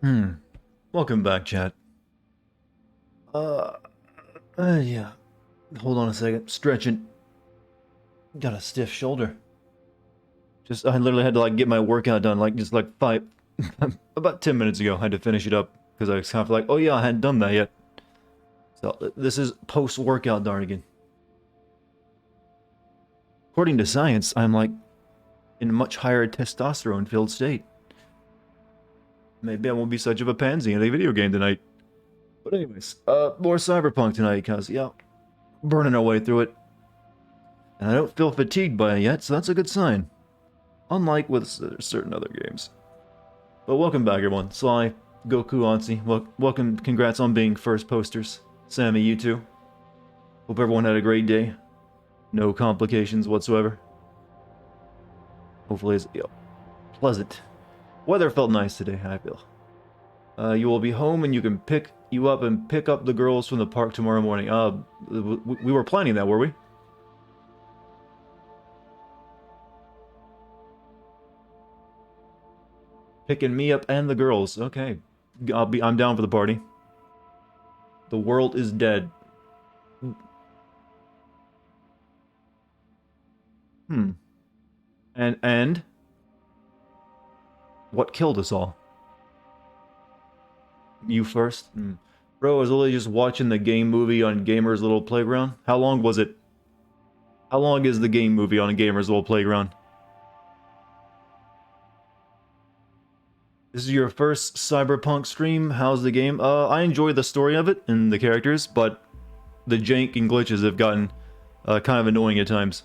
Hmm. Welcome back, chat. Uh, yeah. Hold on a second. Stretching. Got a stiff shoulder. I literally had to like get my workout done, just like about 10 minutes ago. I had to finish it up because I was kind of like, oh yeah, I hadn't done that yet. So this is post-workout Dartigan. According to science, I'm like in a much higher testosterone-filled state. Maybe I won't be such of a pansy in a video game tonight. But anyways, more Cyberpunk tonight, cause yeah, burning our way through it. And I don't feel fatigued by it yet, so that's a good sign. Unlike with certain other games. But welcome back, everyone. Sly, Goku, Ansi, welcome, congrats on being first posters. Sammy, you too. Hope everyone had a great day. No complications whatsoever. Hopefully it's pleasant. Weather felt nice today, I feel. You will be home and you can pick up the girls from the park tomorrow morning. We were planning that, were we? Picking me up and the girls. Okay. I'm down for the party. The world is dead. Hmm. And what killed us all? You first? Hmm. Bro, I was literally just watching the game movie on Gamer's Little Playground. How long was it? How long is the game movie on Gamer's Little Playground? This is your first Cyberpunk stream. How's the game? I enjoy the story of it and the characters, but the jank and glitches have gotten kind of annoying at times.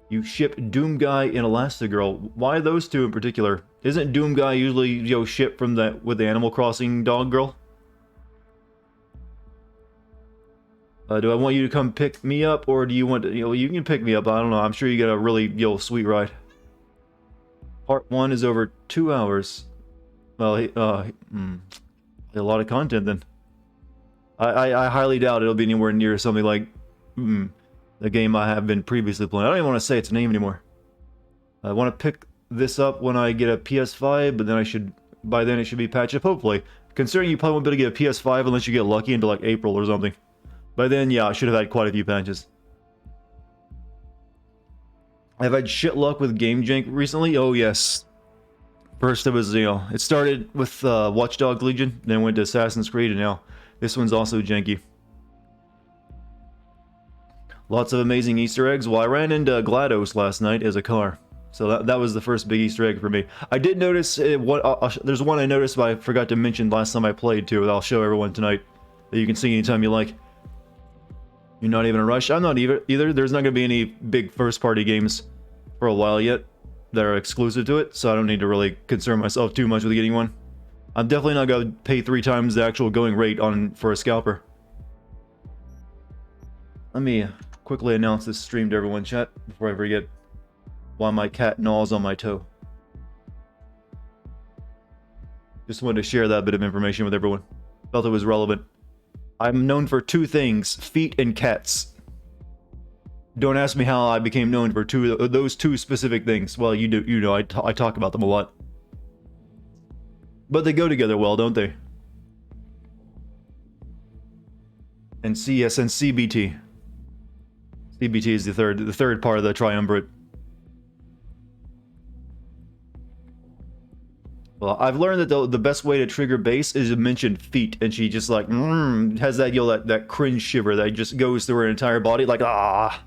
You ship Doom Guy and Elastigirl. Why those two in particular? Isn't Doom Guy usually, shipped from that with the Animal Crossing dog girl? Do I want you to come pick me up, or do you want to, you can pick me up, I don't know, I'm sure you get a really, sweet ride. Part 1 is over 2 hours. Well, a lot of content then. I highly doubt it'll be anywhere near something like, the game I have been previously playing. I don't even want to say its name anymore. I want to pick this up when I get a PS5, but then by then it should be patched up, hopefully. Considering you probably won't be able to get a PS5 unless you get lucky into like April or something. By then, yeah, I should have had quite a few patches. I've had shit luck with game jank recently. Oh yes. First it was, it started with Watch Dogs Legion, then went to Assassin's Creed, and now this one's also janky. Lots of amazing Easter eggs. Well, I ran into GLaDOS last night as a car. So that was the first big Easter egg for me. I did notice, there's one I noticed but I forgot to mention last time I played too, that I'll show everyone tonight. That you can see anytime you like. You're not even in a rush? I'm not either. There's not going to be any big first-party games for a while yet that are exclusive to it, so I don't need to really concern myself too much with getting one. I'm definitely not going to pay 3 times the actual going rate for a scalper. Let me quickly announce this stream to everyone, chat, before I forget why my cat gnaws on my toe. Just wanted to share that bit of information with everyone. Felt it was relevant. I'm known for 2 things, feet and cats. Don't ask me how I became known for those two specific things. Well, you know, I talk about them a lot. But they go together well, don't they? And CS and CBT. CBT is the third part of the triumvirate. Well, I've learned that the best way to trigger base is to mention feet, and she just like has that that cringe shiver that just goes through her entire body, like ah.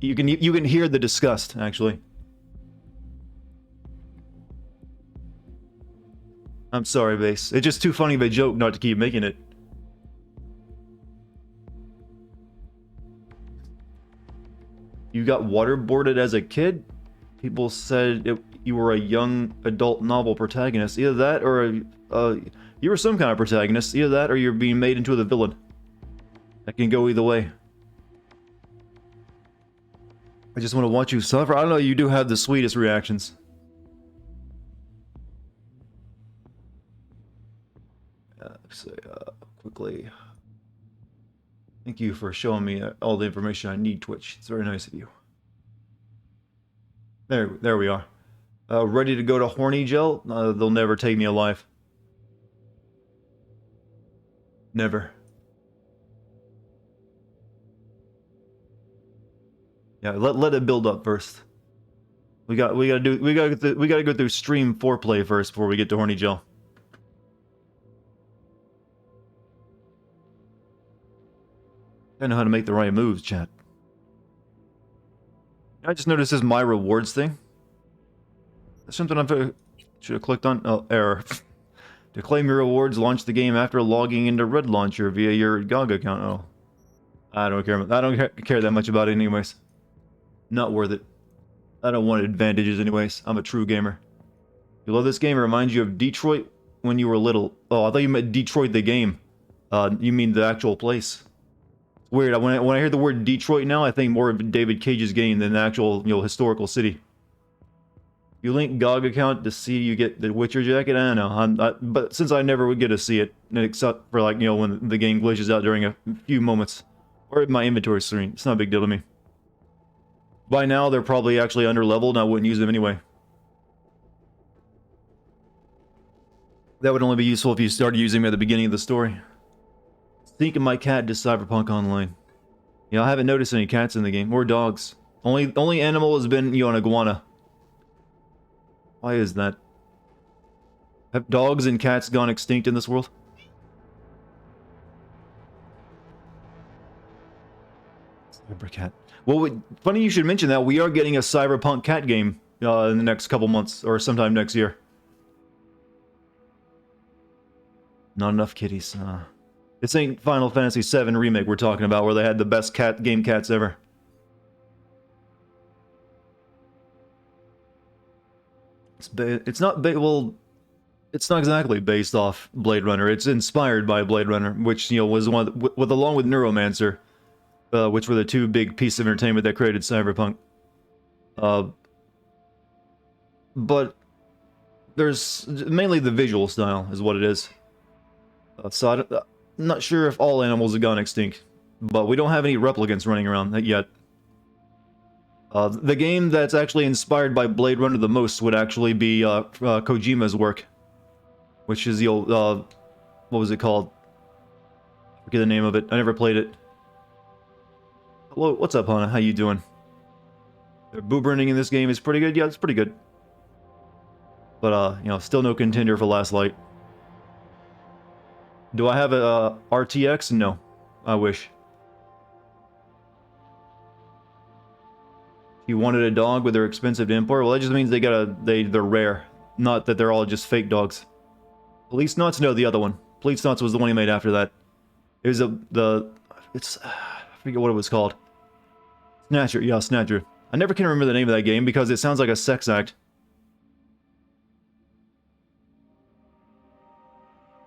You can hear the disgust actually. I'm sorry, base. It's just too funny of a joke not to keep making it. You got waterboarded as a kid? People said you were a young adult novel protagonist. Either that or you were some kind of protagonist. Either that or you're being made into the villain. That can go either way. I just want to watch you suffer. I don't know, you do have the sweetest reactions. Quickly. Thank you for showing me all the information I need, Twitch. It's very nice of you. There we are. Ready to go to horny gel? They'll never take me alive. Never. Yeah, let it build up first. We gotta go through stream foreplay first before we get to horny gel. I know how to make the right moves, chat. I just noticed this my rewards thing. That's something I should have clicked on. Oh, error. To claim your rewards, launch the game after logging into Red Launcher via your GOG account. Oh, I don't care. I don't care that much about it anyways. Not worth it. I don't want advantages anyways. I'm a true gamer. You love this game? It reminds you of Detroit when you were little. Oh, I thought you meant Detroit the game. You mean the actual place. It's weird. When I hear the word Detroit now, I think more of David Cage's game than the actual, historical city. You link GOG account to see you get the Witcher jacket? I don't know. But since I never would get to see it, except for like, when the game glitches out during a few moments. Or in my inventory screen. It's not a big deal to me. By now, they're probably actually underleveled and I wouldn't use them anyway. That would only be useful if you started using them at the beginning of the story. Sneaking my cat to Cyberpunk Online. Yeah, I haven't noticed any cats in the game, or dogs. Only animal has been, an iguana. Why is that? Have dogs and cats gone extinct in this world? Cybercat. Well, funny you should mention that. We are getting a Cyberpunk cat game in the next couple months, or sometime next year. Not enough kitties. This ain't Final Fantasy VII Remake we're talking about, where they had the best game cats ever. It's not exactly based off Blade Runner. It's inspired by Blade Runner, which was one of along with Neuromancer, which were the two big pieces of entertainment that created Cyberpunk. But there's mainly the visual style is what it is. So I'm not sure if all animals have gone extinct, but we don't have any replicants running around yet. The game that's actually inspired by Blade Runner the most would actually be Kojima's work, which is the old, what was it called? I forget the name of it. I never played it. Hello, what's up, Hana? How you doing? The boob running in this game is pretty good. Yeah, it's pretty good. But, still no contender for Last Light. Do I have a RTX? No. I wish. You wanted a dog, but they're expensive to import? Well, that just means they're rare. Not that they're all just fake dogs. Police Knots? No, the other one. Police Knots was the one he made after that. It was I forget what it was called. Snatcher, yeah, Snatcher. I never can remember the name of that game because it sounds like a sex act.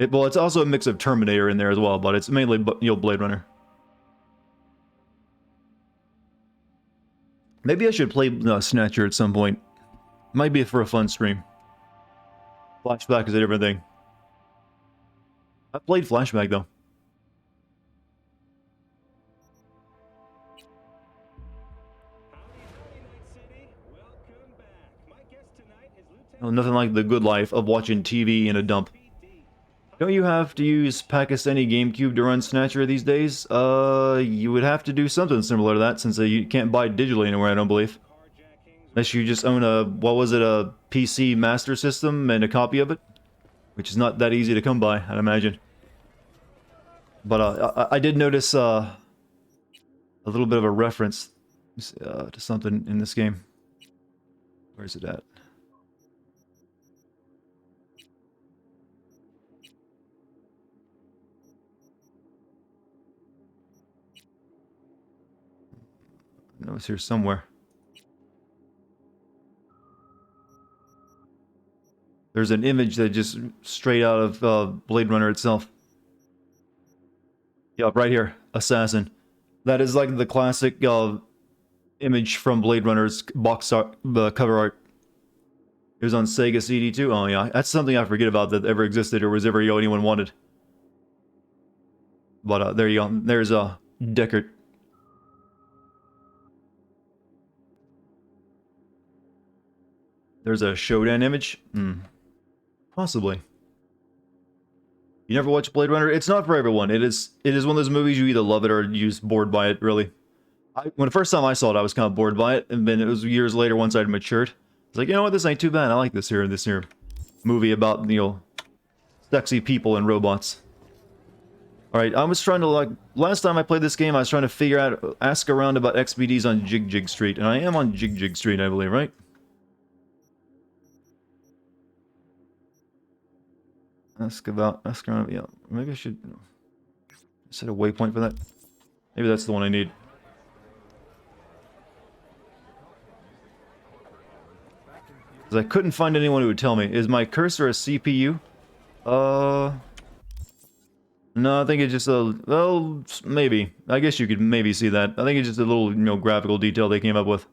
Well, it's also a mix of Terminator in there as well, but it's mainly, Blade Runner. Maybe I should play Snatcher at some point. Might be for a fun stream. Flashback is a different thing. I played Flashback, though. Oh, nothing like the good life of watching TV in a dump. Don't you have to use Pakistani GameCube to run Snatcher these days? You would have to do something similar to that, since you can't buy it digitally anywhere, I don't believe. Unless you just own a PC Master System and a copy of it? Which is not that easy to come by, I'd imagine. But, I did notice, a little bit of a reference, to something in this game. Where's it at? No, it's here somewhere. There's an image that just straight out of Blade Runner itself. Yeah, right here. Assassin. That is like the classic image from Blade Runner's box art, cover art. It was on Sega CD2. Oh yeah, that's something I forget about that ever existed or was ever anyone wanted. But there you go. There's Deckard. There's a Shodan image? Possibly. You never watched Blade Runner? It's not for everyone. It is one of those movies you either love it or you're just bored by it, really. When the first time I saw it, I was kind of bored by it, and then it was years later once I'd matured. It's like, you know what, this ain't too bad. I like this here movie about, you know, sexy people and robots. Alright, I was trying to, like, last time I played this game, I was trying to ask around about XBDs on Jig Street, and I am on Jig Street, I believe, right? Ask around, yeah, maybe I should set a waypoint for that. Maybe that's the one I need. Because I couldn't find anyone who would tell me. Is my cursor a CPU? No, I think it's just a... Well, maybe. I guess you could maybe see that. I think it's just a little, you know, graphical detail they came up with.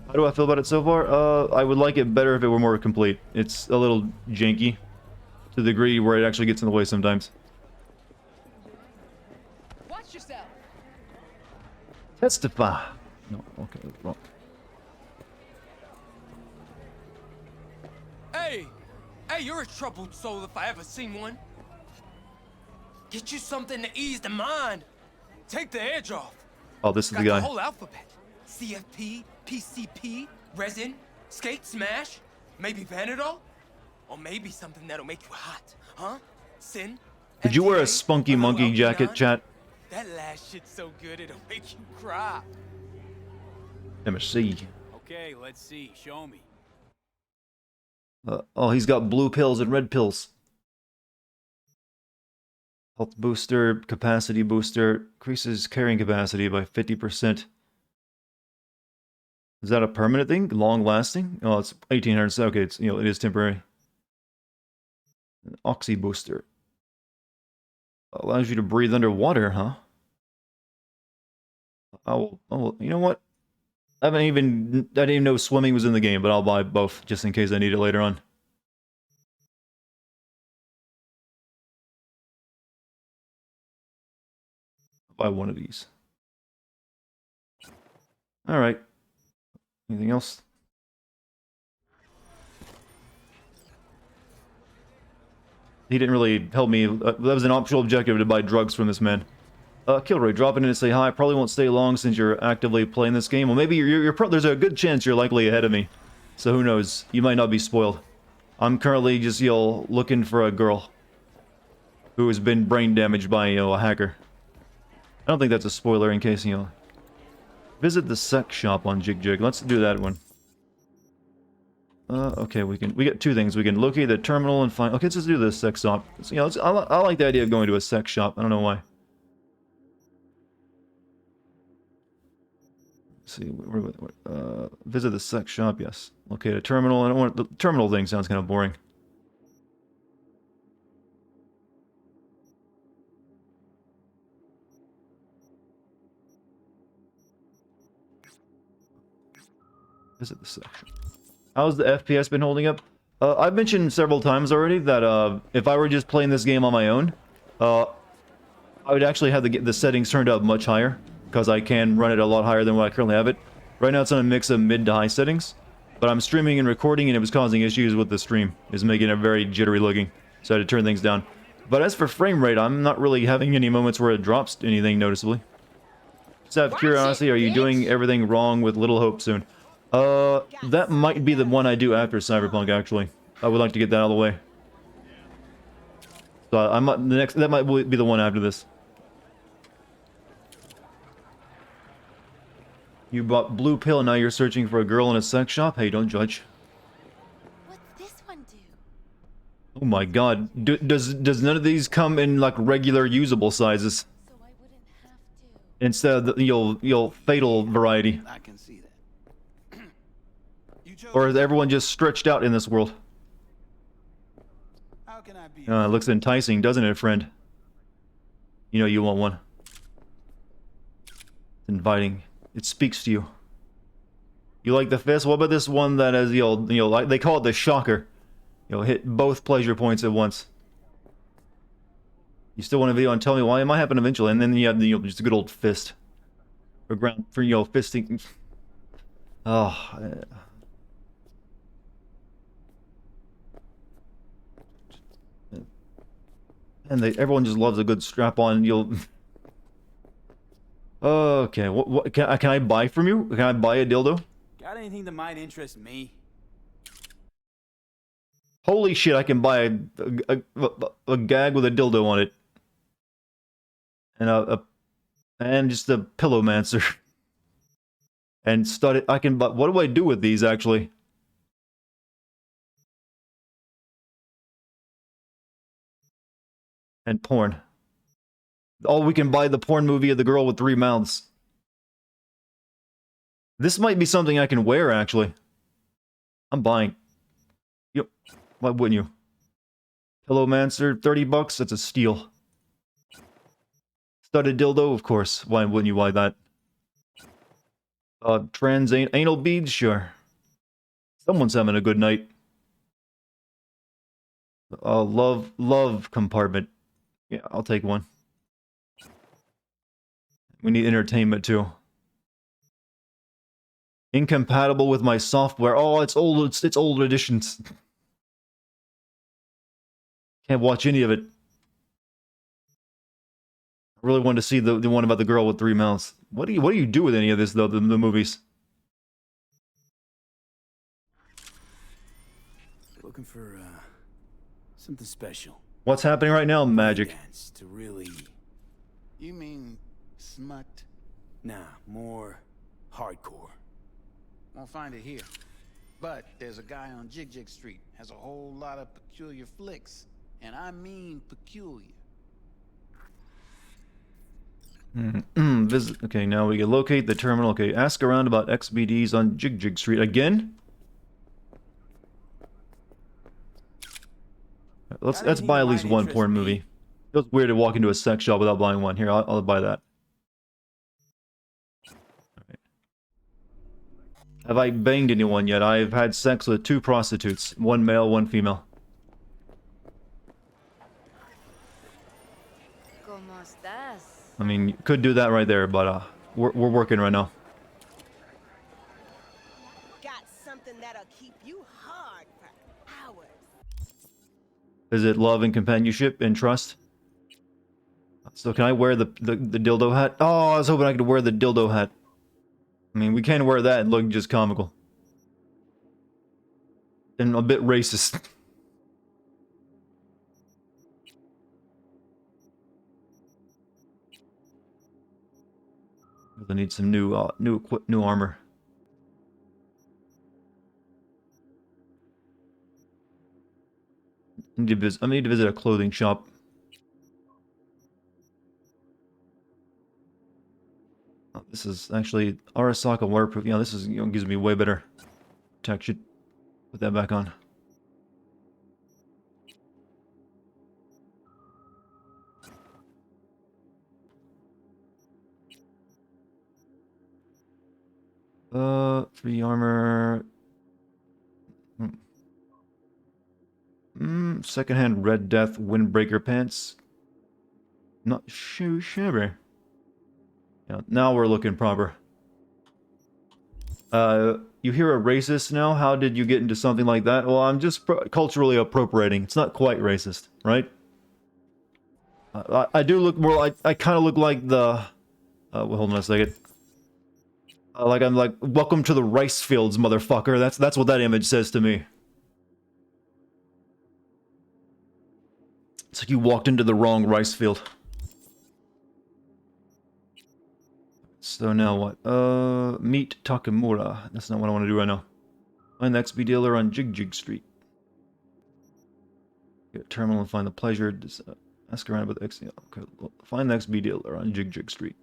How do I feel about it so far? I would like it better if it were more complete. It's a little janky. To the degree where it actually gets in the way sometimes. Watch yourself. Testify. No, okay, that's wrong. Hey! Hey, you're a troubled soul if I ever seen one. Get you something to ease the mind. Take the edge off. Oh, this is Got the guy. the whole alphabet. CFP, PCP, resin, skate, smash, maybe Vanadol? Or maybe something that'll make you hot, huh? Sin? Could you wear a FDA, spunky a little monkey jacket, Alpinon? chat? That last shit's so good it'll make you cry. Let me see. Okay, let's see. Show me. Oh, he's got blue pills and red pills. Health booster, capacity booster, increases carrying capacity by 50%. Is that a permanent thing? Long lasting? Oh, it's 1800. Okay, it's, you know, it is temporary. Oxy booster. Allows you to breathe underwater, huh? Oh, you know what? I didn't even know swimming was in the game, but I'll buy both just in case I need it later on. I'll buy one of these. Alright. Anything else? He didn't really help me. That was an optional objective to buy drugs from this man. Kilroy, dropping in to say hi. Probably won't stay long since you're actively playing this game. Well, maybe there's a good chance you're likely ahead of me. So who knows? You might not be spoiled. I'm currently just, you know, looking for a girl who has been brain damaged by, you know, a hacker. I don't think that's a spoiler in case, you know. Visit the sex shop on Jig. Let's do that one. Okay, we get two things. We can locate the terminal and find... Okay, let's just do the sex shop. You know, I like the idea of going to a sex shop. I don't know why. Let's see, visit the sex shop, yes. Locate a terminal. I don't want... The terminal thing sounds kind of boring. Visit the section. How's the FPS been holding up? I've mentioned several times already that if I were just playing this game on my own, I would actually have the settings turned up much higher, because I can run it a lot higher than what I currently have it. Right now it's on a mix of mid to high settings, but I'm streaming and recording and it was causing issues with the stream. It's making it very jittery looking, so I had to turn things down. But as for frame rate, I'm not really having any moments where it drops anything noticeably. Just out of curiosity, are you doing everything wrong with Little Hope soon? That might be the one I do after Cyberpunk, actually. I would like to get that out of the way. So that might be the one after this. You bought blue pill and now you're searching for a girl in a sex shop? Hey, don't judge. What's this one do? Oh my god. Does none of these come in, like, regular usable sizes? So I wouldn't have to. Instead of the, you'll fatal variety? I can see that. Or is everyone just stretched out in this world? How can I be? It looks enticing, doesn't it, friend? You know you want one. It's inviting. It speaks to you. You like the fist? What about this one that has, like they call it the shocker? Hit both pleasure points at once. You still want a video and tell me why? It might happen eventually. And then you have just a good old fist. For fisting. Oh, And everyone just loves a good strap-on. You'll... Okay, what can I buy from you? Can I buy a dildo? Got anything that might interest me? Holy shit, I can buy a gag with a dildo on it. And and just a pillowmancer. And studded. I can buy. What do I do with these actually? And porn. Oh, we can buy the porn movie of the girl with 3 mouths. This might be something I can wear actually. I'm buying. Yep. Why wouldn't you? Pillowmancer, $30. That's a steal. Studded dildo, of course. Why wouldn't you buy that? Trans anal beads, sure. Someone's having a good night. Love compartment. Yeah, I'll take one. We need entertainment too. Incompatible with my software. Oh, it's old. It's old editions. Can't watch any of it. I really wanted to see the one about the girl with 3 mouths. What do you do with any of this though? The movies. Looking for something special. What's happening right now? Magic. Dance to really. You mean smut? Nah, more hardcore. Won't find it here. But there's a guy on Jig Street. Has a whole lot of peculiar flicks. And I mean peculiar. Visit. Okay, now we can locate the terminal. Okay, ask around about XBDs on Jig Street. Again? Let's buy at least one porn movie. Feels weird to walk into a sex shop without buying one. Here, I'll buy that. Alright. Have I banged anyone yet? I've had sex with 2 prostitutes. 1 male, 1 female. ¿Cómo estás? I mean, you could do that right there, but we're working right now. Got something that'll keep you hard for hours. Is it love and companionship and trust? So can I wear the dildo hat? Oh, I was hoping I could wear the dildo hat. I mean, we can wear that and look just comical. And a bit racist. I need some new armor. I need to visit a clothing shop. Oh, this is actually Arasaka waterproof. Yeah, this is gives me way better protection. Put that back on. Free armor. Secondhand Red Death Windbreaker pants. Not shabby. Yeah, now we're looking proper. You hear a racist now? How did you get into something like that? Well, I'm just culturally appropriating. It's not quite racist, right? I do look more like... I kind of look like the... well, hold on a second. Like I'm like, welcome to the rice fields, motherfucker. That's what that image says to me. It's like you walked into the wrong rice field. So now what? Meet Takamura. That's not what I want to do right now. Find the XB dealer on Jig Street. Get a terminal and find the pleasure. Just, ask around about the XB. Okay, find the XB dealer on Jig Street.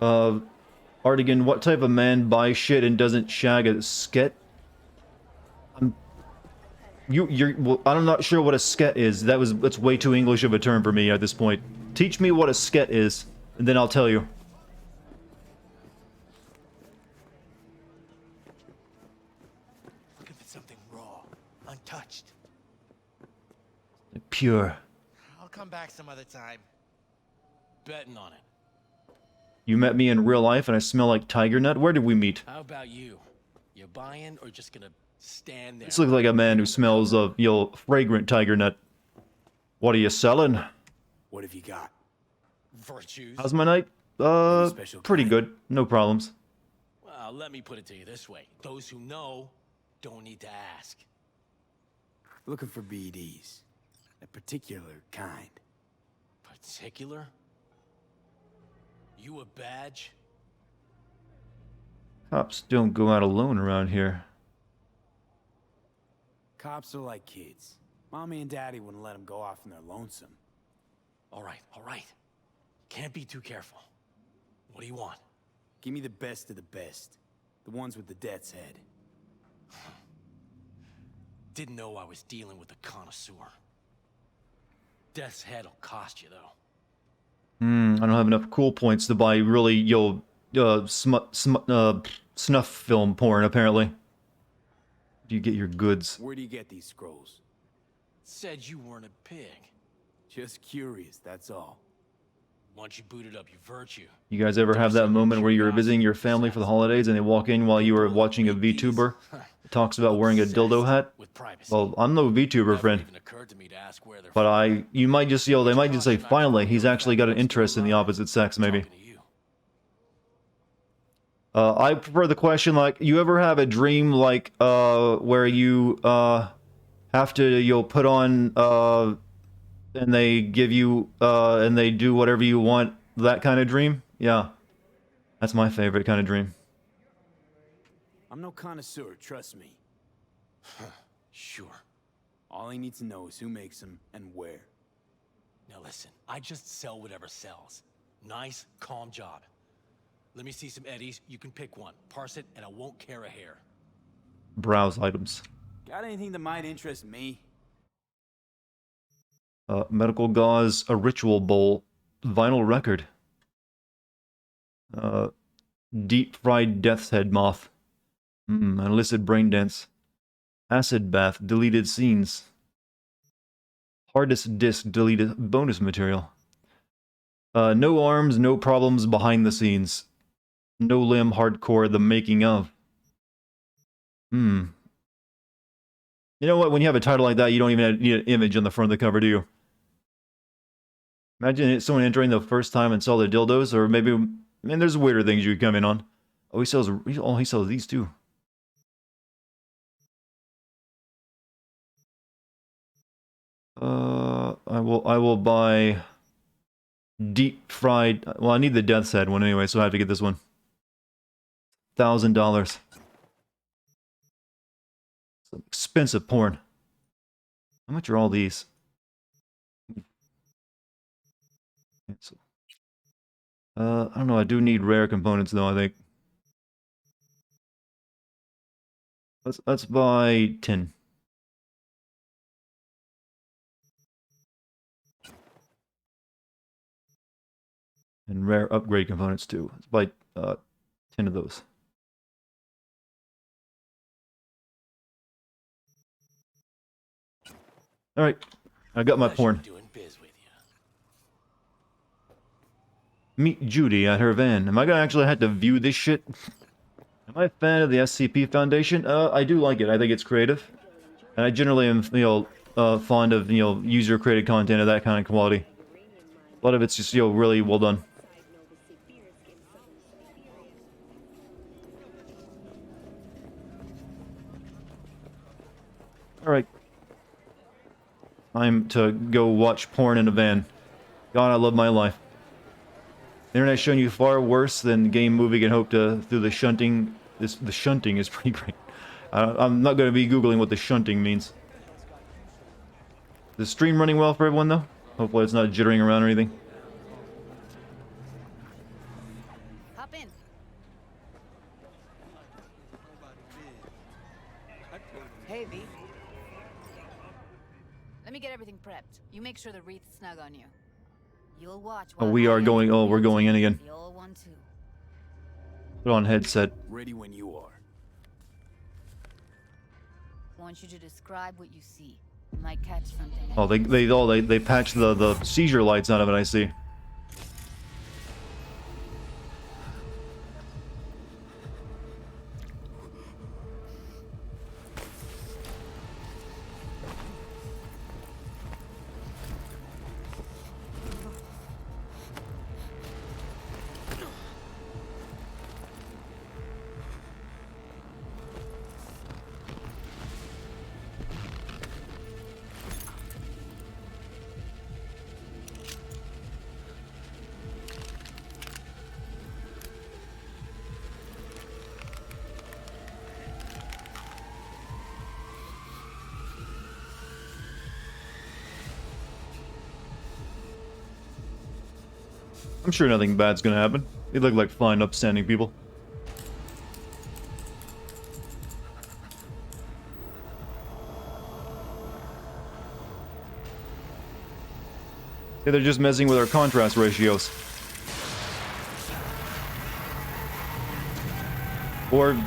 Dartigan, what type of man buys shit and doesn't shag a sket? Well, I'm not sure what a sket is. That's way too English of a term for me at this point. Teach me what a sket is, and then I'll tell you. Looking for something raw, untouched. Pure. I'll come back some other time. Betting on it. You met me in real life and I smell like tiger nut? Where did we meet? How about you? You buying or just gonna Stand there. This looks like a man who smells of, fragrant tiger nut. What are you selling? What have you got? Virtues. How's my night? special Pretty kind? good. No problems. Well, let me put it to you this way. Those who know don't need to ask. Looking for BDs. A particular kind. Particular? You a badge? Cops don't go out alone around here. Cops are like kids. Mommy and Daddy wouldn't let them go off in their lonesome. All right, all right. Can't be too careful. What do you want? Give me the best of the best. The ones with the death's head. Didn't know I was dealing with a connoisseur. Death's head will cost you, though. I don't have enough cool points to buy really, snuff film porn, apparently. Do you get your goods? Where do you get these scrolls? Said you weren't a pig. Just curious, that's all. Once you booted up your virtue. You guys ever have that moment where you're visiting your family for the holidays and they walk in while you were watching a VTuber that talks about wearing a dildo hat? With privacy. Well, I'm no VTuber, Never friend. even occurred to me to ask where they're But from. you might just, they might just say, finally, he's actually got an interest in the opposite sex, maybe. Talking to you. I prefer the question, like, you ever have a dream, like, where you, have to, put on, and they give you, and they do whatever you want, that kind of dream? Yeah. That's my favorite kind of dream. I'm no connoisseur, trust me. Sure. All I need to know is who makes them and where. Now listen, I just sell whatever sells. Nice, calm job. Let me see some eddies. You can pick one. Parse it, and I won't care a hair. Browse items. Got anything that might interest me? Medical gauze, a ritual bowl, vinyl record. Deep fried death's head moth. Illicit brain dance. Acid bath, deleted scenes. Hardest disk, deleted bonus material. No arms, no problems behind the scenes. No limb, hardcore, the making of. You know what? When you have a title like that, you don't even need an image on the front of the cover, do you? Imagine someone entering the first time and saw the dildos, or maybe, I mean, there's weirder things you could come in on. Oh, he sells these too. I will buy deep fried. Well, I need the death's head one anyway, so I have to get this one. $1,000. Some expensive porn. How much are all these? I don't know. I do need rare components though, I think. Let's buy 10. And rare upgrade components too. Let's buy 10 of those. All right, I got my Pleasure porn. doing biz with you. Meet Judy at her van. Am I gonna actually have to view this shit? Am I a fan of the SCP Foundation? I do like it. I think it's creative, and I generally am, fond of user-created content of that kind of quality. A lot of it's just really well done. All right. Time to go watch porn in a van. God, I love my life. The internet's showing you far worse than game movie can hope to through the shunting. The shunting is pretty great. I'm not going to be googling what the shunting means. Is the stream running well for everyone though? Hopefully it's not jittering around or anything. Hop in. Hey, V. Let me get everything prepped. You make sure the wreath's snug on you. You'll watch Oh, while we I are handle going. Oh, we're going in again. the old one too. Put on headset. Ready when you are. Want you to describe what you see. You might catch something. Oh, they patched the seizure lights out of it. I see. I'm sure nothing bad's gonna happen. They look like fine, upstanding people. Yeah, they're just messing with our contrast ratios. Or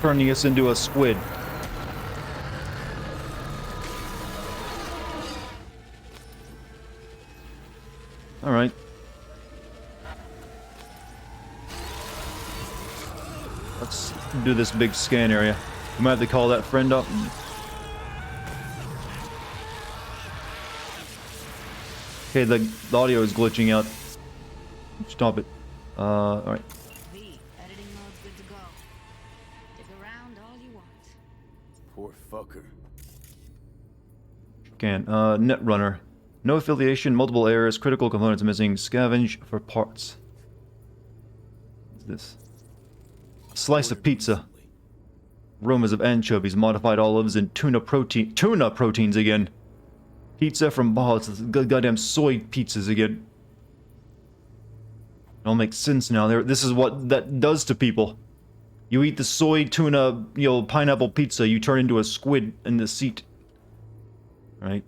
turning us into a squid. Alright. Let's do this big scan area. We might have to call that friend up. Okay, the audio is glitching out. Stop it. Alright. V, editing mode's good to go. Stick around all you want. Poor fucker. Scan. Netrunner. No affiliation, multiple errors, critical components missing, scavenge for parts. What's this? Slice of pizza. Aromas of anchovies, modified olives, and tuna proteins again. Pizza from balls. Goddamn soy pizzas again. It all makes sense now. This is what that does to people. You eat the soy, tuna, pineapple pizza, you turn into a squid in the seat. Right?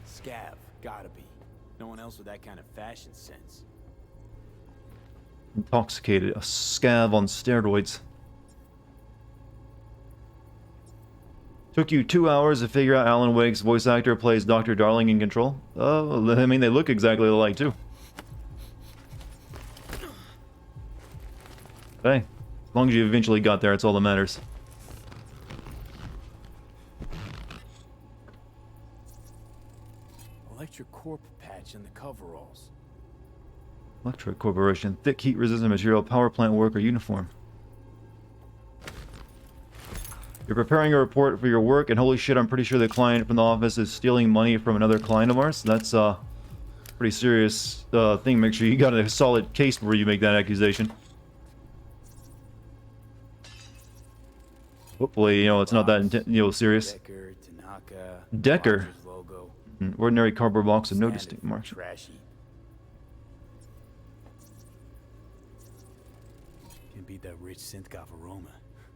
Scav, gotta be. No one else with that kind of fashion sense. Intoxicated. A scav on steroids. Took you 2 hours to figure out Alan Wake's voice actor plays Dr. Darling in Control? Oh, I mean, they look exactly alike, too. Hey, as long as you eventually got there, it's all that matters. Electric Corp patch in the coveralls. Electric Corporation. Thick heat-resistant material. Power plant worker uniform. You're preparing a report for your work, and holy shit, I'm pretty sure the client from the office is stealing money from another client of ours. That's a pretty serious thing. Make sure you got a solid case before you make that accusation. Hopefully, it's not that serious. Decker, Tanaka, Decker? Rogers logo. An ordinary cardboard box with no Standard distinct for marks. Trashy. Can beat that rich synth-goth aroma.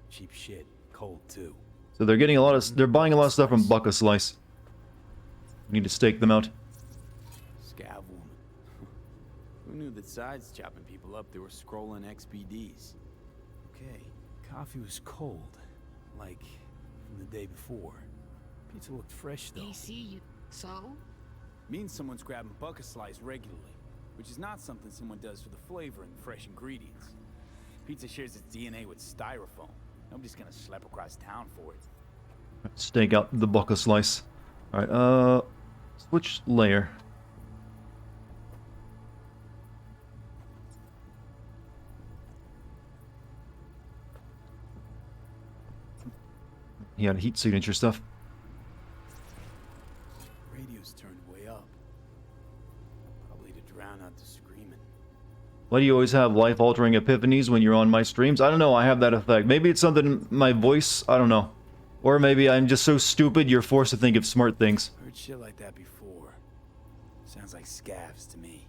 Cheap shit. Cold too. So they're getting they're buying a lot of stuff from Buck a Slice. We need to stake them out. Scav woman. Who knew that sides chopping people up, they were scrolling XBDs? Okay, coffee was cold. Like from the day before. Pizza looked fresh though. AC, you... So? Means someone's grabbing bucket slice regularly, which is not something someone does for the flavor and fresh ingredients. Pizza shares its DNA with styrofoam. Nobody's gonna schlep across town for it. Stake out the Buck a Slice. Alright, switch layer. He had heat signature stuff. Radio's turned way up. Probably to drown out the screaming. Why do you always have life-altering epiphanies when you're on my streams? I don't know, I have that effect. Maybe it's something in my voice, I don't know. Or maybe I'm just so stupid you're forced to think of smart things. Heard shit like that before. Sounds like scavs to me.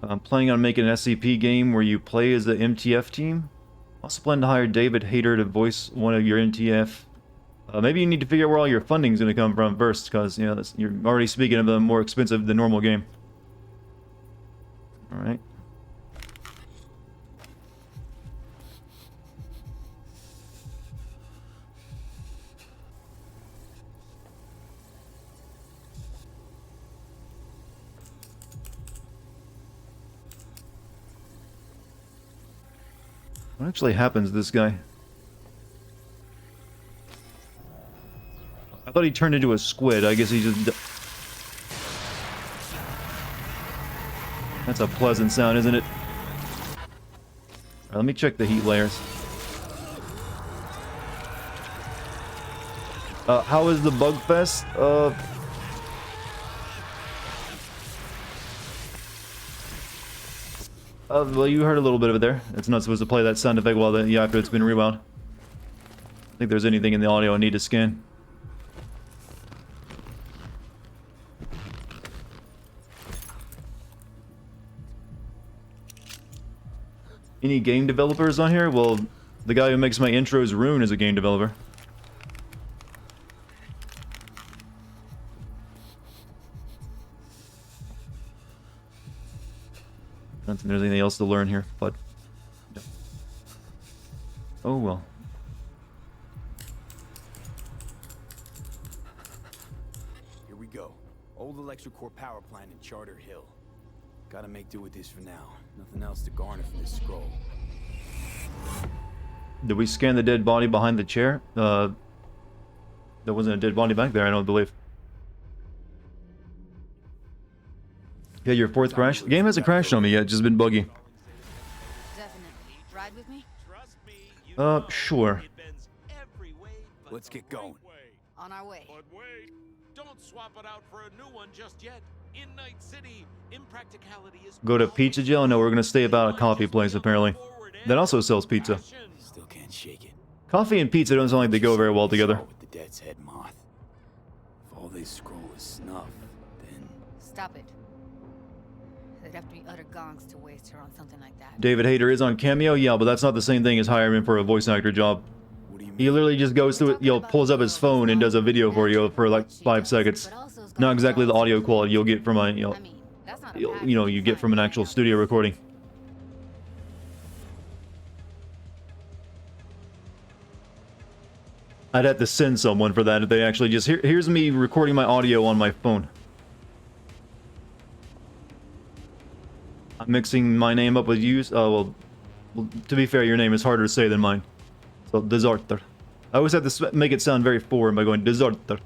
I'm planning on making an SCP game where you play as the MTF team. Also plan to hire David Hayter to voice one of your MTF. Maybe you need to figure out where all your funding's going to come from first, because you're already speaking of a more expensive than normal game. Alright. What actually happens to this guy? I thought he turned into a squid. I guess he just... That's a pleasant sound, isn't it? Alright, let me check the heat layers. How is the bug fest? Well, you heard a little bit of it there. It's not supposed to play that sound effect after it's been rewound. I think there's anything in the audio I need to scan. Any game developers on here? Well, the guy who makes my intros, Rune, is a game developer. I don't think there's anything else to learn here, but... yeah. Oh well. Here we go. Old electrical power plant in Charter Hill. Gotta make do with this for now. Nothing else to garner from this scroll. Did we scan the dead body behind the chair? There wasn't a dead body back there, I don't believe. Yeah, your fourth crash? The game hasn't crashed on me yet, it's just been buggy. Definitely. Ride with me? Sure. Let's get going. On our way. But wait, don't swap it out for a new one just yet. In Night City, impracticality is... Go to Pizza Jail? No, we're gonna stay about a coffee place, apparently. That also sells pizza. Still can't shake it. Coffee and pizza don't sound like they go very well together. With the Death's Head moth. If all they scroll is snuff, then... Stop it. There'd have to be utter gonks to waste her on something like that. David Hayter is on Cameo? Yeah, but that's not the same thing as hiring him for a voice actor job. What do you mean? He literally just goes through it, pulls up his phone and does a video for you for like 5 seconds. Not exactly the audio quality you'll get from a, I mean, that's not a bad you get from an actual studio recording. I'd have to send someone for that if they actually just... Here's me recording my audio on my phone. I'm mixing my name up with yours. Oh, well, to be fair, your name is harder to say than mine. So, Deserter. I always have to make it sound very foreign by going Deserter.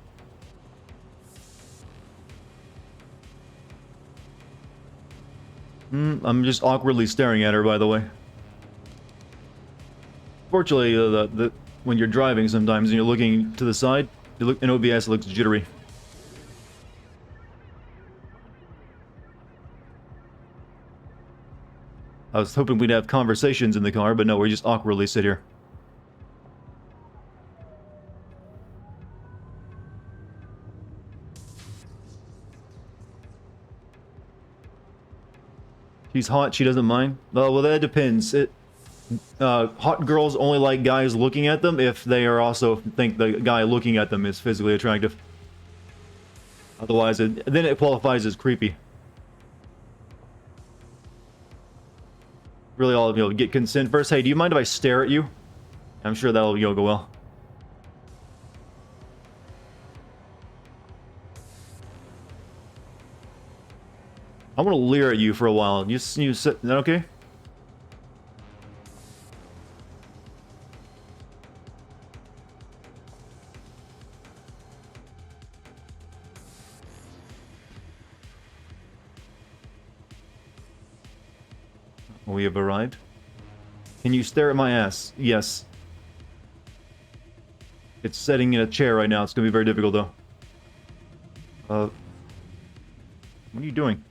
I'm just awkwardly staring at her, by the way. Fortunately, when you're driving sometimes and you're looking to the side, in OBS it looks jittery. I was hoping we'd have conversations in the car, but no, we just awkwardly sit here. She's hot, she doesn't mind. Well, that depends. Hot girls only like guys looking at them if they are also think the guy looking at them is physically attractive. Otherwise, then it qualifies as creepy. Really, all get consent first. Hey, do you mind if I stare at you? I'm sure that'll go well. I want to leer at you for a while. You sit. Is that okay? We have arrived. Can you stare at my ass? Yes. It's sitting in a chair right now. It's gonna be very difficult, though. What are you doing?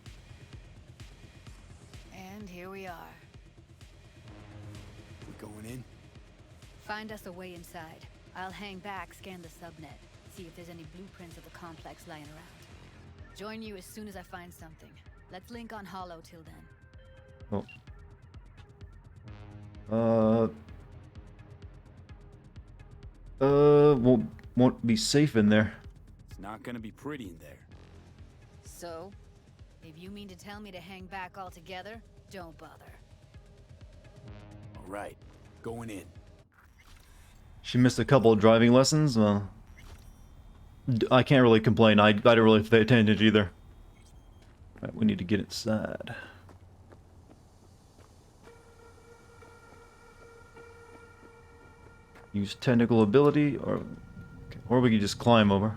And here we are. We going in? Find us a way inside. I'll hang back, scan the subnet, see if there's any blueprints of the complex lying around. Join you as soon as I find something. Let's link on Hollow till then. Oh. Won't be safe in there. It's not gonna be pretty in there. So, if you mean to tell me to hang back altogether, don't bother. All right, going in. She missed a couple of driving lessons. Well, I can't really complain. I didn't really pay attention either. Right, we need to get inside. Use technical ability, or we could just climb over.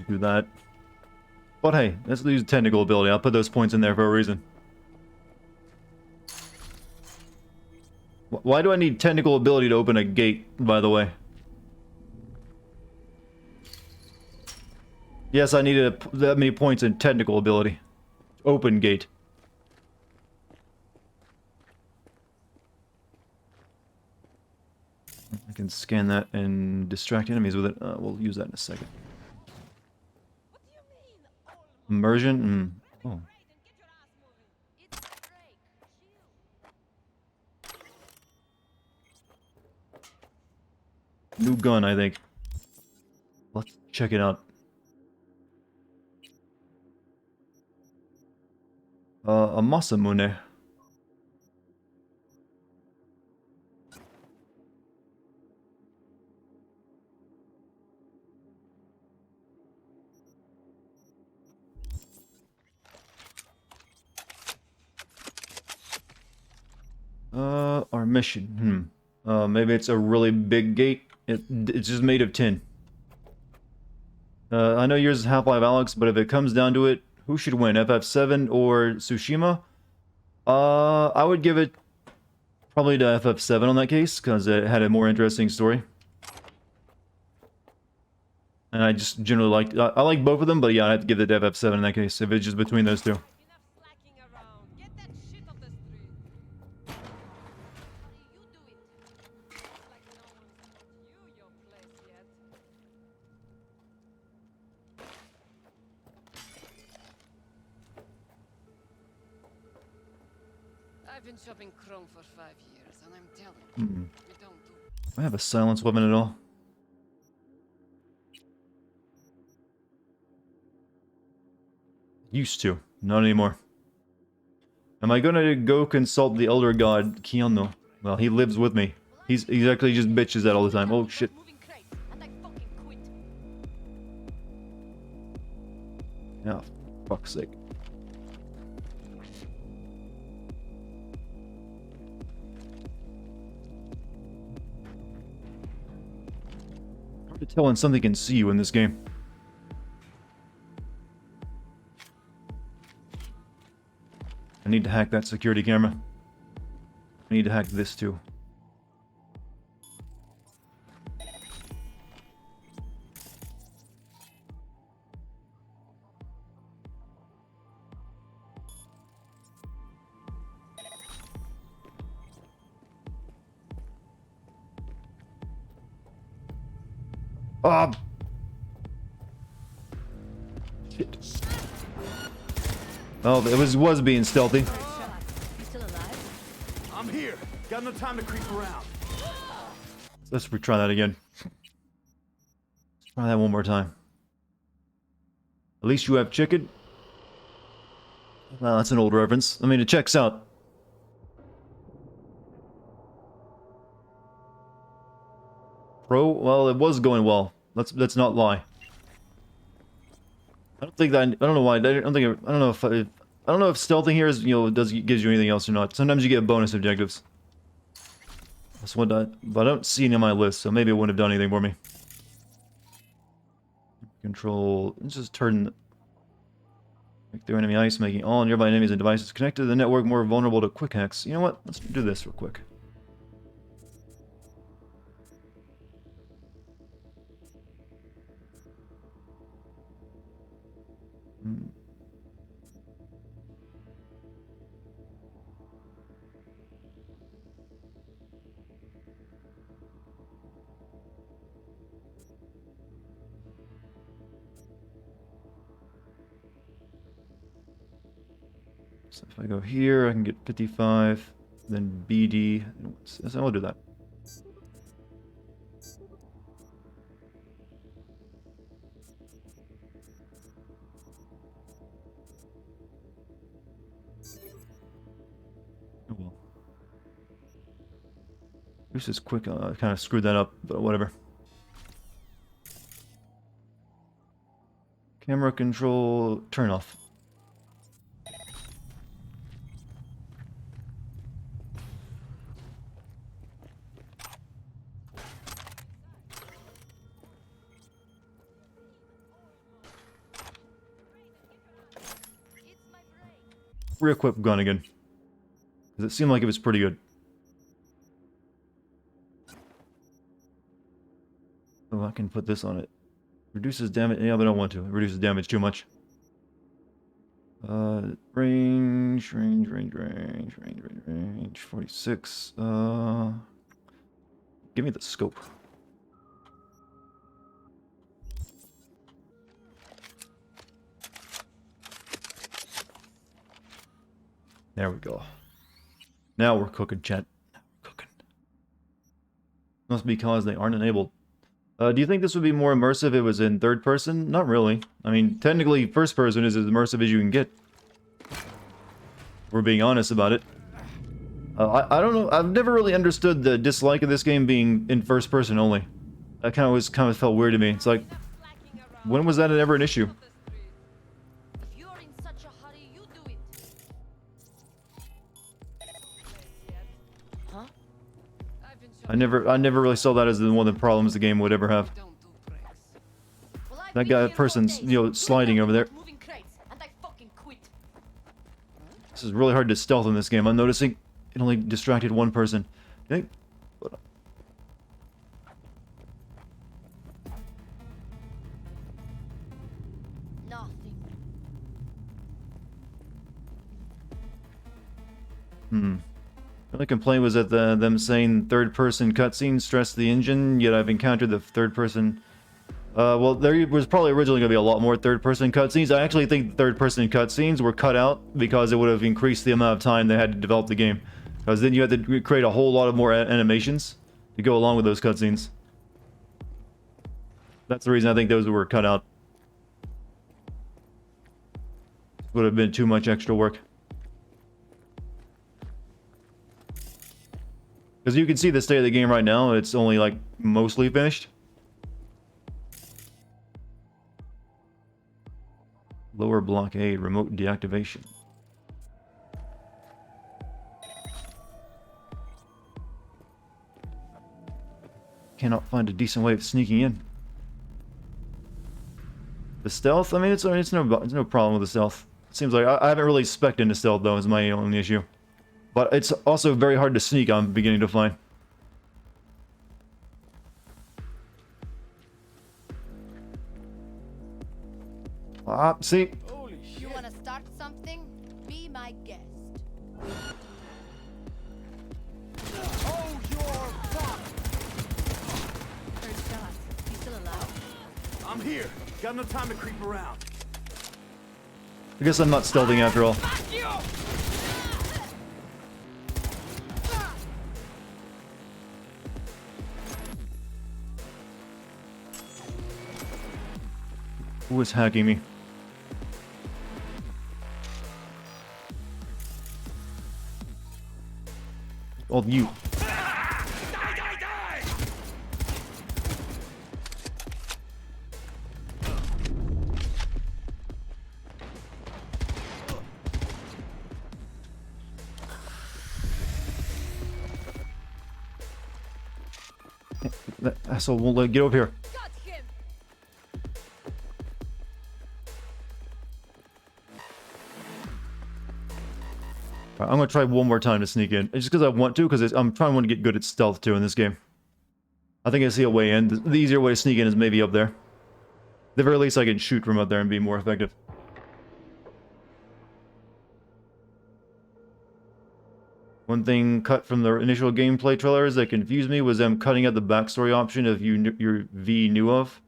Do that. But hey, let's use technical ability. I'll put those points in there for a reason. Why do I need technical ability to open a gate, by the way? Yes, I needed that many points in technical ability. Open gate. I can scan that and distract enemies with it. We'll use that in a second. Immersion? Oh. New gun, I think. Let's check it out. A Masamune. Our mission. Maybe it's a really big gate. It's just made of tin. I know yours is Half-Life Alex, but if it comes down to it, who should win, FF7 or Tsushima? I would give it probably to FF7 on that case, because it had a more interesting story. And I just generally like... I like both of them, but yeah, I'd have to give it to FF7 in that case, if it's just between those two. I've been shopping Chrome for 5 years, and I'm telling you, we don't do. Do I have a silence weapon at all? Used to. Not anymore. Am I gonna go consult the Elder God, Keanu? Well, he lives with me. He's actually just bitches that all the time. Oh, shit. Oh, fuck's sake. Hard to tell when something can see you in this game. I need to hack that security camera. I need to hack this too. Ah! Shit. Oh, it was being stealthy. You still alive? I'm here. Got no time to creep around. Let's retry that again. Let's try that one more time. At least you have chicken. Well, that's an old reference. I mean, it checks out. Pro? Well, it was going well. Let's not lie. I don't think that. I don't know why. I don't think. I don't know if. I don't know if stealthing here is, gives you anything else or not. Sometimes you get bonus objectives. That's what but I don't see any on my list, so maybe it wouldn't have done anything for me. Control. Let's just turn. Make their enemy ice, making all nearby enemies and devices connected to the network more vulnerable to quick hacks. You know what? Let's do this real quick. So if I go here, I can get 55, then BD. So I'll do that. Oh well. This is quick. I kind of screwed that up, but whatever. Camera control, turn off. Re-equip gun again. Because it seemed like it was pretty good. Oh, I can put this on it. Reduces damage. Yeah, but I don't want to. It reduces damage too much. Range. 46. Give me the scope. There we go. Now we're cooking, chat. Cooking. Must be because they aren't enabled. Do you think this would be more immersive if it was in third person? Not really. I mean, technically, first person is as immersive as you can get. We're being honest about it. I don't know. I've never really understood the dislike of this game being in first person only. That kind of felt weird to me. It's like, when was that ever an issue? I never really saw that as one of the problems the game would ever have. That person's, you know, sliding over there. This is really hard to stealth in this game. I'm noticing it only distracted one person. I think. The only complaint was that them saying third-person cutscenes stressed the engine, yet I've encountered the third-person... well, there was probably originally going to be a lot more third-person cutscenes. I actually think third-person cutscenes were cut out because it would have increased the amount of time they had to develop the game. Because then you had to create a whole lot of more animations to go along with those cutscenes. That's the reason I think those were cut out. Would have been too much extra work. Because you can see the state of the game right now, it's only like mostly finished. Lower blockade, remote deactivation. Cannot find a decent way of sneaking in. The stealth, I mean, it's no problem with the stealth. It seems like I haven't really spec'd into stealth though, is my only issue. But it's also very hard to sneak, I'm beginning to find. Ah, see? You wanna start something? Be my guest. Oh, you're fucked! First shot. You still alive? I'm here. Got no time to creep around. I guess I'm not stealthing after all. Who is hacking me? Oh, you. That asshole won't let get over here. I'm gonna try one more time to sneak in. Just because I want to, because I'm trying to get good at stealth too in this game. I think I see a way in. The easier way to sneak in is maybe up there. At the very least, I can shoot from up there and be more effective. One thing cut from the initial gameplay trailers that confused me was them cutting out the backstory option if your V knew of.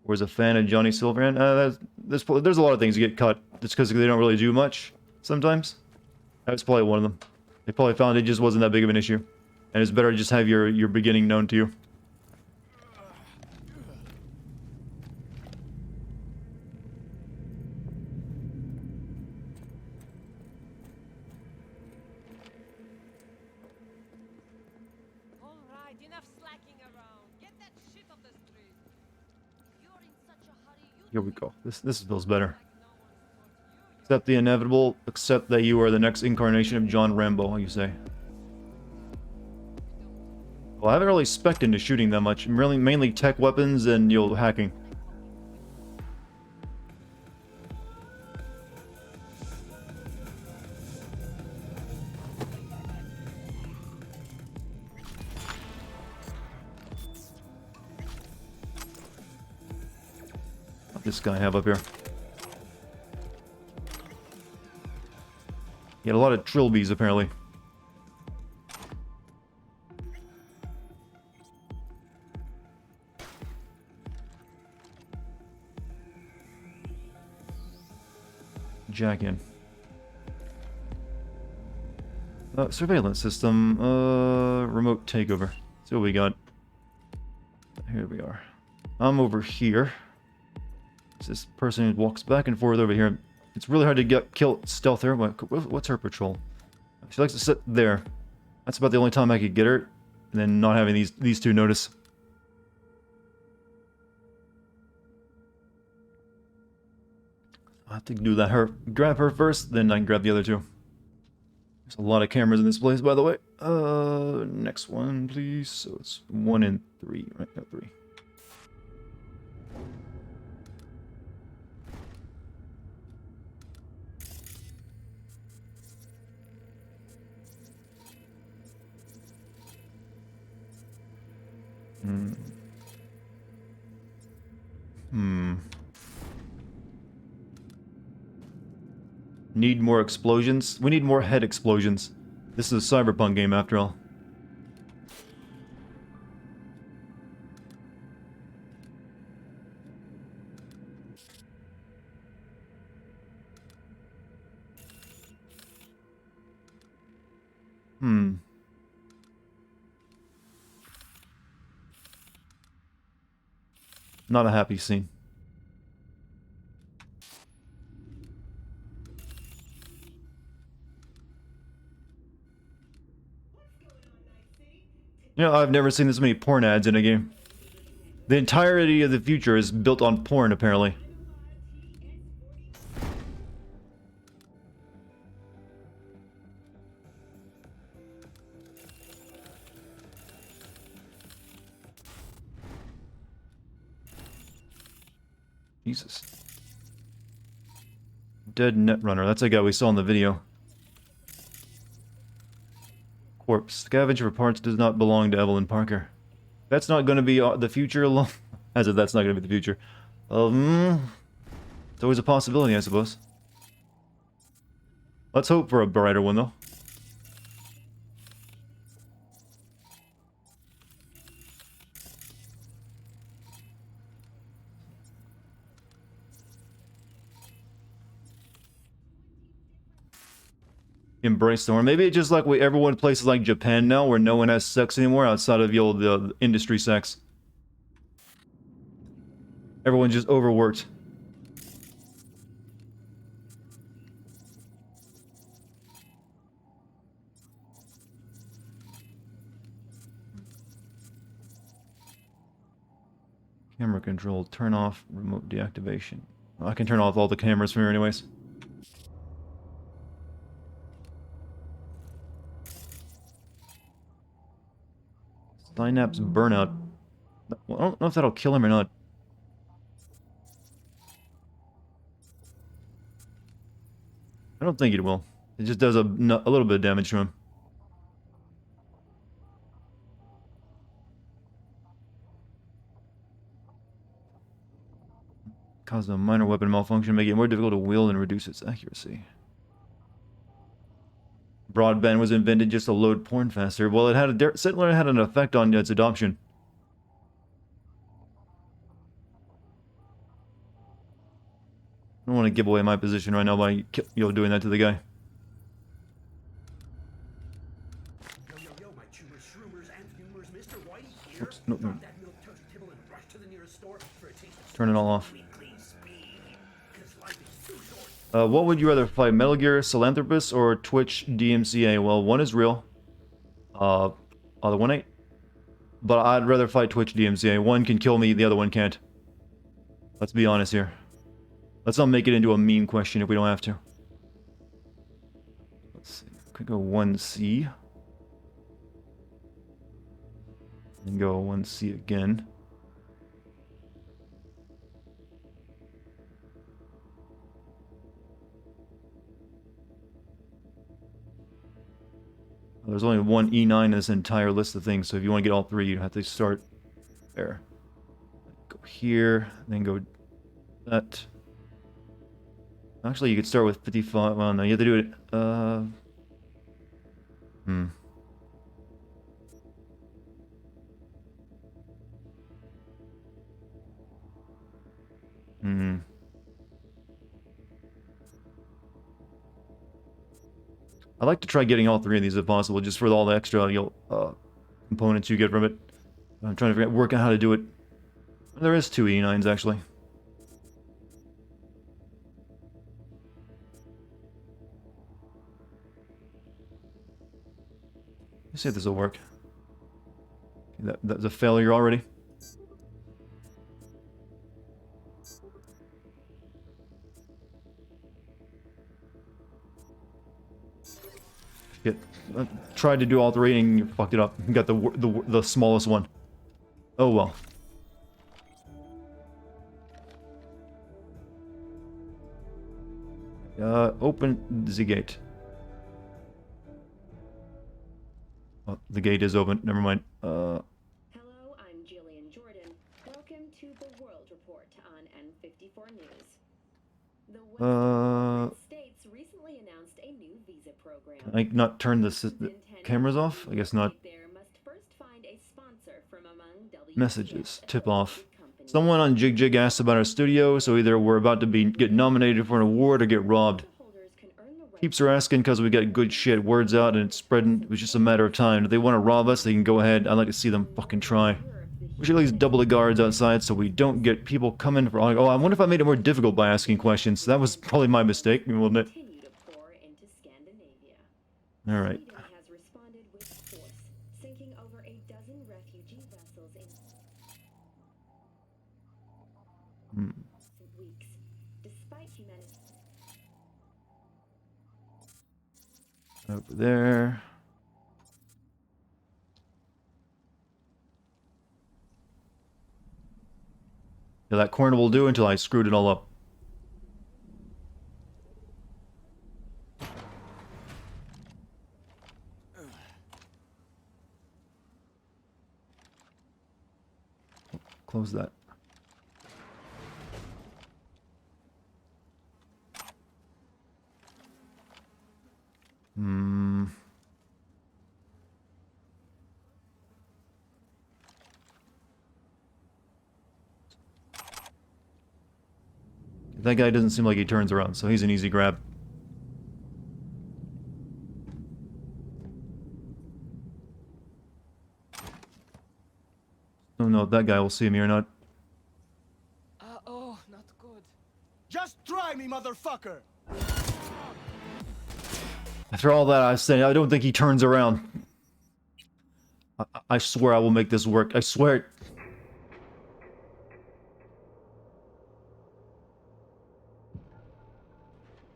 Was a fan of Johnny Silverhand. There's a lot of things that get cut just because they don't really do much sometimes. That was probably one of them. They probably found it just wasn't that big of an issue. And it's better to just have your beginning known to you. Alright, enough slacking around. Get that shit off the street. You're in such a hurry. Here we go. This feels better. Accept the inevitable, accept that you are the next incarnation of John Rambo, you say. Well, I haven't really spec'd into shooting that much. Really, mainly tech weapons and, hacking. What does this guy have up here? He had a lot of trilbies, apparently. Jack in. Surveillance system. Remote takeover. See what we got. Here we are. I'm over here. It's this person who walks back and forth over here. It's really hard to kill stealth her. What's her patrol? She likes to sit there. That's about the only time I could get her. And then not having these two notice. I have to do that. Grab her first, then I can grab the other two. There's a lot of cameras in this place, by the way. Next one, please. So it's 1 and 3, right? No, 3. Need more explosions? We need more head explosions. This is a Cyberpunk game, after all. Not a happy scene. You know, I've never seen this many porn ads in a game. The entirety of the future is built on porn, apparently. Jesus. Dead Netrunner. That's a guy we saw in the video. Corpse. Scavenge for parts does not belong to Evelyn Parker. That's not going to be the future alone. As if that's not going to be the future. It's always a possibility, I suppose. Let's hope for a brighter one, though. Embrace the horn. Maybe it's just like everyone places like Japan now, where no one has sex anymore outside of the industry sex. Everyone's just overworked. Camera control. Turn off. Remote deactivation. I can turn off all the cameras from here anyways. Synapse burnout. I don't know if that'll kill him or not. I don't think it will. It just does a little bit of damage to him. Cause a minor weapon malfunction, making it more difficult to wield and reduce its accuracy. Broadband was invented just to load porn faster. Well, it certainly had an effect on its adoption. I don't want to give away my position right now by doing that to the guy. Oops, no. Turn it all off. What would you rather fight, Metal Gear Philanthropist or Twitch DMCA? Well, one is real. Other one ain't. But I'd rather fight Twitch DMCA. One can kill me, the other one can't. Let's be honest here. Let's not make it into a meme question if we don't have to. Let's see. Could go 1C. And go 1C again. There's only one E9 in this entire list of things, so if you want to get all three, you have to start there. Go here, then go that. Actually, you could start with 55. Well, no, you have to do it. I'd like to try getting all 3 of these if possible, just for all the extra components you get from it. I'm trying to work out how to do it. There is 2 E9s, actually. Let's see if this will work. That's a failure already. Shit. I tried to do all 3 and you fucked it up. You got the smallest one. Oh well. Open the gate. Oh, the gate is open. Never mind. Hello, I'm Jillian Jordan. Welcome to the World Report on N54 News. The Western States recently announced a new visa program. Can I not turn the cameras off? I guess not. Must first find a sponsor from among Messages. Tip off. Someone on JigJig asked about our studio, so either we're about to get nominated for an award or get robbed. Keeps her asking because we got good shit, words out, and it's spreading. It was just a matter of time. If they want to rob us, they can go ahead. I'd like to see them fucking try. We should at least double the guards outside so we don't get people coming for... Oh, I wonder if I made it more difficult by asking questions. That was probably my mistake, wasn't it? Alright. Over there. Yeah, that corner will do until I screwed it all up. Close that. That guy doesn't seem like he turns around, so he's an easy grab. Don't know if that guy will see me or not. Oh, not good. Just try me, motherfucker! After all that I said, I don't think he turns around. I swear I will make this work. I swear it.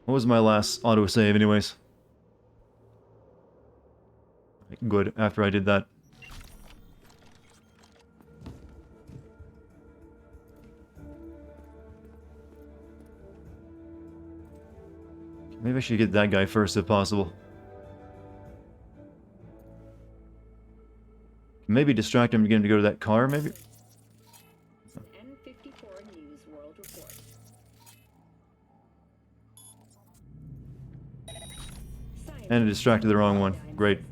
What was my last autosave anyways? Good, after I did that. Maybe I should get that guy first if possible. Maybe distract him to get him to go to that car, maybe? N54 News World Report. And I distracted the wrong one. Great.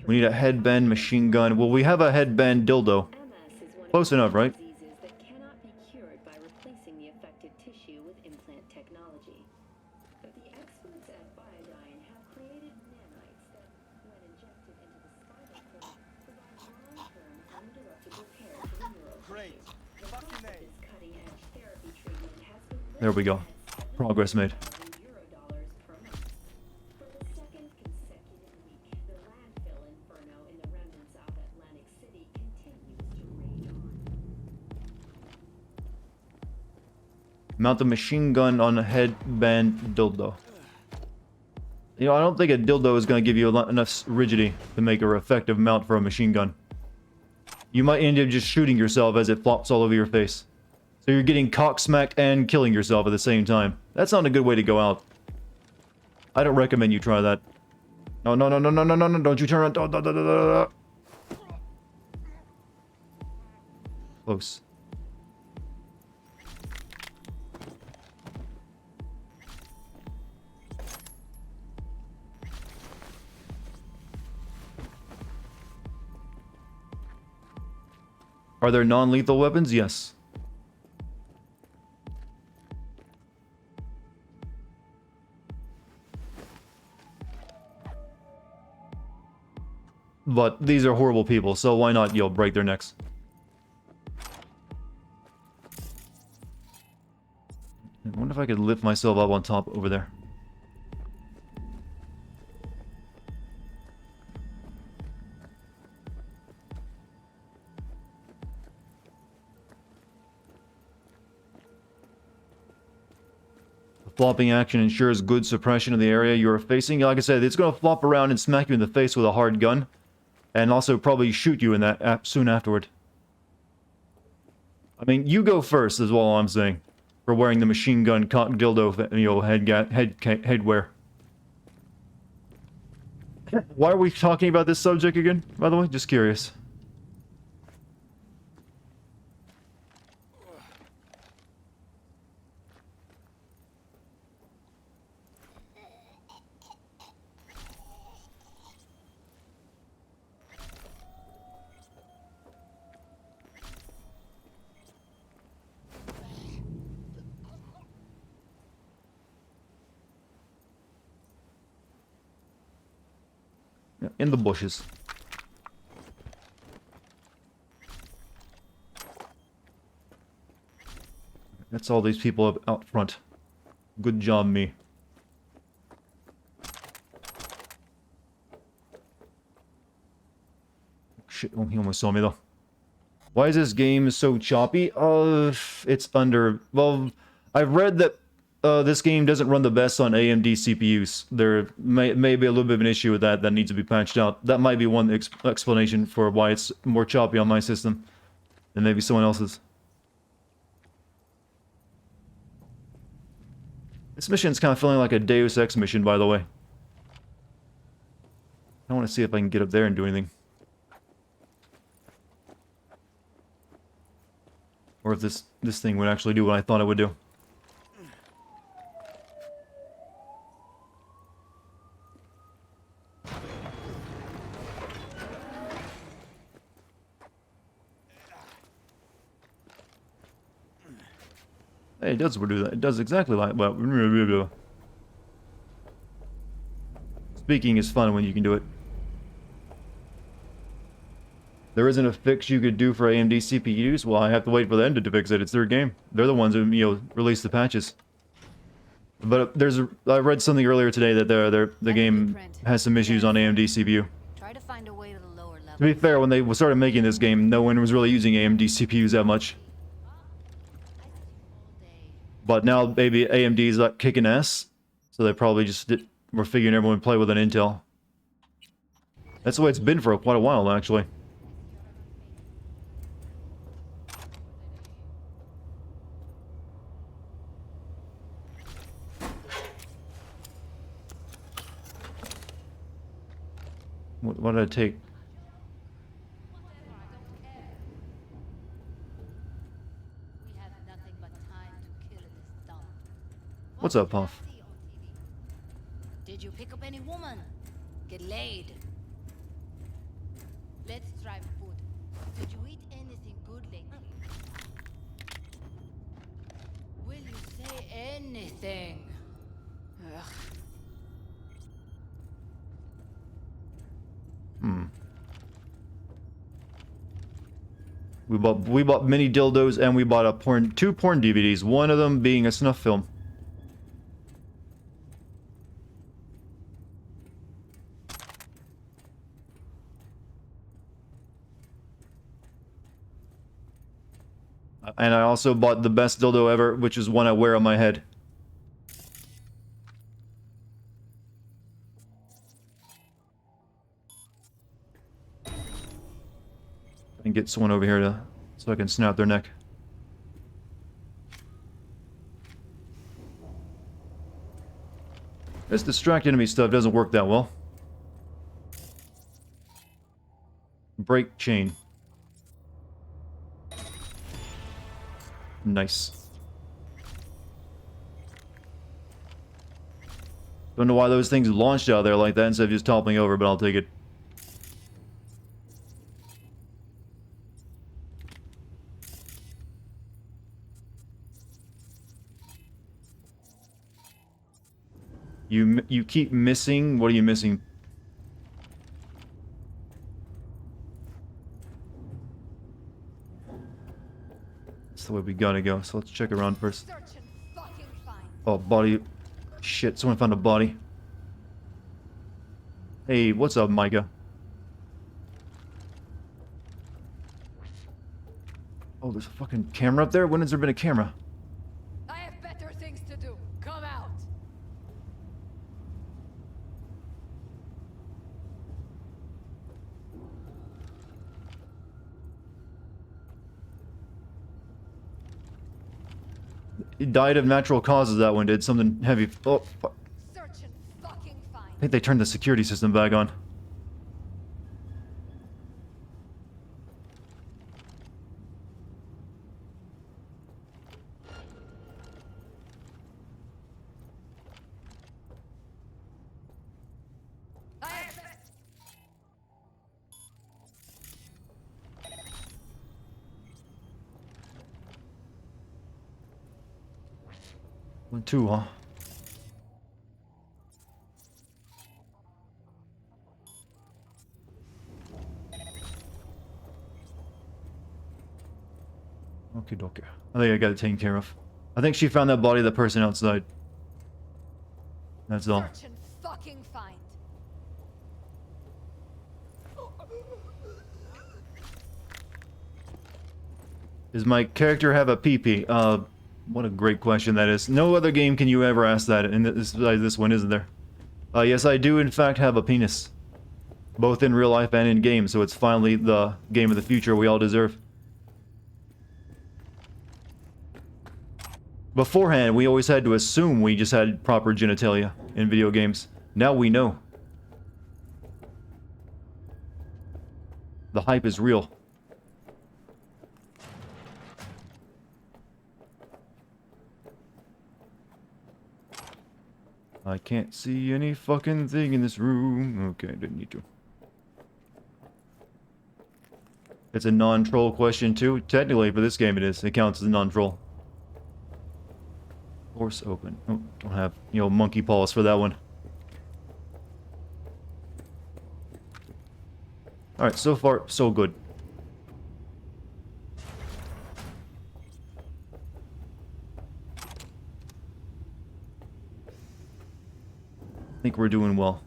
We need a headband machine gun. Well, we have a headband dildo. Close enough, right? That cannot be cured by replacing the affected tissue with implant technology. But the experts at Biodyne have created nanites that, when injected into the spinal cord, provide long-term uninterrupted repair to the neural Great. tissue. This cutting-edge therapy treatment has been There we go. Progress made. Mount the machine gun on a headband dildo. You know, I don't think a dildo is going to give you enough rigidity to make an effective mount for a machine gun. You might end up just shooting yourself as it flops all over your face. So you're getting cock-smacked and killing yourself at the same time. That's not a good way to go out. I don't recommend you try that. No, no, no, no, no, no, no, no, don't you turn around. Close. Are there non-lethal weapons? Yes. But these are horrible people, so why not, break their necks? I wonder if I could lift myself up on top over there. Flopping action ensures good suppression of the area you are facing. Like I said, it's going to flop around and smack you in the face with a hard gun. And also probably shoot you in that soon afterward. I mean, you go first is all I'm saying. For wearing the machine gun cotton dildo, headwear. Why are we talking about this subject again, by the way? Just curious. In the bushes. That's all these people out front. Good job, me. Shit, oh, he almost saw me though. Why is this game so choppy? It's under... Well, I've read that this game doesn't run the best on AMD CPUs. There may be a little bit of an issue with that needs to be patched out. That might be one explanation for why it's more choppy on my system than maybe someone else's. This mission's kind of feeling like a Deus Ex mission, by the way. I want to see if I can get up there and do anything. Or if this thing would actually do what I thought it would do. Hey, it does do that. It does exactly like... Well, speaking is fun when you can do it. There isn't a fix you could do for AMD CPUs? Well, I have to wait for them to fix it. It's their game. They're the ones who, release the patches. But I read something earlier today that the game has some issues on AMD CPU. Try to find a way to the lower level. To be fair, when they started making this game, no one was really using AMD CPUs that much. But now, maybe AMD's like kicking ass, so they probably just were figuring everyone would play with an Intel. That's the way it's been for quite a while, actually. What did I take? What's up, Puff? Did you pick up any woman? Get laid. Let's try food. Did you eat anything good lately? Will you say anything? Ugh. We bought mini dildos and we bought two porn DVDs. One of them being a snuff film. And I also bought the best dildo ever, which is one I wear on my head. And get someone over here so I can snap their neck. This distract enemy stuff doesn't work that well. Break chain. Nice. Don't know why those things launched out there like that instead of just toppling over, but I'll take it. You keep missing. What are you missing? That's the way we gotta go. So let's check around first. Search and fucking find. Oh, body. Shit, someone found a body. Hey, what's up, Micah? Oh, there's a fucking camera up there? When has there been a camera? I have better things to do. Come out. It died of natural causes, that one did. Something heavy. Oh, fuck. Search and fucking find. I think they turned the security system back on. One, two, huh? Okay, dokie. I think I got it taken care of. I think she found that body of the person outside. That's all. Search and fucking find. Does my character have a PP? What a great question that is. No other game can you ever ask that, and this one, isn't there? Yes, I do in fact have a penis. Both in real life and in game, so it's finally the game of the future we all deserve. Beforehand, we always had to assume we just had proper genitalia in video games. Now we know. The hype is real. I can't see any fucking thing in this room. Okay, didn't need to. It's a non-troll question too. Technically, for this game it is. It counts as a non-troll. Force open. Oh, don't have, you know, monkey paws for that one. Alright, so far, so good. I think we're doing well.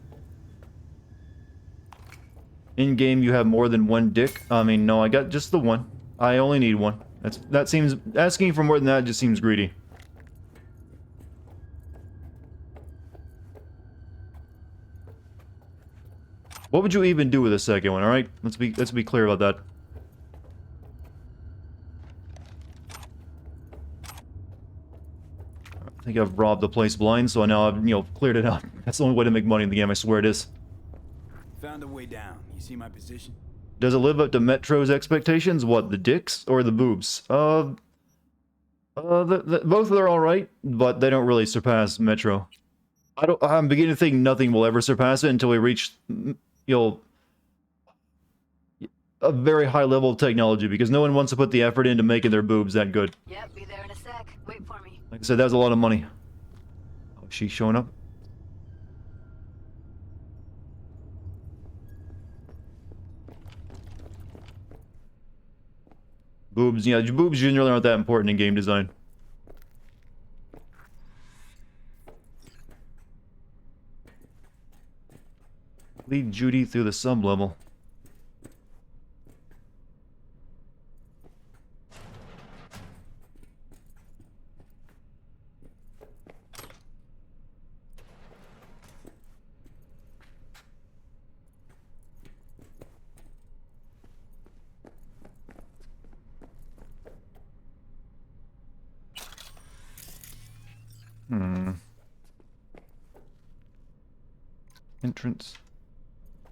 In game, you have more than one dick. I mean, no, I got just the one. I only need one. That seems, asking for more than that just seems greedy. What would you even do with a second one? All right, let's be clear about that. I think I've robbed the place blind, so now I've, you know, cleared it out. That's the only way to make money in the game, I swear it is. Found a way down. You see my position? Does it live up to Metro's expectations? What, the dicks or the boobs? Both are alright, but they don't really surpass Metro. I'm beginning to think nothing will ever surpass it until we reach, you know, a very high level of technology, because no one wants to put the effort into making their boobs that good. Yep, be there in a sec. Wait for me. Like I said, that was a lot of money. Oh, she's showing up? Boobs, yeah, boobs generally aren't that important in game design. Lead Judy through the sub-level. Entrance.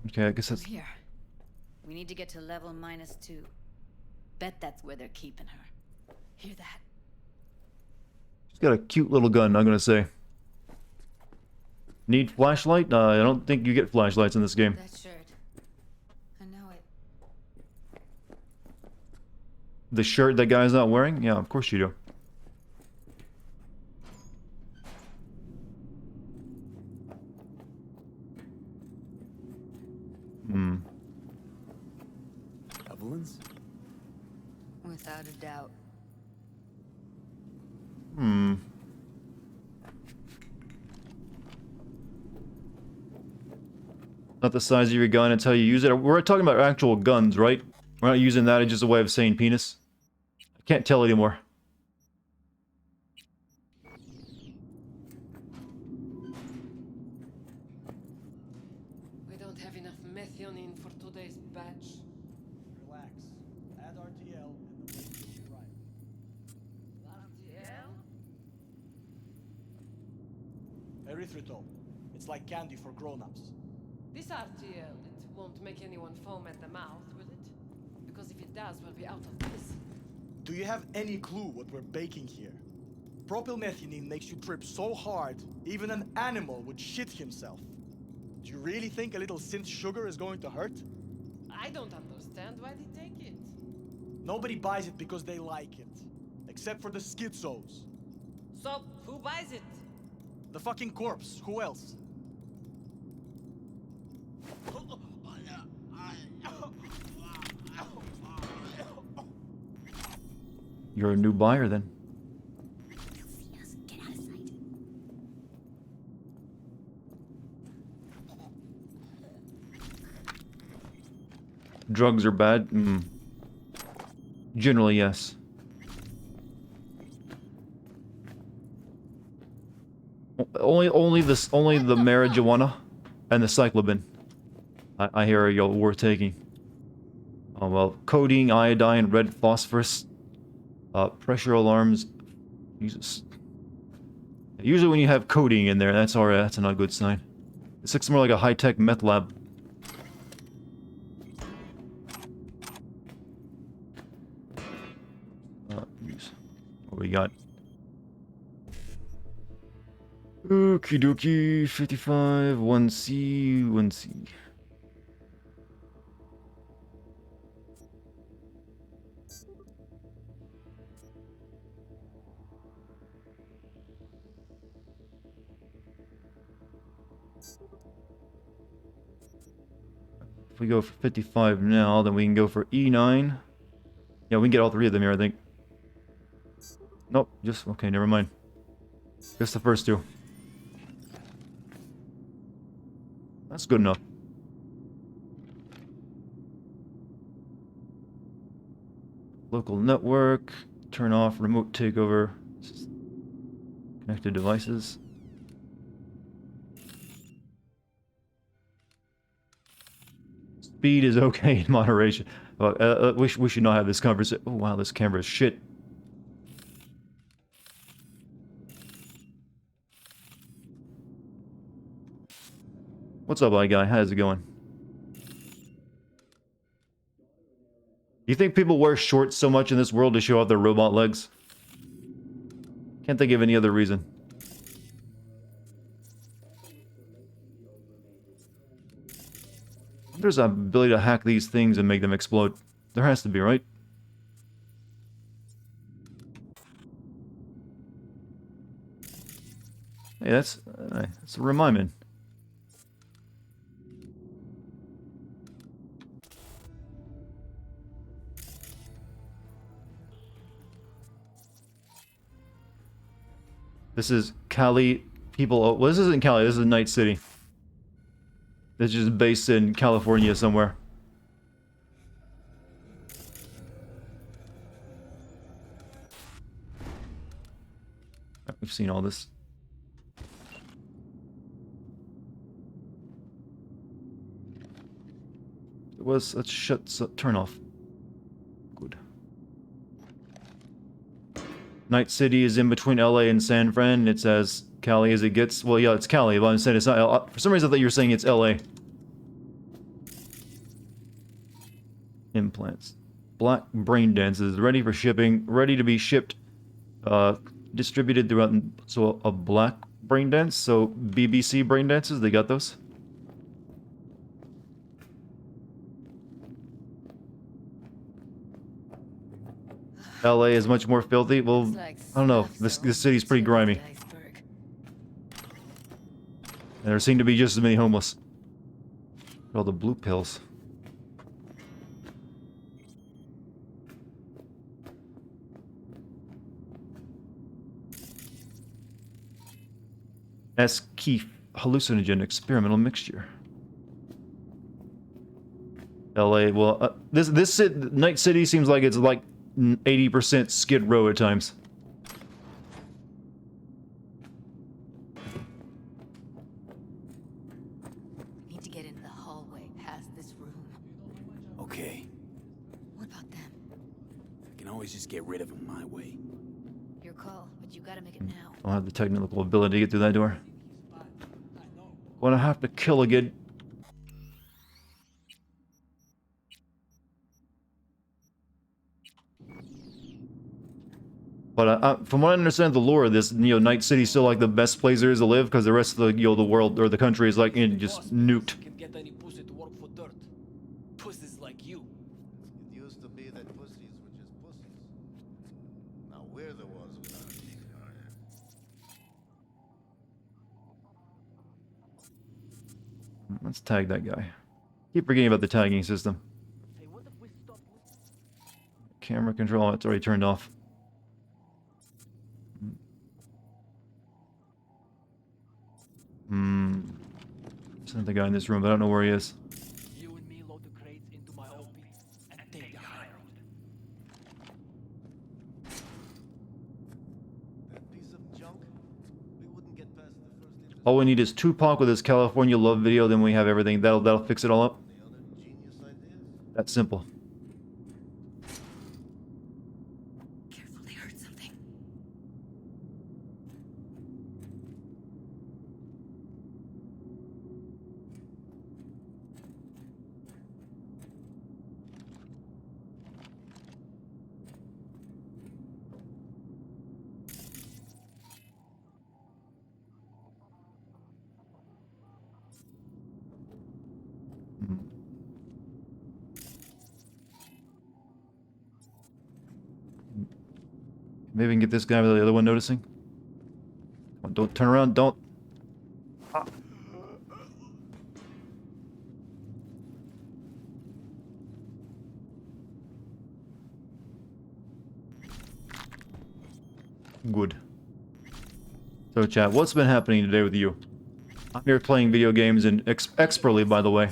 Okay, I guess that's... Here. We need to get to level -2. Bet that's where they're keeping her. Hear that? She's got a cute little gun, I'm gonna say. Need flashlight? I don't think you get flashlights in this game. That shirt. I know it. The shirt that guy's not wearing? Yeah, of course you do. Evelyn's? Without a doubt. not the size of your gun, it's how you use it. We're talking about actual guns, right? We're not using that as just a way of saying penis. I can't tell anymore. We don't have enough methionine for today's batch. Relax. Add RTL and the weight will be right. Erythritol. It's like candy for grown-ups. This RTL, it won't make anyone foam at the mouth, will it? Because if it does, we'll be out of this. Do you have any clue what we're baking here? Propylmethionine makes you trip so hard, even an animal would shit himself. Do you really think a little synth sugar is going to hurt? I don't understand why they take it. Nobody buys it because they like it. Except for the schizos. So, who buys it? The fucking corpse. Who else? You're a new buyer then. Get out of sight. Drugs are bad? Generally, yes. Only the marijuana and the cyclobin. I hear are worth taking. Oh well, codeine, iodine, red phosphorus, pressure alarms. Jesus. Usually when you have codeine in there, that's alright. That's not a good sign. This looks more like a high-tech meth lab. What we got? Okie dokie, 55, 1C, 1C. If we go for 55 now, then we can go for E9. Yeah, we can get all three of them here, I think. Nope, just... okay, never mind. Just the first two. That's good enough. Local network. Turn off remote takeover. Connected devices. Speed is okay in moderation. We should not have this conversation. Oh wow, this camera is shit. What's up, guy? How's it going? You think people wear shorts so much in this world to show off their robot legs? Can't think of any other reason. There's an ability to hack these things and make them explode. There has to be, right? Hey, that's a reminder. This is Cali. People. Oh, well, this isn't Cali. This is Night City. It's just based in California somewhere. We've seen all this. It was. Let's turn off. Good. Night City is in between LA and San Fran. It's as Cali as it gets. Well, yeah, it's Cali, but I'm saying it's not. For some reason, I thought you were saying it's LA. Implants. Black brain dances ready for shipping. Ready to be shipped. Distributed throughout. So a black brain dance. So BBC brain dances. They got those. LA is much more filthy. Well, I don't know. This city's pretty grimy. And there seem to be just as many homeless. All the blue pills. S. Keef hallucinogen experimental mixture. LA. Well, Night City seems like it's like 80% Skid Row at times. Need to get into the hallway past this room. Okay, What about them? I can always just get rid of them my way. Your call, but you gotta make it now. I don't have the technical ability to get through that door. Gonna have to kill a kid. But from what I understand, the lore of this, Night City's still like the best place there is to live because the rest of the, the world or the country is like just nuked. Can get any pussy to work for dirt. Pussies like you. It used to be that pussies were just pussies. Now we're the ones without a dick. Let's tag that guy. Keep forgetting about the tagging system. Camera control, it's already turned off. Sent the guy in this room, but I don't know where he is. You and me load the crates into my OP and take the high road. That piece of junk, we wouldn't get past the first intersection. All we need is Tupac with his California Love video, then we have everything. That'll fix it all up. The other genius ideas? That's simple. Careful, they heard something. Maybe we can get this guy without the other one noticing. Come on, don't turn around, don't. Ah. Good. So chat, what's been happening today with you? I'm here playing video games and expertly, by the way.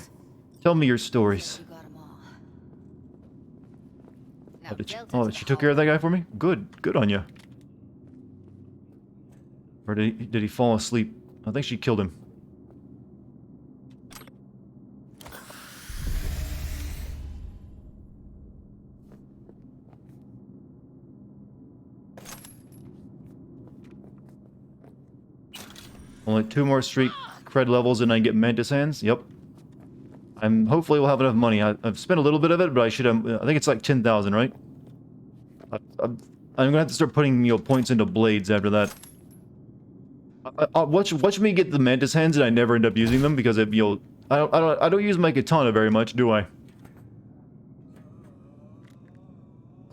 Tell me your stories. You got 'em all. Oh, Now, did she, Delta's oh, the she took care of that guy for me? Good. Good on you. Or did he fall asleep? I think she killed him. Only 2 more street cred levels and I get Mantis hands. Yep. Hopefully we'll have enough money. I've spent a little bit of it, but I should have. I think it's like 10,000, right? I'm gonna have to start putting points into blades after that. Watch me get the Mantis hands and I never end up using them because I don't use my katana very much, do I?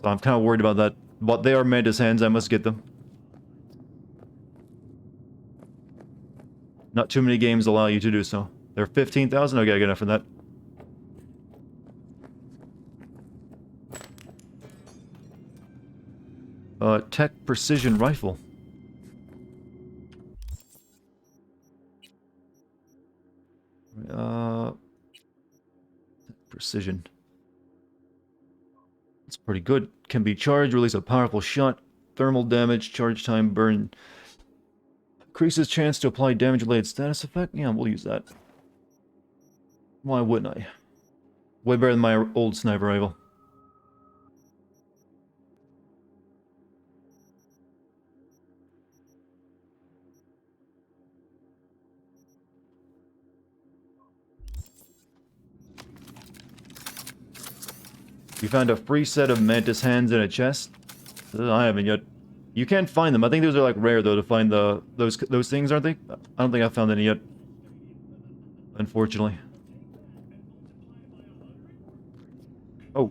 So I'm kind of worried about that. But they are Mantis hands. I must get them. Not too many games allow you to do so. They're 15,000? Okay, I get enough for that. Tech precision rifle. Precision. It's pretty good. Can be charged, release a powerful shot, thermal damage, charge time, burn. Increases chance to apply damage-related status effect? Yeah, we'll use that. Why wouldn't I? Way better than my old sniper rifle. You found a free set of Mantis hands in a chest? I haven't yet. You can't find them. I think those are like rare though to find those things, aren't they? I don't think I've found any yet. Unfortunately. Oh.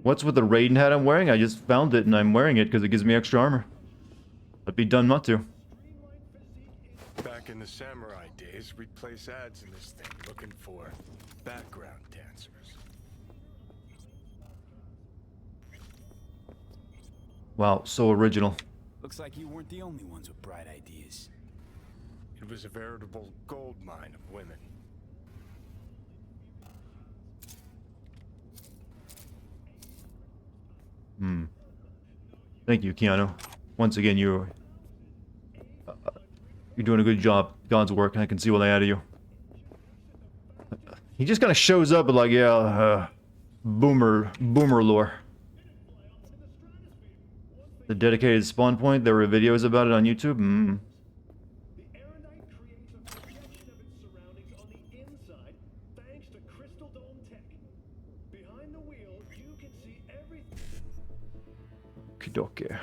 What's with the Raiden hat I'm wearing? I just found it and I'm wearing it because it gives me extra armor. I'd be done not to. Back in the samurai days, we'd place ads in this thing looking for background dancers. Wow, so original. Looks like you weren't the only ones with bright ideas. It was a veritable gold mine of women. Thank you, Keanu. Once again, you're doing a good job. God's work, and I can see what they added you. He just kind of shows up and like, yeah, boomer lore. The dedicated spawn point. There were videos about it on YouTube. Okie.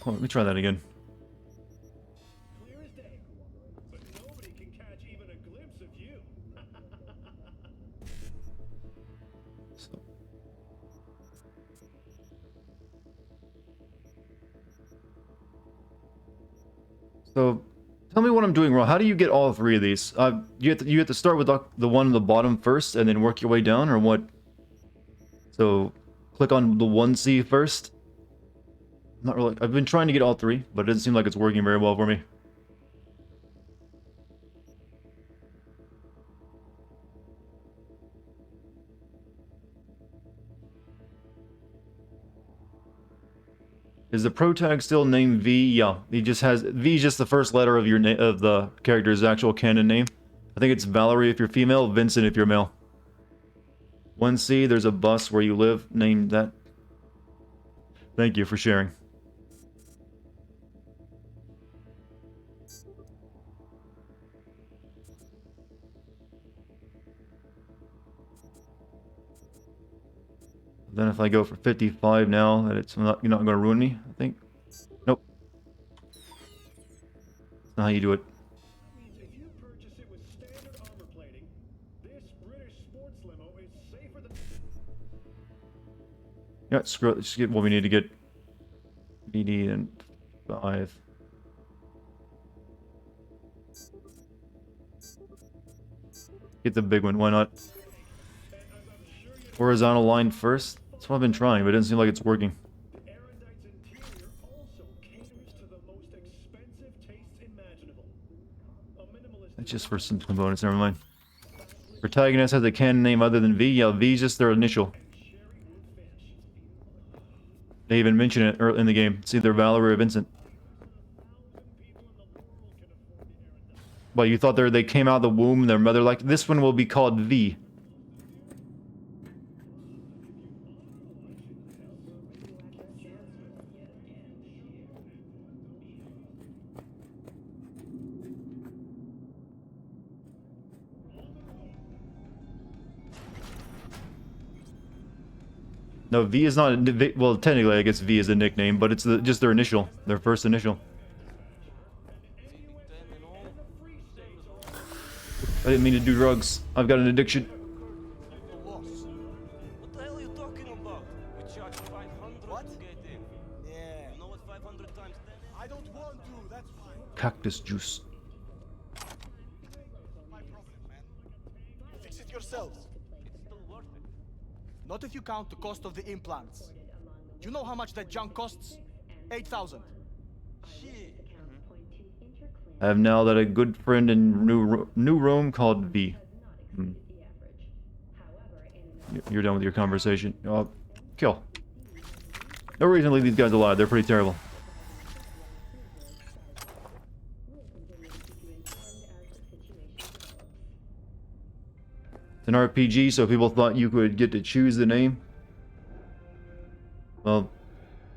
Let me try that again. So, tell me what I'm doing wrong. How do you get all three of these? You have to start with the one on the bottom first, and then work your way down, or what? So, click on the 1C first. Not really. I've been trying to get all three, but it doesn't seem like it's working very well for me. Is the pro tag still named V? Yeah, he just has V is just the first letter of your of the character's actual canon name. I think it's Valerie if you're female, Vincent if you're male. 1C, there's a bus where you live named that. Thank you for sharing. Then if I go for 55 now, that it's not, you're not going to ruin me, I think. Nope. That's not how you do it. Yeah, screw it. Just get what we need to get. BD and 5. Get the big one, why not? Horizontal line first. That's what I've been trying, but it doesn't seem like it's working. That's just for some bonus, never mind. Protagonist has a canon name other than V. Yeah, V is just their initial. They even mention it in the game. It's either Valerie or Vincent. Well, you thought they came out of the womb and their mother like, this one will be called V. No, V is not. Well, technically, I guess V is a nickname, but it's just their initial, their first initial. I didn't mean to do drugs. I've got an addiction. What the hell are you talking about? We charge 500 to get in. Yeah. You know what 500 times 10 is? I don't want to. That's fine. Cactus juice. My problem, man. Fix it yourselves. It's still worth it. Not if you count the cost of the implants. Do you know how much that junk costs? 8,000. Shit. I have now that a good friend in new room called V. You're done with your conversation. Kill. No reason to leave these guys alive. They're pretty terrible. It's an RPG, so people thought you could get to choose the name. Well,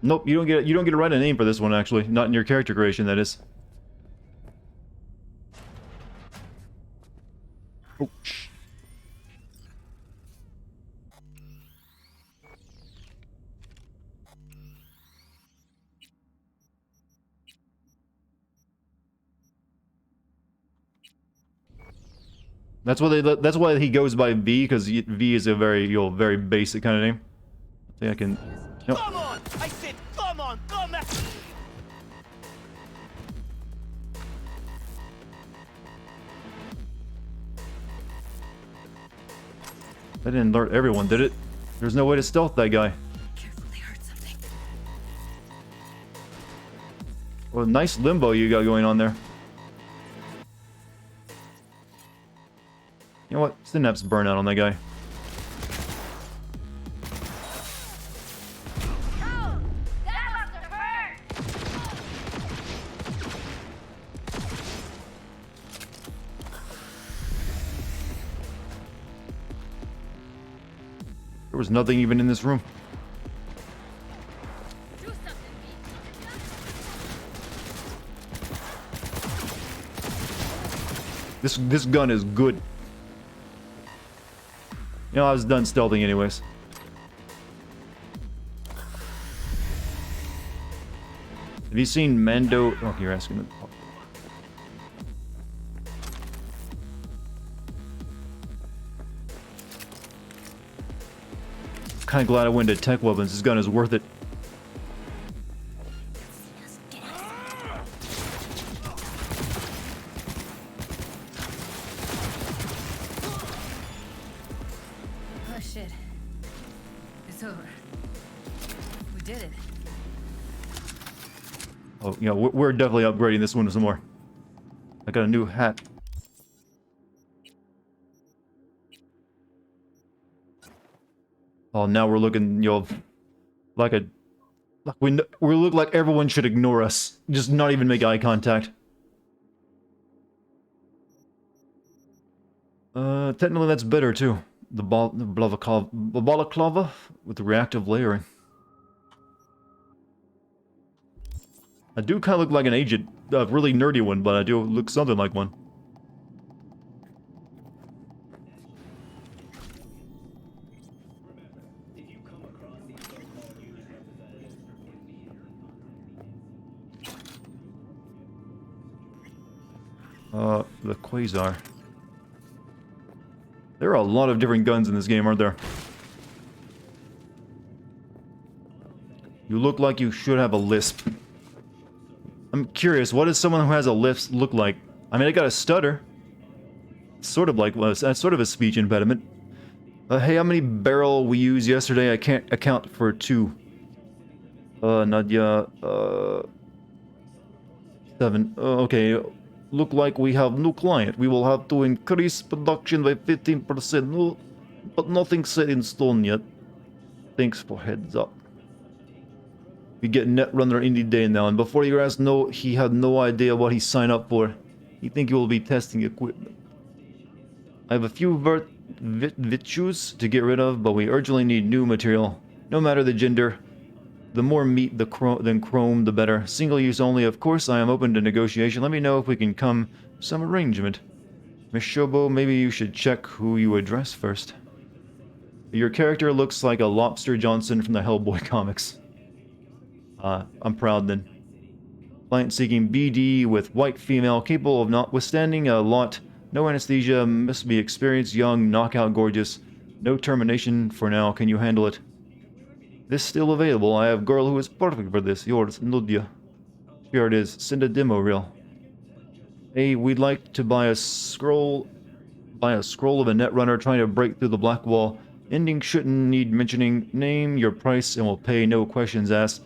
nope. You don't get to write a name for this one. Actually, not in your character creation. That is. Oh, shh. That's why he goes by V, because V is a very basic kind of name. I think I can. Nope. Come on! I said, come on, come at me! That didn't alert everyone, did it? There's no way to stealth that guy. Well, nice limbo you got going on there. You know what? Synapse burnout on that guy. There was nothing even in this room. This gun is good. You know, I was done stealthing anyways. Have you seen Mando? Oh, you're asking. Kind of glad I went to tech weapons. This gun is worth it. Oh shit. It's over. We did it. Oh, you know, we're definitely upgrading this one some more. I got a new hat. Oh, now we're looking, you know, like a... Like we look like everyone should ignore us. Just not even make eye contact. Technically that's better too. The balaclava with the reactive layering. I do kind of look like an agent. A really nerdy one, but I do look something like one. The Quasar. There are a lot of different guns in this game, aren't there? You look like you should have a lisp. I'm curious, what does someone who has a lisp look like? I mean, I got a stutter. Sort of like, well, that's sort of a speech impediment. Hey, how many barrel we used yesterday? I can't account for 2. Nadia, 7. Okay. Look like we have new client. We will have to increase production by 15%. No, but nothing set in stone yet. Thanks for heads up. We get Netrunner any day now, and before you ask, no, he had no idea what he signed up for. He think he will be testing equipment. I have a few virtues to get rid of, but we urgently need new material. No matter the gender. The more meat than chrome, the better. Single use only, of course. I am open to negotiation. Let me know if we can come to some arrangement. Miss Shobo, maybe you should check who you address first. Your character looks like a Lobster Johnson from the Hellboy comics. I'm proud then. Client seeking BD with white female, capable of notwithstanding a lot. No anesthesia, must be experienced, young, knockout, gorgeous. No termination for now. Can you handle it? This still available. I have a girl who is perfect for this. Yours, Nudia. Here it is. Send a demo reel. Hey, we'd like to buy a scroll of a Netrunner trying to break through the black wall. Ending shouldn't need mentioning. Name your price and we'll pay, no questions asked.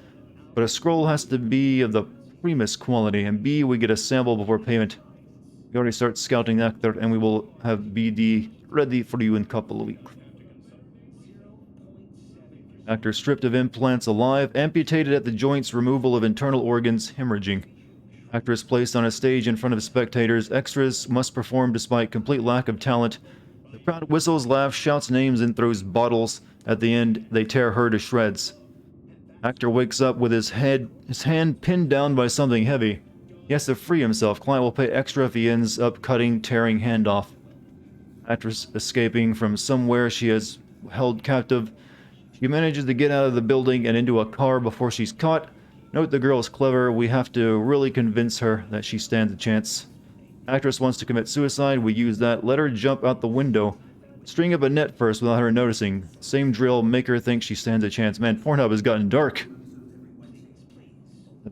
But a scroll has to be of the primus quality, and B, we get a sample before payment. We already start scouting actor, and we will have BD ready for you in a couple of weeks. Actor stripped of implants alive, amputated at the joints, removal of internal organs, hemorrhaging. Actor is placed on a stage in front of spectators. Extras must perform despite complete lack of talent. The crowd whistles, laughs, shouts names, and throws bottles. At the end, they tear her to shreds. Actor wakes up with his hand pinned down by something heavy. He has to free himself. Client will pay extra if he ends up cutting, tearing hand off. Actress escaping from somewhere she has held captive. She manages to get out of the building and into a car before she's caught. Note the girl is clever. We have to really convince her that she stands a chance. Actress wants to commit suicide. We use that. Let her jump out the window. String up a net first without her noticing. Same drill. Make her think she stands a chance. Man, Pornhub has gotten dark.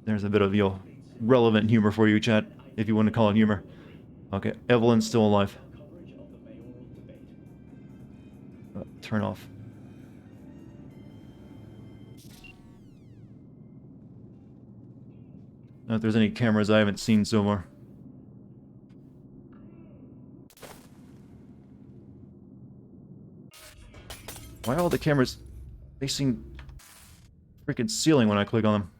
There's a bit of, relevant humor for you, chat, if you want to call it humor. Okay, Evelyn's still alive. Turn off. I don't know if there's any cameras I haven't seen so far. Why are all the cameras facing freaking ceiling when I click on them?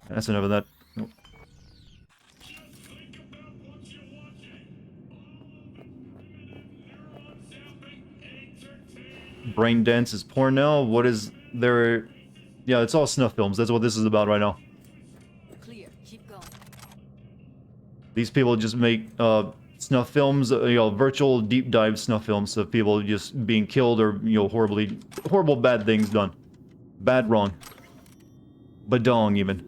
That's enough of that. Nope. Brain dance is porn now? What is there? Yeah, it's all snuff films. That's what this is about right now. Clear. Keep going. These people just make snuff films, virtual deep dive snuff films of people just being killed or, horrible bad things done. Bad wrong. Badong even.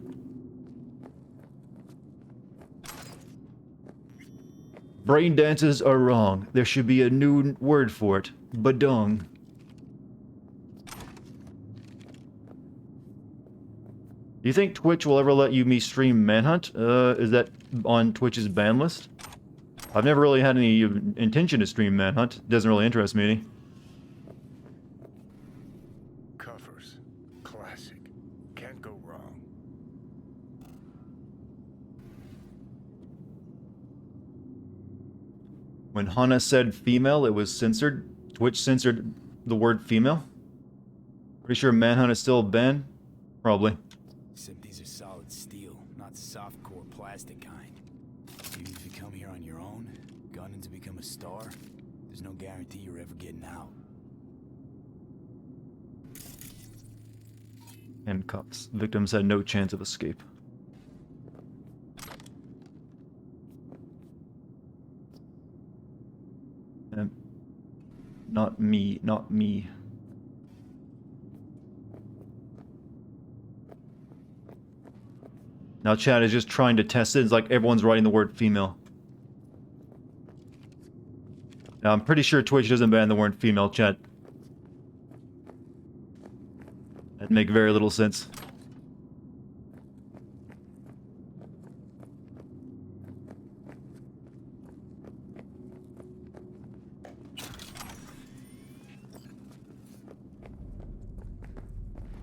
Brain dances are wrong. There should be a new word for it. Badong. Do you think Twitch will ever let me stream Manhunt? Is that on Twitch's ban list? I've never really had any intention to stream Manhunt. It doesn't really interest me any. Covers. Classic. Can't go wrong. When Hana said female, it was censored. Twitch censored the word female. Pretty sure Manhunt is still banned. Probably. Except these are solid steel, not soft-core plastic kind. Even if you come here on your own, gunning to become a star, there's no guarantee you're ever getting out. Handcuffs. Victims had no chance of escape. Not me, not me. Now chat is just trying to test it. It's like everyone's writing the word female. Now I'm pretty sure Twitch doesn't ban the word female, chat. That'd make very little sense.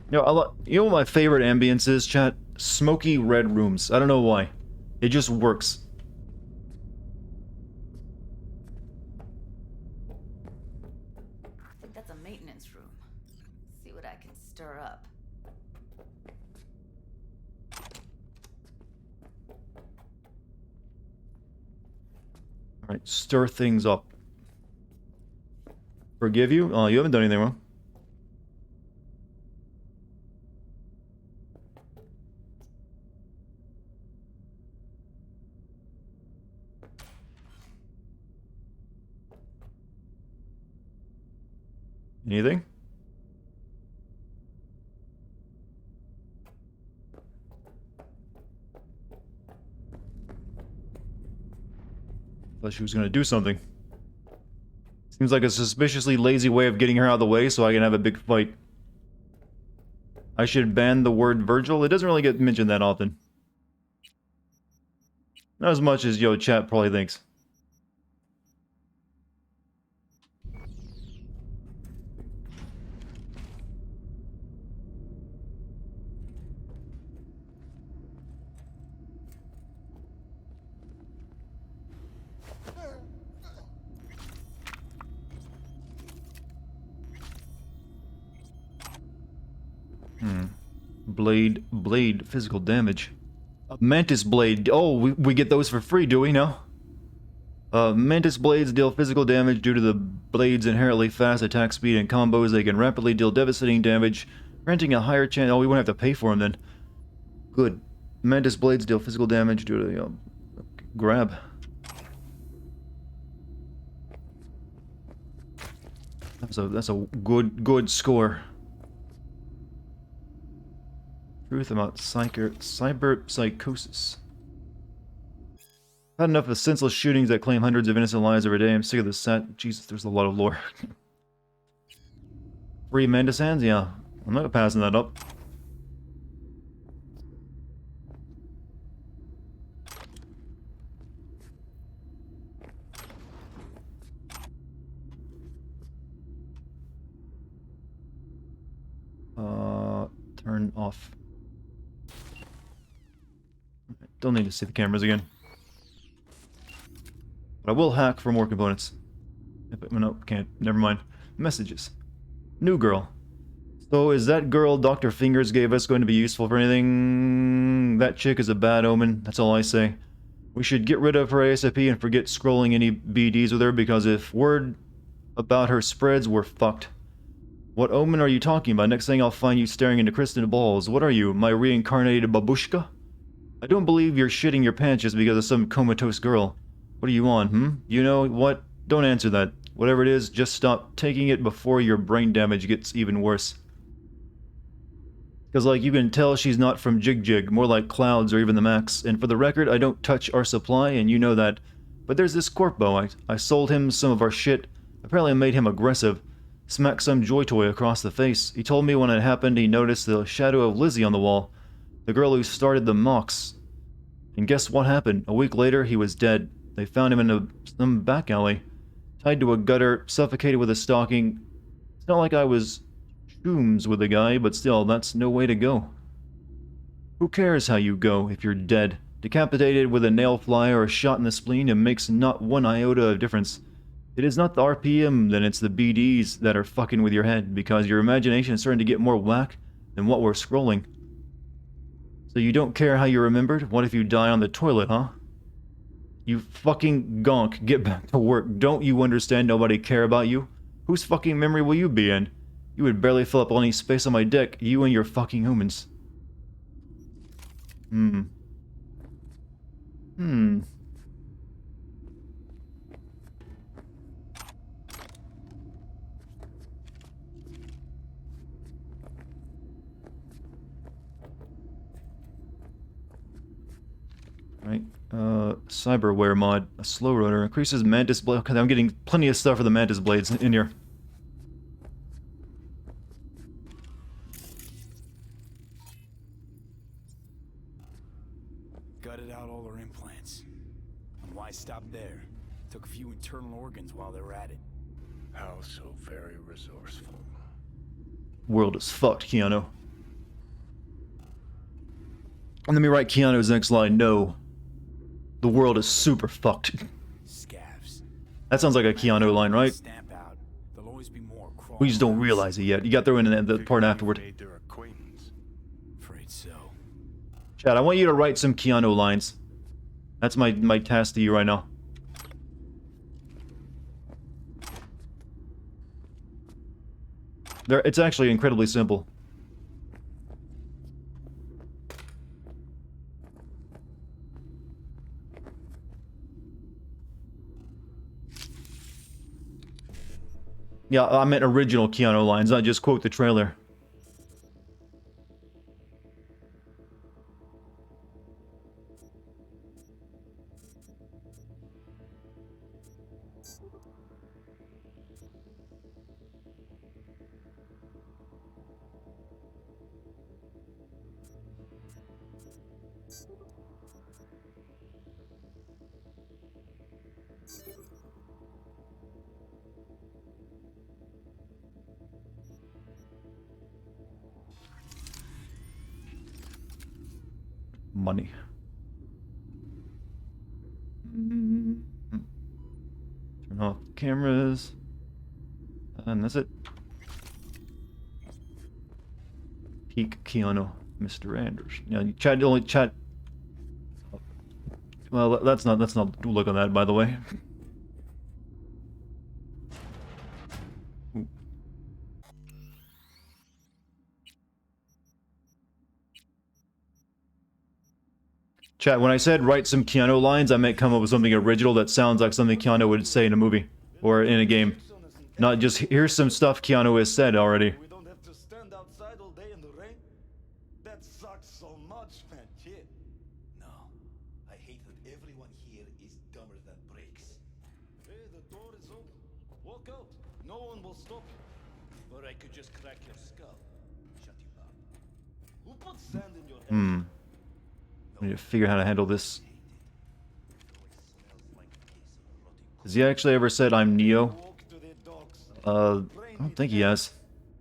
You know what my favorite ambience is, chat? Smoky red rooms. I don't know why. It just works. I think that's a maintenance room. See what I can stir up. Alright, stir things up. Forgive you? Oh, you haven't done anything wrong. Anything? Thought she was gonna do something. Seems like a suspiciously lazy way of getting her out of the way so I can have a big fight. I should ban the word Virgil? It doesn't really get mentioned that often. Not as much as, chat probably thinks. Blade, physical damage. A Mantis Blade. Oh, we get those for free, do we now? Mantis Blades deal physical damage due to the blade's inherently fast attack speed and combos. They can rapidly deal devastating damage, granting a higher chance. Oh, we won't have to pay for them then. Good. Mantis Blades deal physical damage due to grab. That's a good score. Truth about cyber psychosis. Had enough of senseless shootings that claim hundreds of innocent lives every day. I'm sick of this set. Jesus, there's a lot of lore. Free Mantis hands? Yeah. I'm not passing that up. Turn off. Don't need to see the cameras again. But I will hack for more components. No, can't. Never mind. Messages. New girl. So is that girl Dr. Fingers gave us going to be useful for anything? That chick is a bad omen. That's all I say. We should get rid of her ASAP and forget scrolling any BDs with her, because if word about her spreads, we're fucked. What omen are you talking about? Next thing I'll find you staring into crystal balls. What are you, my reincarnated babushka? I don't believe you're shitting your pants just because of some comatose girl. What are you on, You know what? Don't answer that. Whatever it is, just stop taking it before your brain damage gets even worse. Because, like, you can tell she's not from Jig Jig, more like Clouds or even the Max. And for the record, I don't touch our supply, and you know that. But there's this Corpo. I sold him some of our shit. Apparently I made him aggressive. Smacked some joy toy across the face. He told me when it happened he noticed the shadow of Lizzie on the wall. The girl who started the mocks. And guess what happened? A week later, he was dead. They found him in some back alley. Tied to a gutter, suffocated with a stocking. It's not like I was shrooms with the guy, but still, that's no way to go. Who cares how you go if you're dead? Decapitated with a nail fly or a shot in the spleen, it makes not one iota of difference. It is not the RPM, then it's the BDs that are fucking with your head, because your imagination is starting to get more whack than what we're scrolling. So you don't care how you're remembered? What if you die on the toilet, huh? You fucking gonk, get back to work. Don't you understand nobody care about you? Whose fucking memory will you be in? You would barely fill up any space on my deck, you and your fucking humans. Right. Cyberware mod. A slow rotor. Increases mantis blade. Okay, I'm getting plenty of stuff for the mantis blades in here. Gutted out all her implants. And why stop there? Took a few internal organs while they were at it. How so very resourceful. World is fucked, Keanu. And let me write Keanu's next line. No. The world is super fucked. Scavs. That sounds like a Keanu line, right? Stamp out. There'll always be more crawling. We just don't realize it yet. You got to throw in the part afterward. Afraid so. Chad, I want you to write some Keanu lines. That's my task to you right now. It's actually incredibly simple. Yeah, I meant original Keanu lines, not just quote the trailer. Money. Turn off cameras. And that's it. Peak Keanu, Mr. Anders. Yeah, chat only chat. Well, let's not look on that, by the way. Chat, when I said write some Keanu lines, I meant come up with something original that sounds like something Keanu would say in a movie or in a game. Not just here's some stuff Keanu has said already. We don't have to stand outside all day in the rain. That sucks so much, man. Shit. No. I hate that everyone here is dumber than bricks. Hey, the door is open. Walk out. No one will stop you. Or I could just crack your skull. Shut you up. Who put sand in your head? I need to figure out how to handle this. Has he actually ever said I'm Neo? I don't think he has.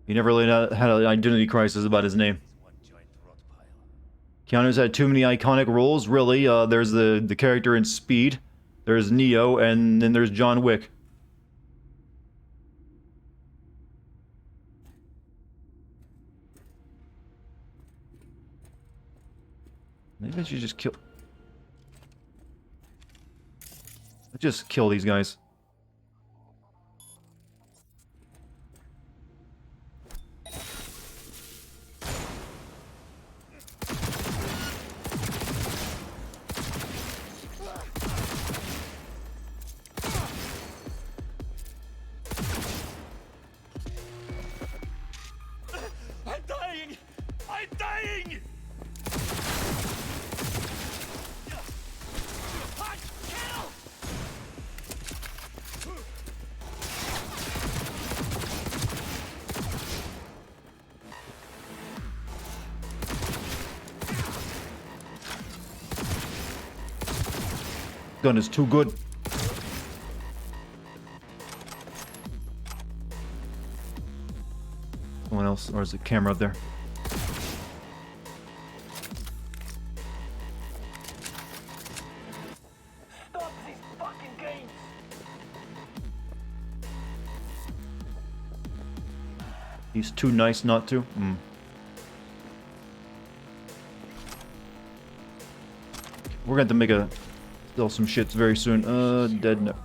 He never really had an identity crisis about his name. Keanu's had too many iconic roles, really. There's the character in Speed, there's Neo, and then there's John Wick. Maybe I should just kill... Let's just kill these guys. I'm dying! I'm dying! Hot kill! Gun is too good. Someone else, or is the camera up there? Stop these fucking games! He's too nice not to. We're going to make a sell some shits very soon. Dead no.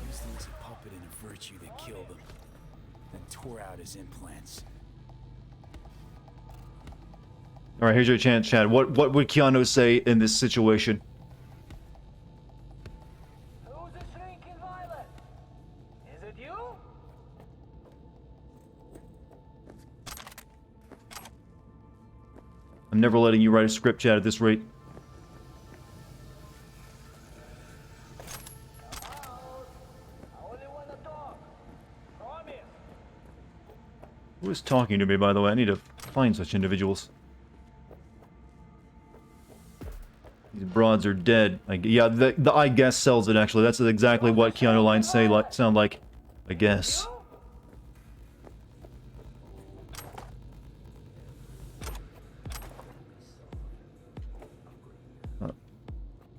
This thing's a puppet and a virtue that killed him, then tore out his implants. All right, here's your chance, Chad. What would Keanu say in this situation? Who's the shrinking violet? Is it you? I'm never letting you write a script, Chad, at this rate. Who is talking to me, by the way? I need to find such individuals. These broads are dead. Yeah, the I guess sells it, actually. That's exactly what Keanu lines sound like. I guess.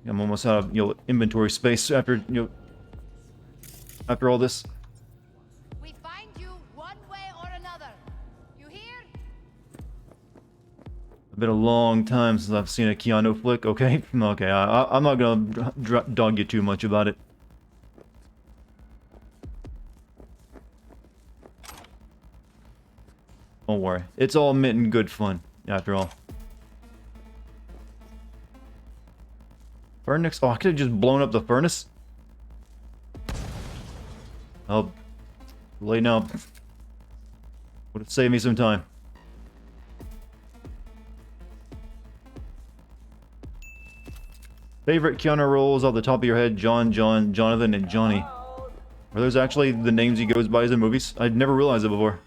I'm almost out of, inventory space after, after all this. We find you one way or another. You hear? It's been a long time since I've seen a Keanu flick. Okay, okay. I'm not gonna dog you too much about it. Don't worry, it's all meant in good fun, after all. Furnace? Oh, I could have just blown up the furnace. Oh, late now. Would have saved me some time. Favorite Keanu roles off the top of your head? John, Jonathan, and Johnny. Are those actually the names he goes by in movies? I'd never realized it before.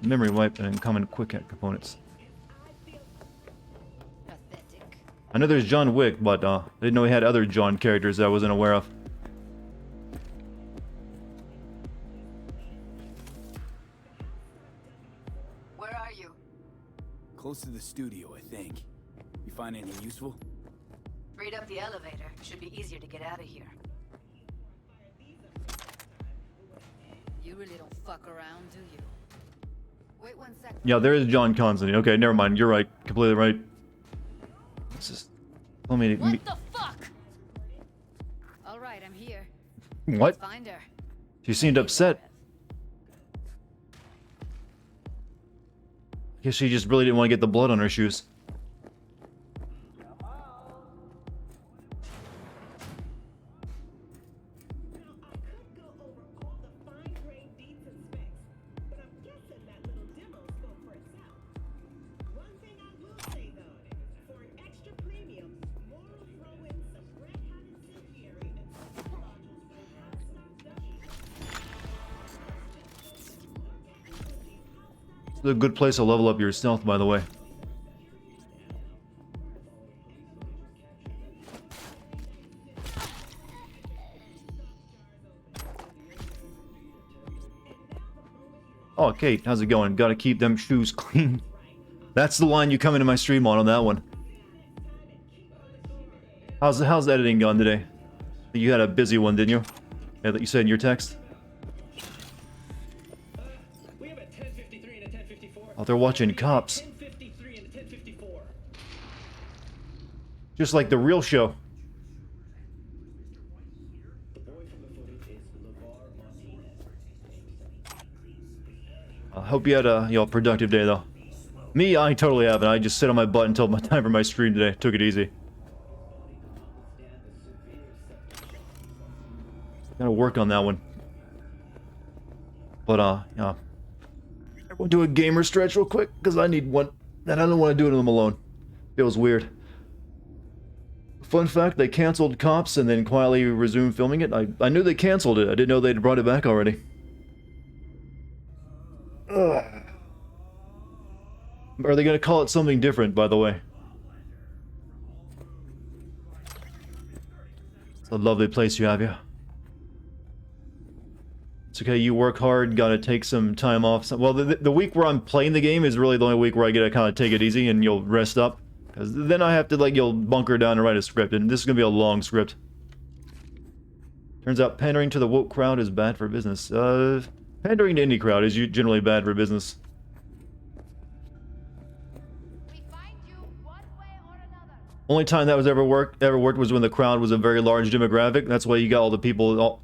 Memory wipe and common quick hack components. I know there's John Wick, but I didn't know he had other John characters that I wasn't aware of. Where are you? Close to the studio, I think. You find anything useful? Read up the elevator. Should be easier to get out of here. You really don't fuck around, do you? Wait 1 second. Yeah, there is John Constantine. Okay, never mind. You're right. Completely right. Let's just... Let me... What the fuck? Alright, I'm here. What? Let's find her. She seemed upset. Guess she just really didn't want to get the blood on her shoes. It's a good place to level up your stealth, by the way. Oh, Kate, how's it going? Gotta keep them shoes clean. That's the line you come into my stream on that one. How's the editing gone today? You had a busy one, didn't you? Yeah, that you said in your text. Oh, they're watching Cops. Just like the real show. I hope you had a productive day though. Me, I totally haven't. I just sit on my butt until my time for my stream today. Took it easy. Gotta work on that one. But yeah. We'll do a gamer stretch real quick because I need one. And I don't want to do it with them alone. Feels weird. Fun fact, they canceled Cops and then quietly resumed filming it. I knew they canceled it. I didn't know they'd brought it back already. Ugh. Are they going to call it something different, by the way? It's a lovely place you have, yeah. It's okay, you work hard, gotta take some time off. Well, the week where I'm playing the game is really the only week where I get to kind of take it easy and you'll rest up. Because then I have to, like, you'll bunker down and write a script, and this is going to be a long script. Turns out pandering to the woke crowd is bad for business. Pandering to any crowd is generally bad for business. Only time that was ever worked was when the crowd was a very large demographic. That's why you got all the people,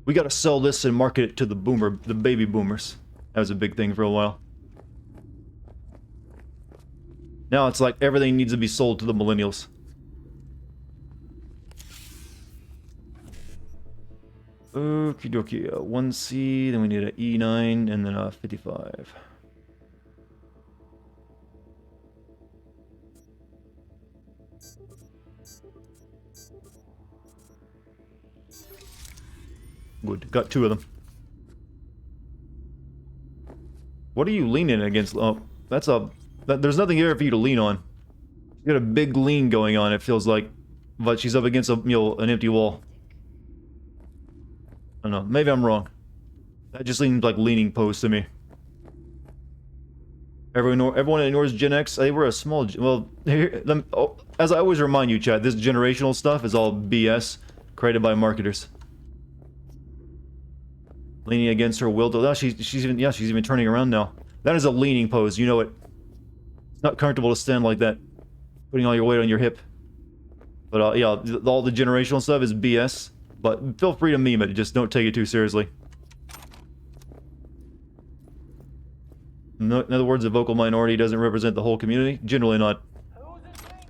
we got to sell this and market it to the baby boomers. That was a big thing for a while. Now it's like everything needs to be sold to the millennials. Okie dokie, 1C, then we need an E9, and then a 55. Good, got two of them. What are you leaning against? Oh, that's a... There's nothing here for you to lean on. You got a big lean going on, it feels like. But she's up against a, an empty wall. I don't know, maybe I'm wrong. That just seems like leaning pose to me. Everyone ignores Gen X. They were a small... Well, as I always remind you, chat, this generational stuff is all BS created by marketers. Leaning against her will to... Oh, she's even turning around now. That is a leaning pose, you know it. It's not comfortable to stand like that. Putting all your weight on your hip. But yeah, all the generational stuff is BS. But feel free to meme it, just don't take it too seriously. In other words, a vocal minority doesn't represent the whole community. Generally not.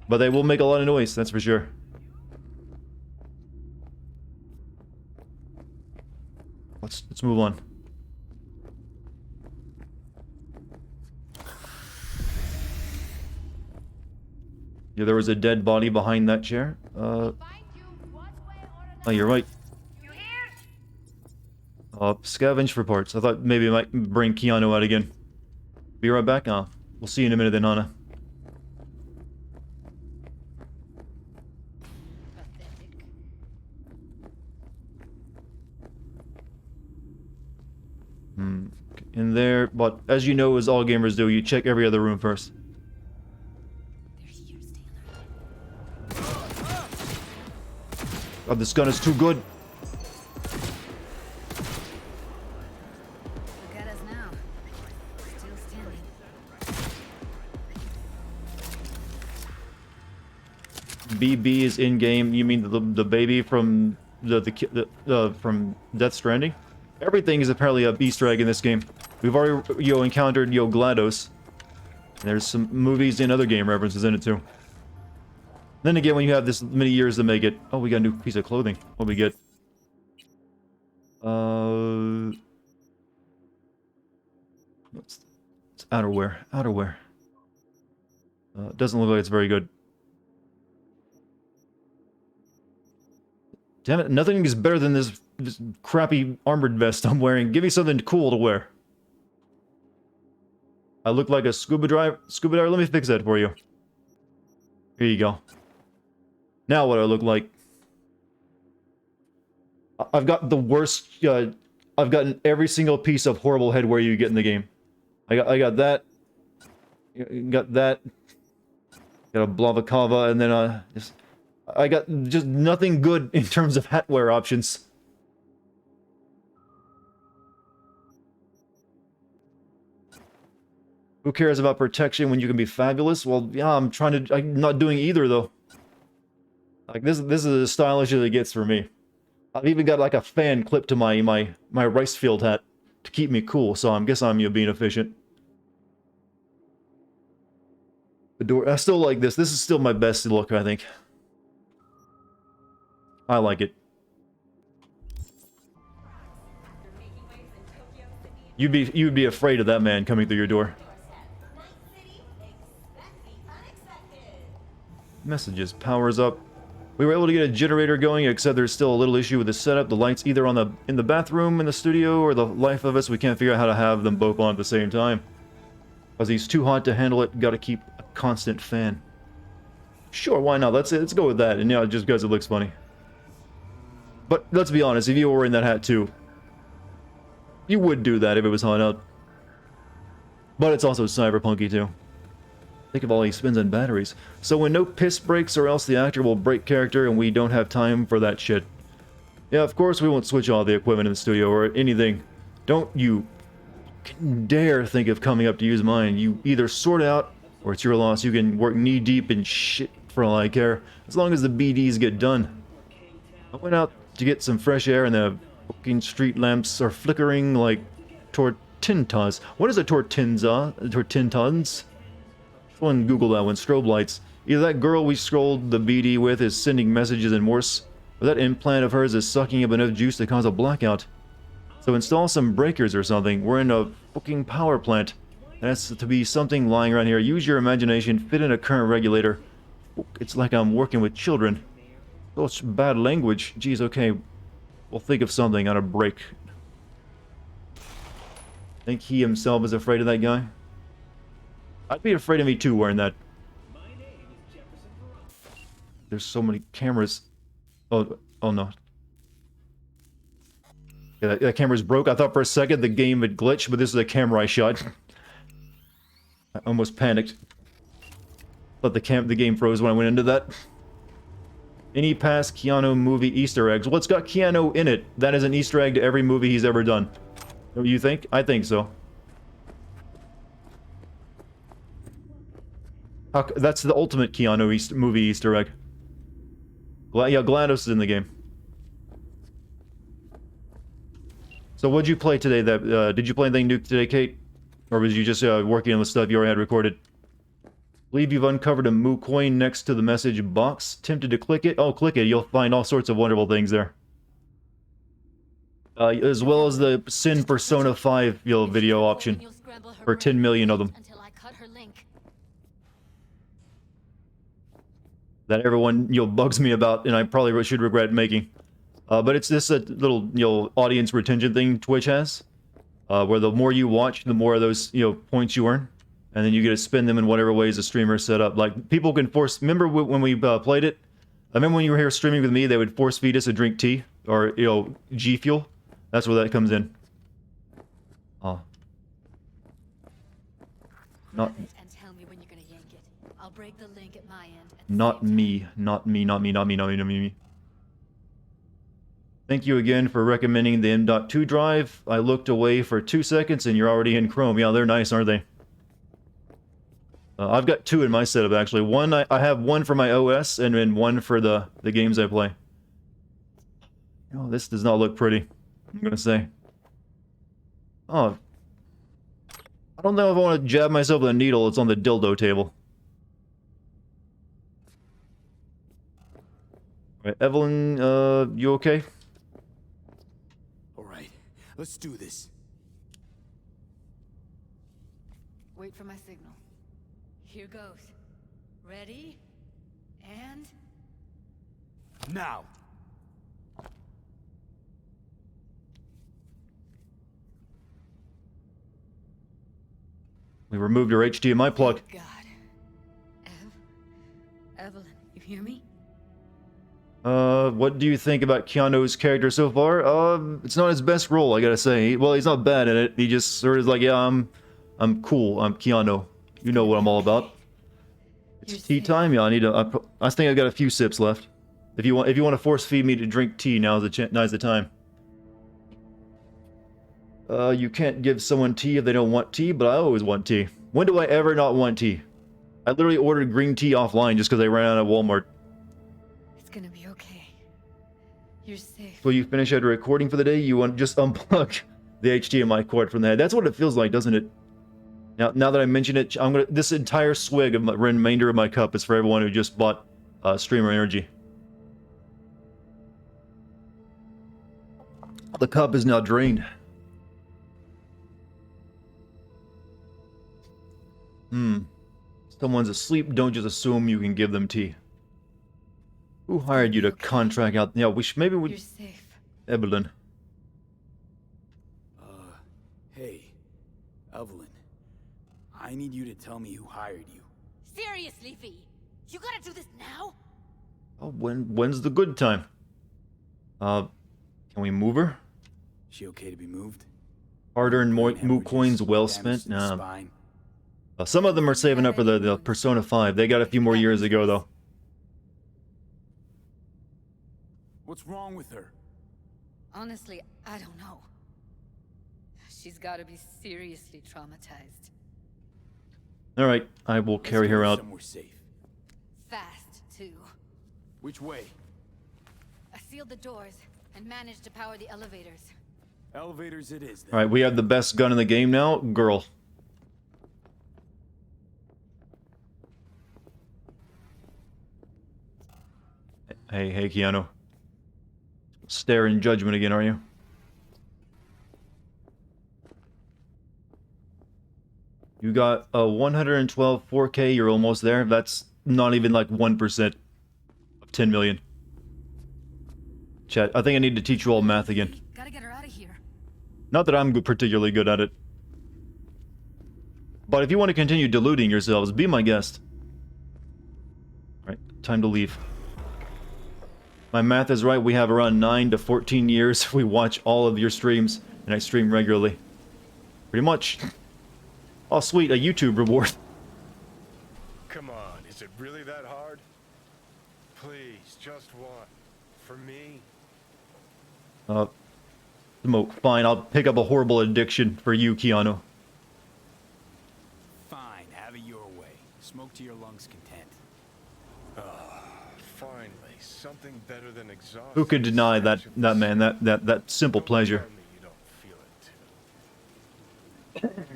But they will make a lot of noise, that's for sure. Let's move on. Yeah, there was a dead body behind that chair. Oh, you're right. Scavenge for parts. I thought maybe I might bring Keanu out again. Be right back. We'll see you in a minute then, Anna. In there, but as you know, as all gamers do, you check every other room first. God, this gun is too good. Look at us now. Still standing. BB is in game. You mean the baby from from Death Stranding? Everything is apparently a Easter egg in this game. We've already encountered GLaDOS. And there's some movies and other game references in it too. Then again, when you have this many years to make it... Oh, we got a new piece of clothing. What we get? It's outerwear. Outerwear. Doesn't look like it's very good. Damn it, nothing is better than this crappy armored vest I'm wearing. Give me something cool to wear. I look like a scuba diver. Let me fix that for you. Here you go. Now what do I look like? I've got the worst I've gotten every single piece of horrible headwear you get in the game. I got that. Got that. Got a Blavakava, and then I got just nothing good in terms of hatwear options. Who cares about protection when you can be fabulous? Well, yeah, I'm not doing either though. Like this is as stylish as it gets for me. I've even got like a fan clipped to my rice field hat to keep me cool, so I guess I'm being efficient. The door, I still like this. This is still my best look, I think. I like it. You'd be afraid of that man coming through your door. Messages. Powers up. We were able to get a generator going, except there's still a little issue with the setup. The lights either in the bathroom in the studio, or the life of us, we can't figure out how to have them both on at the same time. Because he's too hot to handle it, gotta keep a constant fan. Sure, why not? Let's go with that, and yeah, just because it looks funny. But let's be honest, if you were wearing that hat too, you would do that if it was hot out. But it's also cyberpunky too. Think of all he spends on batteries. So when no piss breaks, or else the actor will break character, and we don't have time for that shit. Yeah, of course we won't switch all the equipment in the studio or anything. Don't you dare think of coming up to use mine. You either sort it out, or it's your loss. You can work knee-deep in shit for all I care, as long as the BDs get done. I went out to get some fresh air, and the fucking street lamps are flickering like tortintas. What is a tortintans? Someone Google that one. Strobe lights. Either that girl we scrolled the BD with is sending messages in Morse, or that implant of hers is sucking up enough juice to cause a blackout. So install some breakers or something. We're in a fucking power plant. There has to be something lying around here. Use your imagination. Fit in a current regulator. It's like I'm working with children. Such bad language. Geez, okay. We'll think of something on a break. Think he himself is afraid of that guy? I'd be afraid of me too wearing that. There's so many cameras. Oh no. Yeah, that camera's broke. I thought for a second the game had glitched, but this is a camera I shot. I almost panicked. Thought the game froze when I went into that. Any past Keanu movie Easter eggs? Well, it's got Keanu in it. That is an Easter egg to every movie he's ever done. Don't you think? I think so. That's the ultimate Keanu movie Easter egg. Yeah, GLaDOS is in the game. So what'd you play today? Did you play anything new today, Kate? Or was you just working on the stuff you already had recorded? Believe you've uncovered a moo coin next to the message box. Tempted to click it? Oh, click it. You'll find all sorts of wonderful things there. As well as the Sin Persona 5 video option. For 10 million of them. That everyone bugs me about, and I probably should regret making. But it's this little audience retention thing Twitch has, where the more you watch, the more of those points you earn, and then you get to spend them in whatever ways the streamer is set up. Like people can force. Remember when we played it? I remember when you were here streaming with me, they would force feed us a drink tea or G Fuel. That's where that comes in. Not. I'll break the link at my end. Not me. Thank you again for recommending the M.2 drive. I looked away for 2 seconds and you're already in Chrome. Yeah, they're nice, aren't they? I've got 2 in my setup, actually. One, I have one for my OS and then one for the games I play. Oh, this does not look pretty, I'm gonna say. Oh. I don't know if I want to jab myself with a needle. It's on the dildo table. Alright, Evelyn, you okay? Alright, let's do this. Wait for my signal. Here goes. Ready? And... now! We removed her HDMI plug. God. Evelyn, you hear me? What do you think about Keanu's character so far? It's not his best role, I gotta say. Well, he's not bad at it. He just sort of like, yeah, I'm cool. I'm Keanu. You know what I'm all about. It's tea time. Yeah, I think I got a few sips left. If you want to force feed me to drink tea, now's the time. You can't give someone tea if they don't want tea, but I always want tea. When do I ever not want tea? I literally ordered green tea offline just because I ran out of Walmart. It's gonna be okay. You're safe. So you finish out a recording for the day, you want just unplug the HDMI cord from the head. That's what it feels like, doesn't it? Now that I mention it, this entire swig of the remainder of my cup is for everyone who just bought Streamer Energy. The cup is now drained. Someone's asleep, don't just assume you can give them tea. Who hired you to contract out? Yeah, maybe we. You're safe. Evelyn. Hey, Evelyn. I need you to tell me who hired you. Seriously, V? You gotta do this now? Oh, when's the good time? Can we move her? She okay to be moved? Hard-earned moo coins well spent? Nah. Some of them are saving up for the Persona 5. They got a few more years ago, though. What's wrong with her? Honestly, I don't know. She's gotta be seriously traumatized. Alright, I will carry her out. Somewhere safe. Fast, too. Which way? I sealed the doors and managed to power the elevators. Elevators it is, then. Alright, we have the best gun in the game now. Girl. Hey, Keanu. Stare in judgment again, are you? You got a 112 4K, you're almost there. That's not even like 1% of 10 million. Chat, I think I need to teach you all math again. Gotta get her out of here. Not that I'm particularly good at it. But if you want to continue deluding yourselves, be my guest. Alright, time to leave. My math is right, we have around 9 to 14 years. We watch all of your streams, and I stream regularly. Pretty much. Oh sweet, a YouTube reward. Come on, is it really that hard? Please, just one. For me? Smoke. Fine, I'll pick up a horrible addiction for you, Keanu. Fine, have it your way. Smoke to your lungs' content. Finally, something better than exhaustion. Who could deny that man, that simple pleasure? You don't feel it.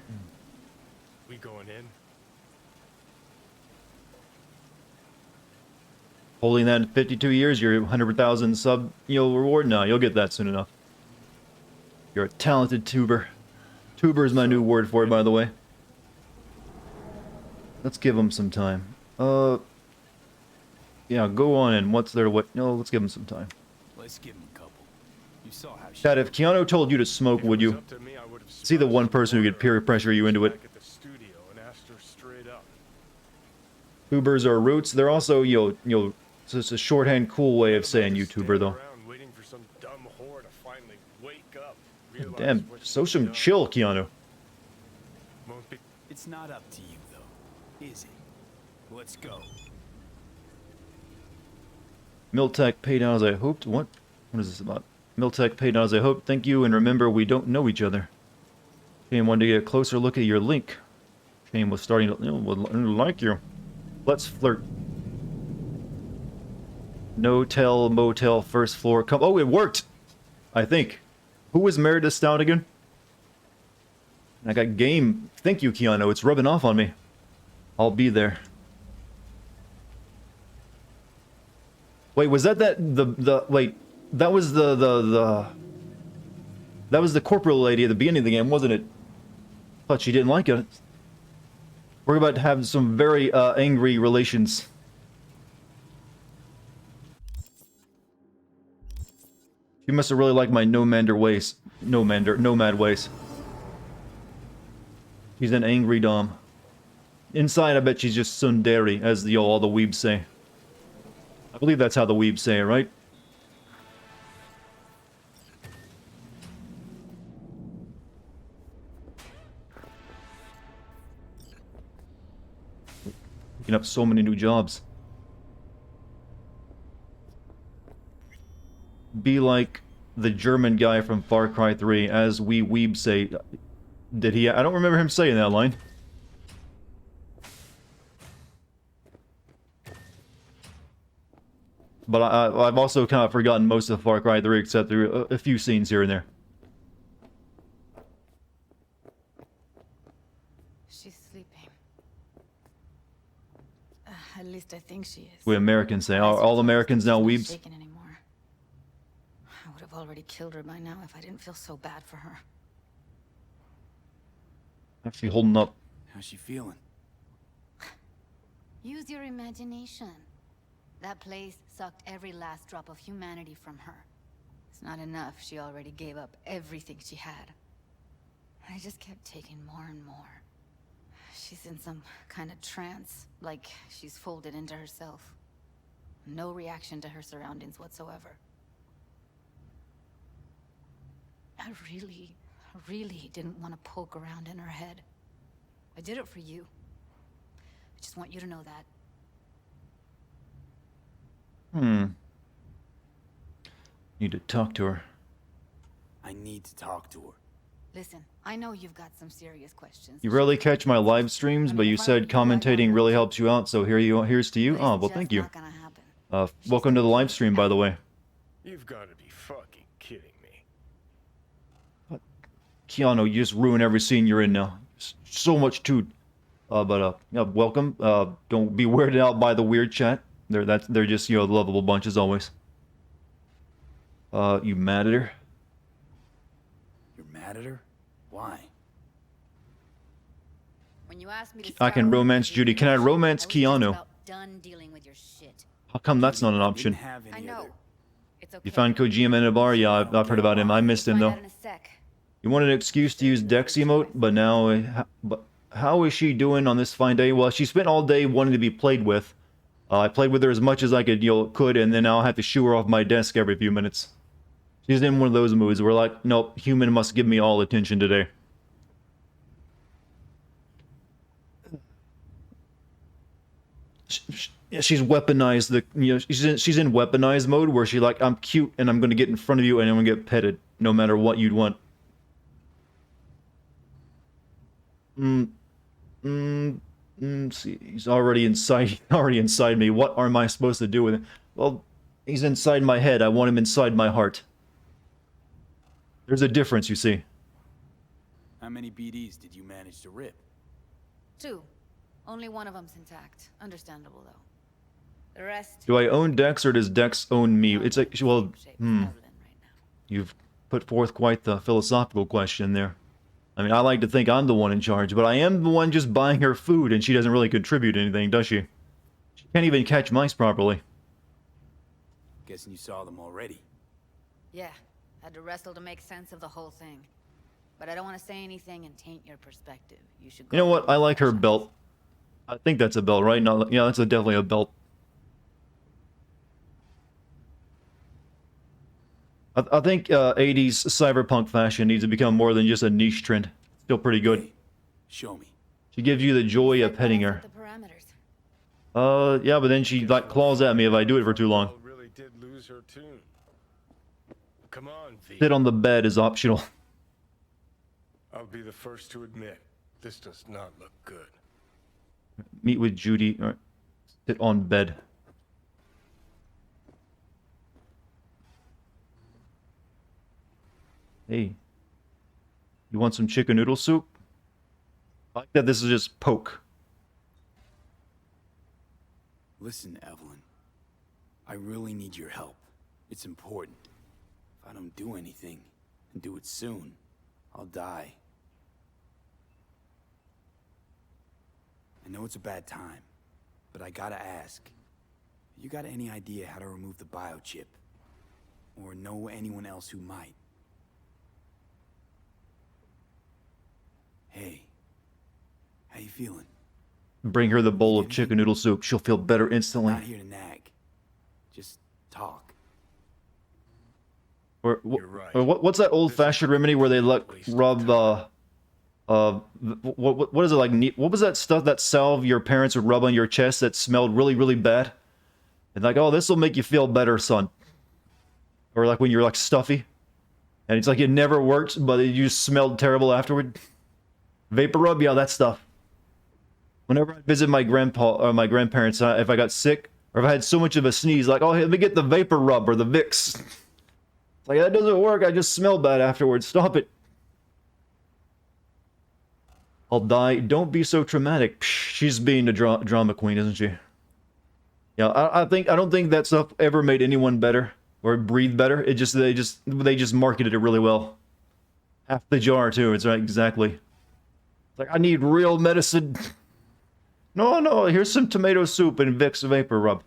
We going in? Holding that in 52 years, your 100,000 sub, reward? No, you'll get that soon enough. You're a talented tuber. Tuber is my new word for it, by the way. Let's give him some time. Yeah, go on in. What's there? No, let's give him some time. Let's give him a couple. You saw how she... Chad, if Keanu told you to smoke, would you? See the one person who could peer pressure you into it. Tubers are roots. They're also, it's just a shorthand, cool way of saying YouTuber, though. Damn, so some chill, Keanu. It's not up to you, though, is it? Let's go. Miltech paid out as I hoped. What is this about? Miltech paid out as I hoped. Thank you, and remember, we don't know each other. Shane wanted to get a closer look at your link. Shane was starting to would like you. Let's flirt. No-tell, motel, first floor. Come. Oh, it worked! I think. Who was married to Stout again? I got game. Thank you, Keanu. It's rubbing off on me. I'll be there. Wait, was that wait, that was that was the corporal lady at the beginning of the game, wasn't it? Thought she didn't like it. We're about to have some very angry relations. She must have really liked my nomad ways. She's an angry dom. Inside, I bet she's just tsundere, as all the weebs say. I believe that's how the weebs say it, right? up so many new jobs. Be like the German guy from Far Cry 3, as we weebs say. Did he? I don't remember him saying that line. But I've also kind of forgotten most of Far Cry 3, except through a few scenes here and there. She's sleeping. At least I think she is. We Americans say. Are all Americans now weebs? Shaken anymore. I would have already killed her by now if I didn't feel so bad for her. Actually holding up. How's she feeling? Use your imagination. That place sucked every last drop of humanity from her. It's not enough. She already gave up everything she had. I just kept taking more and more. She's in some kind of trance, like she's folded into herself. No reaction to her surroundings whatsoever. I really didn't want to poke around in her head. I did it for you. I just want you to know that. Need to talk to her. I need to talk to her. Listen, I know you've got some serious questions. You rarely catch my live streams, but you said commentating really helps you out, so here's to you. Oh, well, thank you. Welcome to the live stream, by the way. You've got to be fucking kidding me. Keanu, you just ruin every scene you're in now. So much too. Yeah, welcome. Don't be weirded out by the weird chat. They're just, you know, lovable bunch as always. You mad at her? You're mad at her? Why? When you asked me to I can romance Judy. Can I romance Keanu? Done dealing with your shit. How come that's not an option? I know. It's okay. You found Kojima in a bar? Yeah, I've heard about him. I missed him though. You wanted an excuse to use Dex emote, but now, how is she doing on this fine day? Well, she spent all day wanting to be played with. I played with her as much as I could, and then I'll have to shoo her off my desk every few minutes. She's in one of those moods where, like, nope, human must give me all attention today. She's weaponized the, she's in weaponized mode where she like, I'm cute and I'm gonna get in front of you and I'm gonna get petted no matter what you'd want. See, he's already inside me. What am I supposed to do with it? Well, he's inside my head. I want him inside my heart. There's a difference, you see. How many BDs did you manage to rip? 2. Only one of them's intact. Understandable, though. The rest... Do I own Dex or does Dex own me? It's like, well, You've put forth quite the philosophical question there. I mean, I like to think I'm the one in charge, but I am the one just buying her food, and she doesn't really contribute anything, does she? She can't even catch mice properly. Guessing you saw them already. Yeah, had to wrestle to make sense of the whole thing. But I don't want to say anything and taint your perspective. You should go. You know what? I like her belt. I think that's a belt, right? No, yeah, that's definitely a belt. I think 80s cyberpunk fashion needs to become more than just a niche trend. Still pretty good. Hey, show me. She gives you the joy of petting her. Yeah, but then she like claws at me if I do it for too long. Really did lose her tune. Come on, V. Sit on the bed is optional. I'll be the first to admit, this does not look good. Meet with Judy. All right. Sit on bed. Hey. You want some chicken noodle soup? I like that this is just poke. Listen, Evelyn. I really need your help. It's important. If I don't do anything, and do it soon, I'll die. I know it's a bad time, but I gotta ask. You got any idea how to remove the biochip? Or know anyone else who might? Hey, how you feeling? Bring her the bowl of chicken noodle soup. She'll feel better instantly. Not here to nag. Just talk. Or what's that old-fashioned remedy where they rub what is it like? What was that stuff, that salve your parents would rub on your chest that smelled really, really bad? And like, oh, this will make you feel better, son. Or like when you're like stuffy. And it's like it never worked, but you just smelled terrible afterward. Vapor rub, yeah, that stuff. Whenever I visit my my grandparents, if I got sick, or if I had so much of a sneeze, like, oh, hey, let me get the vapor rub or the Vicks. It's like, that doesn't work, I just smell bad afterwards, stop it. I'll die, don't be so traumatic. Psh, she's being the drama queen, isn't she? Yeah, I don't think that stuff ever made anyone better or breathe better. It just they just marketed it really well. Half the jar too. It's right, exactly. It's like, I need real medicine. No, here's some tomato soup and Vicks vapor rub.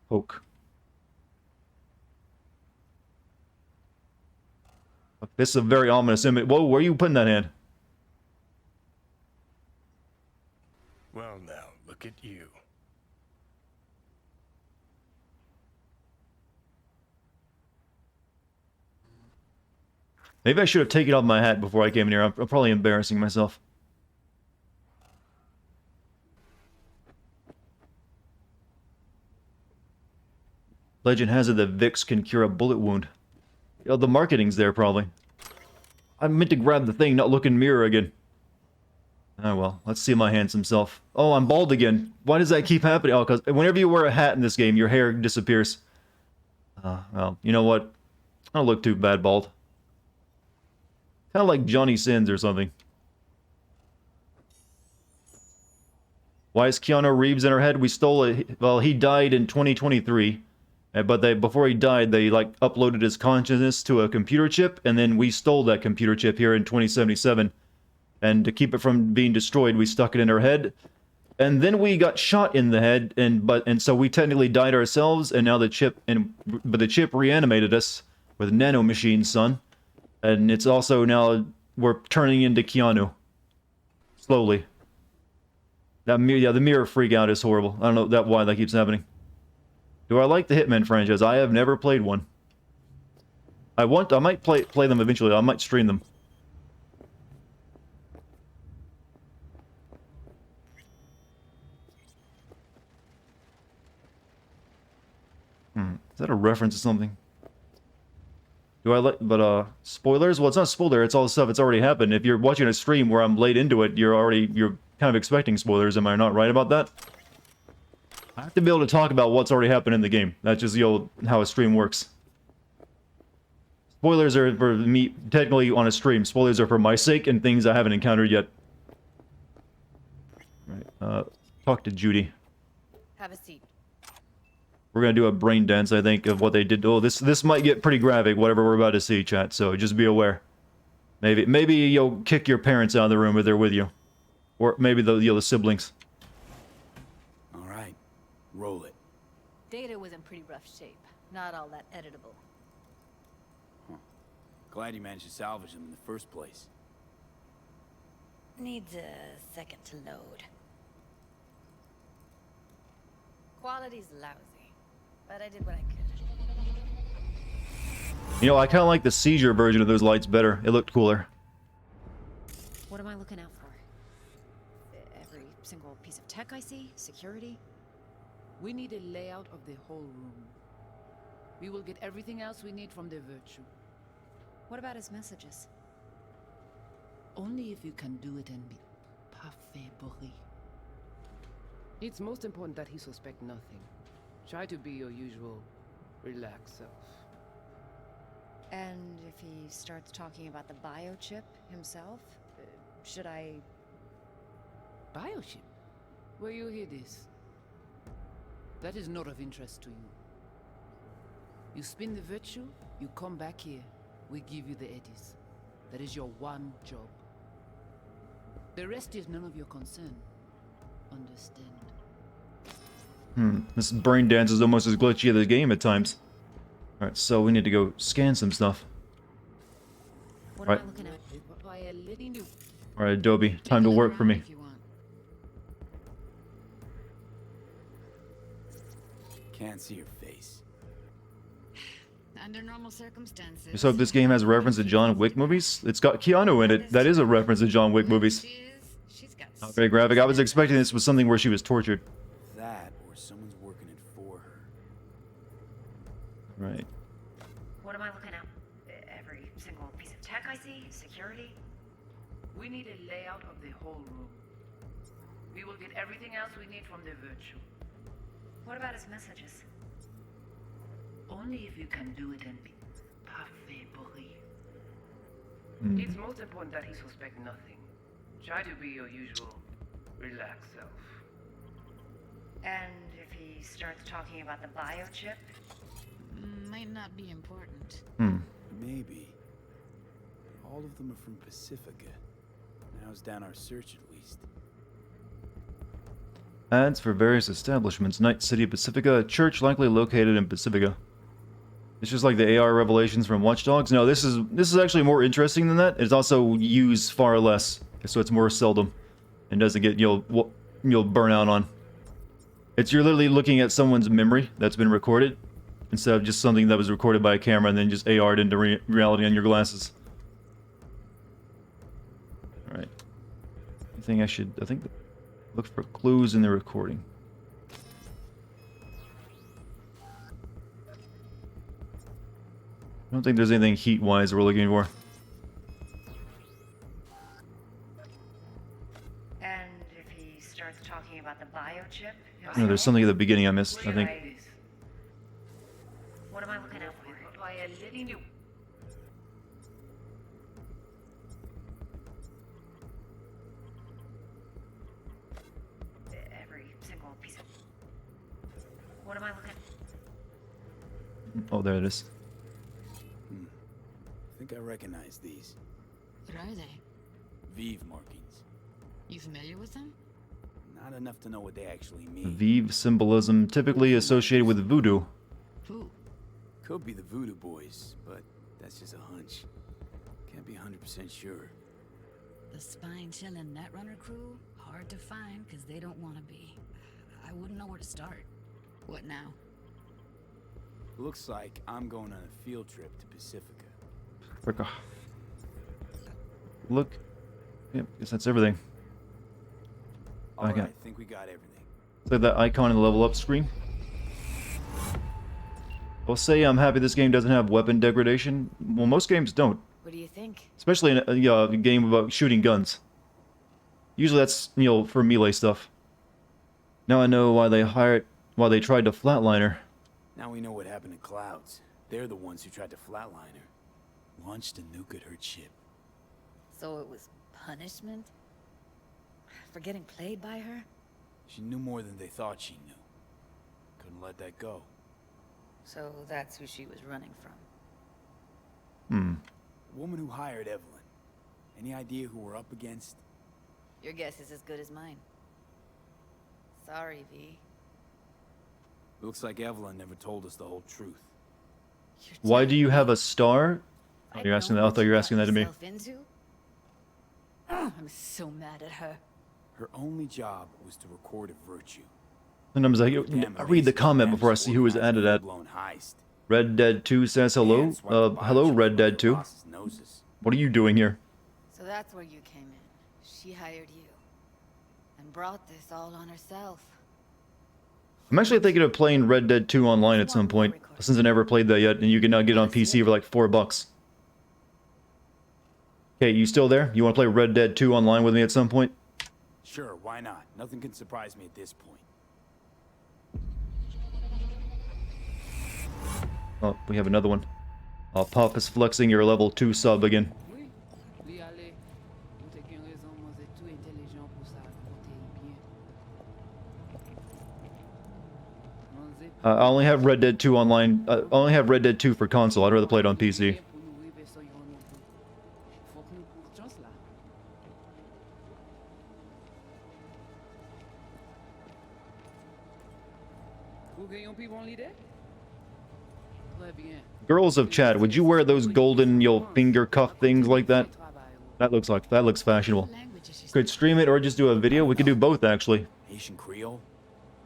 Poke. This is a very ominous image. Whoa, where are you putting that hand? Well, now, look at you. Maybe I should have taken off my hat before I came in here. I'm probably embarrassing myself. Legend has it that Vicks can cure a bullet wound. You know, the marketing's there, probably. I meant to grab the thing, not look in the mirror again. Oh well, let's see my handsome self. Oh, I'm bald again. Why does that keep happening? Oh, because whenever you wear a hat in this game, your hair disappears. Well, you know what? I don't look too bad bald. Kind of like Johnny Sins or something. Why is Keanu Reeves in our head? We stole it. Well, he died in 2023. But before he died, they like uploaded his consciousness to a computer chip, and then we stole that computer chip here in 2077. And to keep it from being destroyed, we stuck it in our head. And then we got shot in the head, and so we technically died ourselves, and now the chip but the chip reanimated us with nanomachines, son. And it's also now we're turning into Keanu. Slowly. That the mirror freak out is horrible. I don't know why that keeps happening. Do I like the Hitman franchise? I have never played one. I might play them eventually. I might stream them. Is that a reference to something? Do I like, spoilers? Well, it's not a spoiler, it's all the stuff that's already happened. If you're watching a stream where I'm late into it, you're kind of expecting spoilers, am I not right about that? I have to be able to talk about what's already happened in the game. That's just how a stream works. Spoilers are for me, technically on a stream. Spoilers are for my sake and things I haven't encountered yet. Right, talk to Judy. Have a seat. We're gonna do a brain dance, I think, of what they did. Oh, this might get pretty graphic, whatever we're about to see, chat, so just be aware. Maybe you'll kick your parents out of the room if they're with you. Or maybe the siblings. Alright, roll it. Data was in pretty rough shape. Not all that editable. Huh. Glad you managed to salvage them in the first place. Needs a second to load. Quality's lousy, but I did what I could. You know, I kind of like the seizure version of those lights better. It looked cooler. What am I looking out for? Every single piece of tech I see? Security? We need a layout of the whole room. We will get everything else we need from the Virtue. What about his messages? Only if you can do it and be parfait bourré. It's most important that he suspect nothing. Try to be your usual, relaxed self. And if he starts talking about the biochip himself, should I... Biochip? Where you hear this? That is not of interest to you. You spin the Virtue, you come back here, we give you the eddies. That is your one job. The rest is none of your concern. Understand? This brain dance is almost as glitchy as the game at times. Alright, so we need to go scan some stuff. What am I looking at? Alright, Adobe, time to work for me. Can't see your face. Under normal circumstances. Just hope this game has a reference to John Wick movies. It's got Keanu in it. That is a reference to John Wick movies. Not very graphic. I was expecting this was something where she was tortured. That, or someone's working it for her. Right. What am I looking at? Every single piece of tech I see? Security? We need a layout of the whole room. We will get everything else we need from the virtue. What about his messages? Only if you can do it and be parfait bourré. Mm. It's most important that he suspect nothing. Try to be your usual relaxed self. And if he starts talking about the biochip? Might not be important. Maybe. All of them are from Pacifica. Narrows down our search at least. Ads for various establishments. Night City, Pacifica. A church likely located in Pacifica. It's just like the AR revelations from Watch Dogs. No, this is actually more interesting than that. It's also used far less, so it's more seldom, and doesn't get you'll burn out on. You're literally looking at someone's memory that's been recorded, instead of just something that was recorded by a camera and then just AR'd into reality on your glasses. All right. I think look for clues in the recording. I don't think there's anything heat-wise we're looking for. And if he starts talking about the biochip? No, there's something at the beginning I missed, I think. What am I looking out for? Every single piece of... What am I looking... Oh, there it is. I think I recognize these. What are they? Vive markings. You familiar with them? Not enough to know what they actually mean. Vive symbolism, typically associated with voodoo. Who? Could be the Voodoo Boys, but that's just a hunch. Can't be 100% sure. The spine-chilling Netrunner crew? Hard to find, because they don't want to be. I wouldn't know where to start. What now? Looks like I'm going on a field trip to Pacifica. Look. Yep, guess that's everything. Alright, I think we got everything. So that icon in the level up screen. I'll say I'm happy this game doesn't have weapon degradation. Well, most games don't. What do you think? Especially in a game about shooting guns. Usually that's, for melee stuff. Now I know why they tried to flatline her. Now we know what happened to Clouds. They're the ones who tried to flatline her. Launched a nuke at her chip. So it was punishment? For getting played by her? She knew more than they thought she knew. Couldn't let that go. So that's who she was running from. The woman who hired Evelyn. Any idea who we're up against? Your guess is as good as mine. Sorry, V. Looks like Evelyn never told us the whole truth. Why do you have a star? Oh, you're asking that. I thought you were asking that to me. I'm so mad at her. Her only job was to record a virtue. Sometimes I read the comment before I see who was added at. Red Dead 2 says hello. Hello, Red Dead 2. What are you doing here? So that's where you came in. She hired you. And brought this all on herself. I'm actually thinking of playing Red Dead 2 online at some point, since I never played that yet, and you can now get it on PC for like $4. Okay, you still there? You want to play Red Dead 2 online with me at some point? Sure, why not? Nothing can surprise me at this point. Oh, we have another one. Pop is flexing your level 2 sub again. I only have Red Dead 2 online. I only have Red Dead 2 for console. I'd rather play it on PC. Girls of chat, would you wear those golden finger cuff things like that? That looks fashionable. Could stream it or just do a video. We could do both actually. Haitian Creole?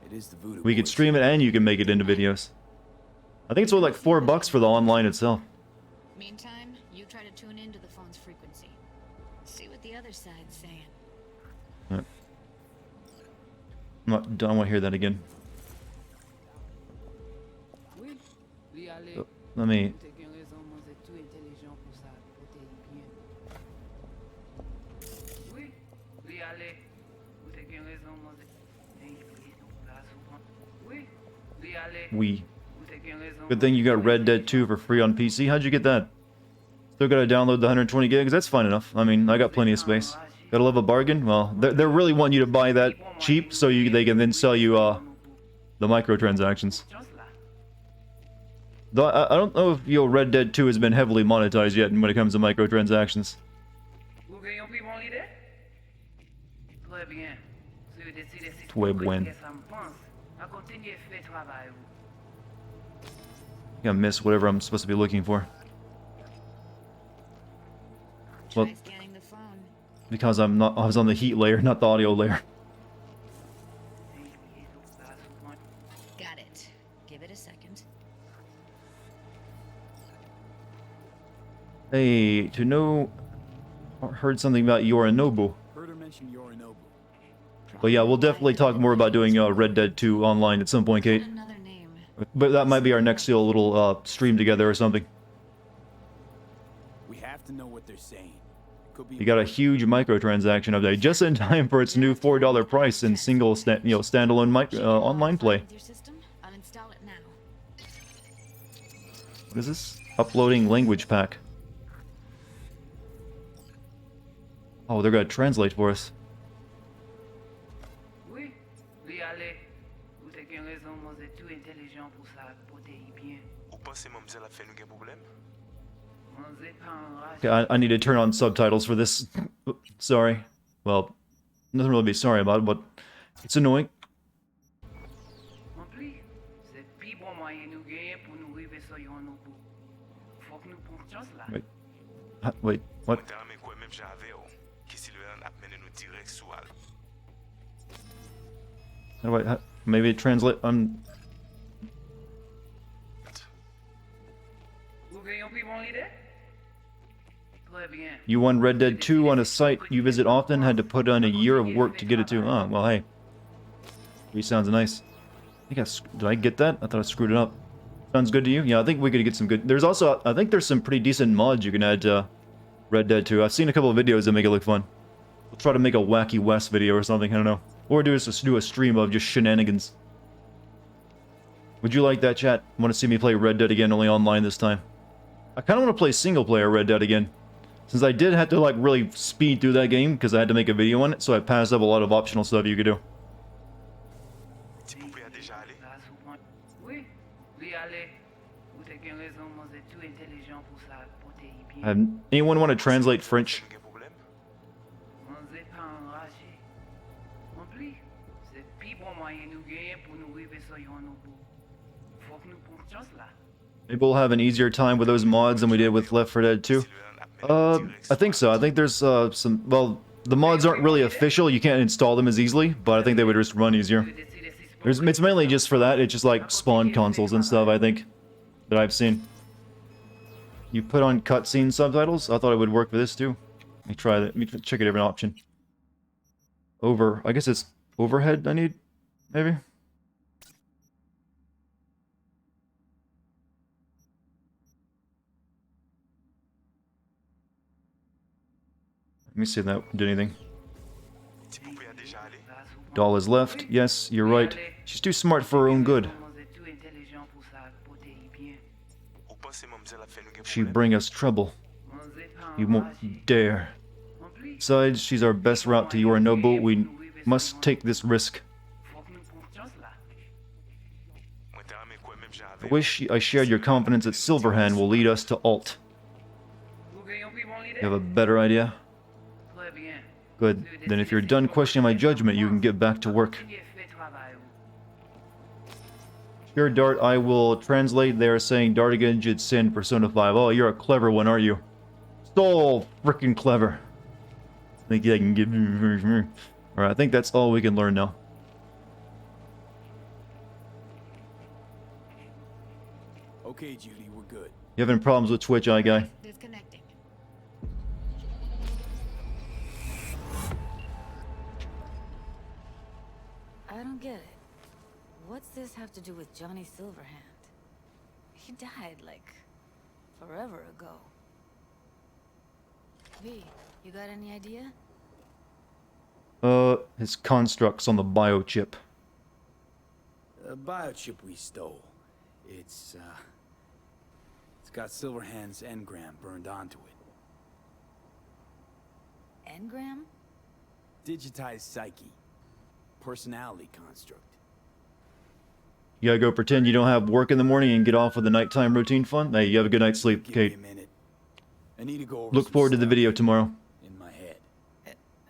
It is the Voodoo We could Boys. stream it and you can make it into videos. I think it's only like $4 for the online itself. Meantime, you try to tune into the phone's frequency. See what the other side's saying. Right. I don't want to hear that again. Oh, let me... We. Good thing you got Red Dead 2 for free on PC. How'd you get that? Still gotta download the 120 gigs? That's fine enough. I mean, I got plenty of space. Gotta love a bargain? Well, they're really wanting you to buy that cheap so they can then sell you the microtransactions. Though I don't know if Red Dead 2 has been heavily monetized yet when it comes to microtransactions. Très bien. I think I missed whatever I'm supposed to be looking for. Well, because I was on the heat layer, not the audio layer. Got it. Give it a second. Hey, to know... Heard something about Yorinobu. Heard her mention Yorinobu. But yeah, we'll definitely talk more about doing Red Dead 2 online at some point, Kate. But that might be our next little stream together or something. We have to know what they're saying. You got a huge microtransaction update just in time for its new $4 price in single, standalone online play. What is this? Uploading language pack. Oh, they're gonna translate for us. Okay, I need to turn on subtitles for this. Sorry. Well, nothing really to be sorry about, but it's annoying. Wait. Wait, what? How do I... maybe translate... You won Red Dead 2 on a site you visit often, had to put on a year of work to get it to... Oh, well, hey. 3 sounds nice. I think did I get that? I thought I screwed it up. Sounds good to you? Yeah, I think we could get some good... There's also... I think there's some pretty decent mods you can add to Red Dead 2. I've seen a couple of videos that make it look fun. We'll try to make a Wacky West video or something, I don't know. Or do a stream of just shenanigans. Would you like that, chat? Want to see me play Red Dead again, only online this time? I kind of want to play single-player Red Dead again. Since I did have to, like, really speed through that game, because I had to make a video on it, so I passed up a lot of optional stuff you could do. Anyone want to translate French? Maybe we'll have an easier time with those mods than we did with Left 4 Dead 2. I think so. I think there's some... Well, the mods aren't really official. You can't install them as easily, but I think they would just run easier. It's mainly just for that. It's just like spawn consoles and stuff, I think, that I've seen. You put on cutscene subtitles? I thought it would work for this too. Let me try that. Let me check a different option. I guess it's overhead I need, maybe? Let me see if that did anything. Doll is left. Yes, you're right. She's too smart for her own good. She'd bring us trouble. You won't dare. Besides, she's our best route to Yorinobu. We must take this risk. I wish I shared your confidence that Silverhand will lead us to Alt. You have a better idea? Good. Then if you're done questioning my judgment, you can get back to work. Sure, Dart, I will translate. They're saying Dartigan should send Persona 5. Oh, you're a clever one, aren't you? So freaking clever. Think I can get... Alright, I think that's all we can learn now. Okay, Judy, we're good. You having problems with Twitch, eye guy? Disconnecting. I don't get it. What's this have to do with Johnny Silverhand? He died, like, forever ago. V, you got any idea? His constructs on the biochip. The biochip we stole. It's got Silverhand's engram burned onto it. Engram? Digitized psyche. Personality construct. You gotta go pretend you don't have work in the morning and get off with the nighttime routine fun? Hey, you have a good night's sleep, Kate. I need to go over Look forward to the video tomorrow. in my head.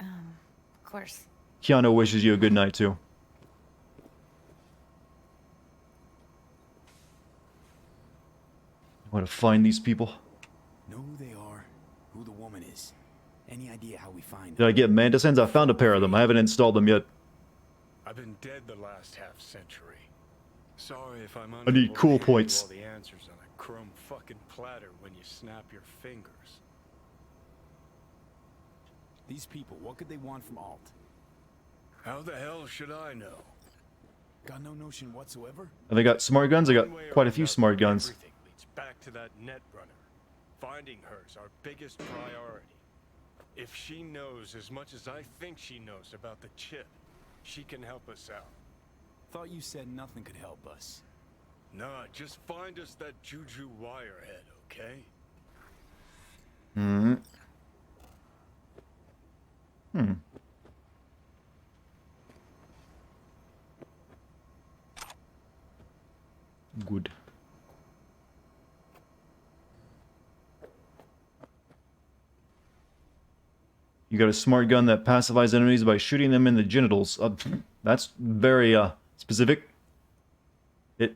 Of course. Keanu wishes you a good night, too. Want to find these people? Know who they are, who the woman is. Any idea how we find Did them? I get Mandasins? I found a pair of them. I haven't installed them yet. I've been dead the last half-century. Sorry if I'm I need cool points. all the answers on a chrome fucking platter when you snap your fingers. These people, what could they want from Alt? How the hell should I know? Got no notion whatsoever? Have they got smart guns? I got One way or quite a few another, smart guns. Everything leads back to that Netrunner. Finding her's our biggest priority. If she knows as much as I think she knows about the chip, she can help us out. Thought you said nothing could help us. Nah, just find us that Juju wirehead, okay? Hmm. Hmm. Good. You got a smart gun that pacifies enemies by shooting them in the genitals. That's very specific. It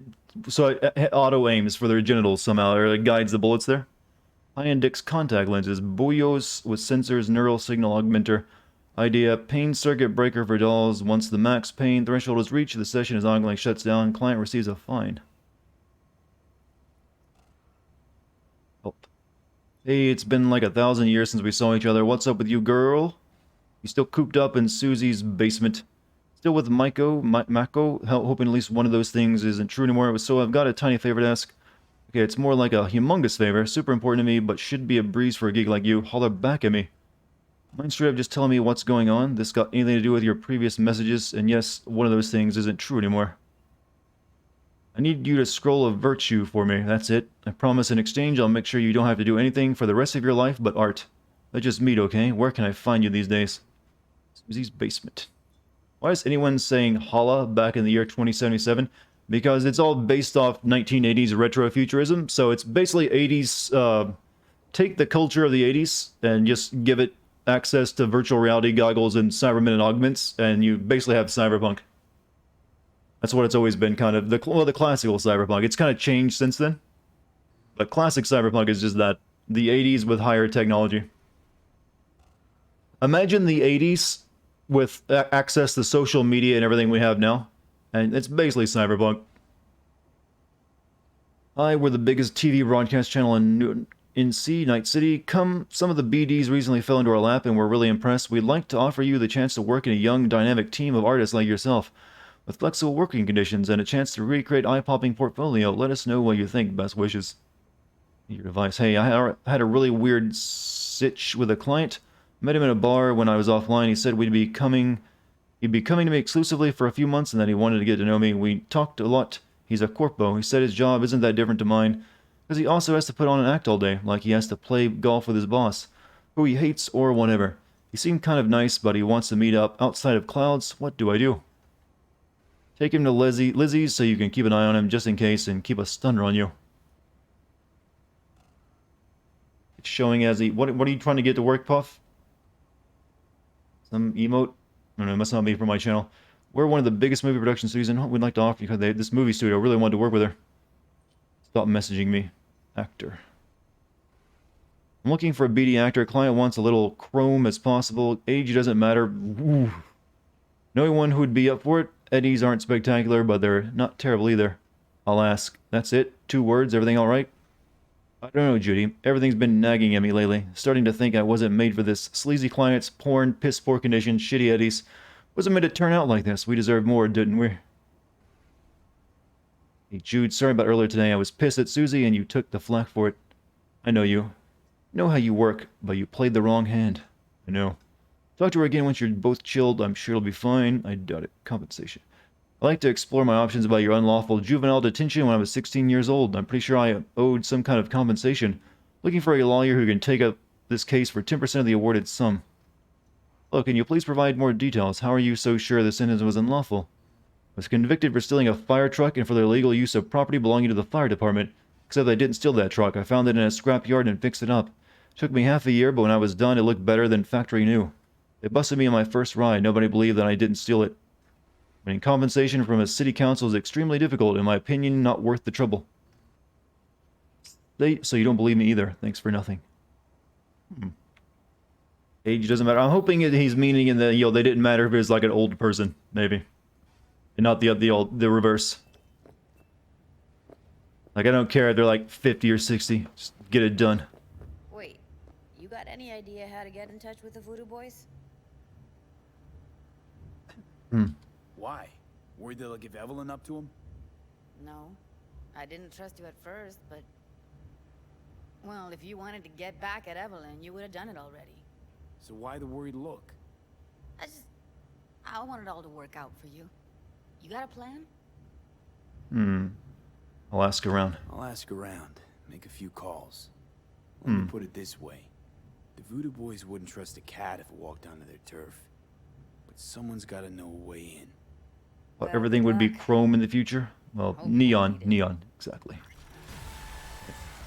auto aims for their genitals somehow, or it guides the bullets there. High-index contact lenses, Buyos with sensors, neural signal augmenter. Idea, pain circuit breaker for dolls. Once the max pain threshold is reached, the session is ongoing, shuts down, client receives a fine. Help. Hey, it's been like 1,000 years since we saw each other. What's up with you, girl? You still cooped up in Susie's basement. Still with Mako, hoping at least one of those things isn't true anymore. So I've got a tiny favor to ask. Okay, it's more like a humongous favor. Super important to me, but should be a breeze for a geek like you. Holler back at me. Mind straight up just telling me what's going on? This got anything to do with your previous messages? And yes, one of those things isn't true anymore. I need you to scroll a virtue for me. That's it. I promise in exchange I'll make sure you don't have to do anything for the rest of your life but art. Let's just meet, okay? Where can I find you these days? Susie's basement. Why is anyone saying holla back in the year 2077? Because it's all based off 1980s retrofuturism, so it's basically 80s, take the culture of the 80s and just give it access to virtual reality goggles and cybermen augments, and you basically have cyberpunk. That's what it's always been, kind of. The classical cyberpunk. It's kind of changed since then. But classic cyberpunk is just that. The 80s with higher technology. Imagine the 80s with access to social media and everything we have now. And it's basically cyberpunk. Hi, we're the biggest TV broadcast channel in Night City. Some of the BDs recently fell into our lap and we're really impressed. We'd like to offer you the chance to work in a young, dynamic team of artists like yourself. With flexible working conditions and a chance to recreate eye-popping portfolio. Let us know what you think. Best wishes. Your advice. Hey, I had a really weird sitch with a client. Met him in a bar when I was offline. He said he'd be coming to me exclusively for a few months and that he wanted to get to know me. We talked a lot. He's a corpo. He said his job isn't that different to mine because he also has to put on an act all day, like he has to play golf with his boss, who he hates or whatever. He seemed kind of nice, but he wants to meet up outside of clouds. What do I do? Take him to Lizzie's so you can keep an eye on him just in case and keep a stunner on you. It's showing as he... What are you trying to get to work, Puff? Some emote? I don't know, it must not be from my channel. We're one of the biggest movie production studios and we'd like to offer you this movie studio. Really wanted to work with her. Stop messaging me. Actor. I'm looking for a BD actor. Client wants a little chrome as possible. Age doesn't matter. Ooh. Know anyone who would be up for it? Eddies aren't spectacular, but they're not terrible either. I'll ask. That's it? 2 words? Everything alright? I don't know, Judy. Everything's been nagging at me lately. Starting to think I wasn't made for this. Sleazy clients, porn, piss-poor conditions, shitty eddies. Wasn't meant to turn out like this. We deserved more, didn't we? Hey, Jude, sorry about earlier today. I was pissed at Susie and you took the flak for it. I know you. Know how you work, but you played the wrong hand. I know. Talk to her again once you're both chilled. I'm sure it'll be fine. I doubt it. Compensation. I like to explore my options about your unlawful juvenile detention when I was 16 years old. I'm pretty sure I owed some kind of compensation. Looking for a lawyer who can take up this case for 10% of the awarded sum. Look, can you please provide more details? How are you so sure the sentence was unlawful? I was convicted for stealing a fire truck and for the illegal use of property belonging to the fire department. Except I didn't steal that truck. I found it in a scrap yard and fixed it up. Took me half a year, but when I was done, it looked better than factory new. They busted me on my first ride. Nobody believed that I didn't steal it. Winning compensation from a city council is extremely difficult. In my opinion, not worth the trouble. So you don't believe me either. Thanks for nothing. Age doesn't matter. I'm hoping he's meaning in the, they didn't matter if it was like an old person, maybe. And not the reverse. Like, I don't care if they're like 50 or 60. Just get it done. Wait, you got any idea how to get in touch with the Voodoo Boys? Why? Worried they'll give Evelyn up to him? No. I didn't trust you at first, but... Well, if you wanted to get back at Evelyn, you would have done it already. So why the worried look? I want it all to work out for you. You got a plan? I'll ask around. I'll ask around. Make a few calls. Let me put it this way. The Voodoo Boys wouldn't trust a cat if it walked onto their turf. But someone's got to know a way in. Well, everything would be chrome in the future? Well, neon, exactly.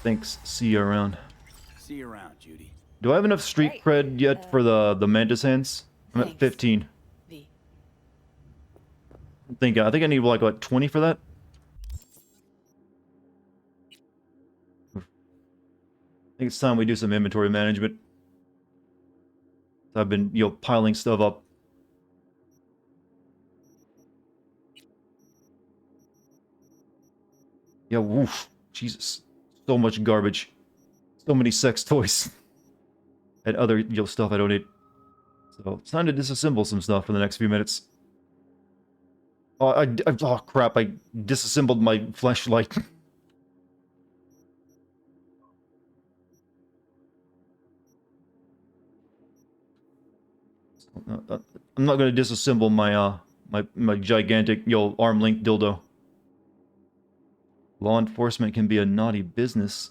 Thanks. See you around. See you around, Judy. Do I have enough street cred yet for the Mantis hands? I'm at 15. I think I need like what, 20 for that? I think it's time we do some inventory management. I've been, piling stuff up. Yeah, woof. Jesus. So much garbage. So many sex toys. And other, stuff I don't need. So, it's time to disassemble some stuff for the next few minutes. Oh, crap, I disassembled my flashlight. I'm not going to disassemble my, my gigantic, arm-length dildo. Law enforcement can be a naughty business.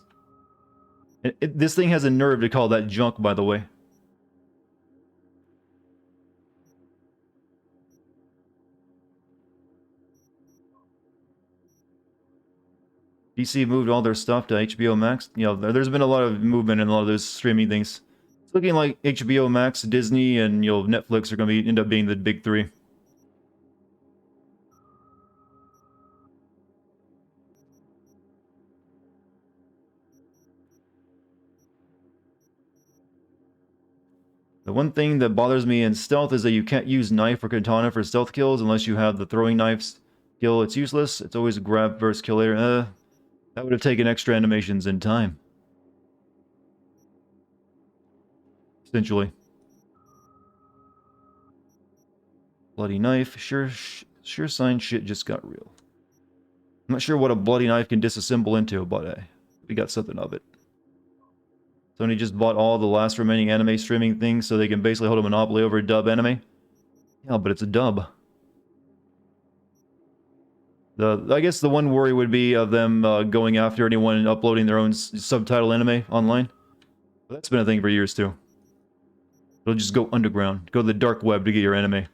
This thing has a nerve to call that junk, by the way. DC moved all their stuff to HBO Max. There's been a lot of movement in a lot of those streaming things. It's looking like HBO Max, Disney, and Netflix are going to end up being the big 3. The one thing that bothers me in stealth is that you can't use knife or katana for stealth kills unless you have the throwing knives skill. It's useless. It's always grab versus kill later. That would have taken extra animations and time. Essentially. Bloody knife. Sure sign shit just got real. I'm not sure what a bloody knife can disassemble into, but we got something of it. Sony just bought all the last remaining anime streaming things so they can basically hold a monopoly over dub anime. Yeah, but it's a dub. I guess the one worry would be of them going after anyone uploading their own subtitle anime online. But that's been a thing for years too. It'll just go underground, go to the dark web to get your anime.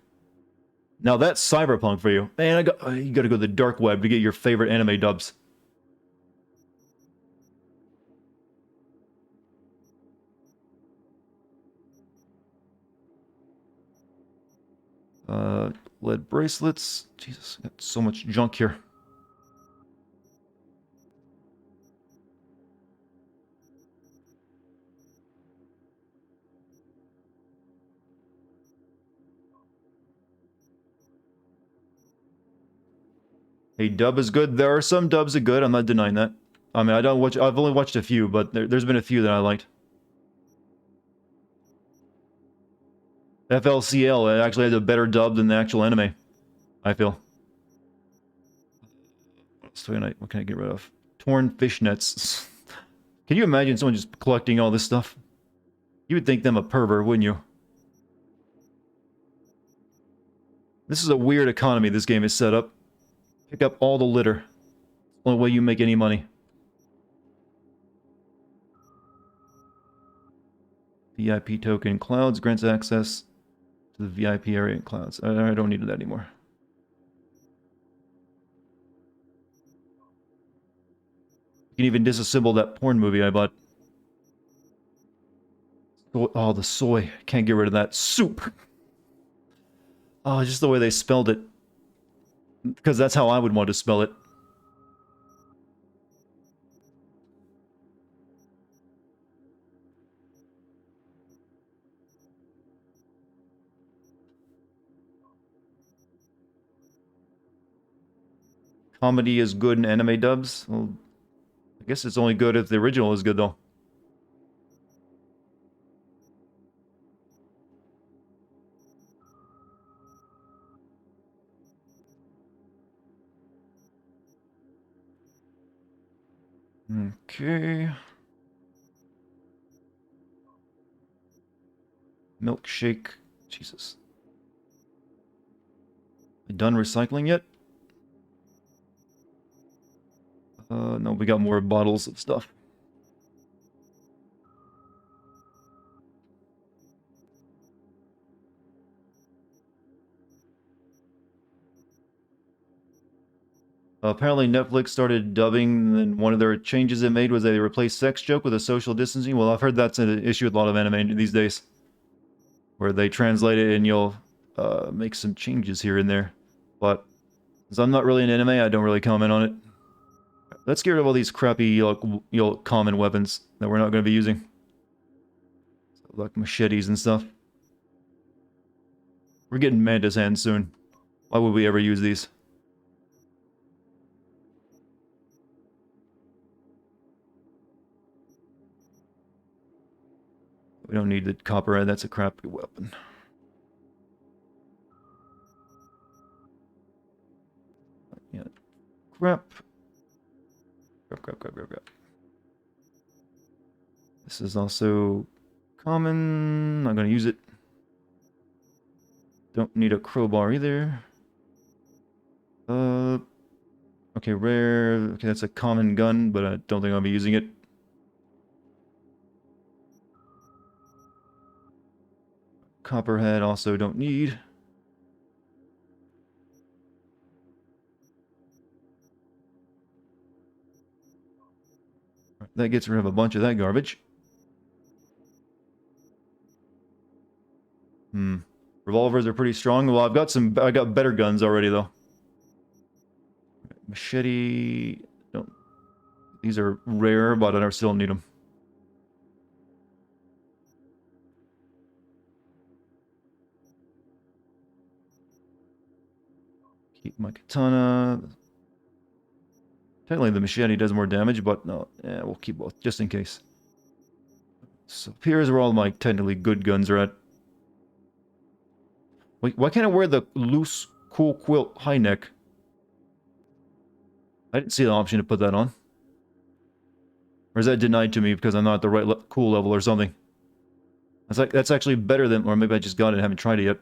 Now that's Cyberpunk for you. Man, you gotta go to the dark web to get your favorite anime dubs. Lead bracelets. Jesus, got so much junk here. A dub is good. There are some dubs that are good. I'm not denying that. I mean, I don't watch. I've only watched a few, but there's been a few that I liked. FLCL actually has a better dub than the actual anime, I feel. So what can I get rid of? Torn fishnets. Can you imagine someone just collecting all this stuff? You would think them a pervert, wouldn't you? This is a weird economy this game is set up. Pick up all the litter. Only way you make any money. VIP token. Clouds grants access to the VIP area in Clouds. I don't need that anymore. You can even disassemble that porn movie I bought. Oh, the soy. Can't get rid of that. Soup! Oh, just the way they spelled it. Because that's how I would want to spell it. Comedy is good in anime dubs? Well, I guess it's only good if the original is good, though. Okay. Milkshake. Jesus. Done recycling yet? No, we got more bottles of stuff. Apparently Netflix started dubbing, and one of their changes they made was they replaced sex joke with a social distancing. Well, I've heard that's an issue with a lot of anime these days. Where they translate it and you'll make some changes here and there. But, since I'm not really an anime, I don't really comment on it. Let's get rid of all these crappy, common weapons that we're not going to be using. Like machetes and stuff. We're getting Mantis hands soon. Why would we ever use these? We don't need the copperhead, that's a crappy weapon. Yeah. Crap. Crap. This is also common. Not gonna use it. Don't need a crowbar either. Okay, rare. Okay, that's a common gun, but I don't think I'll be using it. Copperhead also don't need. That gets rid of a bunch of that garbage. Revolvers are pretty strong. Well, I got better guns already though. Machete. Don't. These are rare, but I still need them. Keep my katana. Technically, the machete does more damage, but no, yeah, we'll keep both just in case. So here's where all my technically good guns are at. Wait, why can't I wear the loose, cool quilt high neck? I didn't see the option to put that on. Or is that denied to me because I'm not at the right cool level or something? That's actually better than, or maybe I just got it and haven't tried it yet.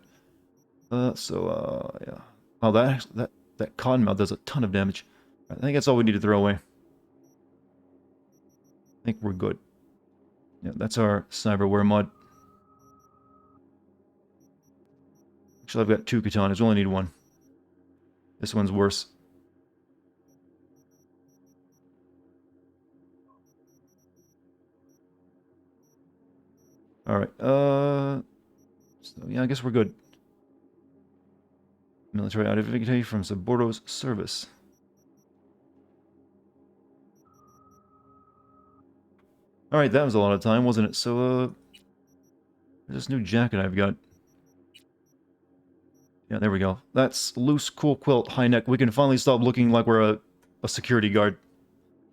Yeah. Oh, that cottonmouth does a ton of damage. I think that's all we need to throw away. I think we're good. Yeah, that's our cyberware mod. Actually, I've got 2 katanas. We only need 1. This one's worse. Alright, so yeah, I guess we're good. Military identification from Sabordo's service. Alright, that was a lot of time, wasn't it? So, there's this new jacket I've got. Yeah, there we go. That's loose, cool quilt, high neck. We can finally stop looking like we're a security guard.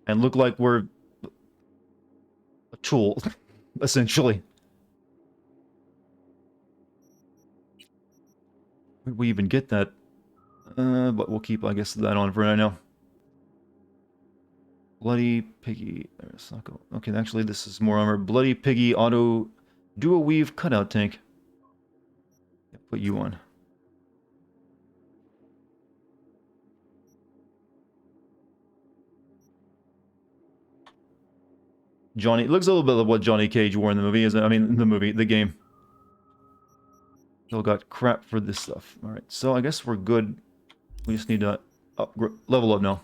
And look like we're a tool, essentially. Where did we even get that? But we'll keep, I guess, that on for right now. Bloody Piggy. There's not go. Okay, actually, this is more armor. Bloody Piggy auto dual weave cutout tank. Put you on. Johnny, it looks a little bit like what Johnny Cage wore in the movie, isn't it? I mean, in the movie, the game. Still got crap for this stuff. Alright, so I guess we're good. We just need to level up now.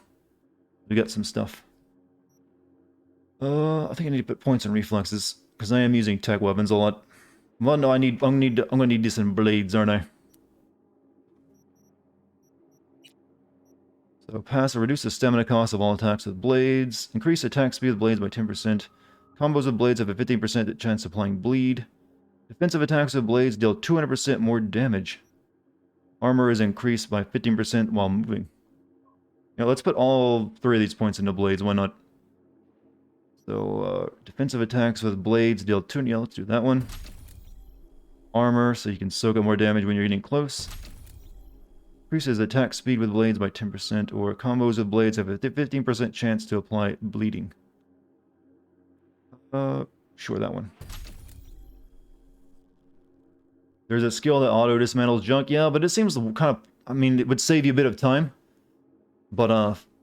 We got some stuff. I think I need to put points on reflexes, because I am using tech weapons a lot. Well, no, I'm gonna need decent blades, aren't I? So pass or reduce the stamina cost of all attacks with blades. Increase attack speed with blades by 10%. Combos with blades have a 15% chance of applying bleed. Defensive attacks with blades deal 200% more damage. Armor is increased by 15% while moving. Yeah, let's put all 3 of these points into blades, why not? So, defensive attacks with blades deal 2... Yeah, let's do that one. Armor, so you can soak up more damage when you're getting close. Increases attack speed with blades by 10%, or combos with blades have a 15% chance to apply bleeding. Sure, that one. There's a skill that auto dismantles junk, yeah, but it seems kind of... I mean, it would save you a bit of time. But,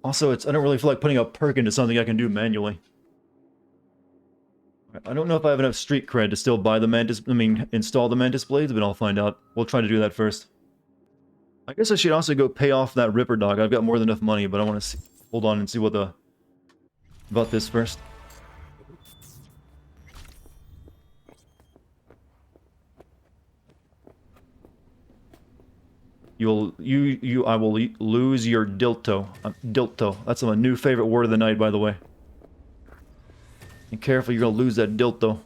also, I don't really feel like putting a perk into something I can do manually. I don't know if I have enough street cred to still buy the install the Mantis blades, but I'll find out. We'll try to do that first. I guess I should also go pay off that Ripper dog. I've got more than enough money, but I want to hold on and see what about this first. I will lose your dilto. Dilto. That's my new favorite word of the night, by the way. Be careful, you're gonna lose that dilto.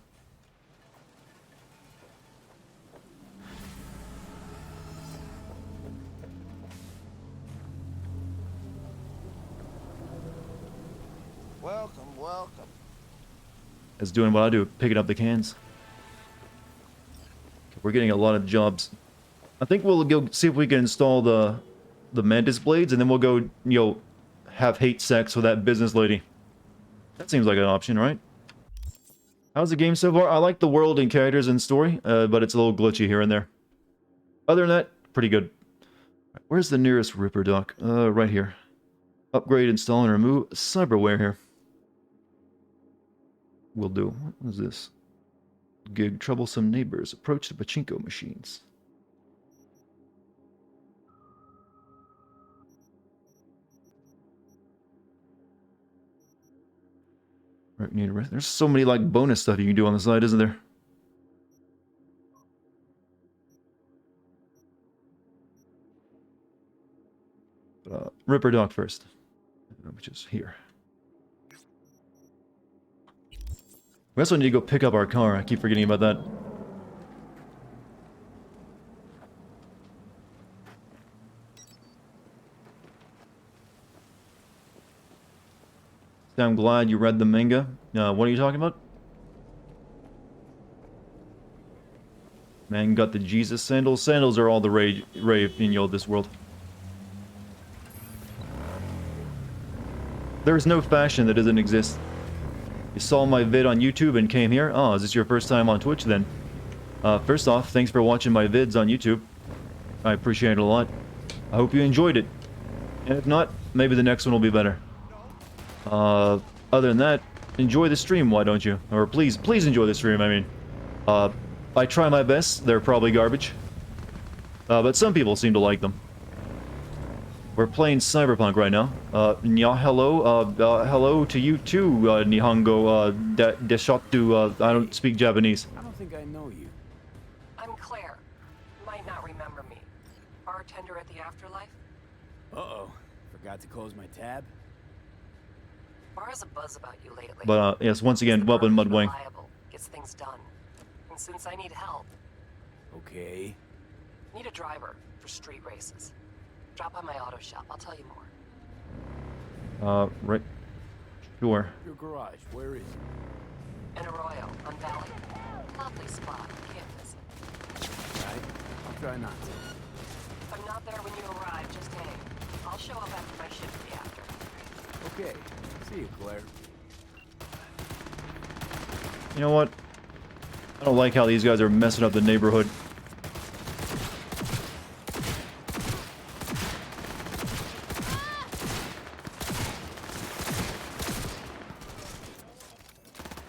Welcome, welcome. It's doing what I do, picking up the cans. We're getting a lot of jobs. I think we'll go see if we can install the Mantis blades, and then we'll go, have hate sex with that business lady. That seems like an option, right? How's the game so far? I like the world and characters and story, but it's a little glitchy here and there. Other than that, pretty good. Where's the nearest Ripper dock? Right here. Upgrade, install, and remove cyberware here. Will do. What is this? Gig troublesome neighbors. Approach the pachinko machines. Right, need a rest. There's so many like bonus stuff you can do on the side, isn't there? Ripper dock first, which is here. We also need to go pick up our car. I keep forgetting about that. I'm glad you read the manga. What are you talking about? Man got the Jesus sandals. Sandals are all the rave in this world. There is no fashion that doesn't exist. You saw my vid on YouTube and came here? Oh, is this your first time on Twitch then? First off, thanks for watching my vids on YouTube. I appreciate it a lot. I hope you enjoyed it. And if not, maybe the next one will be better. Other than that, enjoy the stream, why don't you? Or please enjoy the stream, I mean. I try my best, they're probably garbage. But some people seem to like them. We're playing Cyberpunk right now. Hello to you too, Nihongo, Deshotu, I don't speak Japanese. I don't think I know you. I'm Claire. You might not remember me. Bartender at the Afterlife? Uh-oh. Forgot to close my tab? Bar has a buzz about you lately. But, yes, once again, welcome, Mudwing. Gets things done. And since I need help... Okay. Need a driver for street races. Drop by my auto shop. I'll tell you more. Right. Sure. Your garage, where is it? In Arroyo, on Valley. Lovely spot. Can't miss it. Right? I'll try not to. If I'm not there when you arrive, just hang. I'll show up after my shift in the after. Okay. See you, Claire. You know what? I don't like how these guys are messing up the neighborhood.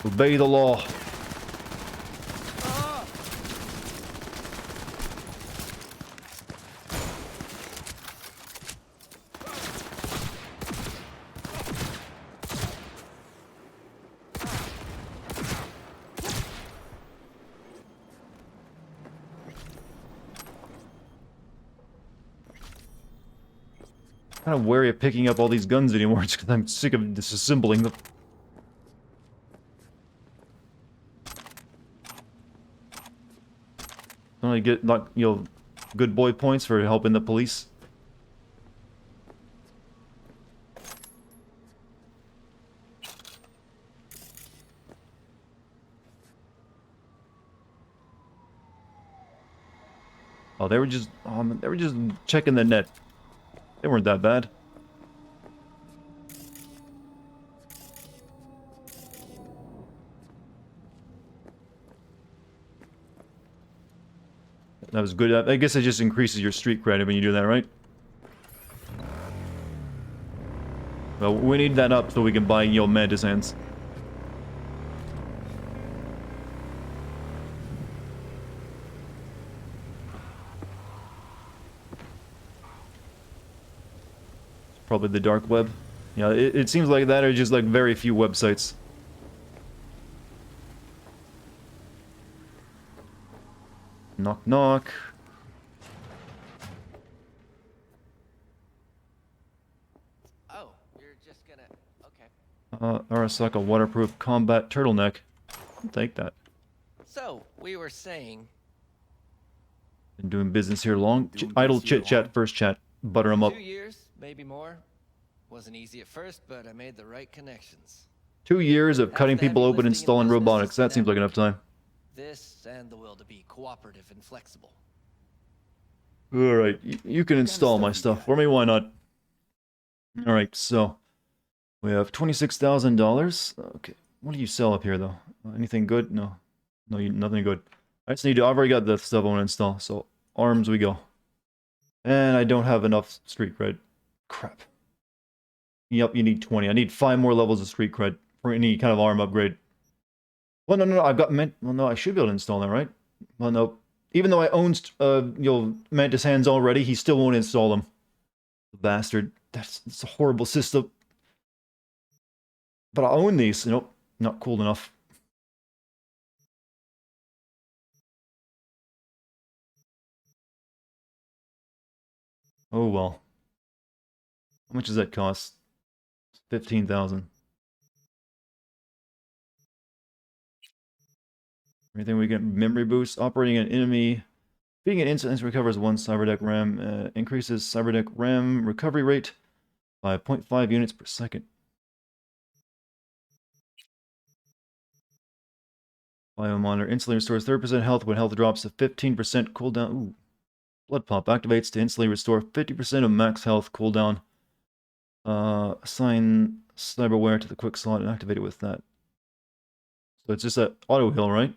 Obey the law. I'm kind of wary of picking up all these guns anymore, just because I'm sick of disassembling them. Only get, like, you know, good boy points for helping the police. Oh, they were just checking the net. They weren't that bad. That was good. I guess it just increases your street credit when you do that, right? Well, we need that up so we can buy, you know, Mantis hands. Probably the dark web. Yeah, it seems like that, or just like very few websites. Knock knock. Oh, you're just gonna... okay. Arasaka waterproof combat turtleneck. I'll take that. So, we were saying... Been doing business here long. Idle chit chat, first chat. Butter 'em up. 2 years, maybe more. Wasn't easy at first, but I made the right connections. 2 years of cutting people open and installing robotics. That seems like enough time. This and the will to be cooperative and flexible. Alright, you can install my stuff for me, why not? Alright, so we have $26,000. Okay, what do you sell up here though? Anything good? No. No, nothing good. I just need to, I've already got the stuff I want to install, so arms we go. And I don't have enough street cred. Crap. Yep, you need 20. I need 5 more levels of street cred for any kind of arm upgrade. Well, no, I've got well, no, I should be able to install that, right? Well, no. Even though I own, you know, Mantis hands already, he still won't install them. The bastard. That's a horrible system. But I own these. Nope, not cool enough. Oh well. How much does that cost? 15,000. Everything we get memory boost, operating an enemy, being an instant recovers 1 cyberdeck RAM, increases cyberdeck RAM recovery rate by 0.5 units per second. Biomonitor instantly restores 30% health when health drops to 15% cooldown. Ooh. Blood pump activates to instantly restore 50% of max health cooldown. Assign cyberware to the quick slot and activate it with that. So it's just that auto heal, right?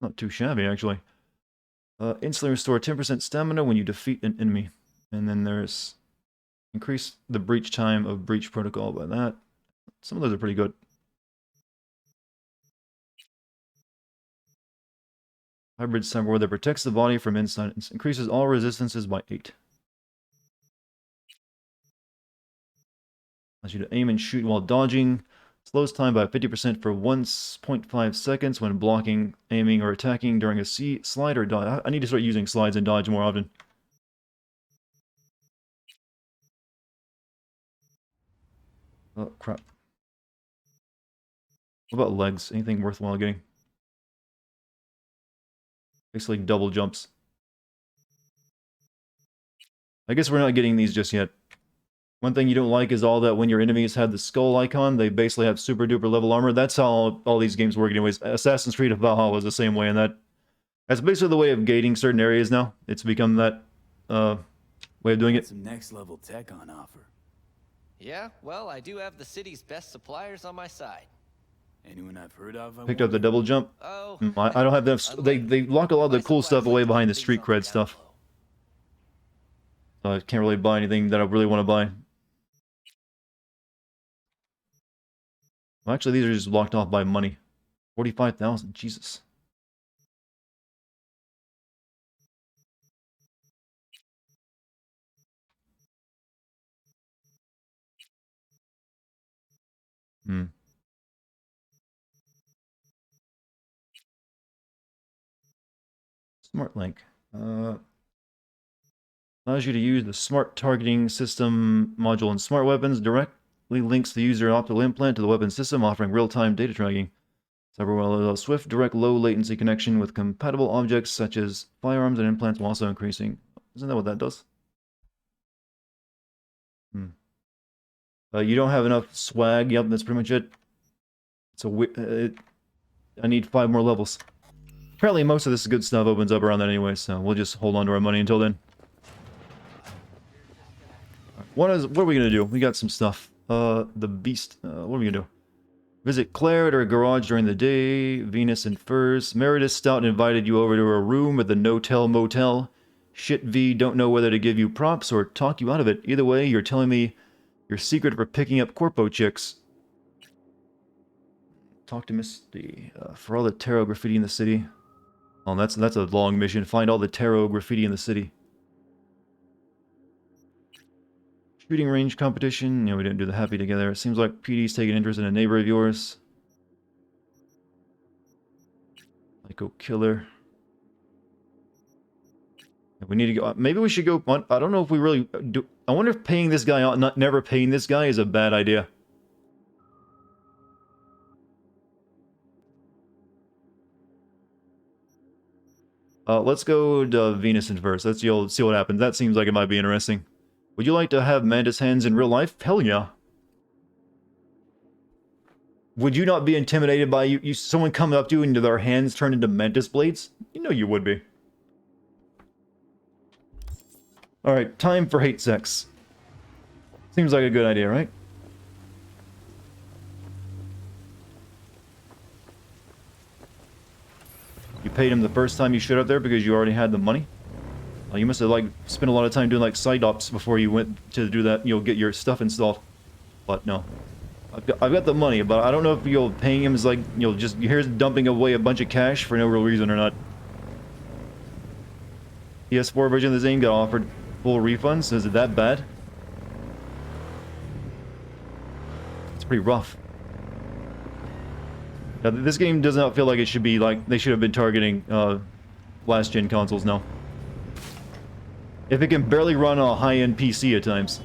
Not too shabby, actually. Instantly restore 10% stamina when you defeat an enemy. And then there's increase the breach time of breach protocol by that. Some of those are pretty good. Hybrid cyberware that protects the body from inside. Increases all resistances by 8. Allows you to aim and shoot while dodging. Slows time by 50% for 1.5 seconds when blocking, aiming, or attacking during a slide or dodge. I need to start using slides and dodge more often. Oh, crap. What about legs? Anything worthwhile getting? Basically double jumps. I guess we're not getting these just yet. One thing you don't like is all that when your enemies have the skull icon, they basically have super duper level armor. That's how all these games work anyways. Assassin's Creed of Valhalla was the same way, and that's basically the way of gating certain areas now. It's become that way of doing it. Some next level tech on offer. Yeah, well, I do have the city's best suppliers on my side. Anyone I've heard of? Picked up the double jump. Oh, I don't have enough. They lock a lot of the cool stuff away behind the street cred stuff. So I can't really buy anything that I really want to buy. Well, actually, these are just blocked off by money. 45,000, Jesus. Smart link. Allows you to use the smart targeting system module in smart weapons. Directly links the user optical implant to the weapon system, offering real-time data tracking. Cyberpunk allows swift, direct, low-latency connection with compatible objects such as firearms and implants, while also increasing. Isn't that what that does? You don't have enough swag. Yep, that's pretty much it. So I need 5 more levels. Apparently, most of this good stuff opens up around that anyway, so we'll just hold on to our money until then. What are we gonna do? We got some stuff. The Beast. What are we gonna do? Visit Claire at her garage during the day. Venus and Furs. Meredith Stout invited you over to her room at the No-Tell Motel. Shit V don't know whether to give you props or talk you out of it. Either way, you're telling me your secret for picking up corpo chicks. Talk to Misty. For all the tarot graffiti in the city. Oh, that's a long mission. Find all the tarot graffiti in the city. Shooting range competition. Yeah, we didn't do the happy together. It seems like PD's taking interest in a neighbor of yours. Psycho killer. We need to go. Maybe we should go. I don't know if we really do. I wonder if paying this guy out, never paying this guy, is a bad idea. Let's go to Venus and Verse. Let's see what happens. That seems like it might be interesting. Would you like to have Mantis hands in real life? Hell yeah. Would you not be intimidated by someone coming up to you and their hands turn into Mantis blades? You know you would be. Alright, time for hate sex. Seems like a good idea, right? You paid him the first time you showed up there because you already had the money? You must have, like, spent a lot of time doing, like, side ops before you went to do that, get your stuff installed. But, no. I've got the money, but I don't know if, paying him is, like, just, here's dumping away a bunch of cash for no real reason or not. PS4 version of the game got offered full refunds. Is it that bad? It's pretty rough. Now, this game does not feel like it should be, like, they should have been targeting, last-gen consoles now. If it can barely run a high-end PC at times.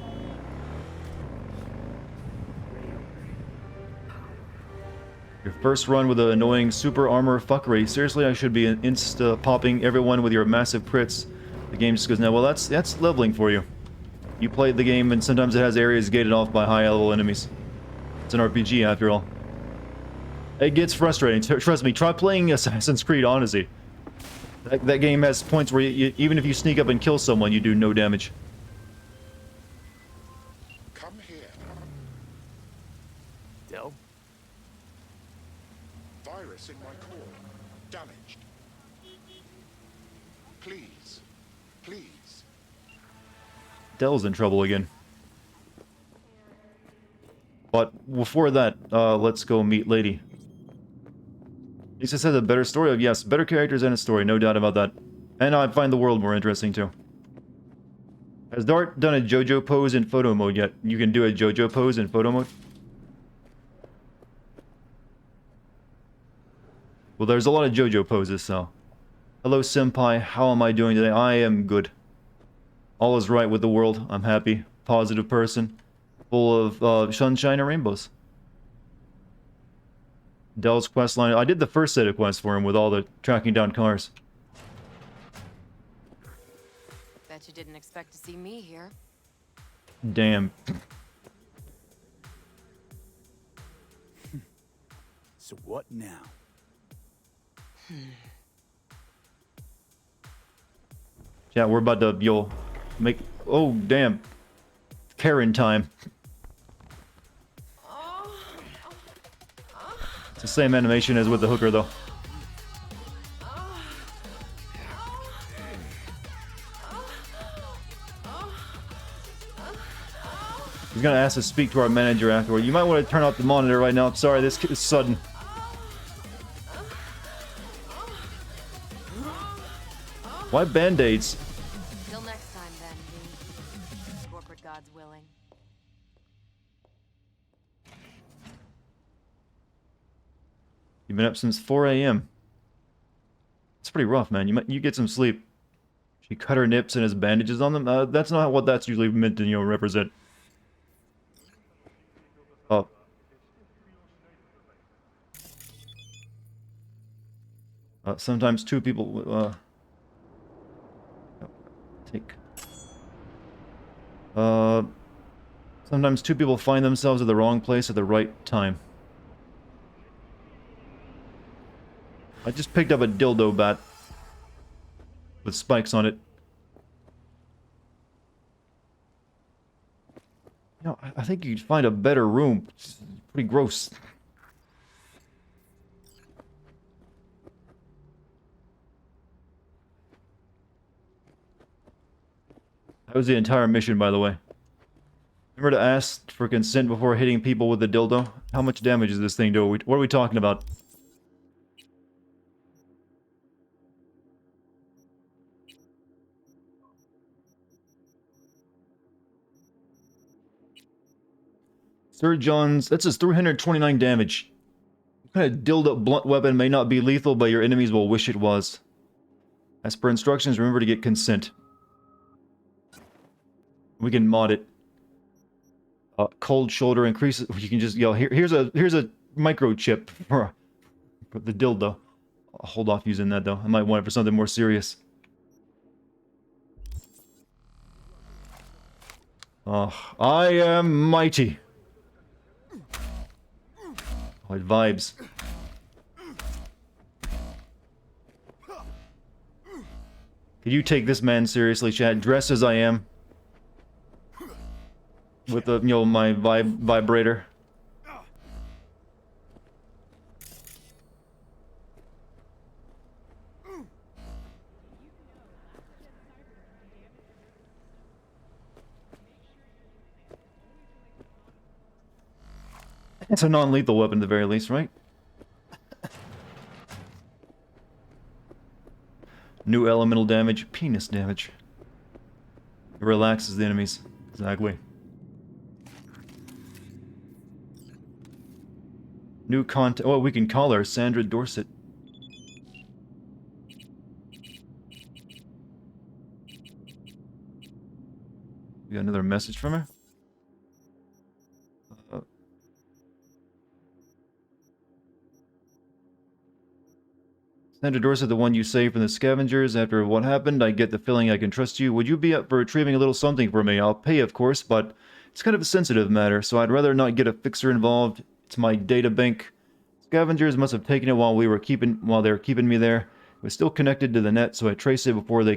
Your first run with an annoying super armor fuckery. Seriously, I should be insta-popping everyone with your massive crits. The game just goes, now, well, that's leveling for you. You played the game, and sometimes it has areas gated off by high-level enemies. It's an RPG, after all. It gets frustrating. Trust me, try playing Assassin's Creed Odyssey. That game has points where even if you sneak up and kill someone, you do no damage. Come here. Del? Virus in my core. Damaged. Please. Please. Dell's in trouble again. But before that, let's go meet Lady. Lisa says a better story. Yes, better characters and a story, no doubt about that. And I find the world more interesting too. Has Dart done a JoJo pose in photo mode yet? You can do a JoJo pose in photo mode? Well, there's a lot of JoJo poses, so. Hello, Senpai. How am I doing today? I am good. All is right with the world. I'm happy. Positive person. Full of sunshine and rainbows. Dell's quest line. I did the first set of quests for him with all the tracking down cars. you didn't expect to see me here. Damn. So what now? Yeah, we're about to, you'll make, oh, damn. Karen time. It's the same animation as with the hooker, though. He's gonna ask to speak to our manager afterward. You might want to turn off the monitor right now. I'm sorry, this is sudden. Why band-aids? Till next time, then, V. Corporate gods willing. You've been up since 4 a.m. It's pretty rough, man. You get some sleep. She cut her nips and has bandages on them. That's not what that's usually meant to, represent. Oh. Sometimes two people, sometimes two people find themselves at the wrong place at the right time. I just picked up a dildo bat with spikes on it. I think you'd find a better room. It's pretty gross. That was the entire mission, by the way. Remember to ask for consent before hitting people with the dildo? How much damage does this thing do? What are we talking about? Sir John's... That says 329 damage. What kind of dildo blunt weapon may not be lethal, but your enemies will wish it was. As per instructions, remember to get consent. We can mod it. Cold shoulder increases. You can just here's a microchip for the dildo. I'll hold off using that though. I might want it for something more serious. I am mighty. Oh, it vibes. Could you take this man seriously, chat? Dressed as I am. With the, my vibrator. It's a non-lethal weapon at the very least, right? New elemental damage, penis damage. It relaxes the enemies. Exactly. New content. Oh, we can call her Sandra Dorset. We got another message from her. Sandra Dorset, the one you saved from the scavengers. After what happened, I get the feeling I can trust you. Would you be up for retrieving a little something for me? I'll pay, of course, but it's kind of a sensitive matter, so I'd rather not get a fixer involved. It's my data bank. Scavengers must have taken it while they were keeping me there. It was still connected to the net, so I traced it before they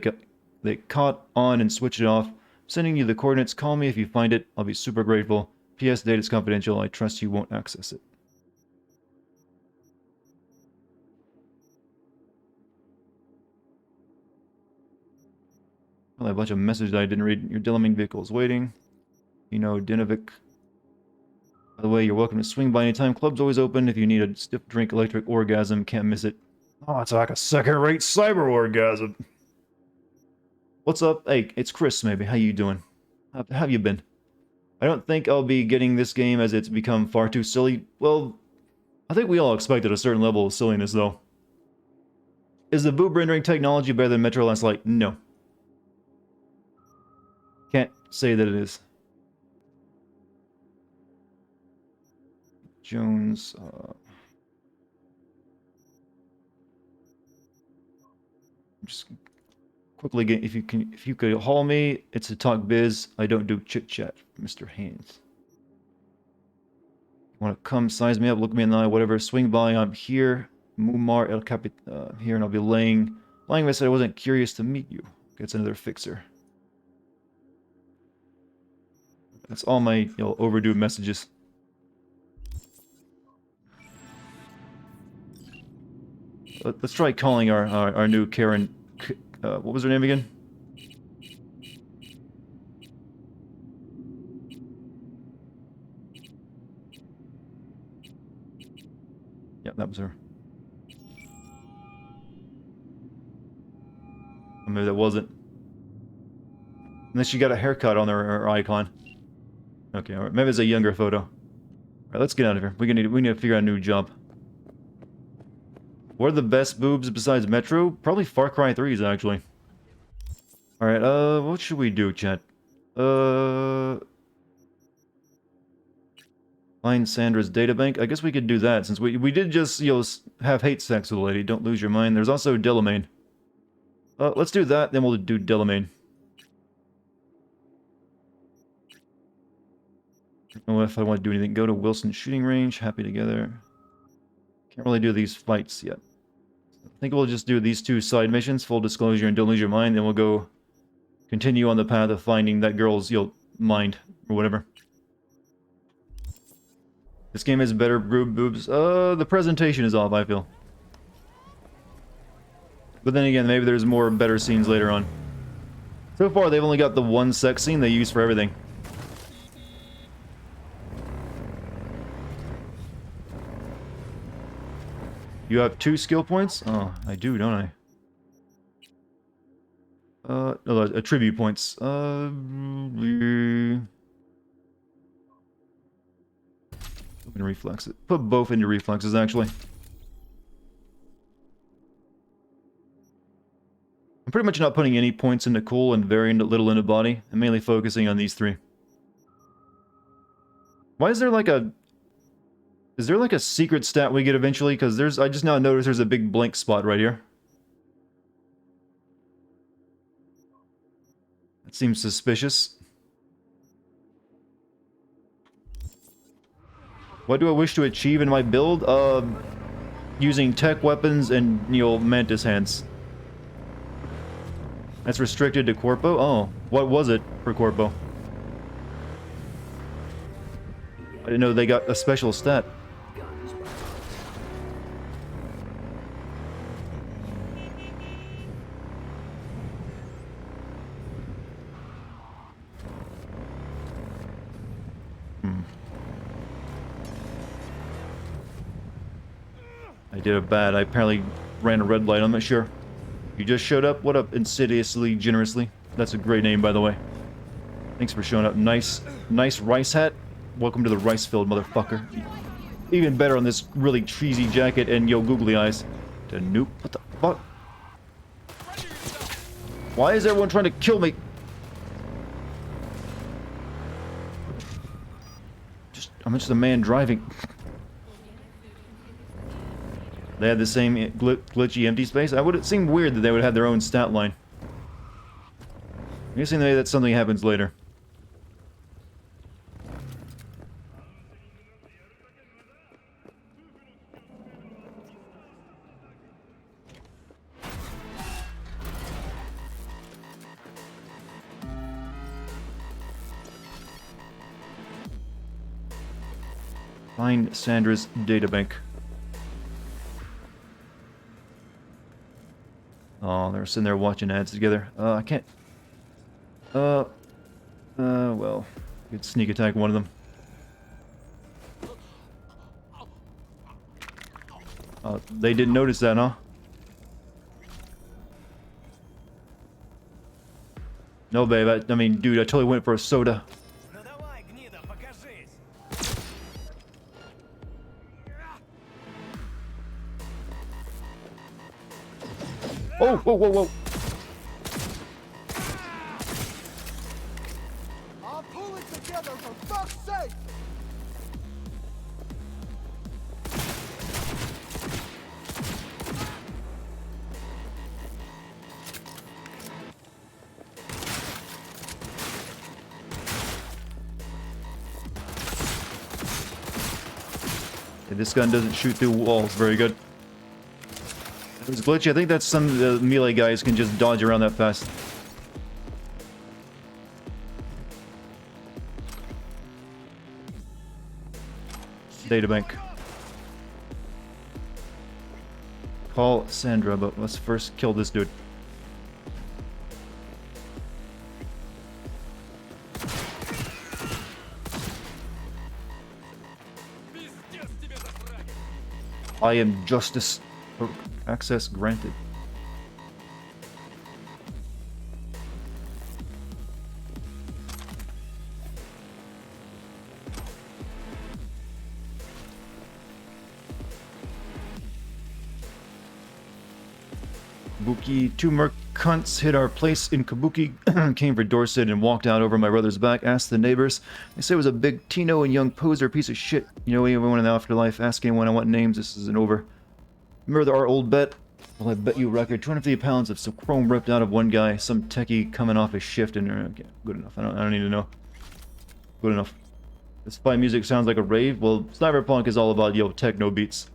caught on and switched it off. I'm sending you the coordinates. Call me if you find it. I'll be super grateful. P.S. Data's confidential. I trust you won't access it. Probably a bunch of messages I didn't read. Your Dillaming vehicle is waiting. Dinovic. By the way, you're welcome to swing by anytime. Club's always open. If you need a stiff drink, electric orgasm, can't miss it. Oh, it's like a second-rate cyber orgasm. What's up? Hey, it's Chris, maybe. How you doing? How have you been? I don't think I'll be getting this game as it's become far too silly. Well, I think we all expected a certain level of silliness, though. Is the boot rendering technology better than Metro Last Light? No. Can't say that it is. Jones, just Quickly, if you could haul me, it's to talk biz. I don't do chit chat, Mr. Haynes. Want to come size me up, look me in the eye, whatever. Swing by, I'm here. Mumar El Capit here, and I'll be laying. I said I wasn't curious to meet you. Gets another fixer. That's all my overdue messages. Let's try calling our new Karen. What was her name again? Yeah, that was her. Or maybe that wasn't. Unless she got a haircut on her icon. Okay, alright. Maybe it's a younger photo. Alright, let's get out of here. We need to figure out a new job. What are the best boobs besides Metro? Probably Far Cry 3's, actually. Alright, what should we do, chat? Find Sandra's databank. I guess we could do that, since we did just, have hate sex with a lady. Don't lose your mind. There's also Delamain. Let's do that, then we'll do Delamain. I don't know if I want to do anything. Go to Wilson shooting range. Happy together. Can't really do these fights yet. I think we'll just do these two side missions, full disclosure and don't lose your mind, then we'll go continue on the path of finding that girl's, mind, or whatever. This game has better boobs. The presentation is off, I feel. But then again, maybe there's more better scenes later on. So far, they've only got the one sex scene they use for everything. You have 2 skill points? Oh, I do, don't I? No, attribute points. In reflex. Put both into reflexes, actually. I'm pretty much not putting any points into cool and very little into body. I'm mainly focusing on these 3. Why is there like a... Is there like a secret stat we get eventually? Because I just now noticed there's a big blank spot right here. That seems suspicious. What do I wish to achieve in my build? Using tech weapons and, mantis hands. That's restricted to Corpo? Oh, what was it for Corpo? I didn't know they got a special stat. I did a bad. I apparently ran a red light. I'm not sure. You just showed up? What up, insidiously, generously? That's a great name, by the way. Thanks for showing up. Nice rice hat. Welcome to the rice field, motherfucker. Even better on this really cheesy jacket and googly eyes. To nope. What the fuck? Why is everyone trying to kill me? I'm just a man driving. They had the same glitchy empty space. It seem weird that they would have their own stat line. I'm guessing maybe that's something that happens later. Find Sandra's databank. Oh, they're sitting there watching ads together. I can't... well... I could sneak attack one of them. They didn't notice that, huh? No, babe, I mean, dude, I totally went for a soda. Oh, whoa, whoa, whoa. I'll pull it together for fuck's sake! This gun doesn't shoot through walls very good. It was glitchy. I think that's some of the melee guys can just dodge around that fast. Databank. Call Sandra, but let's first kill this dude. I am justice. Access granted. Kabuki, two merc cunts hit our place in Kabuki, came for Dorset and walked out over my brother's back, asked the neighbors. They say it was a big Tino and young poser piece of shit. You know anyone in the afterlife? Ask anyone I want names, this isn't over. Remember our old bet? Well, I bet you record 250 pounds of some chrome ripped out of one guy, some techie coming off his shift and okay, good enough. I don't need to know. Good enough. This fight music sounds like a rave. Well, Cyberpunk is all about, yo, techno beats.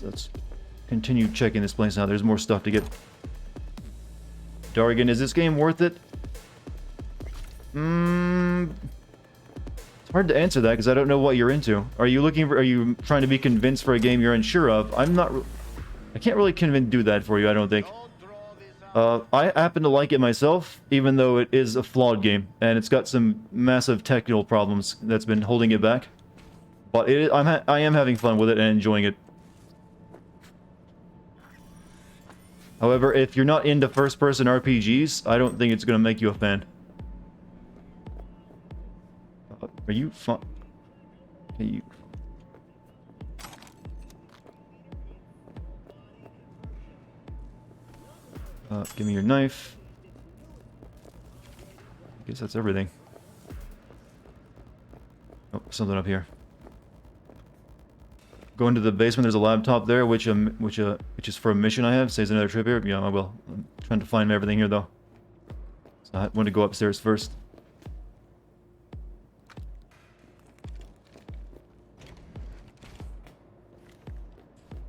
Let's continue checking this place out. There's more stuff to get. Dartigan, is this game worth it? It's hard to answer that because I don't know what you're into. Are you trying to be convinced for a game you're unsure of? I can't really do that for you, I don't think. I happen to like it myself, even though it is a flawed game and it's got some massive technical problems that's been holding it back. But I am having fun with it and enjoying it. However, if you're not into first-person RPGs, I don't think it's going to make you a fan. Are you fun? Okay, you... give me your knife. I guess that's everything. Oh, something up here. Go into the basement. There's a laptop there, which is for a mission I have. Saves another trip here. Yeah, I will. I'm trying to find everything here though. So I want to go upstairs first.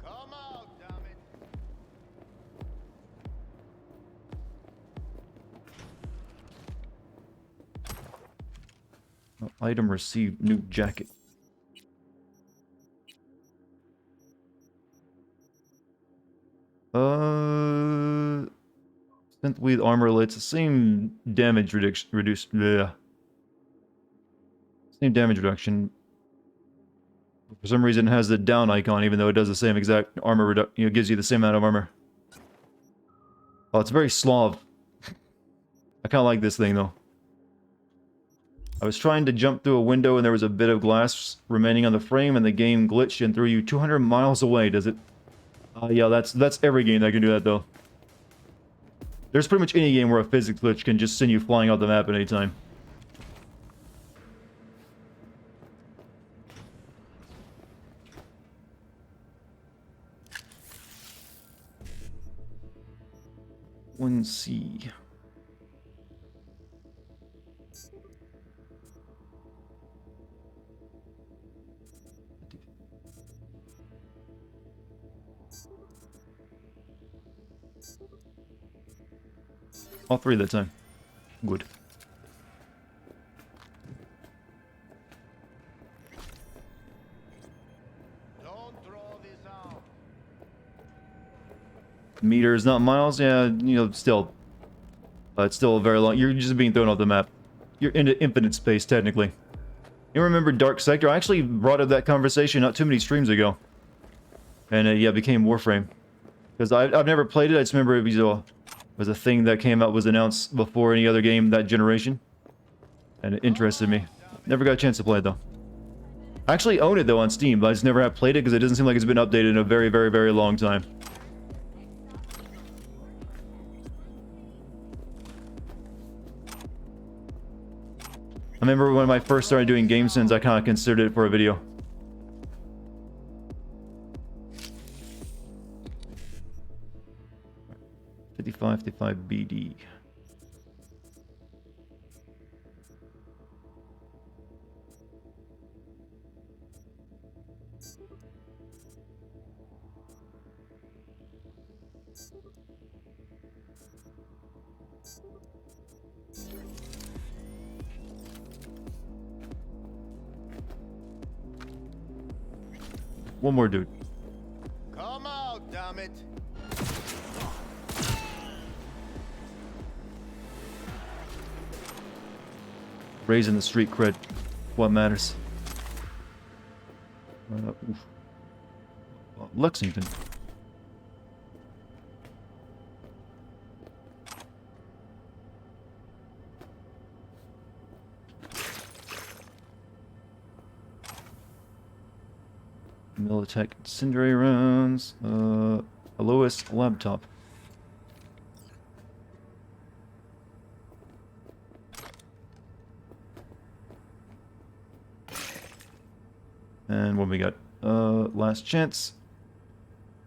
Come out, damn it. Oh, item received. New jacket. Synthweed armor, it's the same damage same damage reduction. For some reason it has the down icon even though it does the same exact armor reduction, you know, gives you the same amount of armor. Oh, it's very Slav. I kinda like this thing though. I was trying to jump through a window and there was a bit of glass remaining on the frame and the game glitched and threw you 200 miles away, does it? Yeah, that's every game that can do that though. There's pretty much any game where a physics glitch can just send you flying off the map at any time. One C. All three that time. Good. Meters, not miles. Yeah, you know, still. It's still a very long. You're just being thrown off the map. You're into infinite space, technically. You remember Dark Sector? I actually brought up that conversation not too many streams ago. And yeah, it became Warframe. Because I've never played it. I just remember it was a thing that came out, was announced before any other game that generation. And it interested me. Never got a chance to play it though. I actually own it though on Steam, but I just never have played it because it doesn't seem like it's been updated in a very, very, very long time. remember when I first started doing game sins, I kind of considered it for a video. $55 BD. One more dude. Come out, damn it. Raising the street cred. What matters. Lexington. Militech incendiary rounds. A lowest laptop. And what we got? Last chance.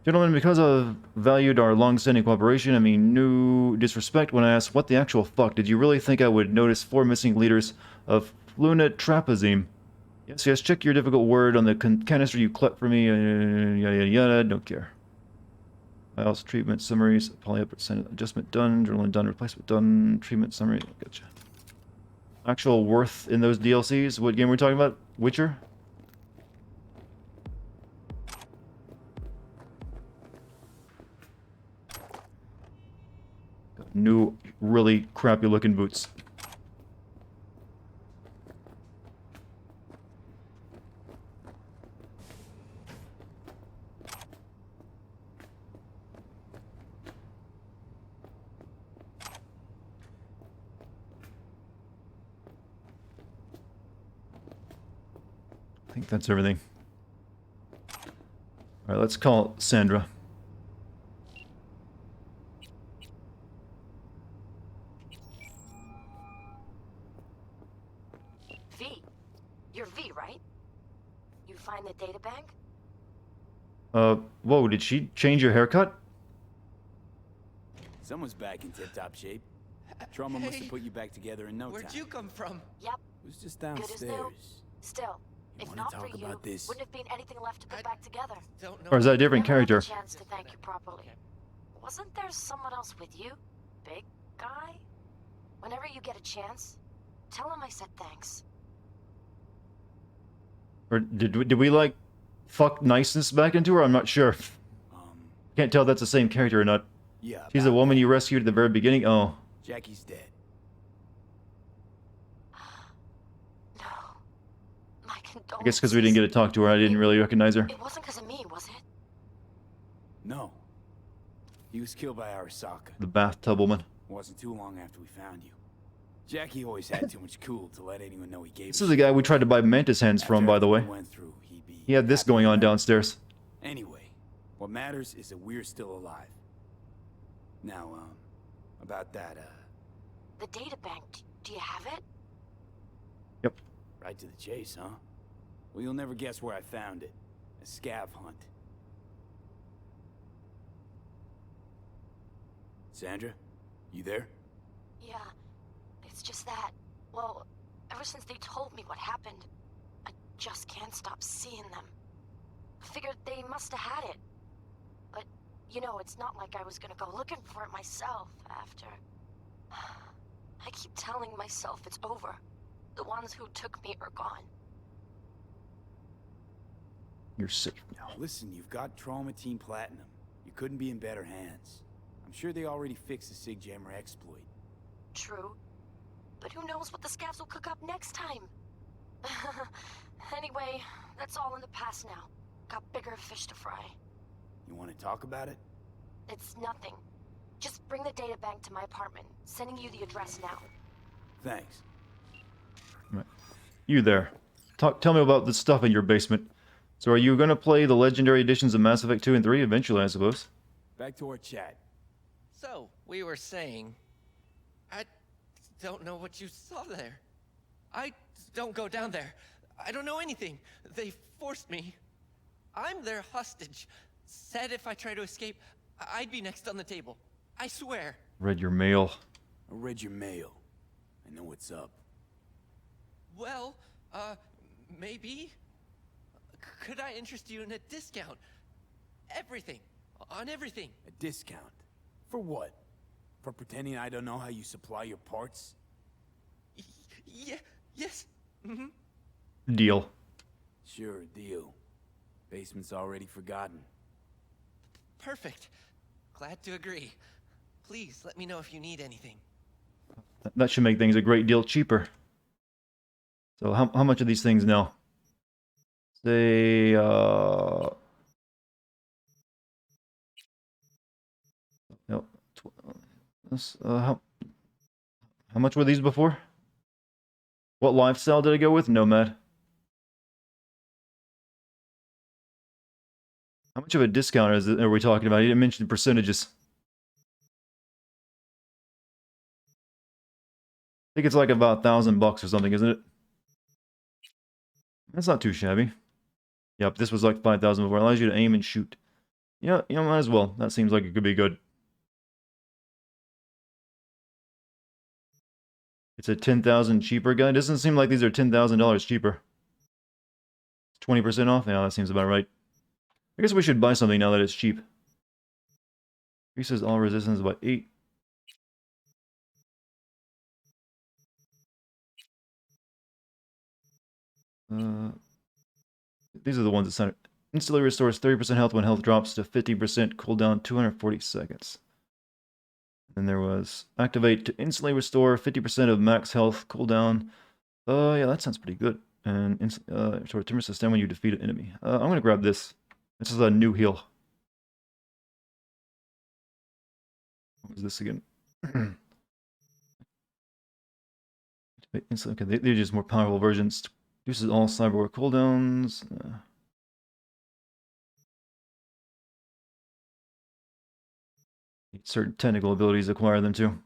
Gentlemen, because I've valued our long-standing cooperation, I mean no disrespect when I asked what the actual fuck did you really think I would notice 4 missing liters of flunet trapazine? Yes, yes, check your difficult word on the canister you clept for me, yada yada yada, don't care. Files, treatment, summaries, poly percent adjustment done, journaling done, replacement done, treatment summary, gotcha. Actual worth in those DLCs, what game are we talking about? Witcher? New, really crappy looking boots. I think that's everything. Alright, let's call Sandra. V. You're V, right? You find the data bank? Whoa, did she change your haircut? Someone's back in tip-top shape. Trauma must have put you back together in no time. Where'd you come from? Yep. It was just Good as downstairs. new. Still, You if wanna not talk for you, about this? wouldn't have been anything left to put back together. Or is that a different Never had character? the chance to thank you properly. Wasn't there someone else with you? Big guy? Whenever you get a chance, tell him I said thanks. Or did we like fuck niceness back into her? I'm not sure. Can't tell if that's the same character or not. Yeah. She's the woman you rescued at the very beginning? Oh. Jackie's dead. I guess because we didn't get to talk to her, I didn't really recognize her. It wasn't because of me, was it? No. He was killed by Arasaka. The bathtub woman. Wasn't too long after we found you. Jackie always had too much cool to let anyone know he gave This is the guy we tried to buy mantis hands from, by the way. He had this going on downstairs. Anyway, what matters is that we're still alive. Now, about that, The data bank, do you have it? Yep. Right to the chase, huh? Well, you'll never guess where I found it. A scav hunt. Sandra, you there? Yeah, it's just that. Well, ever since they told me what happened, I just can't stop seeing them. I figured they must have had it. But, you know, it's not like I was gonna go looking for it myself after. I keep telling myself it's over. The ones who took me are gone. You're sick now. Listen, you've got Trauma Team Platinum. You couldn't be in better hands. I'm sure they already fixed the Sig Jammer exploit. True. But who knows what the scavs will cook up next time? Anyway, that's all in the past now. Got bigger fish to fry. You want to talk about it? It's nothing. Just bring the data bank to my apartment. Sending you the address now. Thanks. Right. You there. Tell me about the stuff in your basement. So are you going to play the legendary editions of Mass Effect 2 and 3 eventually, I suppose? Back to our chat. So, we were saying... I don't know what you saw there. I don't go down there. I don't know anything. They forced me. I'm their hostage. Said if I try to escape, I'd be next on the table. I swear. Read your mail. I read your mail. I know what's up. Well, maybe? Could I interest you in a discount? Everything. On everything. A discount? For what? For pretending I don't know how you supply your parts? Yeah, yes. Deal. Sure, deal. Basement's already forgotten. Perfect. Glad to agree. Please let me know if you need anything. That should make things a great deal cheaper. So how much are these things now? Say, no, how much were these before? What lifestyle did I go with? Nomad. How much of a discount are we talking about? I didn't mention the percentages. I think it's like about $1,000 or something, isn't it? That's not too shabby. Yep, this was like 5,000 before. It allows you to aim and shoot. Yeah, might as well. That seems like it could be good. It's a 10,000 cheaper guy. It doesn't seem like these are $10,000 cheaper. 20% off? Yeah, that seems about right. I guess we should buy something now that it's cheap. Increases all resistance by 8. These are the ones that sound. Instantly restores 30% health when health drops to 50%. Cooldown 240 seconds. Then there was activate to instantly restore 50% of max health. Cooldown. Yeah, that sounds pretty good. And restore 10% sustain when you defeat an enemy. I'm gonna grab this. This is a new heal. What was this again? Okay, they're just more powerful versions. Reduces all cyberware cooldowns. Certain technical abilities acquire them too.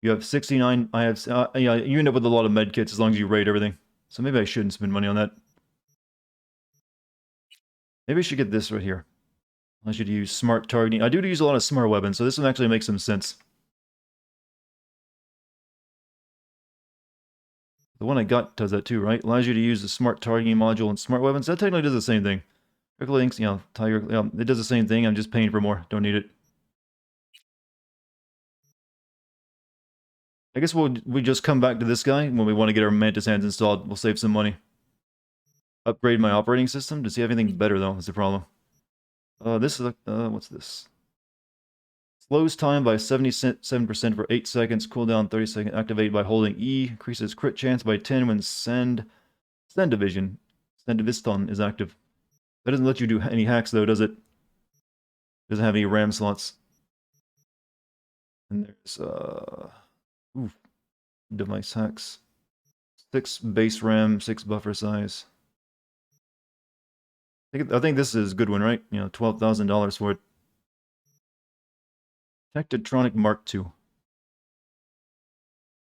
You have 69. I have. Yeah, you end up with a lot of med kits as long as you raid everything. So maybe I shouldn't spend money on that. Maybe I should get this right here. I should use smart targeting. I do use a lot of smart weapons, so this one actually makes some sense. The one I got does that too, right? Allows you to use the smart targeting module and smart weapons. That technically does the same thing. Quick links, Tiger, it does the same thing. I'm just paying for more. Don't need it. I guess we just come back to this guy when we want to get our Mantis hands installed. We'll save some money. Upgrade my operating system. Does he have anything better though? That's the problem. This is what's this? Slows time by 77% for 8 seconds. Cooldown 30 seconds. Activate by holding E. Increases crit chance by 10 when Send Division. Send Diviston is active. That doesn't let you do any hacks though, does it? Doesn't have any RAM slots. And there's device hacks. 6 base RAM, 6 buffer size. I think this is a good one, right? $12,000 for it. Tectotronic Mark II.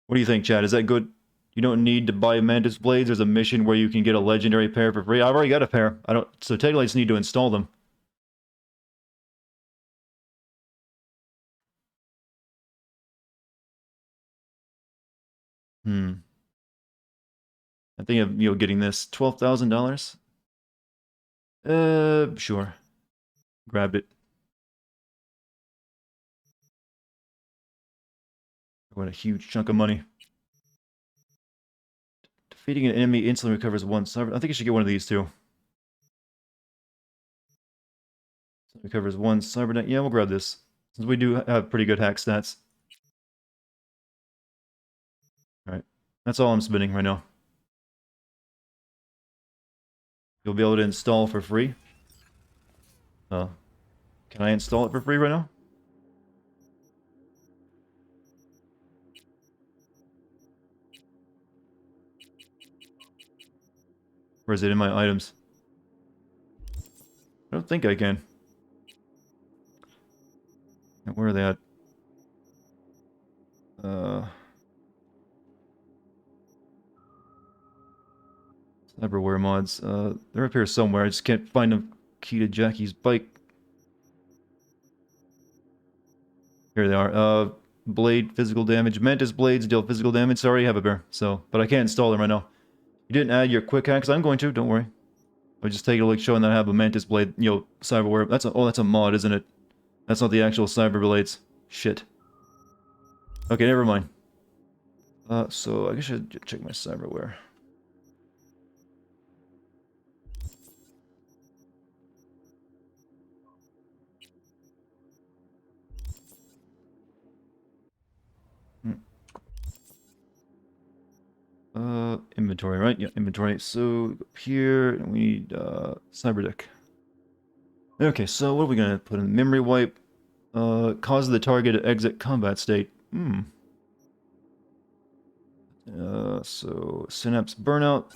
What do you think, Chad? Is that good? You don't need to buy Mantis blades. There's a mission where you can get a legendary pair for free. I've already got a pair. So technically I just need to install them. I think of getting this $12,000. Sure. Grabbed it. What a huge chunk of money. Defeating an enemy instantly recovers 1 cyber. I think I should get one of these too. Recovers 1 cybernet. Yeah, we'll grab this. Since we do have pretty good hack stats. Alright. That's all I'm spending right now. You'll be able to install for free. Can I install it for free right now? Or is it in my items? I don't think I can. Where are they at? Cyberware mods. They're up here somewhere. I just can't find a key to Jackie's bike. Here they are. Blade, physical damage. Mantis blades deal physical damage. So I already have a bear. So, but I can't install them right now. You didn't add your quick hacks. I'm going to. Don't worry. I'll just take a look showing that I have a Mantis blade. Cyberware. That's a mod, isn't it? That's not the actual cyber blades. Shit. Okay, never mind. So I guess I should check my cyberware. Inventory, right? Yeah, inventory. So here we need cyberdeck. Okay, so what are we gonna put in? Memory wipe. Cause the target to exit combat state. So synapse burnout.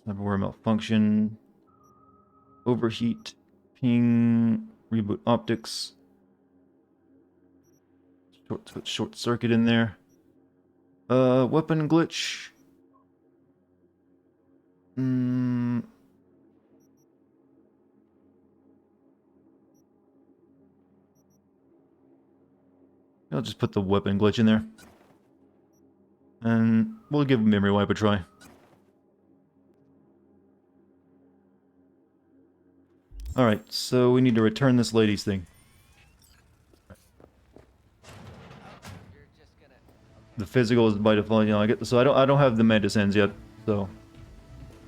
Cyberware malfunction. Overheat. Ping. Reboot optics. Short circuit in there. Weapon glitch. I'll just put the weapon glitch in there. And we'll give memory wipe a try. Alright, so we need to return this lady's thing. The physical is by default, I get so I don't have the Mantis ends yet, so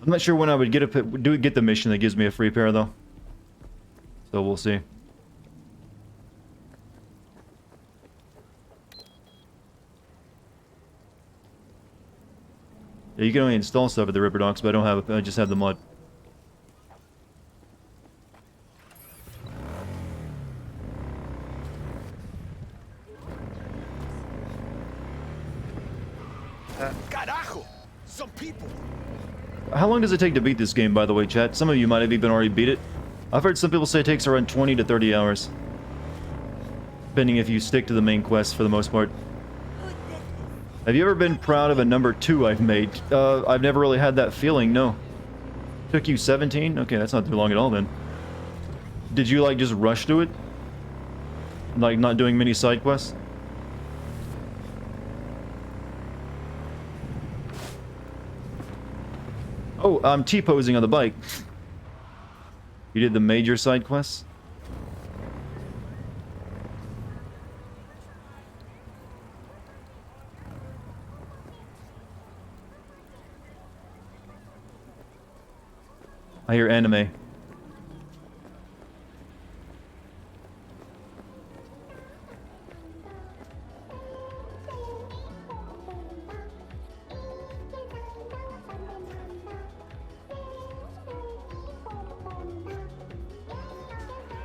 I'm not sure when I would get the mission that gives me a free pair though. So we'll see. Yeah, you can only install stuff at the Ripper Docks, but I don't have I just have the mod. Carajo! Some people! How long does it take to beat this game, by the way, chat? Some of you might have even already beat it. I've heard some people say it takes around 20 to 30 hours. Depending if you stick to the main quest for the most part. Have you ever been proud of a number 2 I've made? I've never really had that feeling, no. Took you 17? Okay, that's not too long at all then. Did you, like, just rush to it? Like, not doing many side quests? Oh, I'm T-posing on the bike. You did the major side quests? I hear anime.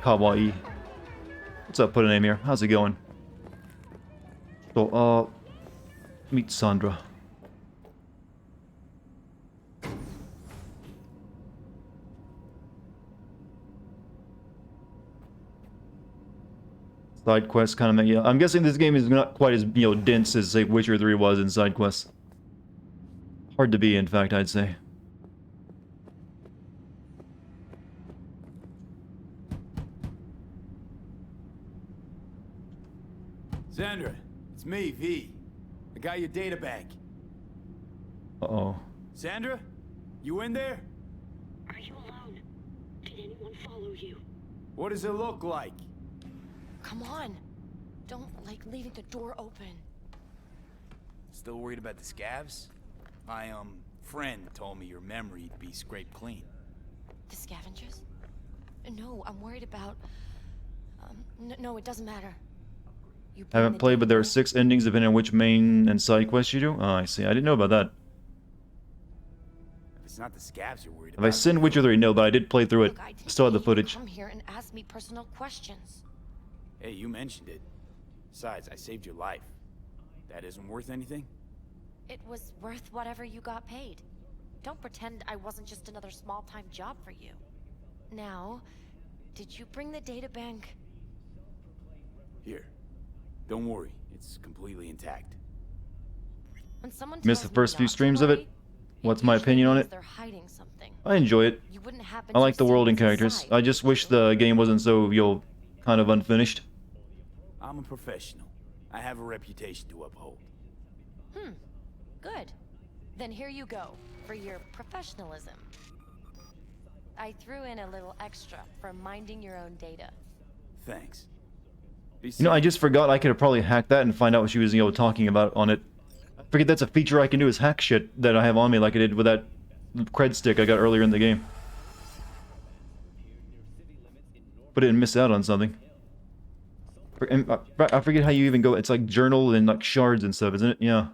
Kawaii. What's up, put a name here? How's it going? So, meet Sandra. Side quests kind of, yeah. I'm guessing this game is not quite as, dense as, say, Witcher 3 was in side quests. Hard to be, in fact, I'd say. Sandra, it's me, V. I got your data bank. Uh-oh. Sandra? You in there? Are you alone? Did anyone follow you? What does it look like? Come on. Don't like leaving the door open. Still worried about the scavs? My, friend told me your memory'd be scraped clean. The scavengers? No, I'm worried about... no, it doesn't matter. Haven't played, but there are 6 endings depending on which main and side quests you do? Oh, I see. I didn't know about that. If it's not the scavs you're worried Have I sinned Witcher 3? No, but I did play through it. Still have the footage. Come here and ask me personal questions. Hey, you mentioned it. Besides, I saved your life. That isn't worth anything? It was worth whatever you got paid. Don't pretend I wasn't just another small-time job for you. Now, did you bring the data bank? Here. Don't worry, it's completely intact. When someone Missed the first few streams of it? what's my opinion on it? They're hiding something. I enjoy it. You wouldn't happen I to like the see world and what's characters. inside. I just wish the game wasn't so, kind of unfinished. I'm a professional. I have a reputation to uphold. Good. Then here you go, for your professionalism. I threw in a little extra for minding your own data. Thanks. I just forgot I could have probably hacked that and find out what she was, talking about on it. I forget that's a feature I can do is hack shit that I have on me like I did with that cred stick I got earlier in the game. But I didn't miss out on something. I forget how you even go, it's like journal and like shards and stuff, isn't it? Yeah.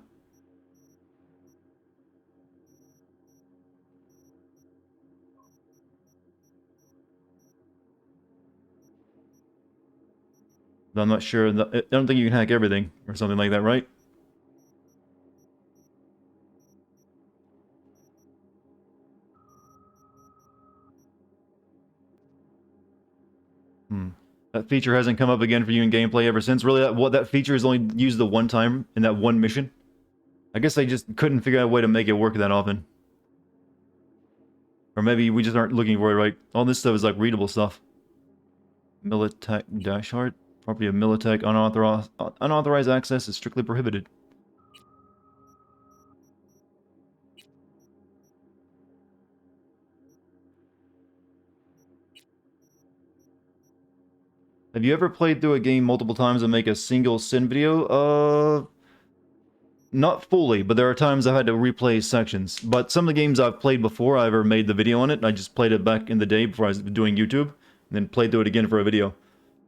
I'm not sure. I don't think you can hack everything or something like that, right? That feature hasn't come up again for you in gameplay ever since. Really, that feature is only used the one time in that one mission. I guess they just couldn't figure out a way to make it work that often. Or maybe we just aren't looking for it right. All this stuff is like readable stuff. Militech dash heart. Property of Militech unauthorized access is strictly prohibited. Have you ever played through a game multiple times and make a single sin video? Not fully, but there are times I've had to replay sections. But some of the games I've played before, I ever made the video on it. I just played it back in the day before I was doing YouTube, and then played through it again for a video.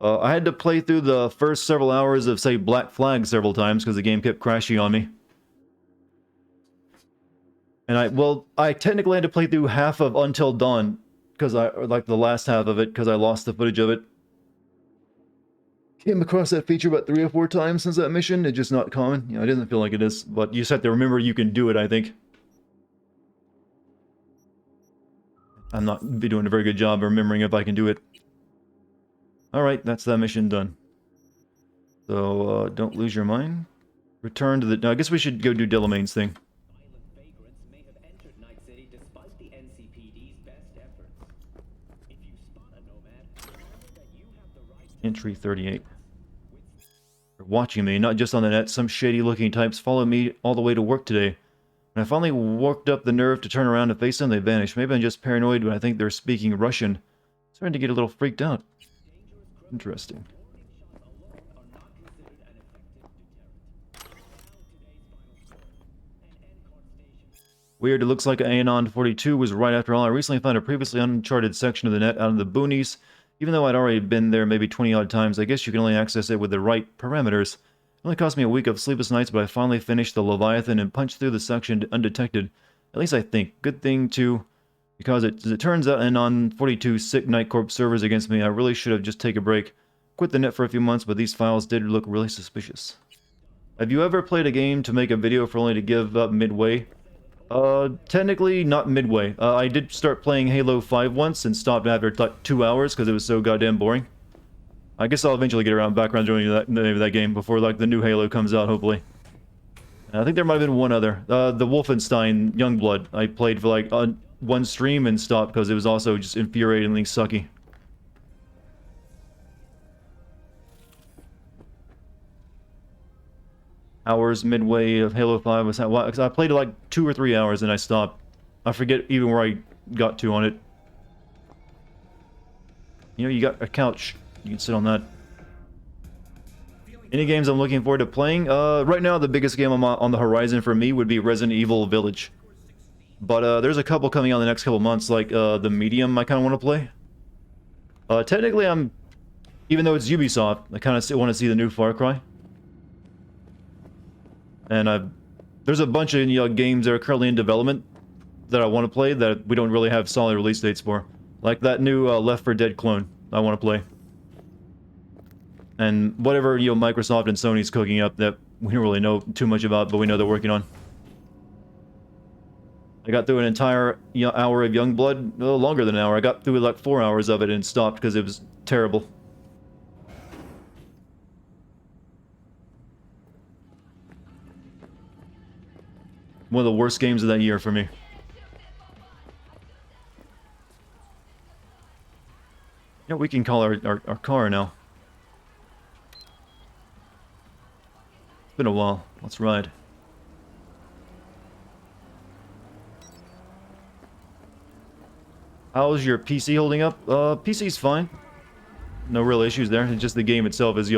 I had to play through the first several hours of, say, Black Flag several times because the game kept crashing on me. And I technically had to play through half of Until Dawn, because like the last half of it, because I lost the footage of it. Came across that feature about 3 or 4 times since that mission. It's just not common. It doesn't feel like it is, but you just have to remember you can do it, I think. I'm not doing a very good job remembering if I can do it. Alright, that's that mission done. So, don't lose your mind. Return to the... No, I guess we should go do Delamain's thing. Entry 38. They're watching me, not just on the net. Some shady-looking types followed me all the way to work today. When I finally worked up the nerve to turn around to face them, they vanished. Maybe I'm just paranoid, but I think they're speaking Russian. Starting to get a little freaked out. Interesting. Weird, it looks like Anon 42 was right after all. I recently found a previously uncharted section of the net out of the boonies. Even though I'd already been there maybe 20-odd times, I guess you can only access it with the right parameters. It only cost me a week of sleepless nights, but I finally finished the Leviathan and punched through the section undetected. At least I think. Good thing, too, because as it turns out, Anon 42 sick Night Corp servers against me. I really should have just taken a break. Quit the net for a few months, but these files did look really suspicious. Have you ever played a game to make a video for only to give up midway? Technically not midway. I did start playing Halo 5 once and stopped after like 2 hours because it was so goddamn boring. I guess I'll eventually get around back around joining the name of that game before like the new Halo comes out, hopefully. I think there might have been one other. The Wolfenstein Youngblood. I played for like one stream and stopped because it was also just infuriatingly sucky. Hours midway of Halo 5 was how, because I played it like 2 or 3 hours and I stopped. I forget even where I got to on it. You got a couch. You can sit on that. Any games I'm looking forward to playing? Right now the biggest game on the horizon for me would be Resident Evil Village. But there's a couple coming out in the next couple months, like the Medium I kind of want to play. Technically even though it's Ubisoft, I kind of want to see the new Far Cry. And there's a bunch of games that are currently in development that I want to play that we don't really have solid release dates for. Like that new Left 4 Dead clone I want to play. And whatever Microsoft and Sony's cooking up that we don't really know too much about, but we know they're working on. I got through an entire hour of Youngblood, a little longer than an hour. I got through like 4 hours of it and stopped because it was terrible. One of the worst games of that year for me. we can call our car now. It's been a while. Let's ride. How's your PC holding up? PC's fine. No real issues there. It's just the game itself is,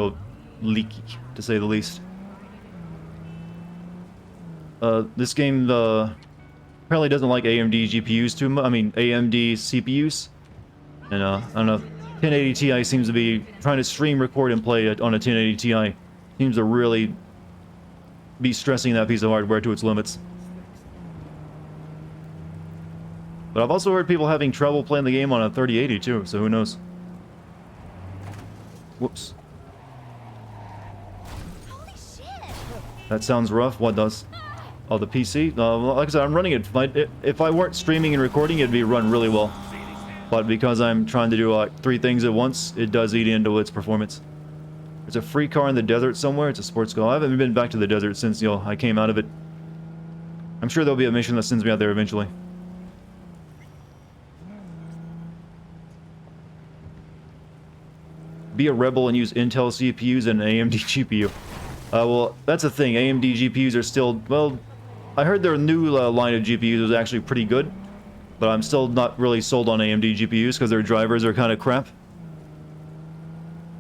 leaky, to say the least. This game, apparently doesn't like AMD GPUs too much. I mean, AMD CPUs. And, I don't know. 1080 Ti seems to be trying to stream, record, and play on a 1080 Ti. Seems to really be stressing that piece of hardware to its limits. But I've also heard people having trouble playing the game on a 3080 too, so who knows? Whoops. That sounds rough. What does? Oh, the PC? Like I said, I'm running it. If I weren't streaming and recording, it'd be run really well. But because I'm trying to do like 3 things at once, it does eat into its performance. There's a free car in the desert somewhere. It's a sports car. I haven't been back to the desert since, I came out of it. I'm sure there'll be a mission that sends me out there eventually. Be a rebel and use Intel CPUs and AMD GPU. Well, that's the thing. AMD GPUs are still, well, I heard their new line of GPUs was actually pretty good, but I'm still not really sold on AMD GPUs because their drivers are kind of crap.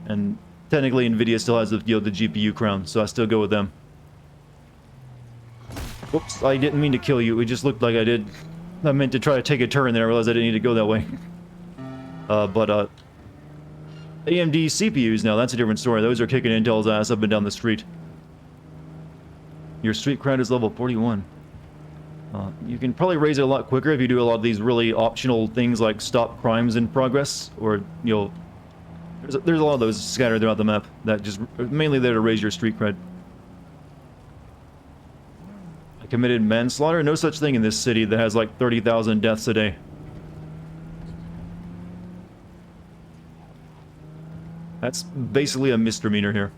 And technically, NVIDIA still has the GPU crown, so I still go with them. Whoops, I didn't mean to kill you. It just looked like I did. I meant to try to take a turn, and then I realized I didn't need to go that way. AMD CPUs, now that's a different story. Those are kicking Intel's ass up and down the street. Your street cred is level 41. You can probably raise it a lot quicker if you do a lot of these really optional things like stop crimes in progress, or, there's a lot of those scattered throughout the map that just mainly there to raise your street cred. I committed manslaughter? No such thing in this city that has like 30,000 deaths a day. That's basically a misdemeanor here.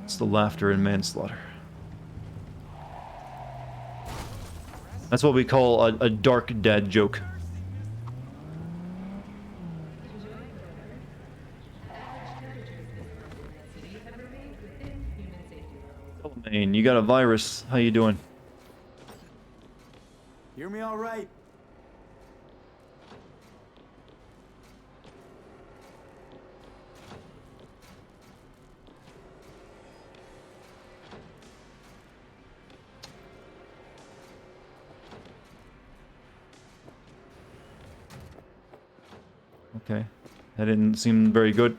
It's the laughter in manslaughter. That's what we call a dark dad joke. You got a virus. How you doing? Hear me all right? Okay. That didn't seem very good.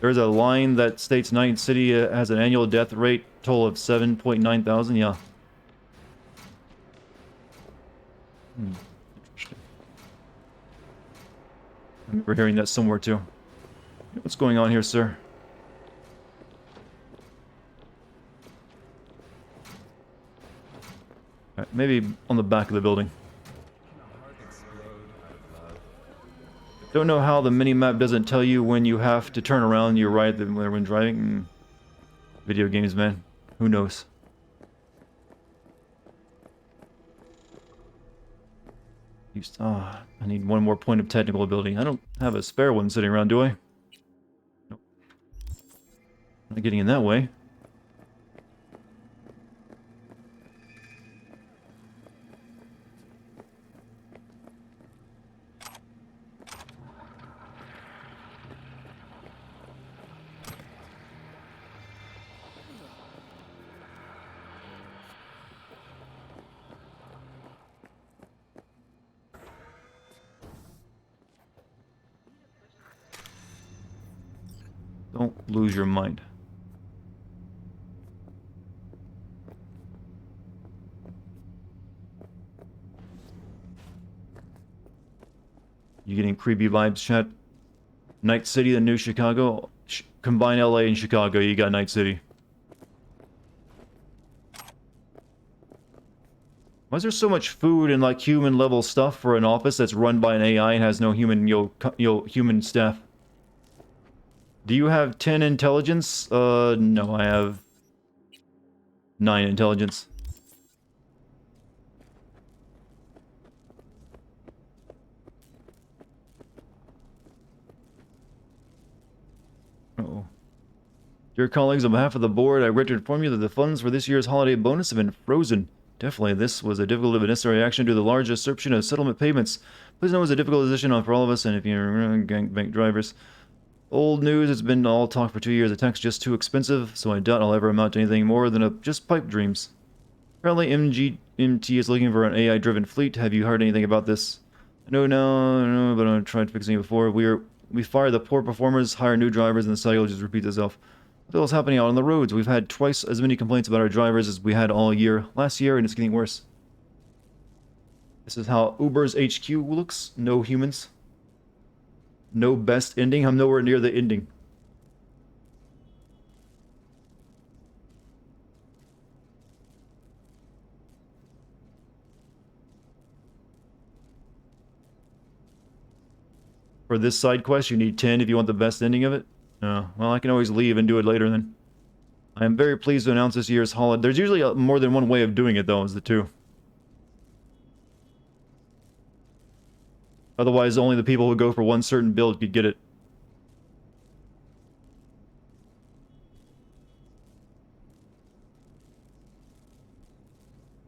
There's a line that states Night City has an annual death rate total of 7.9 thousand. Yeah. Interesting. I remember hearing that somewhere too. What's going on here, sir? Alright, maybe on the back of the building. Don't know how the minimap doesn't tell you when you have to turn around your right when driving. Video games, man. Who knows? I need one more point of technical ability. I don't have a spare one sitting around, do I? Nope. Not getting in that way. Don't lose your mind. You getting creepy vibes, chat? Night City, the new Chicago? Combine LA and Chicago, you got Night City. Why is there so much food and like human level stuff for an office that's run by an AI and has no human, human staff? Do you have 10 intelligence? No, I have 9 intelligence. Uh-oh. Dear colleagues, on behalf of the board, I regret to inform you that the funds for this year's holiday bonus have been frozen. Definitely, this was a difficult but necessary action due to the large disruption of settlement payments. Please know it was a difficult decision for all of us, and if you're bank drivers. Old news, it's been all talk for 2 years. The tech's just too expensive, so I doubt I'll ever amount to anything more than just pipe dreams. Apparently, MT is looking for an AI-driven fleet. Have you heard anything about this? No, but I've tried fixing it before. We fire the poor performers, hire new drivers, and the cycle just repeats itself. What the hell's happening out on the roads? We've had twice as many complaints about our drivers as we had all year last year, and it's getting worse. This is how Uber's HQ looks. No humans. No best ending. I'm nowhere near the ending. For this side quest, you need 10 if you want the best ending of it. Oh, well, I can always leave and do it later then. I am very pleased to announce this year's holiday. There's usually more than one way of doing it, though, is the two. Otherwise, only the people who go for one certain build could get it.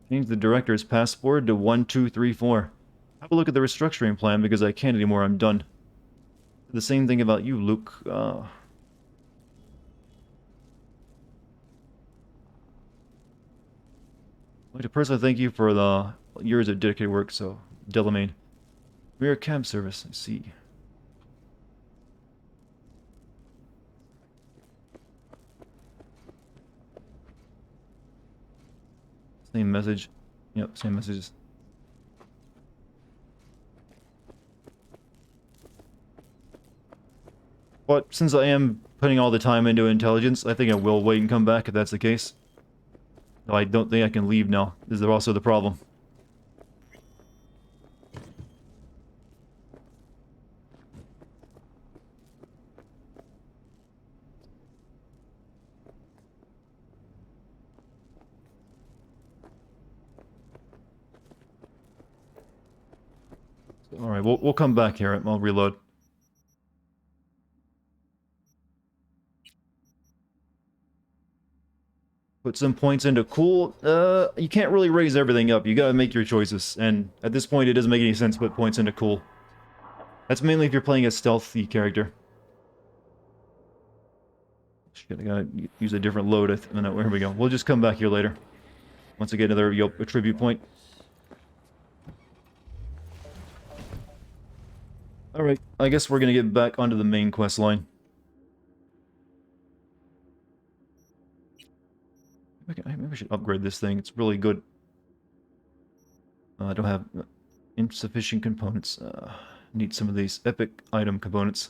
Change the director's passport to 1234. Have a look at the restructuring plan because I can't anymore. I'm done. The same thing about you, Luke. I'd like to personally thank you for the years of dedicated work, so Delamain. We're a cab service, I see. Same message. Yep, same messages. But since I am putting all the time into intelligence, I think I will wait and come back if that's the case. Though I don't think I can leave now. This is also the problem. Alright, we'll come back here. I'll reload. Put some points into cool. You can't really raise everything up. You gotta make your choices. And at this point, it doesn't make any sense to put points into cool. That's mainly if you're playing a stealthy character. Shit, I gotta use a different load. No, here we go. We'll just come back here later. Once I get another attribute point. Alright, I guess we're gonna get back onto the main quest line. Maybe I should upgrade this thing. It's really good. I don't have insufficient components. Need some of these epic item components.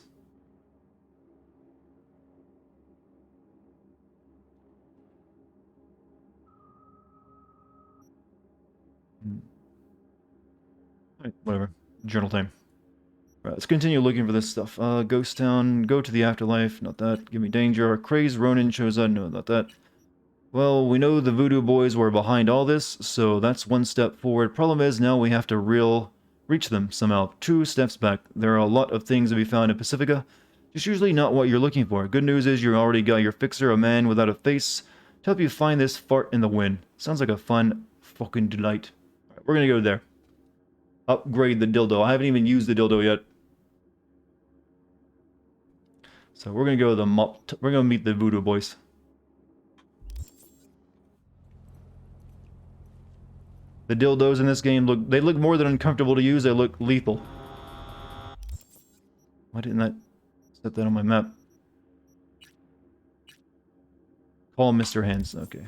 Alright, whatever. Journal time. Alright, let's continue looking for this stuff. Ghost Town, go to the afterlife. Not that. Give me danger. Crazed Ronin shows up. No, not that. Well, we know the Voodoo Boys were behind all this, so that's one step forward. Problem is, now we have to reach them somehow. 2 steps back. There are a lot of things to be found in Pacifica, just usually not what you're looking for. Good news is you already got your fixer, a man without a face, to help you find this fart in the wind. Sounds like a fun fucking delight. Alright, we're gonna go there. Upgrade the dildo. I haven't even used the dildo yet. So we're gonna go to the we're gonna meet the Voodoo Boys. The dildos in this game they look more than uncomfortable to use, they look lethal. Why didn't that set that on my map? Call Mr. Hands, okay.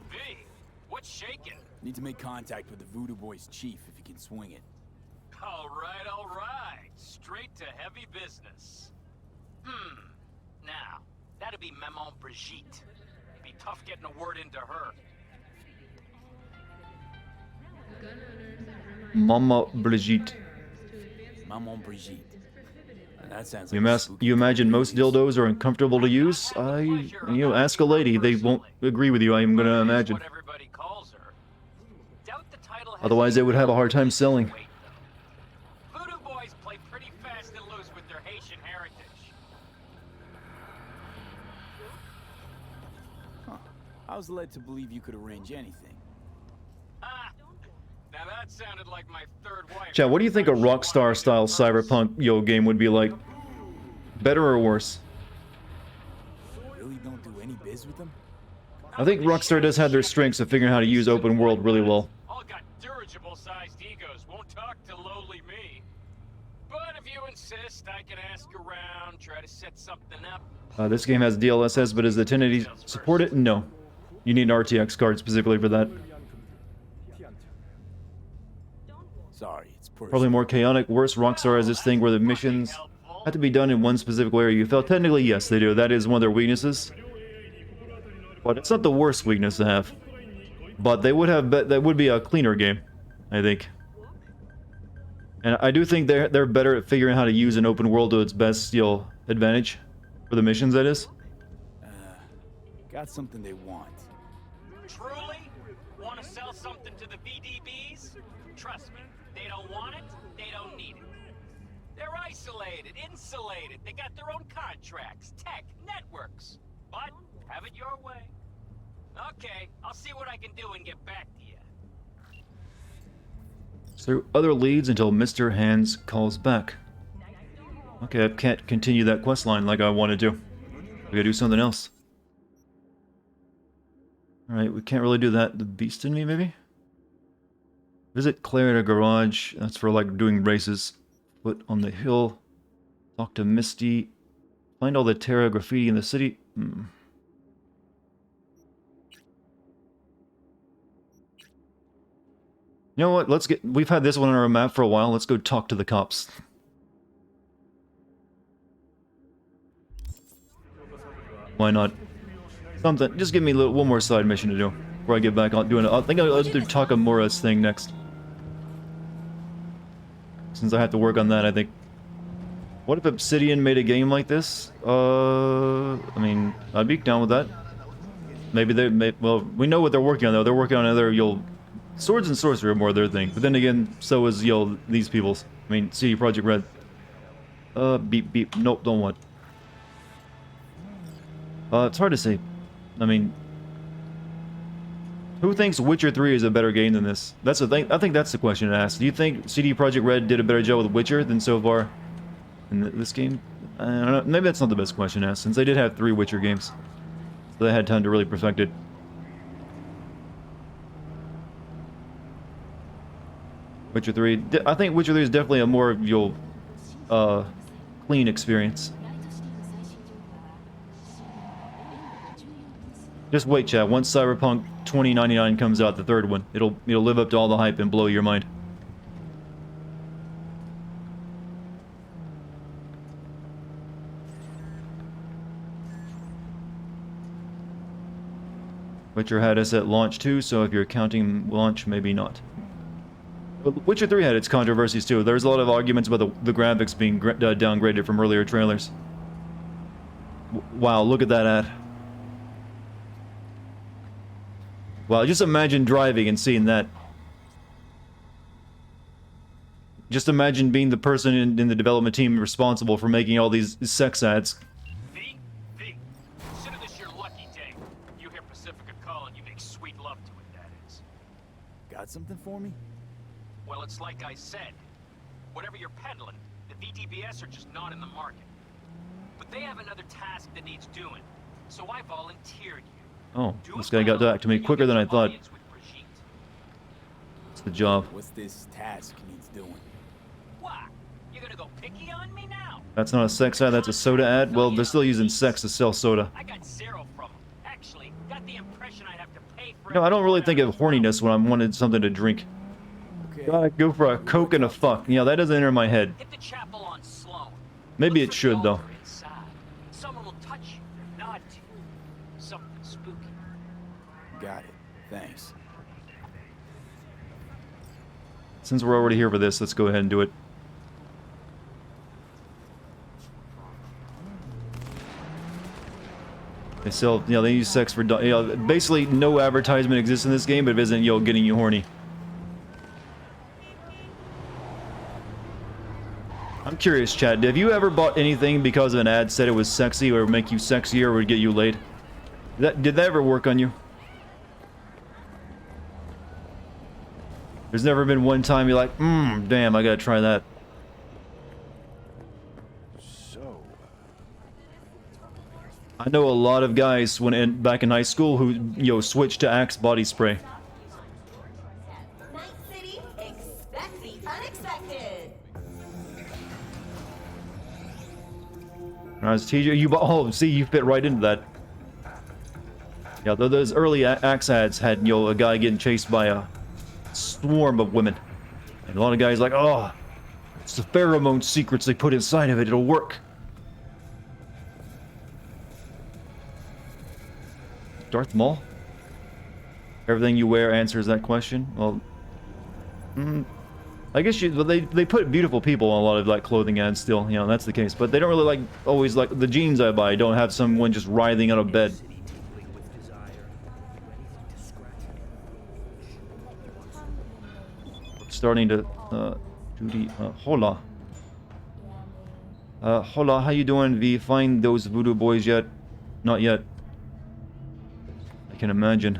Hey, what's shaking? Need to make contact with the Voodoo Boys chief if you can swing it. All right. Straight to heavy business. Now, that'd be Maman Brigitte. Be tough getting a word into her. Mama Brigitte. Maman Brigitte. That sounds You, like you imagine most dildos are uncomfortable to use? Ask a lady. They won't agree with you, I'm gonna imagine. Otherwise, they would have a hard time selling. Voodoo boys play pretty fast and loose with their Haitian heritage. Huh. I was led to believe you could arrange anything. Now that sounded like my third wife. Chad, what do you think a Rockstar-style Cyberpunk game would be like? Better or worse? Really don't do any biz with them? I think Rockstar does have their strengths of figuring out how to use open world really well. All got dirigible-sized egos, won't talk to lowly me. But if you insist, I can ask around, try to set something up. This game has DLSS, but does the 1080 support it? No. You need an RTX card specifically for that. Sorry, it's Probably more chaotic. Worse, Rockstar has this thing where the missions have to be done in one specific way. You felt technically, yes, they do. That is one of their weaknesses. But it's not the worst weakness to have. But they would have that would be a cleaner game, I think. And I do think they're better at figuring out how to use an open world to its best advantage for the missions. That is. Got something they want. Truly? Want to sell something to the VDBs? Trust me, they don't want it, they don't need it. They're isolated, insulated, they got their own contracts, tech, networks. But, have it your way. Okay, I'll see what I can do and get back to you. So other leads until Mr. Hands calls back. Okay, I can't continue that quest line like I wanted to. We gotta do something else. Alright, we can't really do that. The Beast in Me, maybe? Visit Claire at a garage. That's for, like, doing races. Foot on the hill. Talk to Misty. Find all the Terra graffiti in the city. You know what? We've had this one on our map for a while. Let's go talk to the cops. Why not? Something. Just give me one more side mission to do before I get back on doing it. I think I'll do Takamura's thing next. Since I have to work on that, I think. What if Obsidian made a game like this? I mean, I'd be down with that. Maybe they well, we know what they're working on though. They're working on other, swords and sorcery are more their thing. But then again, so is, these people's. I mean, CD Projekt Red. Beep beep. Nope, don't want. It's hard to say. I mean, who thinks Witcher 3 is a better game than this? That's the thing. I think that's the question to ask. Do you think CD Projekt Red did a better job with Witcher than so far in this game? I don't know. Maybe that's not the best question to ask, since they did have 3 Witcher games. So they had time to really perfect it. Witcher 3. I think Witcher 3 is definitely a more, clean experience. Just wait, chat. Once Cyberpunk 2099 comes out, the third one, it'll live up to all the hype and blow your mind. Witcher had us at launch too, so if you're counting launch, maybe not. But Witcher 3 had its controversies too. There's a lot of arguments about the graphics being downgraded from earlier trailers. Wow, look at that ad. Wow, just imagine driving and seeing that. Just imagine being the person in the development team responsible for making all these sex ads. V, consider this your lucky day. You hear Pacifica calling, you make sweet love to it, that is. Got something for me? Well, it's like I said. Whatever you're peddling, the VTBS are just not in the market. But they have another task that needs doing, so I volunteered you. Oh, this guy got back to me quicker than I thought. It's the job. What's this task needs doing? What? You're gonna go picky on me now? That's not a sex ad, that's a soda ad? Well, they're still using sex to sell soda. I got 0 from them. Actually, got the impression I'd have to pay for You know, I don't really think of horniness when I wanted something to drink. Gotta go for a Coke and a fuck. Yeah, that doesn't enter my head. Hit the chapel on Sloan. Maybe it should, though. Inside. Someone will touch you, nod to you. Something spooky. Got it. Thanks. Since we're already here for this, let's go ahead and do it. They sell, you know, they use sex for, you know, basically no advertisement exists in this game, but it isn't, you know, getting you horny. I'm curious, Chad, have you ever bought anything because of an ad said it was sexy or make you sexier or would get you laid? Did that ever work on you? There's never been one time you're like, damn, I gotta try that. So, I know a lot of guys back in high school who, you know, switched to Axe body spray. Night City, expect the unexpected. When I was a teacher, oh, see, you fit right into that. Yeah, those early Axe ads had, you know, a guy getting chased by a swarm of women. And a lot of guys like, oh, it's the pheromone secrets they put inside of it, it'll work. Darth Maul? Everything you wear answers that question? Well, I guess they put beautiful people on a lot of like clothing ads still, you know, that's the case. But they don't really like, always like, the jeans I buy don't have someone just writhing out of bed. Starting to, Judy, hola. Hola, how you doing, V? Find those voodoo boys yet? Not yet. I can imagine.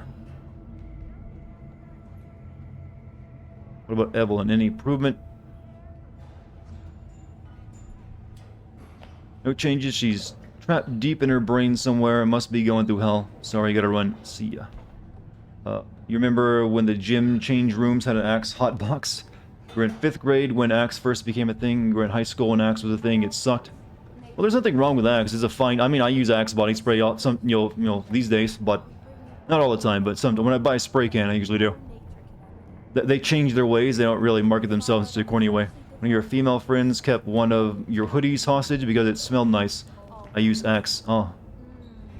What about Evelyn? Any improvement? No changes. She's trapped deep in her brain somewhere and must be going through hell. Sorry, gotta run. See ya. You remember when the gym change rooms had an Axe hotbox? We were in 5th grade when Axe first became a thing. We were in high school when Axe was a thing. It sucked. Well, there's nothing wrong with Axe. It's a fine... I mean, I use Axe body spray some, you know, these days, but not all the time. But sometimes when I buy a spray can, I usually do. They change their ways. They don't really market themselves in a corny way. One of your female friends kept one of your hoodies hostage because it smelled nice. I use Axe. Oh.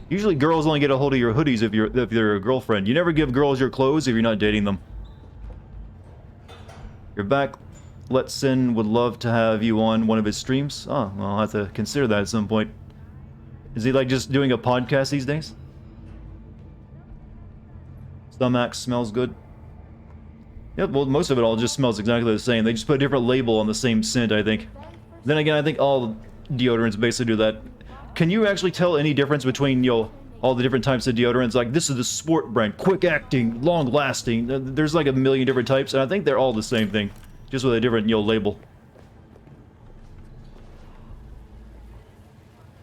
Usually girls only get a hold of your hoodies if you're a girlfriend. You never give girls your clothes if you're not dating them. You're back. Let's Sin would love to have you on one of his streams. Oh, well, I'll have to consider that at some point. Is he like just doing a podcast these days? Stomach smells good. Yep, well, most of it all just smells exactly the same. They just put a different label on the same scent, I think. Then again, I think all deodorants basically do that. Can you actually tell any difference between, you know, all the different types of deodorants? Like, this is the sport brand, quick acting, long lasting. There's like a million different types, and I think they're all the same thing, just with a different, you know, label.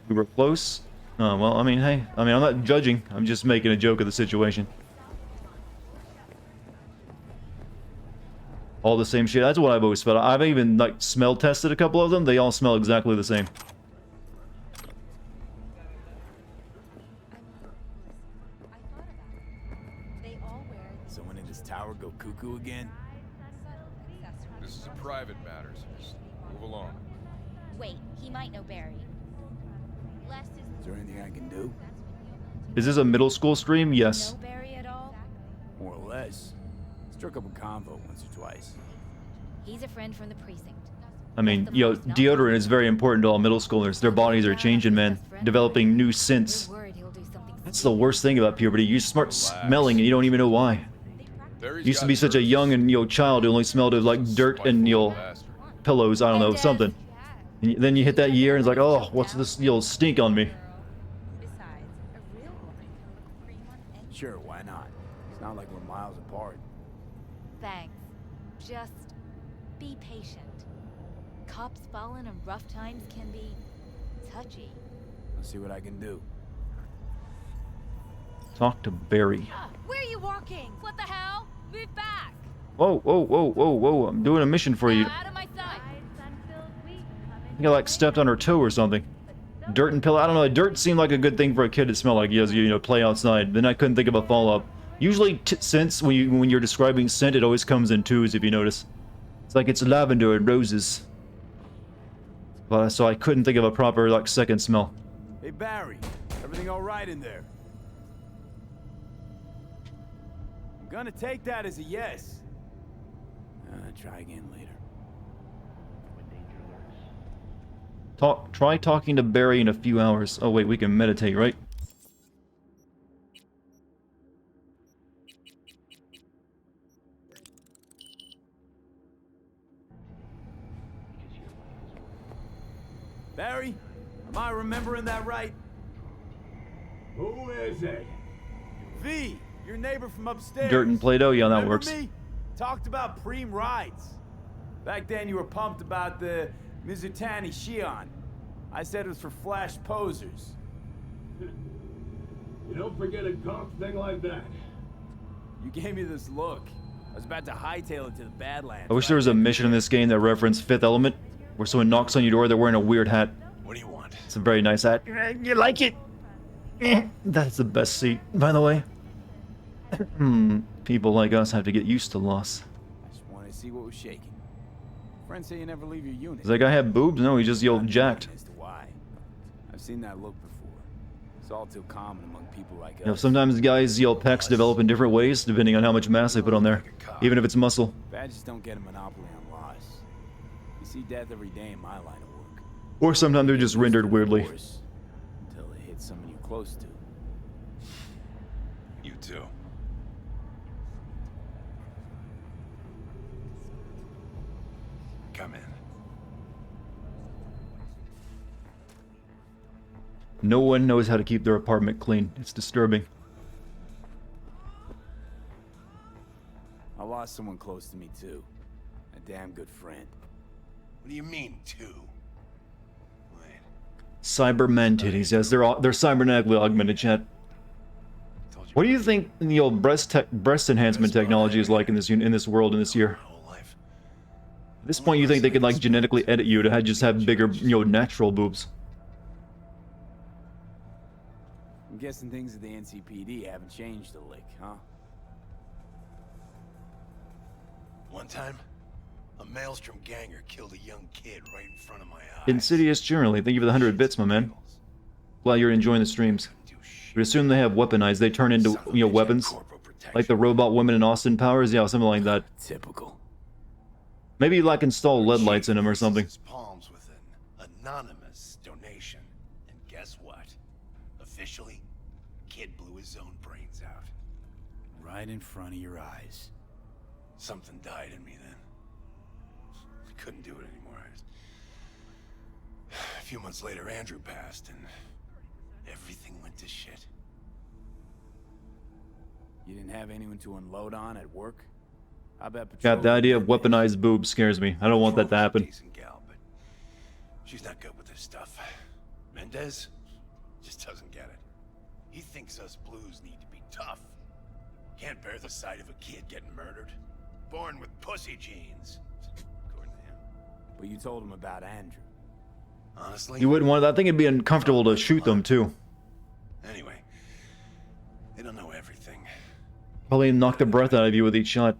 We were close. Oh, well, I mean, hey, I'm not judging. I'm just making a joke of the situation. All the same shit. That's what I've always felt. I've even, like, smell tested a couple of them. They all smell exactly the same. Someone in this tower go cuckoo again? This is a private matter, so move along. Wait, he might know Barry. Is there anything I can do? Is this a middle school stream? Yes. Know Barry at all? More or less. Struck up a convo once or twice. He's a friend from the precinct. I mean, you know, deodorant is very important to all middle schoolers. Their bodies are changing, man. Developing new scents. That's the worst thing about puberty. You start smelling and you don't even know why. You used to be such a young and, you know, child who only smelled of, like, dirt and, you know, pillows, I don't know, something. And then you hit that year and it's like, oh, what's this, you know, stink on me? Sure, why not? It's not like we're miles apart. Thanks. Just be patient. Cops falling in rough times can be touchy. I'll see what I can do. Talk to Barry. Where are you walking? What the hell? Move back! Whoa, whoa, whoa, whoa, whoa. I'm doing a mission for you. Out of my sight! I think I, like, stepped on her toe or something. Dirt and pillow. I don't know. Dirt seemed like a good thing for a kid to smell like as you know, play outside. Then I couldn't think of a follow-up. Usually scents, when you're describing scent, it always comes in twos, if you notice. It's like it's lavender and roses. But so I couldn't think of a proper, like, second smell. Hey Barry, everything all right in there? I'm gonna take that as a yes. gonna try again later. Try talking to Barry in a few hours. Oh wait, we can meditate, right? Barry, am I remembering that right? Who is it? V, your neighbor from upstairs. Dirt and Play-Doh, yeah, that Remember works. me? Talked about preem rides. Back then you were pumped about the Mizutani Shion. I said it was for flash posers. You don't forget a cock thing like that. You gave me this look. I was about to hightail it to the Badlands. I wish there was a mission in this game that referenced Fifth Element, where someone knocks on your door, they're wearing a weird hat. What do you want? It's a very nice hat. You like it? That's the best seat, by the way. People like us have to get used to loss. I just wanted to see what was shaking. Friends say you never leave your unit. Does that guy have boobs? No, he just yelled jacked. As to why. I've seen that look before. It's all too common among people like You know, us. sometimes guys yell pecs develop in different ways, depending on how much mass they put on there, even if it's muscle. Badges don't get a monopoly on loss. You see death every day in my line of work. Or sometimes they're just rendered weirdly. Until it hits someone you're close to. You too. Come in. No one knows how to keep their apartment clean. It's disturbing. I lost someone close to me too. A damn good friend. What do you mean, two? Cybermented, he says. They're cybernetically augmented, chat. What do you think the old breast enhancement technology is like in this world in this year? At this point, you think they could like genetically edit you to just have bigger, natural boobs? I'm guessing things at the NCPD haven't changed a lick, huh? One time, a Maelstrom ganger killed a young kid right in front of my eyes. Insidious generally. Thank you for the 100 bits, my man. Glad you're enjoying the streams. But assume they have weaponized. They turn into, weapons. Like the robot women in Austin Powers? Yeah, something like that. Typical. Maybe like install LED lights in them or something. Palms with an anonymous donation. And guess what? Officially, kid blew his own brains out. Right in front of your eyes. Something died in me then. I couldn't do it anymore. A few months later, Andrew passed, and everything went to shit. You didn't have anyone to unload on at work? I bet Yeah, the idea of weaponized boobs scares me. I don't want that to happen. She's not good with this stuff. Mendez just doesn't get it. He thinks us blues need to be tough. Can't bear the sight of a kid getting murdered. Born with pussy genes. According to him. But you told him about Andrew. Honestly? You wouldn't want. I think it'd be uncomfortable to shoot them too. Anyway, they don't know everything. Probably knock the breath out of you with each shot.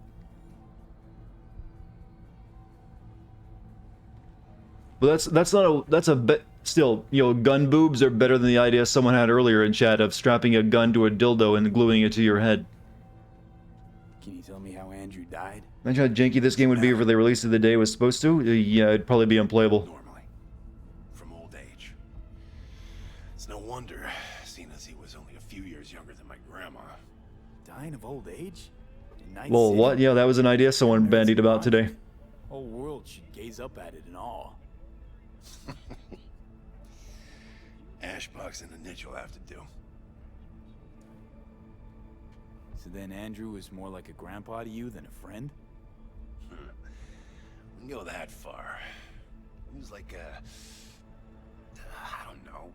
But that's a bit still, gun boobs are better than the idea someone had earlier in chat of strapping a gun to a dildo and gluing it to your head. Can you tell me how Andrew died? Imagine how janky this game would be if they released it the day it was supposed to. Yeah, it'd probably be unplayable. From old age. It's no wonder, seeing as he was only a few years younger than my grandma. Dying of old age? In Night Well, City? what? Yeah, that was an idea someone bandied about today. Whole world should gaze up at it in awe. Ashbox and a niche will have to do. So then Andrew was more like a grandpa to you than a friend? Wouldn't go that far. He was like I don't know,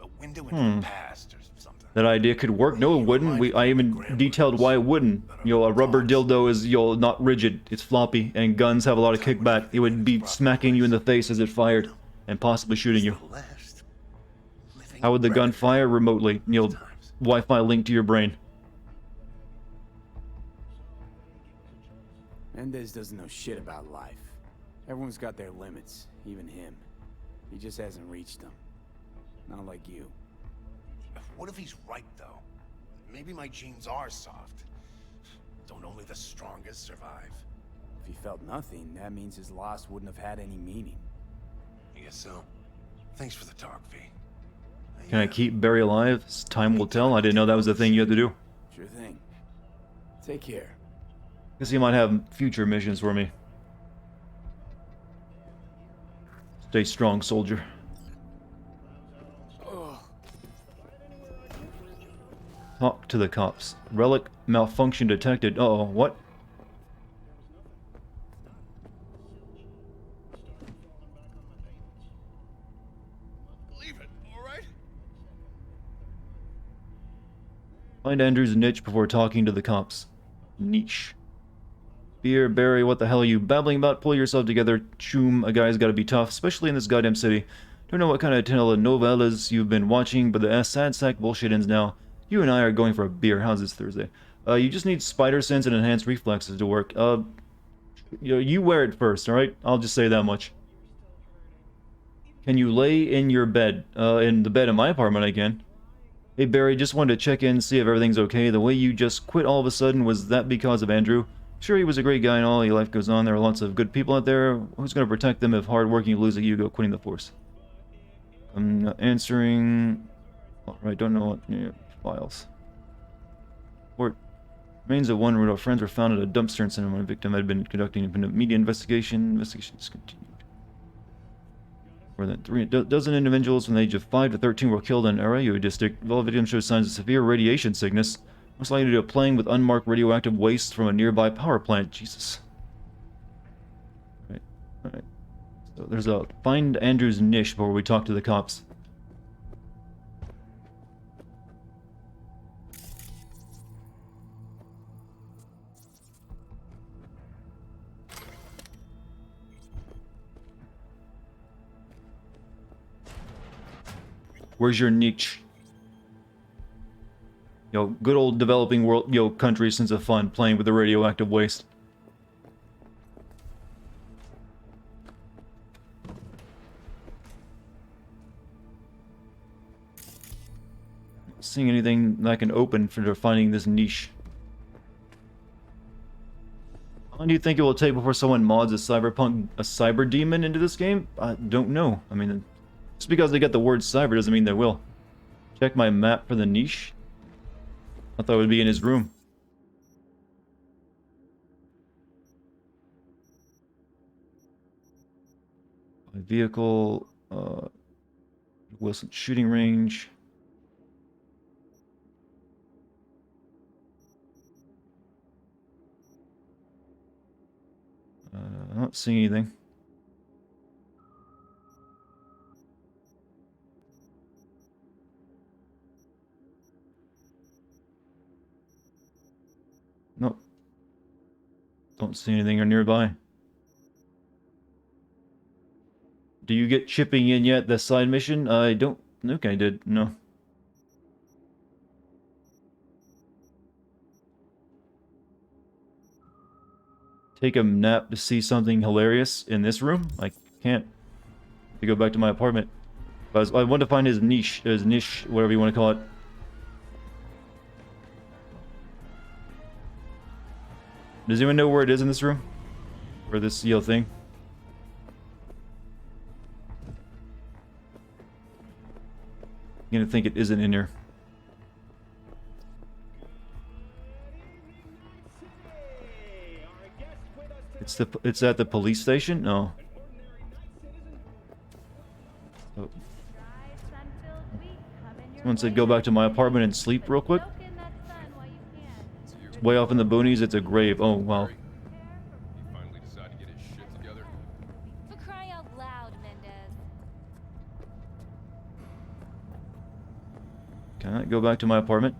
a window into the past or something. That idea could work. No, it wouldn't. I even detailed why it wouldn't. A rubber dildo is, not rigid. It's floppy, and guns have a lot of kickback. It would be smacking you in the face as it fired, and possibly shooting you. How would the gun fire? Remotely. Wi-Fi linked to your brain. Mendez doesn't know shit about life. Everyone's got their limits, even him. He just hasn't reached them. Not like you. What if he's right, though? Maybe my genes are soft. Don't only the strongest survive? If he felt nothing, that means his loss wouldn't have had any meaning. I guess so. Thanks for the talk, V. Can I keep Barry alive? Time will tell. I didn't know that was the thing you had to do. Sure thing. Take care. Guess he might have future missions for me. Stay strong, soldier. Talk to the cops. Relic malfunction detected. Uh-oh, what? Leave it, alright? Find Andrew's niche before talking to the cops. Niche. Beer, Barry, what the hell are you babbling about? Pull yourself together. Choom, a guy's gotta be tough, especially in this goddamn city. Don't know what kind of telenovelas you've been watching, but the sad sack bullshit ends now. You and I are going for a beer. How's this Thursday? You just need spider sense and enhanced reflexes to work. You wear it first, alright? I'll just say that much. Can you lay in your bed? In the bed in my apartment, I can. Hey Barry, just wanted to check in, see if everything's okay. The way you just quit all of a sudden, was that because of Andrew? Sure, he was a great guy and all, your life goes on. There are lots of good people out there. Who's going to protect them if hard-working lose a Hugo quitting the force? I'm not answering... Alright, don't know what... Yeah, files. Report. Remains of one Rudolph friends were found at a dumpster in Cinema. One victim had been conducting independent media investigation. Investigation discontinued. More than 3 dozen individuals from the age of 5 to 13 were killed in Arayu district. All victims showed signs of severe radiation sickness. Most likely due to playing with unmarked radioactive waste from a nearby power plant. Jesus. Alright. Alright. So there's a find Andrew's niche before we talk to the cops. Where's your niche? Yo, good old developing world, country sense of fun playing with the radioactive waste. Not seeing anything that I can open for finding this niche. How long do you think it will take before someone mods a cyber demon into this game? I don't know. I mean, just because they get the word cyber doesn't mean they will. Check my map for the niche. I thought it would be in his room. My vehicle, Wilson shooting range. I'm not seeing anything. Nope. Don't see anything nearby. Do you get chipping in yet, the side mission? I don't think I did, no. Take a nap to see something hilarious in this room? I can't. To go back to my apartment. But I want to find his niche, whatever you want to call it. Does anyone know where it is in this room? Or this thing? I'm gonna think it isn't in here. It's at the police station? No. Oh. Someone said go back to my apartment and sleep real quick. It's way off in the boonies, it's a grave. Oh wow. For crying out loud, Mendez. Can I go back to my apartment?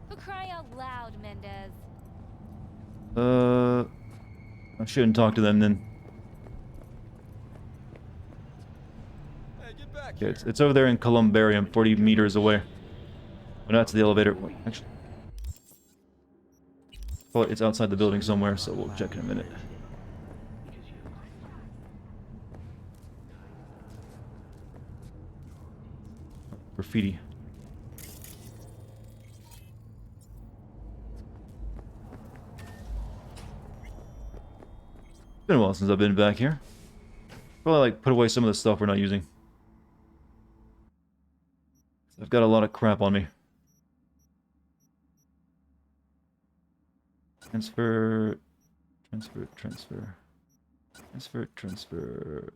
For crying out loud, Mendez. I shouldn't talk to them then. Yeah, it's over there in Columbarium, 40 meters away. Oh, that's the elevator. Wait, actually, well, it's outside the building somewhere, so we'll check in a minute. Graffiti. Been a while since I've been back here. Probably like put away some of the stuff we're not using. I've got a lot of crap on me. Transfer, transfer, transfer, transfer, transfer,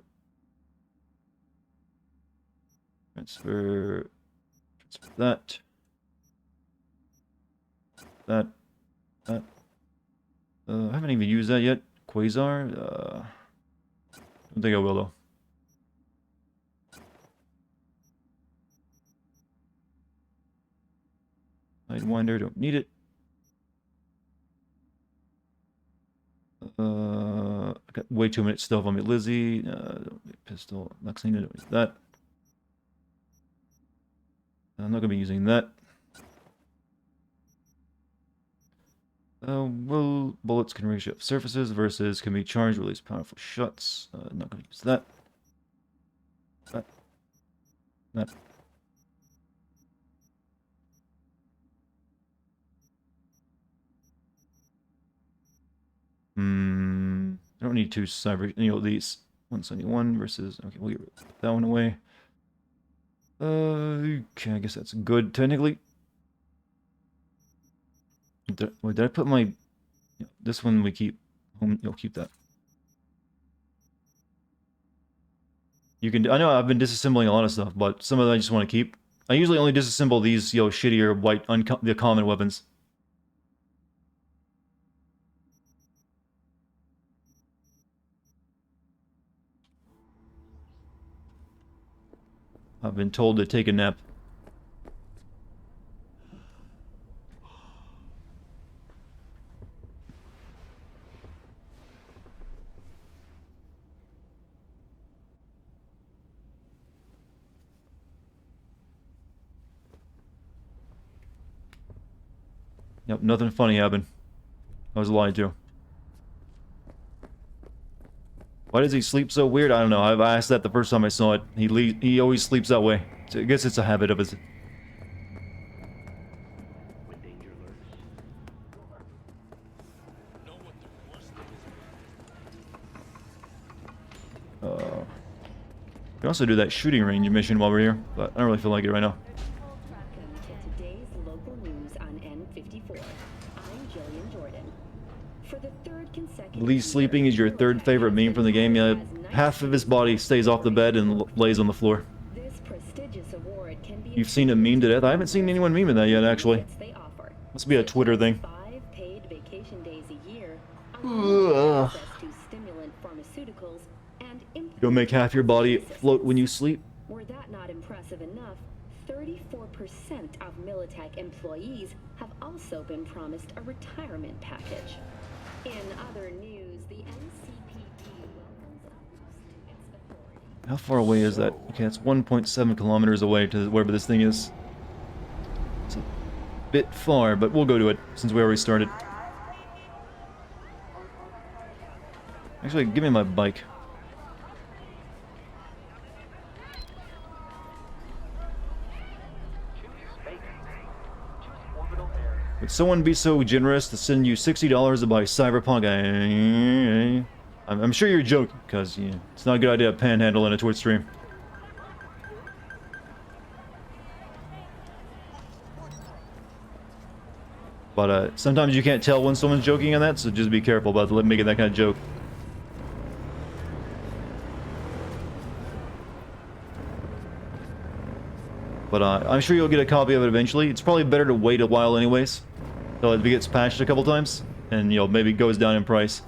transfer, transfer that, that. I haven't even used that yet. Quasar? Don't think I will though. Sidewinder, don't need it. I got way too much stuff on me. Lizzie, pistol, Maxine, don't need that. I'm not gonna be using that. Well, bullets can reach up surfaces versus can be charged, release powerful shots. Not gonna use that. That. I don't need two cyber, these 171 versus, okay, we'll get that one away. Okay, I guess that's good, technically. Wait, did I put my, this one we keep, you'll keep that. You can, I know I've been disassembling a lot of stuff, but some of them I just want to keep. I usually only disassemble these, shittier white, the common weapons. I've been told to take a nap. Yep, nothing funny happened. I was lied to. Why does he sleep so weird? I don't know. I asked that the first time I saw it. He always sleeps that way. So I guess it's a habit of his. We can also do that shooting range mission while we're here, but I don't really feel like it right now. Today's local news on N54. I'm Jillian Jordan. For the third consecutive Lee sleeping is your third favorite meme from the game. Yeah, half of his body stays off the bed and lays on the floor. This prestigious award can be You've seen him meme to death? I haven't seen anyone meme that yet, actually. Must be a Twitter thing. 5 paid vacation days a year, Ugh. access to stimulant pharmaceuticals, and You'll make half your body float when you sleep. were that not impressive enough, 34% of Militech employees have also been promised a retirement package. In other news, the NCPD welcomes a boost to its authority. How far away is that? Okay, it's 1.7 kilometers away to wherever this thing is. It's a bit far, but we'll go to it since we already started. Actually, give me my bike. Would someone be so generous to send you $60 to buy Cyberpunk? I'm sure you're joking, because it's not a good idea to panhandle in a Twitch stream. But sometimes you can't tell when someone's joking on that, so just be careful about making that kind of joke. But I'm sure you'll get a copy of it eventually. It's probably better to wait a while anyways, till it gets patched a couple times, and maybe goes down in price.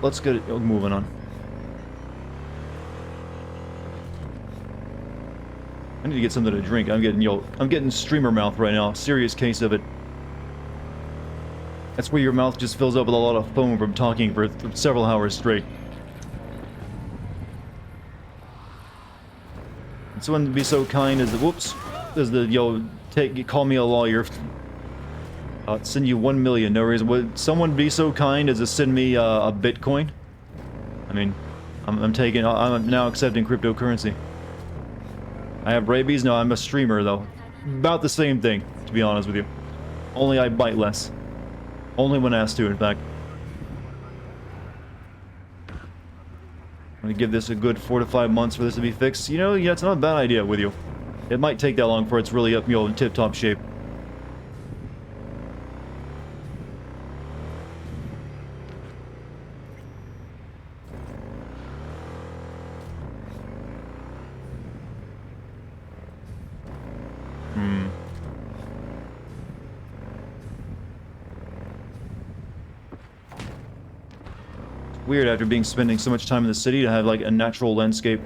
Let's get it moving on. I need to get something to drink. I'm getting streamer mouth right now. Serious case of it. That's where your mouth just fills up with a lot of foam from talking for several hours straight. And someone to be so kind as call me a lawyer. I'll send you 1 million, no reason. Would someone be so kind as to send me a Bitcoin? I mean, I'm now accepting cryptocurrency. I have rabies? No, I'm a streamer, though. About the same thing, to be honest with you. Only I bite less. Only when asked to, in fact. I'm gonna give this a good 4 to 5 months for this to be fixed. You know, yeah, it's not a bad idea with you. It might take that long before it's really up, you know, in tip-top shape. Weird after spending so much time in the city to have like a natural landscape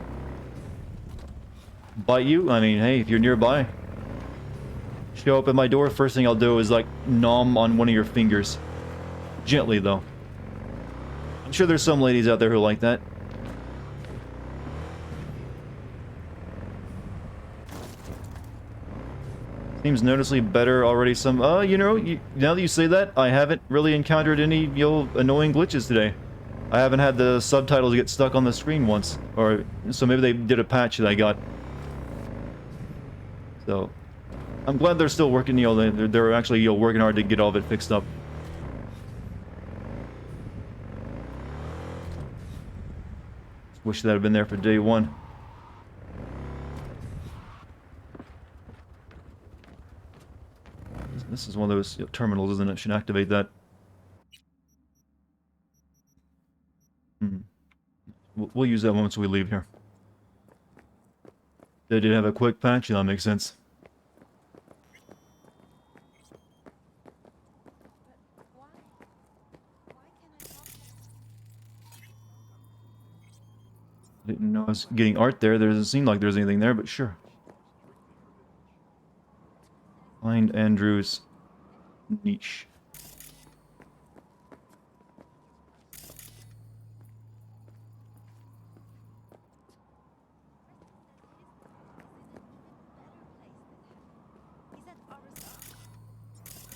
bite you. I mean, hey, if you're nearby, show up at my door, first thing I'll do is like nom on one of your fingers. Gently though. I'm sure there's some ladies out there who like that. Seems noticeably better already. Some you know, now that you say that, I haven't really encountered any, you know, annoying glitches today. I haven't had the subtitles get stuck on the screen once, or so maybe they did a patch that I got. So, I'm glad they're still working. You know, they're actually, you know, working hard to get all of it fixed up. Wish that had been there for day one. This is one of those, you know, terminals, isn't it? Should activate that. We'll use that once we leave here. They did have a quick patch, yeah, that makes sense. Didn't know I was getting art there. There doesn't seem like there's anything there, but sure. Find Andrew's niche.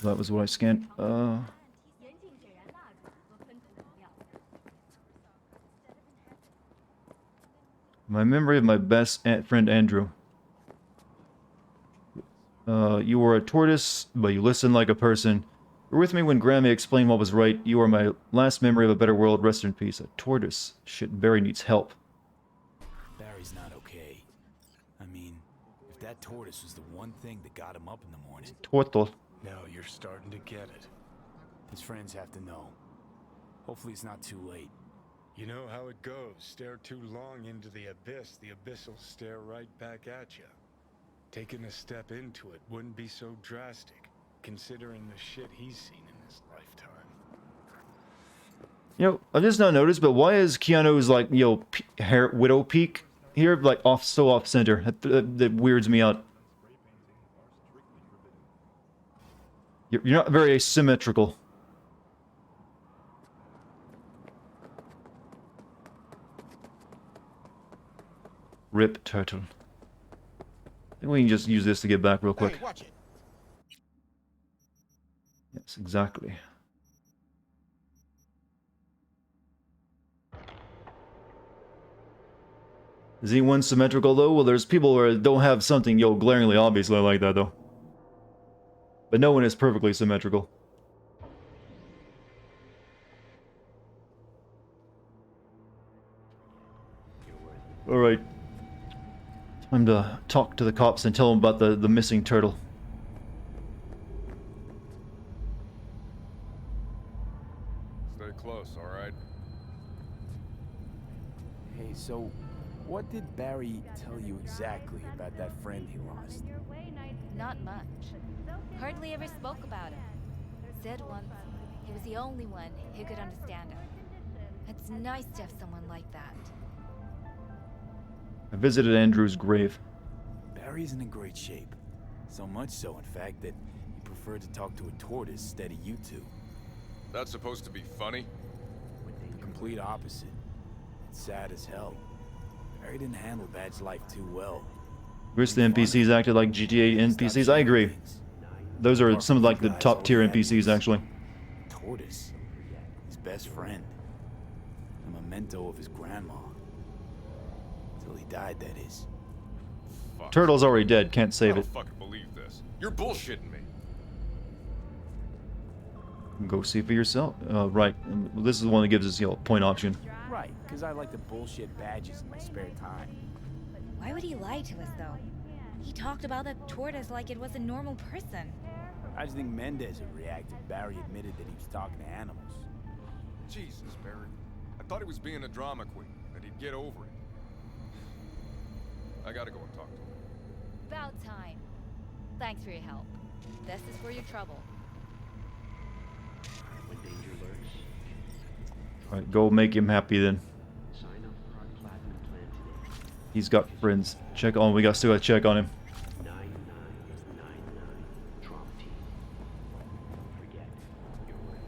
That was what I scanned. My memory of my best friend Andrew. You were a tortoise, but you listened like a person. You were with me when Grammy explained what was right. You are my last memory of a better world. Rest in peace. A tortoise. Shit, Barry needs help. Barry's not okay. I mean, if that tortoise was the one thing that got him up in the morning. Turtle. Now you're starting to get it. His friends have to know. Hopefully it's not too late. You know how it goes. Stare too long into the abyss will stare right back at you. Taking a step into it wouldn't be so drastic, considering the shit he's seen in his lifetime. You know, I've just not noticed, but why is Keanu's, like, you know, hair, widow peak here, like, so off center? That weirds me out. You're not very asymmetrical. Rip turtle. I think we can just use this to get back real quick. Hey, watch it. Yes, exactly. Is anyone symmetrical though? Well, there's people who don't have something, yo, glaringly obviously like that though. But no one is perfectly symmetrical. Alright. Time to talk to the cops and tell them about the missing turtle. Stay close, alright? Hey, so what did Barry tell you exactly about that friend he lost? Not much. Hardly ever spoke about him. Said once he was the only one who could understand him. It's nice to have someone like that. I visited Andrew's grave. Barry isn't in great shape. So much so, in fact, that he preferred to talk to a tortoise instead of you two. That's supposed to be funny? The complete opposite. It's sad as hell. Barry didn't handle Bad's life too well. Wish the NPCs acted like GTA NPCs. I agree. Those are some of like the top tier NPCs actually. Tortoise. His best friend. A memento of his grandma. Till he died, that is. fucks. Turtle's already dead. Can't I save don't it. fucking believe this. You're bullshitting me. Go see for yourself. Right. This is the one that gives us, you know, point option. Right, because I like to bullshit badges in my spare time. Why would he lie to us, though? He talked about that tortoise like it was a normal person. I just think Mendez would react if Barry admitted that he was talking to animals. Jesus, Barry. I thought he was being a drama queen, that he'd get over it. I gotta go and talk to him. About time. Thanks for your help. This is for your trouble. When danger lurks, Alright, go make him happy then. sign up for our platinum plan today. He's got friends. Check on. We still got to check on him. 9999 Trump team. Forget your word.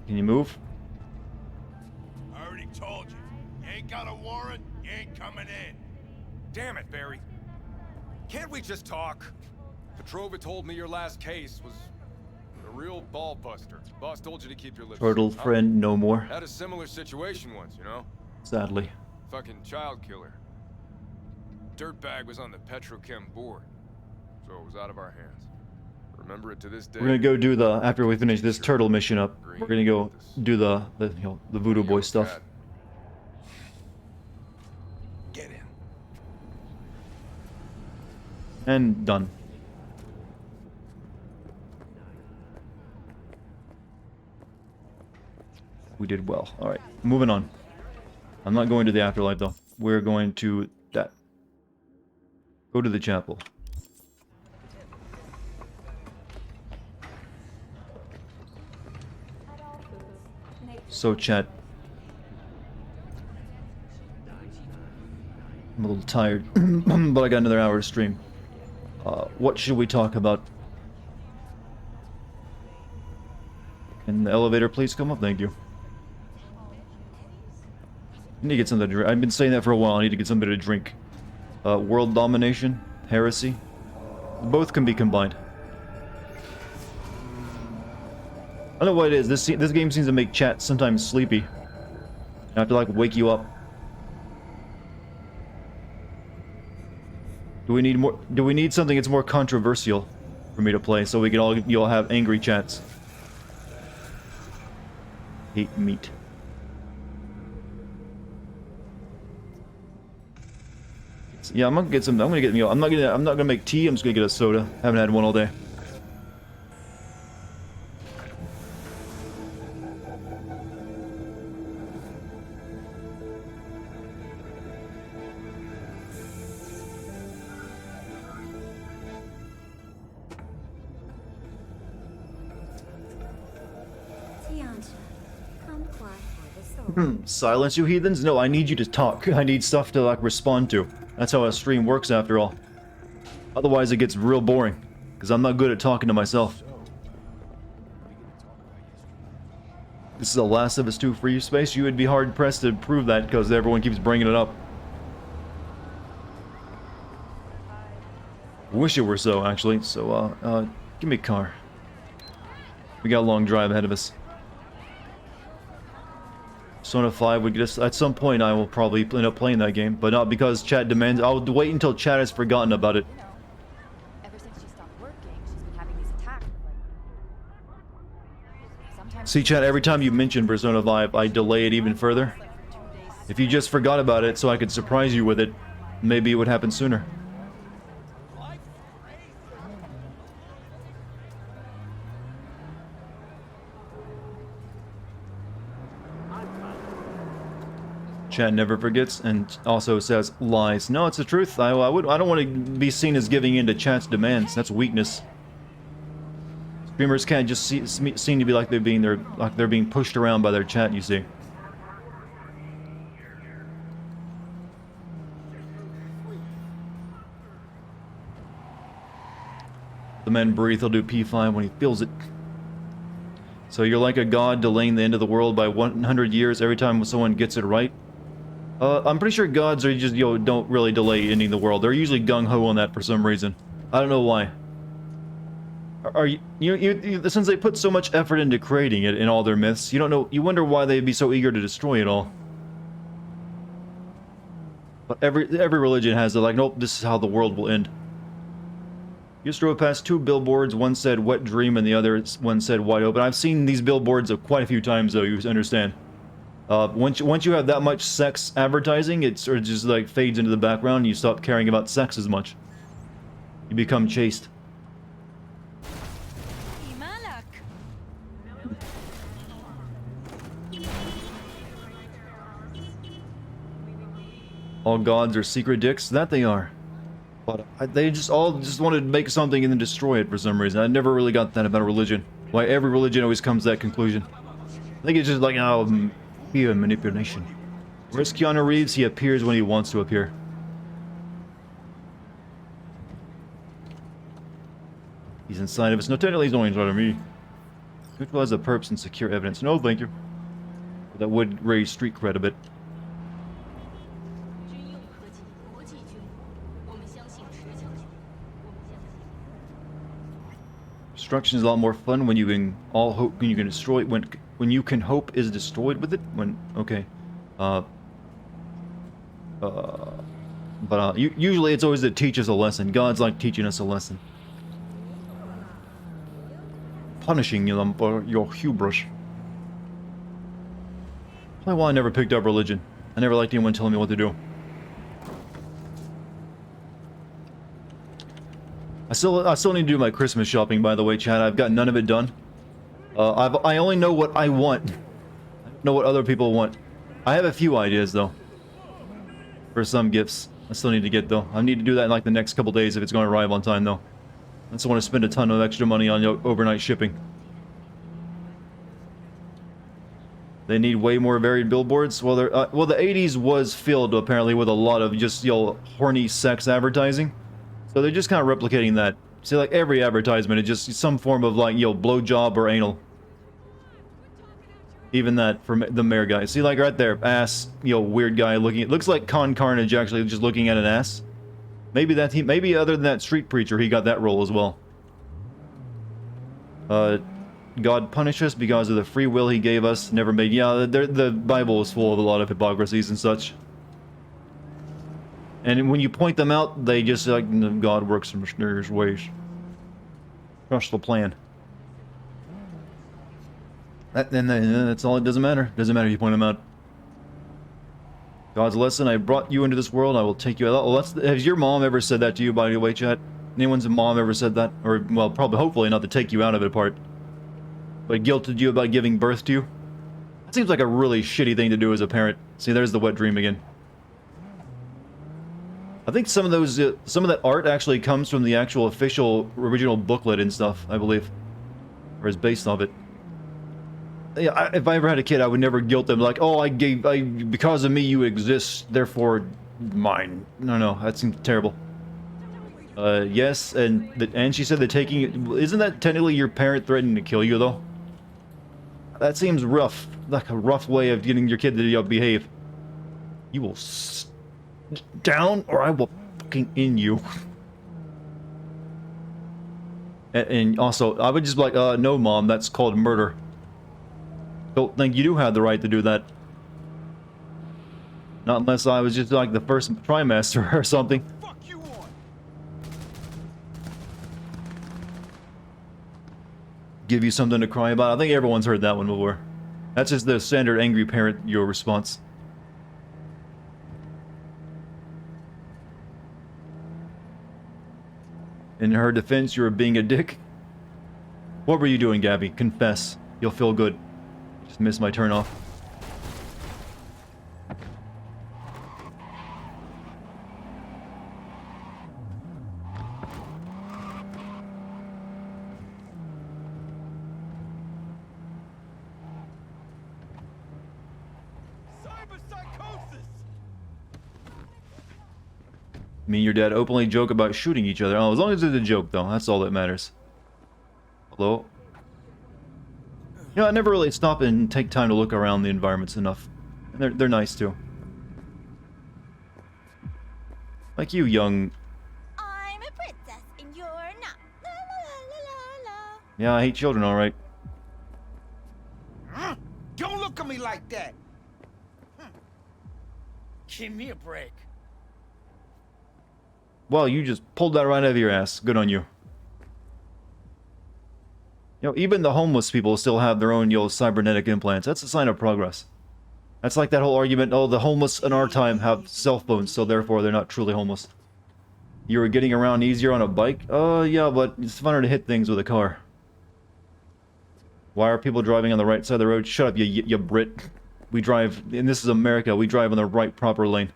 Can you move? I already told you. You ain't got a warrant, you ain't coming in. Damn it, Barry. Can't we just talk? Petrova told me your last case was a real ball buster. Boss told you to keep your lips Turtle sealed. friend, no more. Had a similar situation once, you know? Sadly. Fucking child killer. Dirtbag was on the Petrochem board, so it was out of our hands. Remember it to this day. We're gonna go do the, after we finish this turtle mission up, we're gonna go do the you know, the voodoo boy stuff. Get in. And done. We did well. Alright, moving on. I'm not going to the afterlife though. We're going to that. Go to the chapel. So chat. I'm a little tired, but I got another hour to stream. What should we talk about? Can the elevator please come up? Thank you. I need to get something to drink. I've been saying that for a while. I need to get something to drink. World domination, heresy. Both can be combined. I don't know what it is. This game seems to make chat sometimes sleepy. I have to like wake you up. Do we need more? Do we need something that's more controversial for me to play so we can all you'll have angry chats? Hate meat. Yeah, I'm gonna get some. I'm gonna get. You know, I'm not gonna make tea. I'm just gonna get a soda. Haven't had one all day. Silence, you heathens? No, I need you to talk. I need stuff to, like, respond to. That's how a stream works, after all. Otherwise, it gets real boring. Because I'm not good at talking to myself. This is the Last of Us 2 free space. You would be hard-pressed to prove that, because everyone keeps bringing it up. Wish it were so, actually. So, give me a car. We got a long drive ahead of us. Persona 5 would get us. At some point, I will probably end up playing that game, but not because chat demands. I'll wait until chat has forgotten about it. Ever since she stopped working, she's been having these attacks. Sometimes See, chat, every time you mention Persona 5, I delay it even further. If you just forgot about it so I could surprise you with it, maybe it would happen sooner. Chat never forgets and also says lies. No, it's the truth. I don't want to be seen as giving in to chat's demands. That's weakness. Streamers can't just seem to be like they're being pushed around by their chat, you see. The man breathe, he'll do P5 when he feels it. So you're like a god delaying the end of the world by 100 years every time someone gets it right? I'm pretty sure gods are just, don't really delay ending the world. They're usually gung-ho on that for some reason. I don't know why. Are you since they put so much effort into creating it in all their myths, you wonder why they'd be so eager to destroy it all. But every religion has it, like, nope, this is how the world will end. You just drove past 2 billboards, one said wet dream and the other one said wide open. I've seen these billboards quite a few times though, you understand. Once you have that much sex advertising, it sort of just like fades into the background and you stop caring about sex as much. You become chaste. All gods are secret dicks? That they are. But they all wanted to make something and then destroy it for some reason. I never really got that about a religion. Why every religion always comes to that conclusion. I think it's just like, fear and manipulation. Where's Keanu Reeves? He appears when he wants to appear. He's inside of us. No, technically he's only inside of me. Neutralize the perps and secure evidence. No, thank you. That would raise street cred a bit. Destruction is a lot more fun when you can destroy it. When you can hope is destroyed with it. Okay. Usually it's always to teach us a lesson. God's like teaching us a lesson. Punishing them for your hubris. Probably why I never picked up religion. I never liked anyone telling me what to do. I still need to do my Christmas shopping, by the way, Chad. I've got none of it done. I only know what I want. I don't know what other people want. I have a few ideas, though. For some gifts. I still need to get, though. I need to do that in, like, the next couple days if it's going to arrive on time, though. I just want to spend a ton of extra money on overnight shipping. They need way more varied billboards. Well, the 80s was filled, apparently, with a lot of just, horny sex advertising. So they're just kind of replicating that. See, like every advertisement is just some form of like, blowjob or anal. Even that from the mayor guy. See, like right there, ass, weird guy looking. It looks like Con Carnage actually just looking at an ass. Maybe maybe other than that street preacher, he got that role as well. God punish us because of the free will he gave us. Never made. Yeah, the Bible is full of a lot of hypocrisies and such. And when you point them out, they just like, God works in mysterious ways. Trust the plan. That's all. It doesn't matter. Doesn't matter if you point them out. God's lesson. I brought you into this world. I will take you out. Well, has your mom ever said that to you, by the way, chat? Anyone's mom ever said that? Or, well, probably, hopefully not to take you out of it part. But guilted you about giving birth to you? That seems like a really shitty thing to do as a parent. See, there's the wet dream again. I think some of that art actually comes from the actual official original booklet and stuff, I believe. Or is based off it. Yeah, if I ever had a kid, I would never guilt them like, oh, because of me you exist, therefore mine. No, that seems terrible. Yes, and she said that isn't that technically your parent threatening to kill you though? That seems rough, like a rough way of getting your kid to behave. You will down or I will fucking end you. And also, I would just be like, no mom, that's called murder. Don't think you do have the right to do that. Not unless I was just like the first trimester or something. Give you something to cry about. I think everyone's heard that one before. That's just the standard angry parent response. In her defense, you were being a dick. What were you doing, Gabby? Confess. You'll feel good. Just missed my turn off. Me and your dad openly joke about shooting each other. Oh, as long as it's a joke, though. That's all that matters. Hello? I never really stop and take time to look around the environments enough. And they're nice, too. Like you, young... I'm a princess and you're not. La la la la la. Yeah, I hate children, alright. Don't look at me like that. Give me a break. Well, you just pulled that right out of your ass. Good on you. You know, even the homeless people still have their own, cybernetic implants. That's a sign of progress. That's like that whole argument, oh, the homeless in our time have cell phones, so therefore they're not truly homeless. You were getting around easier on a bike? Oh, yeah, but it's funner to hit things with a car. Why are people driving on the right side of the road? Shut up, you Brit. We drive, and this is America, we drive on the right proper lane.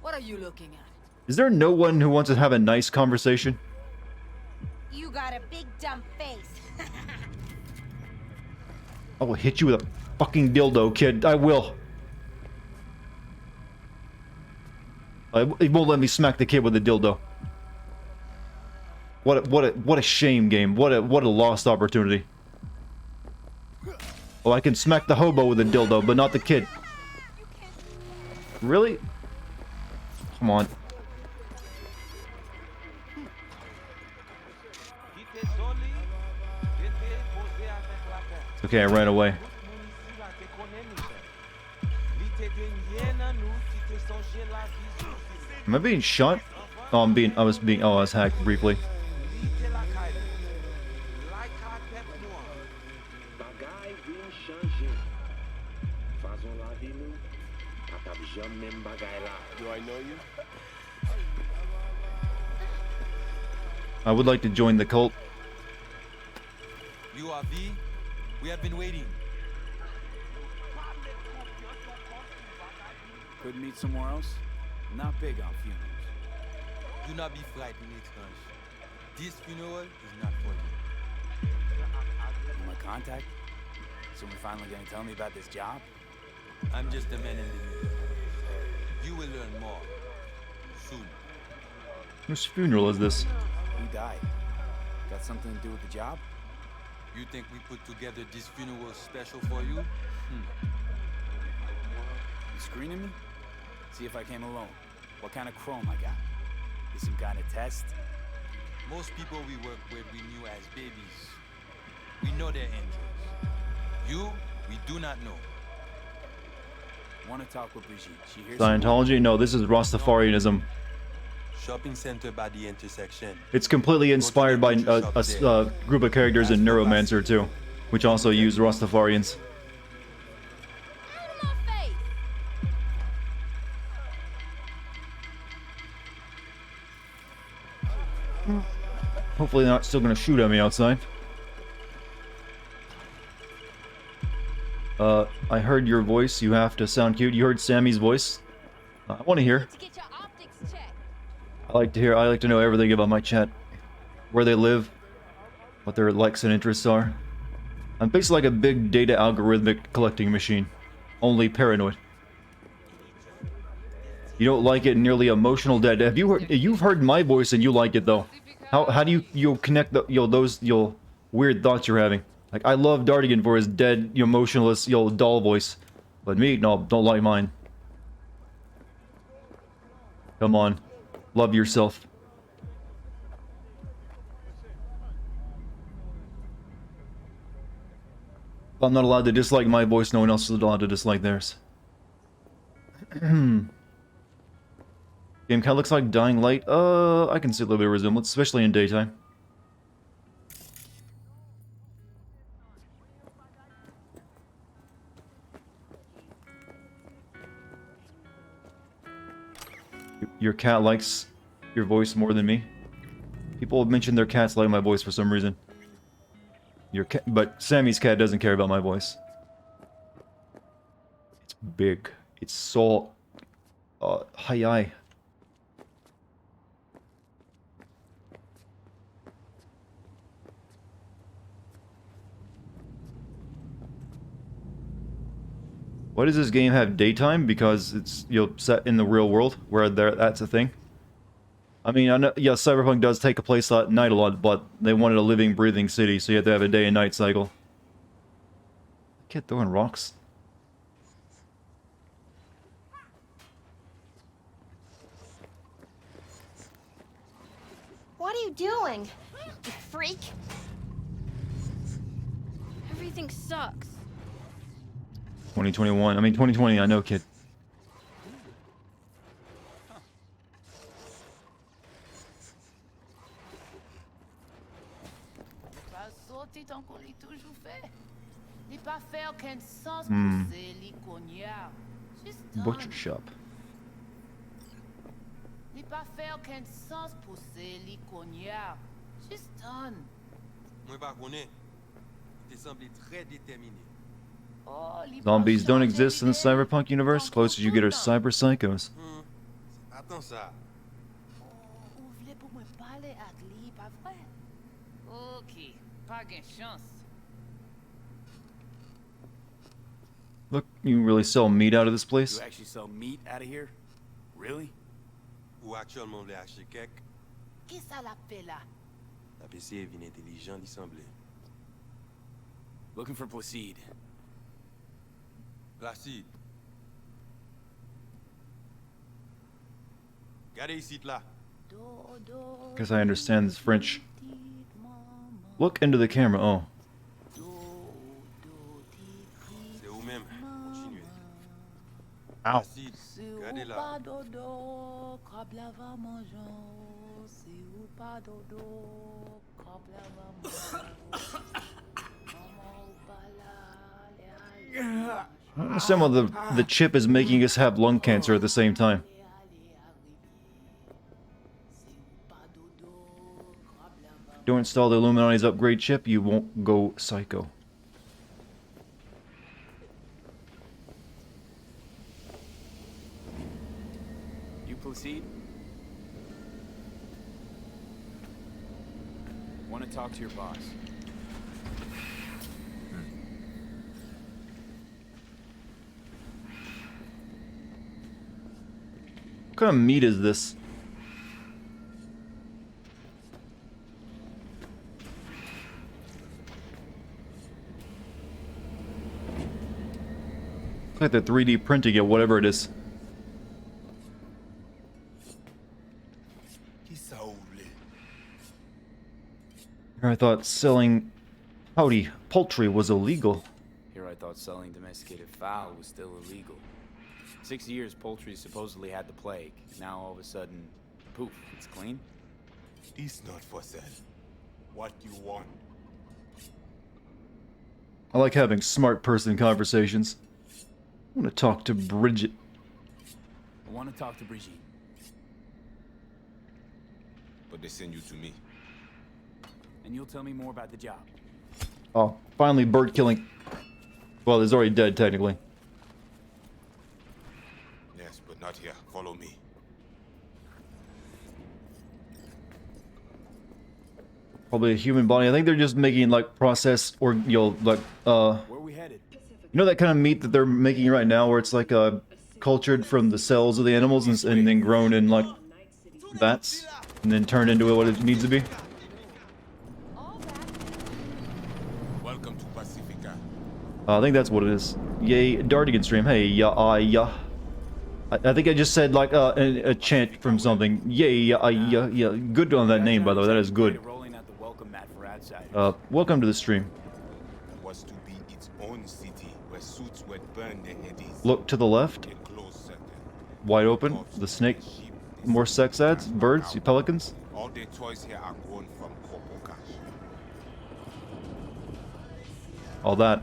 What are you looking at? Is there no one who wants to have a nice conversation? You got a big dumb face. I will hit you with a fucking dildo, kid. I will. It won't let me smack the kid with a dildo. What a shame game. What a lost opportunity. Well, I can smack the hobo with a dildo, but not the kid. Really? Come on. Okay, I ran away. Am I being shot? Oh, I was hacked briefly. Do I know you? I would like to join the cult. You are V. We have been waiting. Could meet somewhere else? Not big on funerals. Do not be frightened, Expanse. This funeral is not for you. My contact? Someone finally gonna tell me about this job? I'm just a man in the middle. You will learn more. Soon. Whose funeral is this? Who died? Got something to do with the job? You think we put together this funeral special for you? You screening me? See if I came alone. What kind of chrome I got? Is some kind of test? Most people we work with we knew as babies. We know their angels. You, we do not know. Want to talk with Brigitte. She hears Scientology? No, this is Rastafarianism. Shopping center by the intersection. It's completely inspired by a group of characters in Neuromancer too, which also use Rastafarians. Hopefully they're not still gonna shoot at me outside. I heard your voice. You have to sound cute. You heard Sammy's voice. I want to hear. I like to know everything about my chat. Where they live. What their likes and interests are. I'm basically like a big data algorithmic collecting machine. Only paranoid. You don't like it, nearly emotional dead. Have you heard, you've heard my voice and you like it though. How do you connect the those weird thoughts you're having? Like, I love Dartigan for his dead, emotionless, doll voice. But me, no, don't like mine. Come on. Love yourself. I'm not allowed to dislike my voice, no one else is allowed to dislike theirs. Game kinda looks like Dying Light. I can see a little bit of resemblance, especially in daytime. Your cat likes your voice more than me. People have mentioned their cats like my voice for some reason. But Sammy's cat doesn't care about my voice. It's big. It's so... high. Why does this game have daytime? Because it's set in the real world where that's a thing. I mean, I know, yeah, Cyberpunk does take a place at night a lot, but they wanted a living, breathing city, so you have to have a day and night cycle. Kid throwing rocks. What are you doing? You freak. Everything sucks. 2021. I mean 2020. I know, kid. Butcher shop. Zombies don't exist in the Cyberpunk universe. Closest you get are cyber psychos. Attends ça. Look, you really sell meat out of this place? You actually sell meat out of here? Really? Ou actuellement le acheter quelque. Qui ça la fait là? La PC est bien intelligent, il semble. Looking for Placide. Placide. Regardez ici là. Guess I understand this French. Look into the camera. Oh. C'est vous-même. Continuez. Ow. Placide, regardez là. I don't understand why the chip is making us have lung cancer at the same time. Don't install the Illuminati's upgrade chip, you won't go psycho. You Placide? Want to talk to your boss. What kind of meat is this? Looks like they're 3D printing it, whatever it is. Here I thought selling poultry was illegal. Here I thought selling domesticated fowl was still illegal. 6 years poultry supposedly had the plague. Now all of a sudden, poof, it's clean. It's not for sale. What you want? I like having smart person conversations. I want to talk to Bridget. I want to talk to Brigitte. But they send you to me. And you'll tell me more about the job. Oh, finally bird killing. Well, he's already dead, technically. Yes, but not here. Follow me. Probably a human body. I think they're just making, like, processed or, like, Where we headed? You know that kind of meat that they're making right now where it's, like, cultured from the cells of the animals and then grown in, like, vats? And then turned into what it needs to be? Welcome to Pacifica. I think that's what it is. Yay, Dartigan stream. Hey, yeah. I think I just said like a chant from something. Yay, yeah. Good on that name, by the way. That is good. Welcome to the stream. Was to be its own city where suits would burn their heads. Look to the left. Wide open. The snake. More sex ads. Birds. Pelicans. All the toys here are grown from Corpo Cash. All that.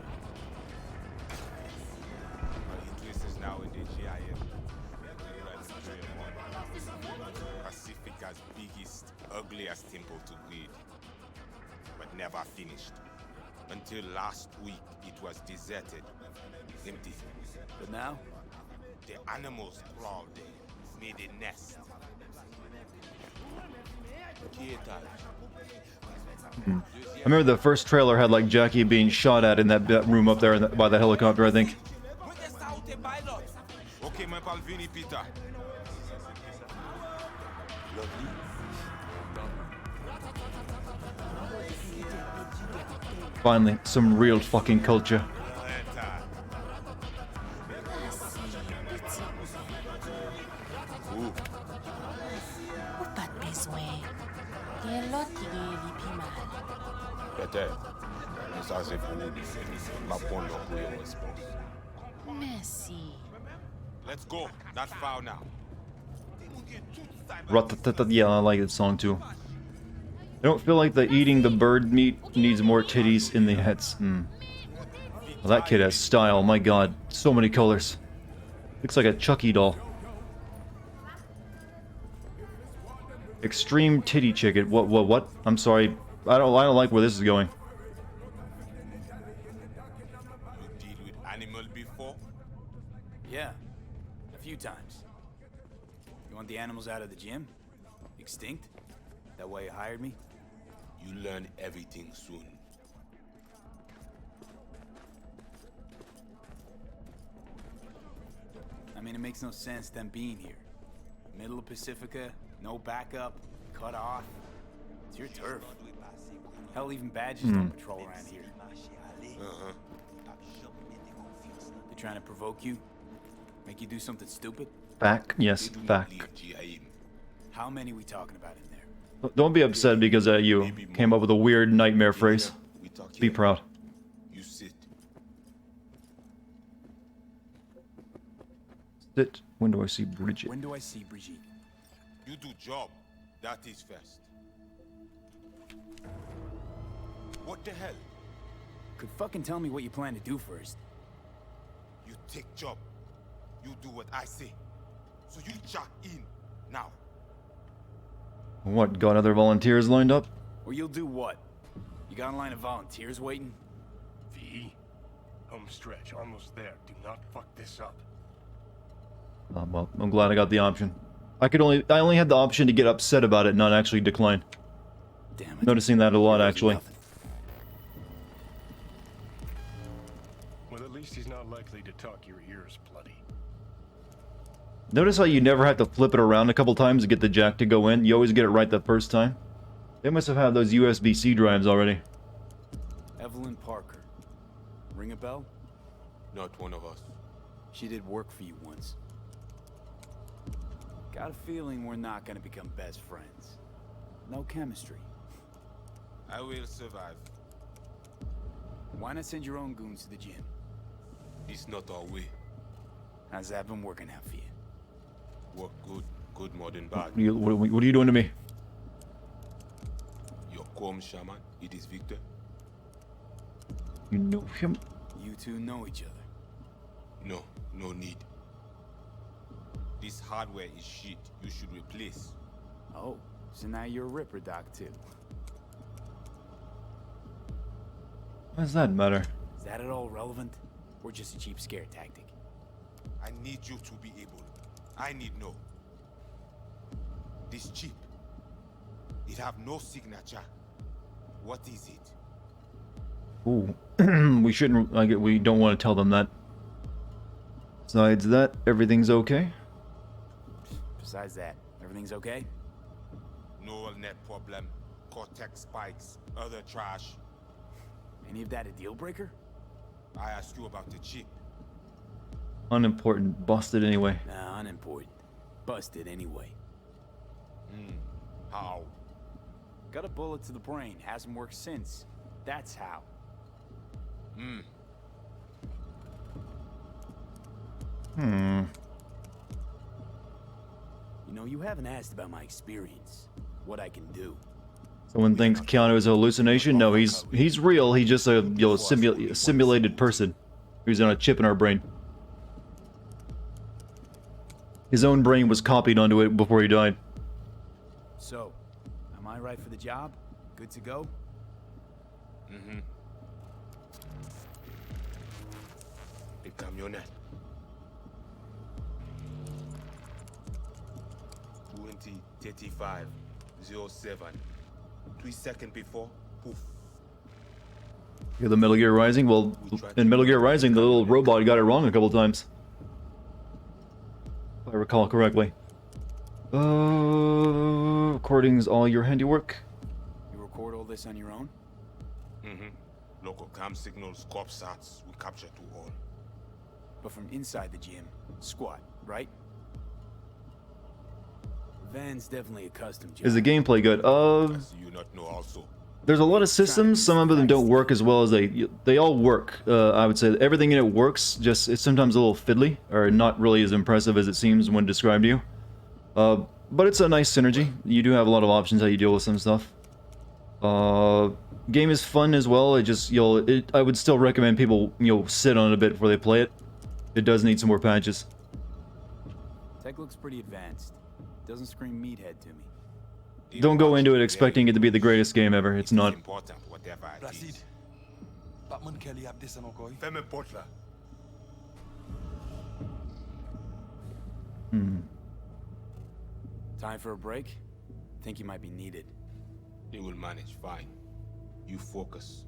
Pacifica's biggest, ugliest temple to greed, but never finished. Until last week, it was deserted, empty. But now? The animals crawled there, made a nest. I remember the first trailer had like Jackie being shot at in that room up there by the helicopter, I think. Okay, my pal Vinny Peter. Finally, some real fucking culture. Better. It's as if we would be my phone up with your response. Merci. Let's go. Not foul now. Yeah, I like that song too. I don't feel like the eating the bird meat needs more titties in the heads. Well, that kid has style, my god. So many colors. Looks like a Chucky doll. Extreme titty chicken. What? I'm sorry. I don't like where this is going. You deal with animal before? Yeah, a few times. You want the animals out of the gym? Extinct? That why you hired me? You learn everything soon. I mean, it makes no sense them being here. Middle of Pacifica, no backup, cut off. It's your turf. Hell, even badges don't patrol around here. They're trying to provoke you? Make you do something stupid? Back? Yes, back. How many we talking about in there? Don't be upset because you came up with a weird nightmare phrase. Be proud. You sit. Sit. When do I see Bridget? When do I see Brigitte? You do job. That is first. What the hell? Could fucking tell me what you plan to do first. You take job. You do what I say. So you jack in now. What, got other volunteers lined up? Or you'll do what? You got a line of volunteers waiting? V, home stretch, almost there. Do not fuck this up. Well, I'm glad I got the option. I only had the option to get upset about it, not actually decline. Damn it. Noticing that a lot, actually. Well, at least he's not likely to talk your ears bloody. Notice how you never have to flip it around a couple times to get the jack to go in? You always get it right the first time? They must have had those USB-C drives already. Evelyn Parker. Ring a bell? Not one of us. She did work for you once. Got a feeling we're not gonna become best friends. No chemistry. I will survive. Why not send your own goons to the gym? It's not our way. How's that been working out for you? Work good. Good more than bad. What are you doing to me? Your calm shaman, it is Victor. You know him? You two know each other. No, no need. This hardware is shit. You should replace. Oh, so now you're a Ripper Doc too. What does that matter? Is that at all relevant? Or just a cheap scare tactic? I need you to be able. I need no. This chip. It have no signature. What is it? Ooh. We shouldn't... we don't want to tell them that. Besides that, everything's okay? Besides that, everything's okay? No net problem. Cortex spikes. Other trash. Any of that a deal breaker? I asked you about the chip. Unimportant. Busted anyway. Nah, unimportant. Busted anyway. How? Got a bullet to the brain. Hasn't worked since. That's how. You know, you haven't asked about my experience. What I can do. Someone thinks Keanu is a hallucination? No, he's real. He's just a simulated person who's on a chip in our brain. His own brain was copied onto it before he died. So, am I right for the job? Good to go? The camionette. 2035 07. 3 seconds before, poof. You're the Metal Gear Rising? Well, in Metal Gear Rising, the little robot got it wrong a couple times. If I recall correctly. Recording's all your handiwork? You record all this on your own? Local cam signals, corp sats, we capture to all. But from inside the gym, squat, right? Van's definitely a custom job. Is the gameplay good? You not know also. There's a lot of systems. Some of them don't work as well as they all work. I would say everything in it works. Just it's sometimes a little fiddly or not really as impressive as it seems when described to you. But it's a nice synergy. You do have a lot of options how you deal with some stuff. Game is fun as well. It just I would still recommend people sit on it a bit before they play it. It does need some more patches. Tech looks pretty advanced. Doesn't scream meathead to me. Don't go into it expecting it to be the greatest game ever. It's not. Time for a break? Think you might be needed. You will manage fine. You focus.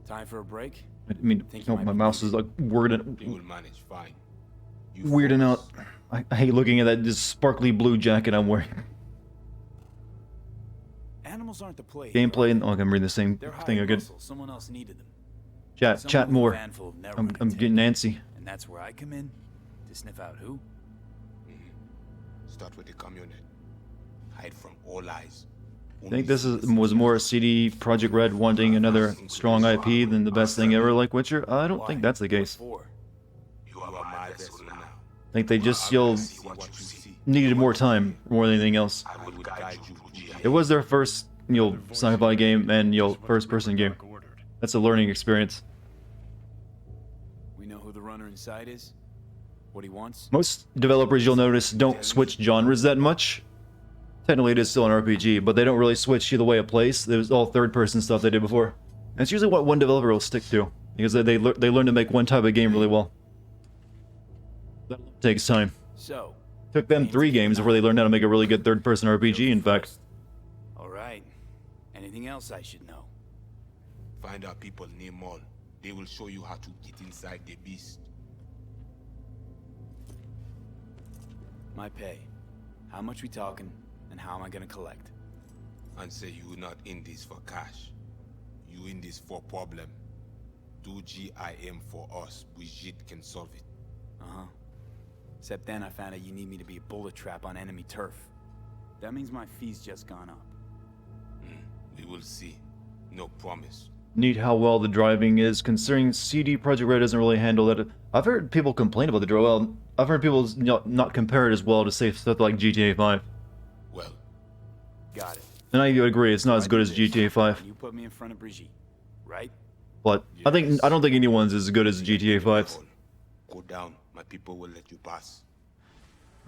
Time for a break? I mean, my mouse is like weirding. You will manage fine. Weirding out. I hate looking at that just sparkly blue jacket I'm wearing. Animals aren't the play. Gameplay and I'm reading the same thing again. Someone else needed them. Chat more. I'm getting antsy. And that's where I come in to sniff out who? Start with the community. Hide from all eyes. I think this was more CD Projekt Red wanting another strong IP than the best thing ever like Witcher. I don't think that's the case. I think they just needed more time more than anything else. It was their first sci-fi game and first-person game. That's a learning experience. We know who the runner inside is. What he wants. Most developers, you'll notice, don't switch genres that much. Technically, it is still an RPG, but they don't really switch the way it plays. It was all third-person stuff they did before. And it's usually what one developer will stick to, because they learn to make one type of game really well. That takes time. So, took them 3 games before they learned how to make a really good third-person RPG, in fact. All right. Anything else I should know? Find out people near Mall. They will show you how to get inside the beast. My pay. How much we talking, and how am I gonna collect? And say you not in this for cash. You in this for problem. Do GIM for us. Brigitte can solve it. Uh-huh. Except then I found out you need me to be a bullet trap on enemy turf. That means my fee's just gone up. We will see. No promise. Neat how well the driving is, considering CD Projekt Red doesn't really handle that. I've heard people complain about the driving. Well, I've heard people not compare it as well to say stuff like GTA 5. Well, got it. And I agree, it's not as good as GTA 5. You put me in front of Brigitte, right? But I don't think anyone's as good as GTA 5's. Go down. My people will let you pass.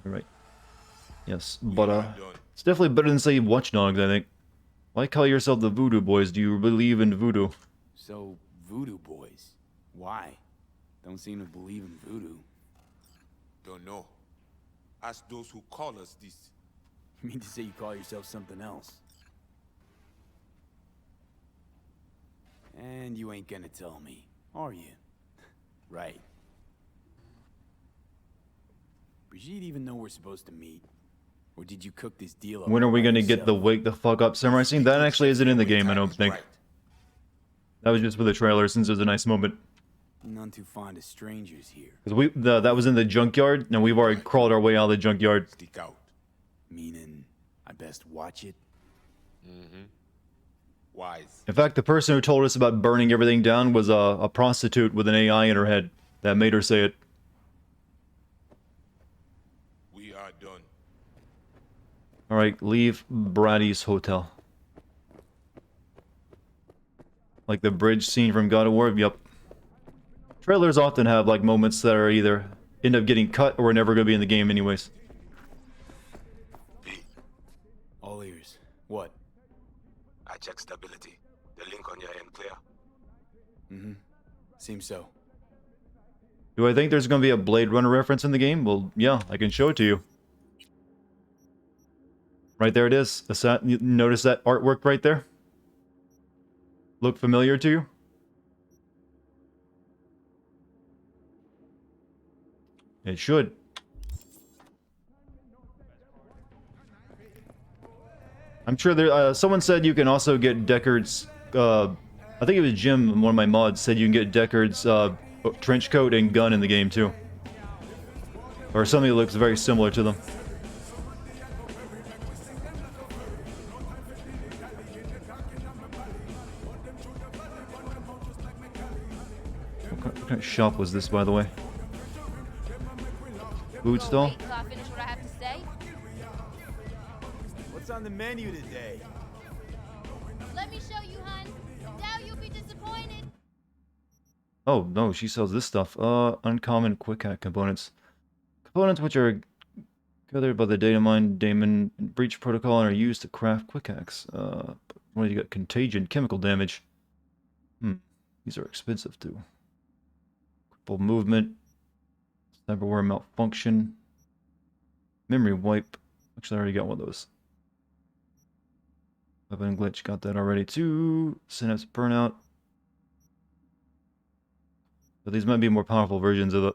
Alright. Yes, but it's definitely better than, say, Watch Dogs, I think. Why call yourself the Voodoo Boys? Do you believe in voodoo? So, Voodoo Boys. Why? Don't seem to believe in voodoo. Don't know. Ask those who call us this. You mean to say you call yourself something else? And you ain't gonna tell me, are you? Right. Brigitte even know we're supposed to meet? Or did you cook this deal up? When are we gonna get the wake the fuck up samurai scene? That actually isn't in the game, I don't think. That was just for the trailer, since it was a nice moment. None too fond of strangers here. Because that was in the junkyard, and we've already crawled our way out of the junkyard. Stick out. Meaning, I best watch it? Wise. In fact, the person who told us about burning everything down was a prostitute with an AI in her head. That made her say it. We are done. Alright, leave Brady's hotel. Like the bridge scene from God of War? Yup. Trailers often have like moments that are either end up getting cut or are never going to be in the game anyways. All ears. What? I checked stability. The link on your end clear. Seems so. Do I think there's going to be a Blade Runner reference in the game? Well, yeah, I can show it to you. Right there it is. You notice that artwork right there? Look familiar to you? It should. I'm sure there. Someone said you can also get Deckard's. I think it was Jim, one of my mods, said you can get Deckard's trench coat and gun in the game too. Or something that looks very similar to them. What kind of shop was this, by the way? Food stall? Wait till I finish what I have to say. What's on the menu today? Let me show you, hun. Doubt you'll be disappointed. Oh, no, she sells this stuff. Uncommon quick hack components. Components which are gathered by the data mine daemon breach protocol and are used to craft quick hacks. What do you got? Contagion, chemical damage. These are expensive too. Cripple movement. Cyberware malfunction. Memory wipe. Actually, I already got one of those. Weapon glitch, got that already too. Synapse burnout. But these might be more powerful versions of it.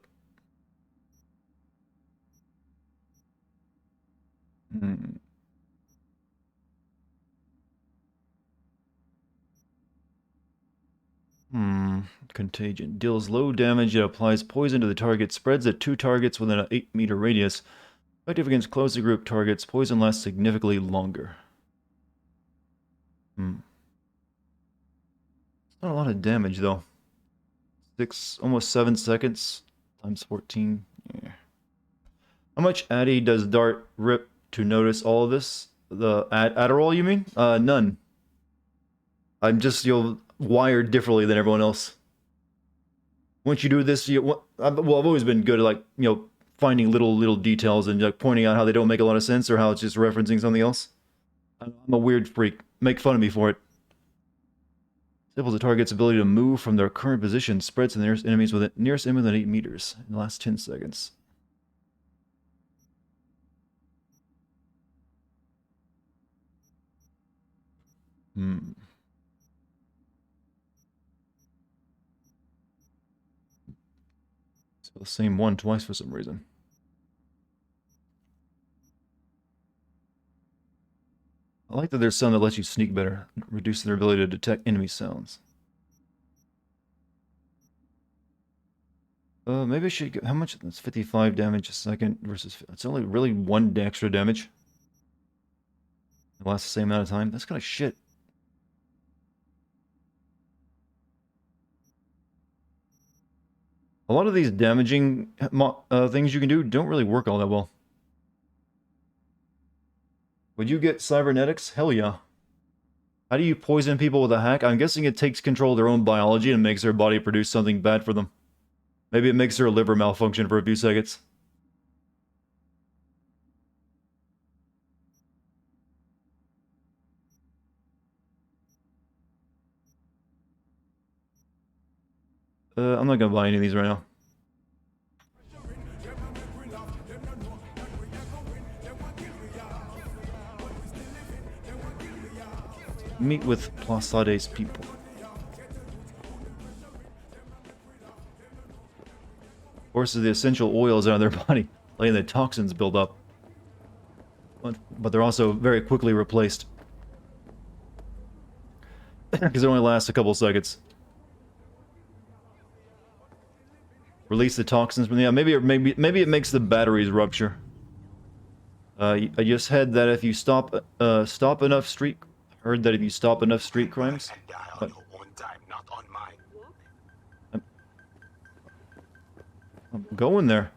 Contagion. Deals low damage, it applies poison to the target, spreads at 2 targets within an 8-meter radius. Effective against closely grouped targets, poison lasts significantly longer. Not a lot of damage though. Almost 7 seconds times 14. Yeah. How much Addy does Dart rip to notice all of this? The Adderall, you mean? None. I'm just, wired differently than everyone else. Once you do this, I've always been good at, like, finding little details and, like, pointing out how they don't make a lot of sense or how it's just referencing something else. I'm a weird freak. Make fun of me for it. Disables the target's ability to move from their current position, spreads to the nearest enemy within 8 meters in the last 10 seconds. So the same one twice for some reason. I like that there's some that lets you sneak better, reduce their ability to detect enemy sounds. Maybe I should get, how much? That's 55 damage a second versus, it's only really 1 extra damage. It lasts the same amount of time. That's kind of shit. A lot of these damaging things you can do don't really work all that well. Would you get cybernetics? Hell yeah. How do you poison people with a hack? I'm guessing it takes control of their own biology and makes their body produce something bad for them. Maybe it makes their liver malfunction for a few seconds. I'm not gonna buy any of these right now. Meet with Placide's people. Forces the essential oils out of their body, letting the toxins build up. But they're also very quickly replaced. Because it only lasts a couple seconds. Release the toxins from the... Yeah, maybe it makes the batteries rupture. I just heard that if you stop enough street... Heard that if you stop enough street crimes... I'm going there.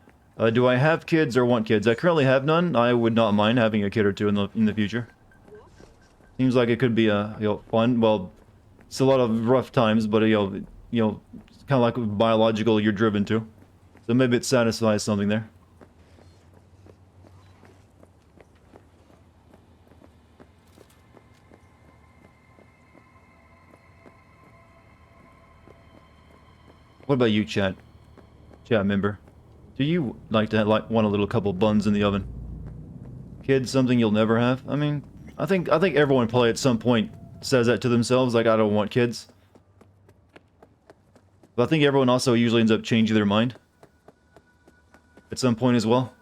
Do I have kids or want kids? I currently have none. I would not mind having a kid or two in the future. Seems like it could be fun. Well, it's a lot of rough times, but it's kind of like biological you're driven to. So maybe it satisfies something there. What about you, chat? Chat member. Do you like to want a little couple buns in the oven? Kids, something you'll never have? I mean, I think everyone probably at some point says that to themselves, like, I don't want kids. But I think everyone also usually ends up changing their mind at some point as well.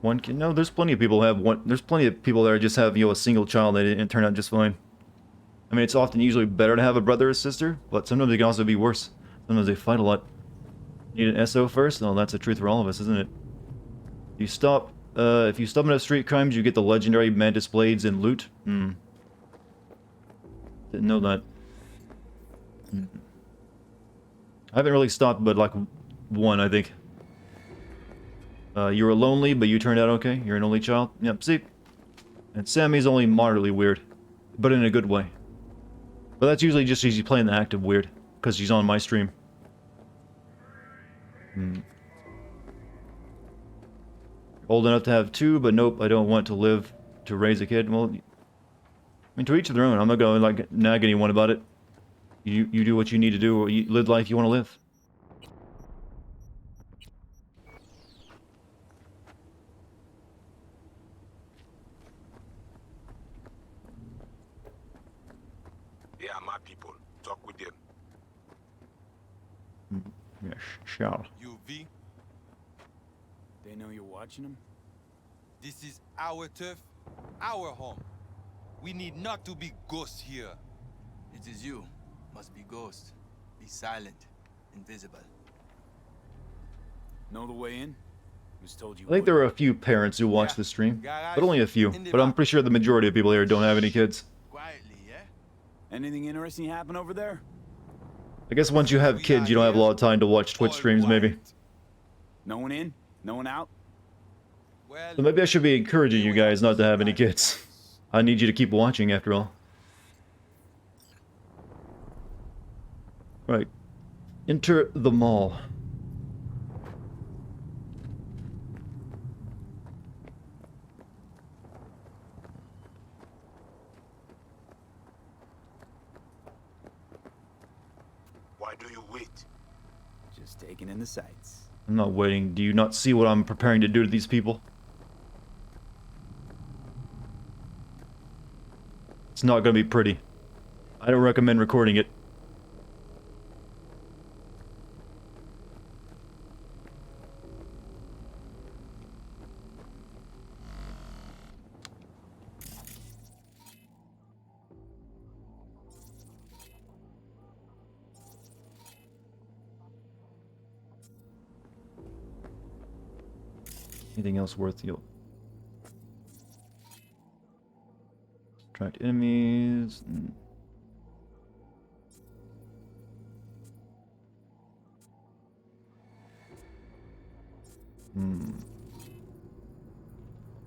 one kid. No, there's plenty of people who have one. There's plenty of people that just have, you know, a single child and it turned out just fine. I mean, it's often usually better to have a brother or sister, but sometimes it can also be worse. Sometimes they fight a lot. Need an SO first? No, that's the truth for all of us, isn't it? You stop. If you stop enough street crimes, you get the legendary Mantis Blades and loot. Didn't know that. I haven't really stopped, but like one, I think. You were lonely, but you turned out okay. You're an only child. Yep, see? And Sammy's only moderately weird, but in a good way. But that's usually just she's playing the active weird, because she's on my stream. Old enough to have two, but nope, I don't want to live to raise a kid. Well, I mean, to each their own. I'm not going to, like, nag anyone about it. You do what you need to do, or you live life you want to live. They are my people. Talk with them. Yes, shall. You, V? They know you're watching them? This is our turf, our home. We need not to be ghosts here. It is you. Must be ghost. Be silent. Invisible. Know the way in? Was told you I think there are a few parents who watch the stream, but only a few. But I'm pretty sure the majority of people here don't have any kids. Quietly, yeah? Anything interesting happen over there? I guess once you have kids, you don't have a lot of time to watch Twitch streams, maybe. No one in? No one out? So maybe I should be encouraging you guys not to have any kids. I need you to keep watching, after all. Right. Enter the mall. Why do you wait? Just taking in the sights. I'm not waiting. Do you not see what I'm preparing to do to these people? It's not going to be pretty. I don't recommend recording it. Anything else worth you? Attract enemies.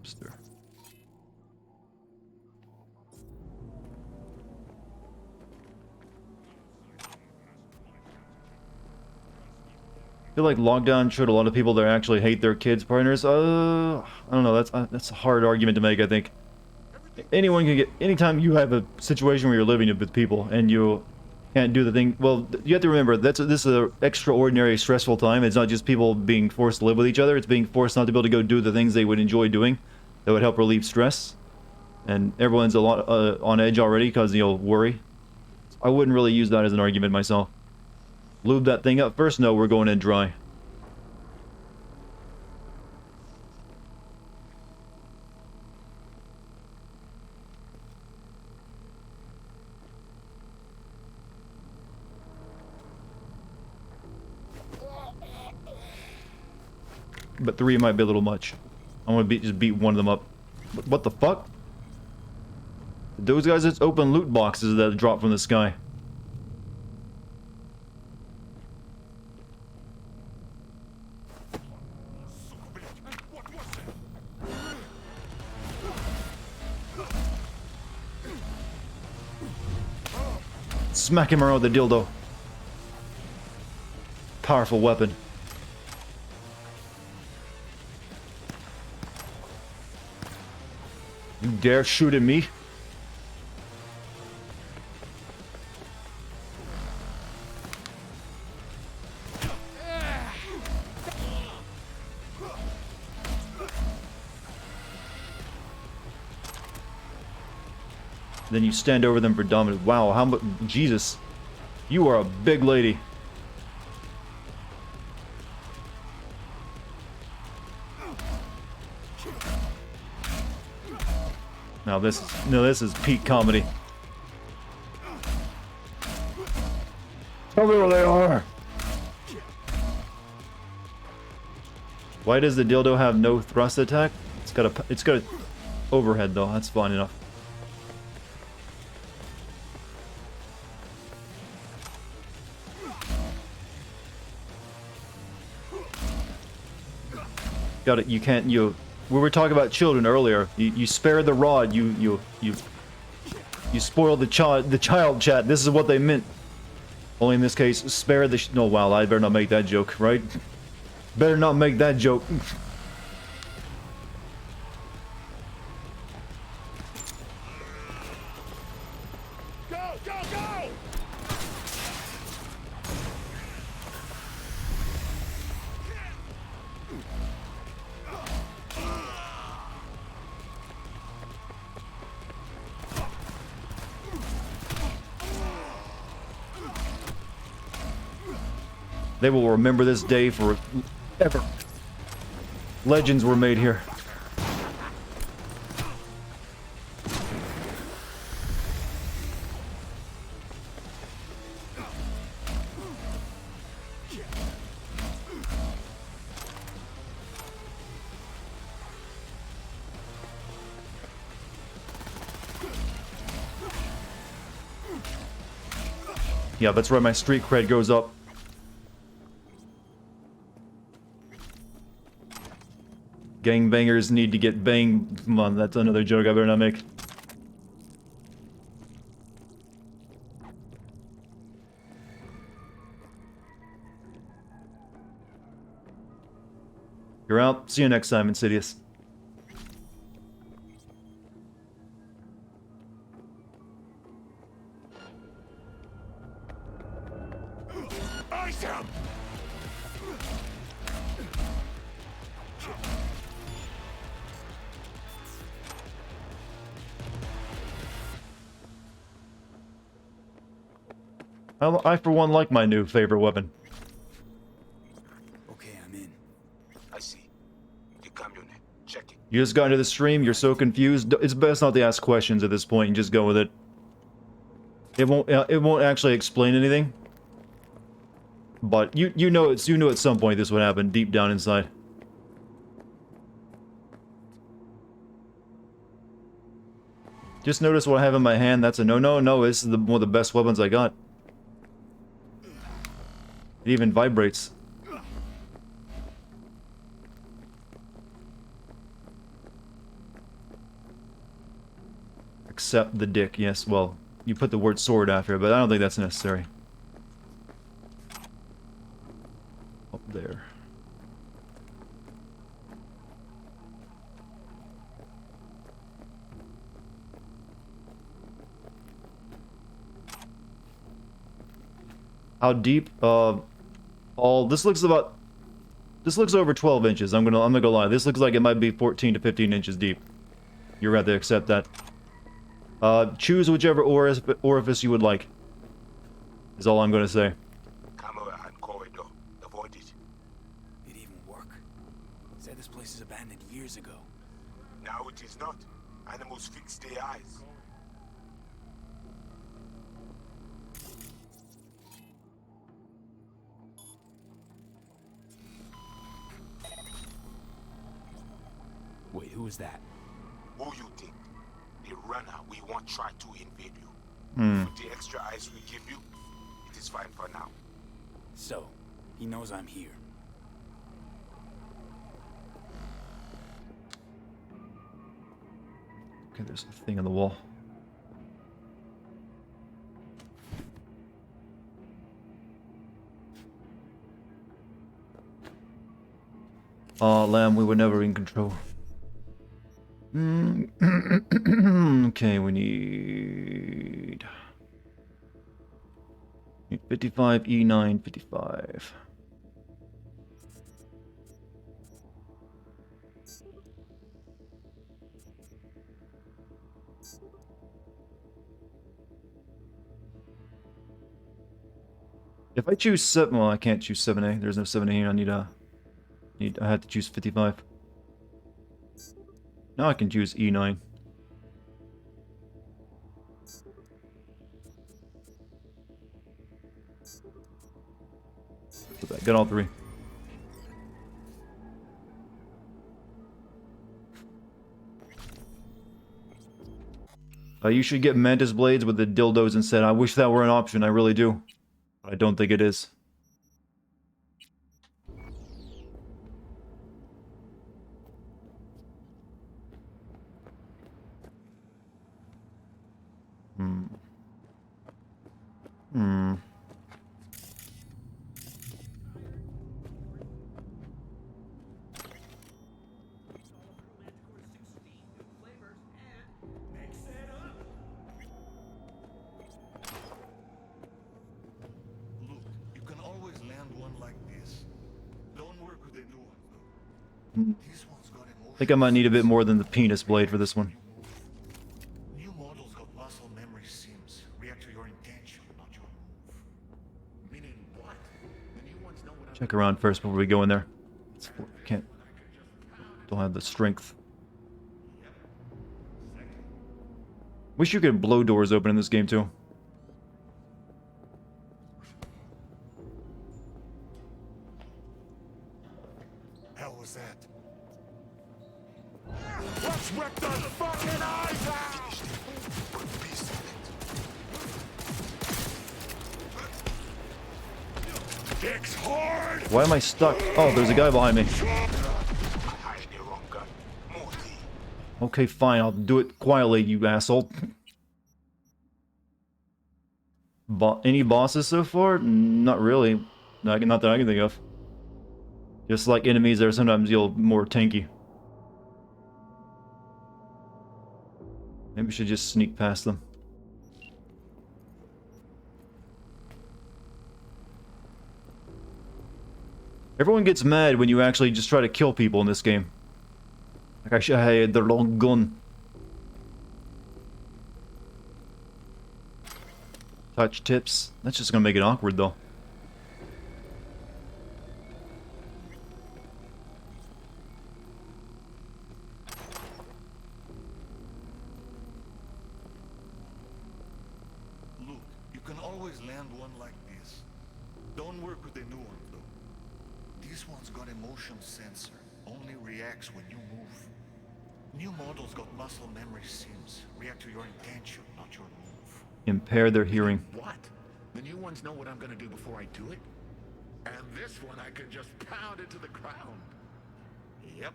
Stir. I feel like lockdown showed a lot of people that actually hate their kids' partners. I don't know. That's a hard argument to make. I think anyone can get. Anytime you have a situation where you're living with people and you can't do the thing. Well, you have to remember this is an extraordinary stressful time. It's not just people being forced to live with each other. It's being forced not to be able to go do the things they would enjoy doing that would help relieve stress. And everyone's a lot on edge already because worry. I wouldn't really use that as an argument myself. Lube that thing up first? No, we're going in dry. But 3 might be a little much. I want to just beat one of them up. What the fuck? Those guys just open loot boxes that drop from the sky. Smack him around with the dildo. Powerful weapon. You dare shoot at me? Then you stand over them for dominance. Wow, how much? Jesus. You are a big lady. Now this is peak comedy. Tell me where they are. Why does the dildo have no thrust attack? It's got a overhead though. That's fine enough. Got it. You can't. We were talking about children earlier. You spare the rod. You spoil the child. Chat. This is what they meant. Only in this case, spare the. No, wow. I better not make that joke, right? Better not make that joke. They will remember this day forever. Legends were made here. Yeah, that's right, my street cred goes up. Gangbangers need to get banged. Come on, that's another joke I better not make. You're out. See you next time, Insidious. I for one like my new favorite weapon. Okay, I'm in. I see. The camionette. Check it. You just got into the stream, you're so confused. It's best not to ask questions at this point and just go with it. It won't actually explain anything. But you knew at some point this would happen deep down inside. Just notice what I have in my hand. That's a no. No, this is one of the best weapons I got. It even vibrates. Except the dick, yes. Well, you put the word sword after it, but I don't think that's necessary. Up there. How deep? This looks over 12 inches. I'm gonna go lie. This looks like it might be 14 to 15 inches deep. You're right to accept that. Choose whichever orifice you would like. Is all I'm gonna say. Camera and corridor. Avoid it. It even work. Said this place is abandoned years ago. Now it is not. Animals fix their eyes. Wait, who is that? Who you think? A runner we won't try to invade you. Hmm. With the extra eyes we give you, it is fine for now. So, he knows I'm here. Okay, there's a thing on the wall. Lamb, we were never in control. Okay, we need 55, E9, 55. If I choose 7, well, I can't choose 7A. There's no 7A here. I had to choose 55. Now I can choose E9. Got all three. You should get mantis blades with the dildos instead. I wish that were an option, I really do. But I don't think it is. I think I might need a bit more than the penis blade for this one. New models got muscle memory sims. React to your intention, not your move. Meaning what? The new ones know what Check around first before we go in there. Can't. Don't have the strength. Wish you could blow doors open in this game too. hell was that? Let's rip the fucking eyes out! Dick's hard! Why am I stuck? Oh, there's a guy behind me. Okay, fine. I'll do it quietly, you asshole. Any bosses so far? Not really. Not that I can think of. Just like enemies that are sometimes more tanky. Maybe we should just sneak past them. Everyone gets mad when you actually just try to kill people in this game. Like I should have had their long gun. Touch tips. That's just gonna make it awkward though. Look, you can always land one like this. Don't work with the new one though. This one's got a motion sensor. Only reacts when you move. New models got muscle memory sims. React to your intention, not your move. Impair their hearing. What? The new ones know what I'm gonna do before I do it? And this one I can just pound into the ground. Yep.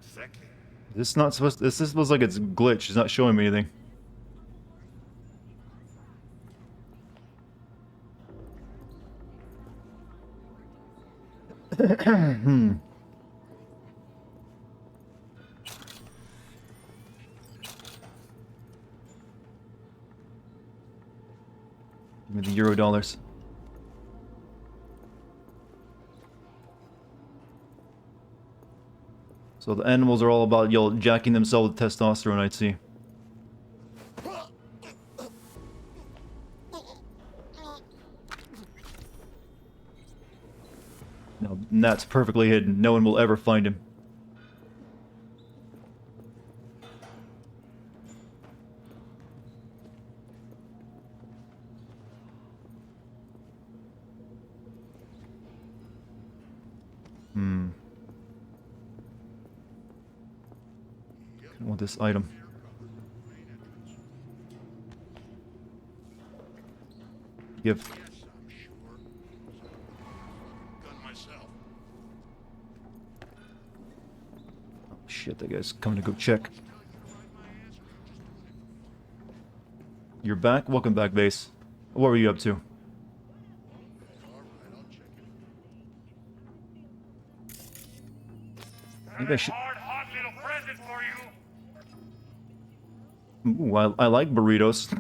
Exactly. This not supposed to, this looks like it's glitched. It's not showing me anything. Give me the euro dollars. So the animals are all about jacking themselves with testosterone, I'd see. Now that's perfectly hidden. No one will ever find him. I want this item. Give. Oh shit, that guy's coming to go check. You're back? Welcome back, base. What were you up to? Maybe I should... Ooh, I like burritos.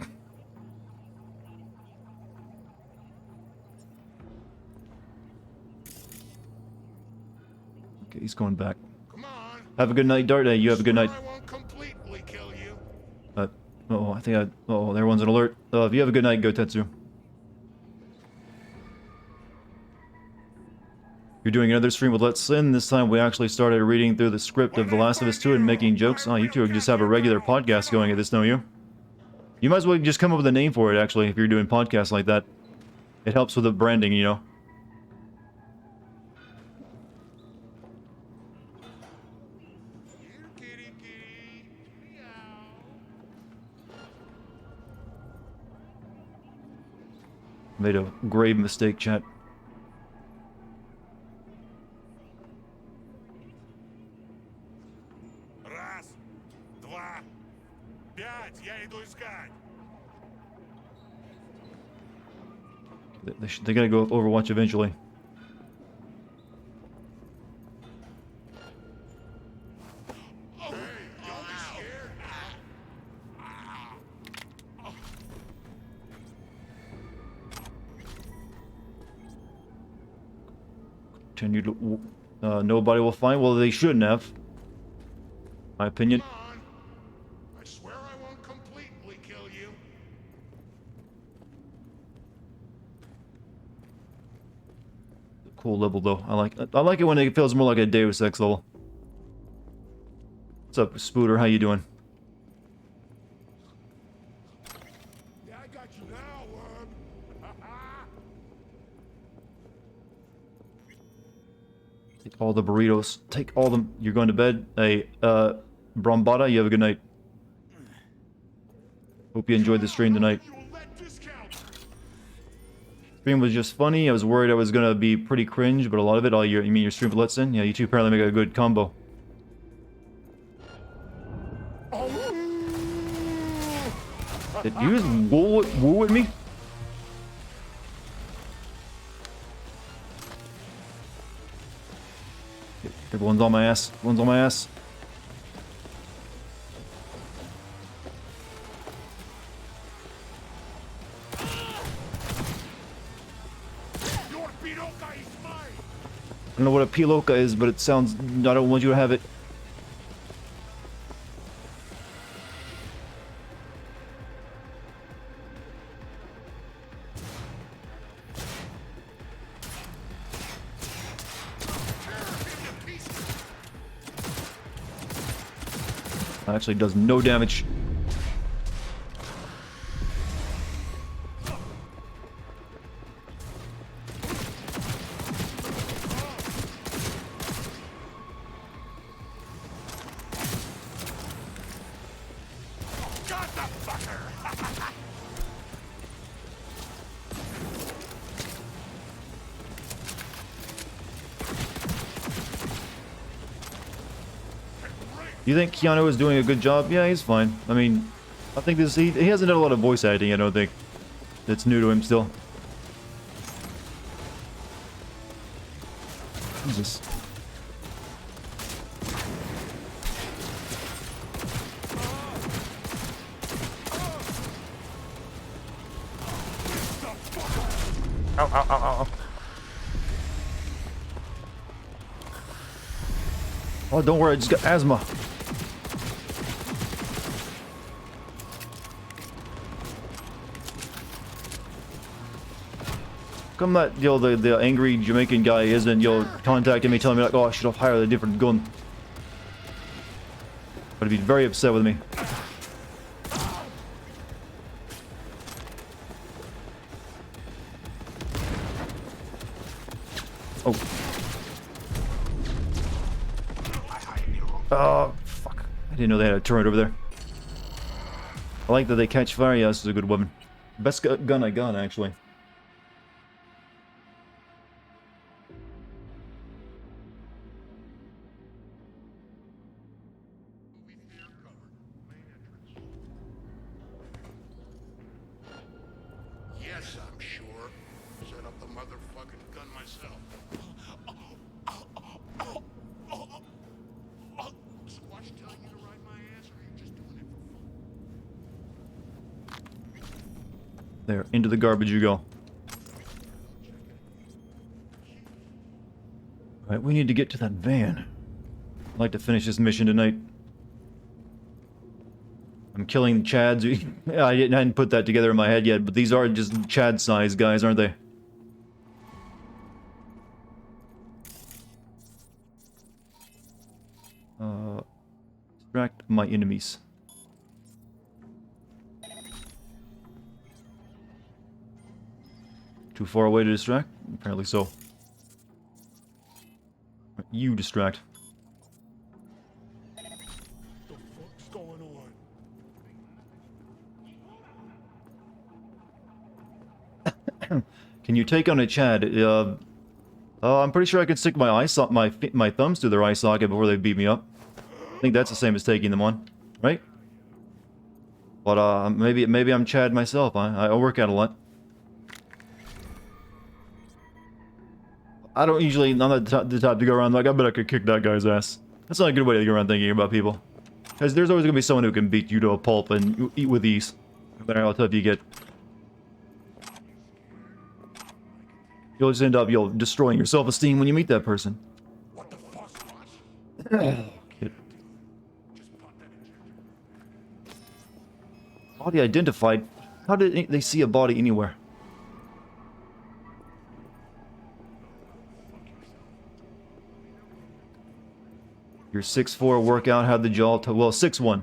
Okay, he's going back. Have a good night, Dart. You have a good night. Oh, I think oh, everyone's on alert. If you have a good night, go Tetsu. You're doing another stream with Let's Sin. This time we actually started reading through the script of The Last of Us 2 and making jokes. Oh, you two just have a regular podcast going at this, don't you? You might as well just come up with a name for it, actually, if you're doing podcasts like that. It helps with the branding, you know. Made a grave mistake, chat. Раз, два, пять, я иду искать. They gotta go Overwatch eventually. Continue to... nobody will find... Well, they shouldn't have. My opinion. I swear I won't completely kill you. Cool level, though. I like it when it feels more like a Deus Ex level. What's up, Spooter? How you doing? Yeah, I got you now, worm. Take all the burritos. Take all them. You're going to bed? Hey, Brombada, you have a good night. Hope you enjoyed the stream tonight. Stream was just funny. I was worried I was gonna be pretty cringe, but a lot of it, you mean your stream lets in? Yeah, you two apparently make a good combo. Did you just woo at me? Everyone's on my ass. One's on my ass. I don't know what a piloka is, but it sounds... I don't want you to have it. That actually does no damage. You think Keanu is doing a good job? Yeah, he's fine. I mean, I think this he hasn't done a lot of voice acting, I don't think. That's new to him still. Jesus. Ow, ow, ow, ow. Oh, don't worry, I just got asthma. Come that, the angry Jamaican guy isn't, contacting me, telling me like, oh, I should have hired a different gun. But he'd be very upset with me. Oh. Oh, fuck. I didn't know they had a turret over there. I like that they catch fire. Yeah, this is a good weapon. Best gun I got, actually. Yes, I'm sure. Set up the motherfucking gun myself. Squatch telling you to ride my ass, or are you just doing it for fun? There, into the garbage you go. Alright, we need to get to that van. I'd like to finish this mission tonight. I'm killing Chads. I hadn't put that together in my head yet, but these are just Chad-sized guys, aren't they? Distract my enemies. Too far away to distract? Apparently so. You distract. What's going on? Can you take on a Chad? I'm pretty sure I could stick my my thumbs through their eye socket before they beat me up. I think that's the same as taking them on, right? But maybe I'm Chad myself. I work out a lot. I don't usually. I'm not the type to go around like I bet I could kick that guy's ass. That's not a good way to go around thinking about people. Because there's always gonna be someone who can beat you to a pulp and eat with ease, no matter how tough you get. You'll just end up destroying your self-esteem when you meet that person. Body identified? How did they see a body anywhere? Your 6'4" workout had the jaw to well 6'1".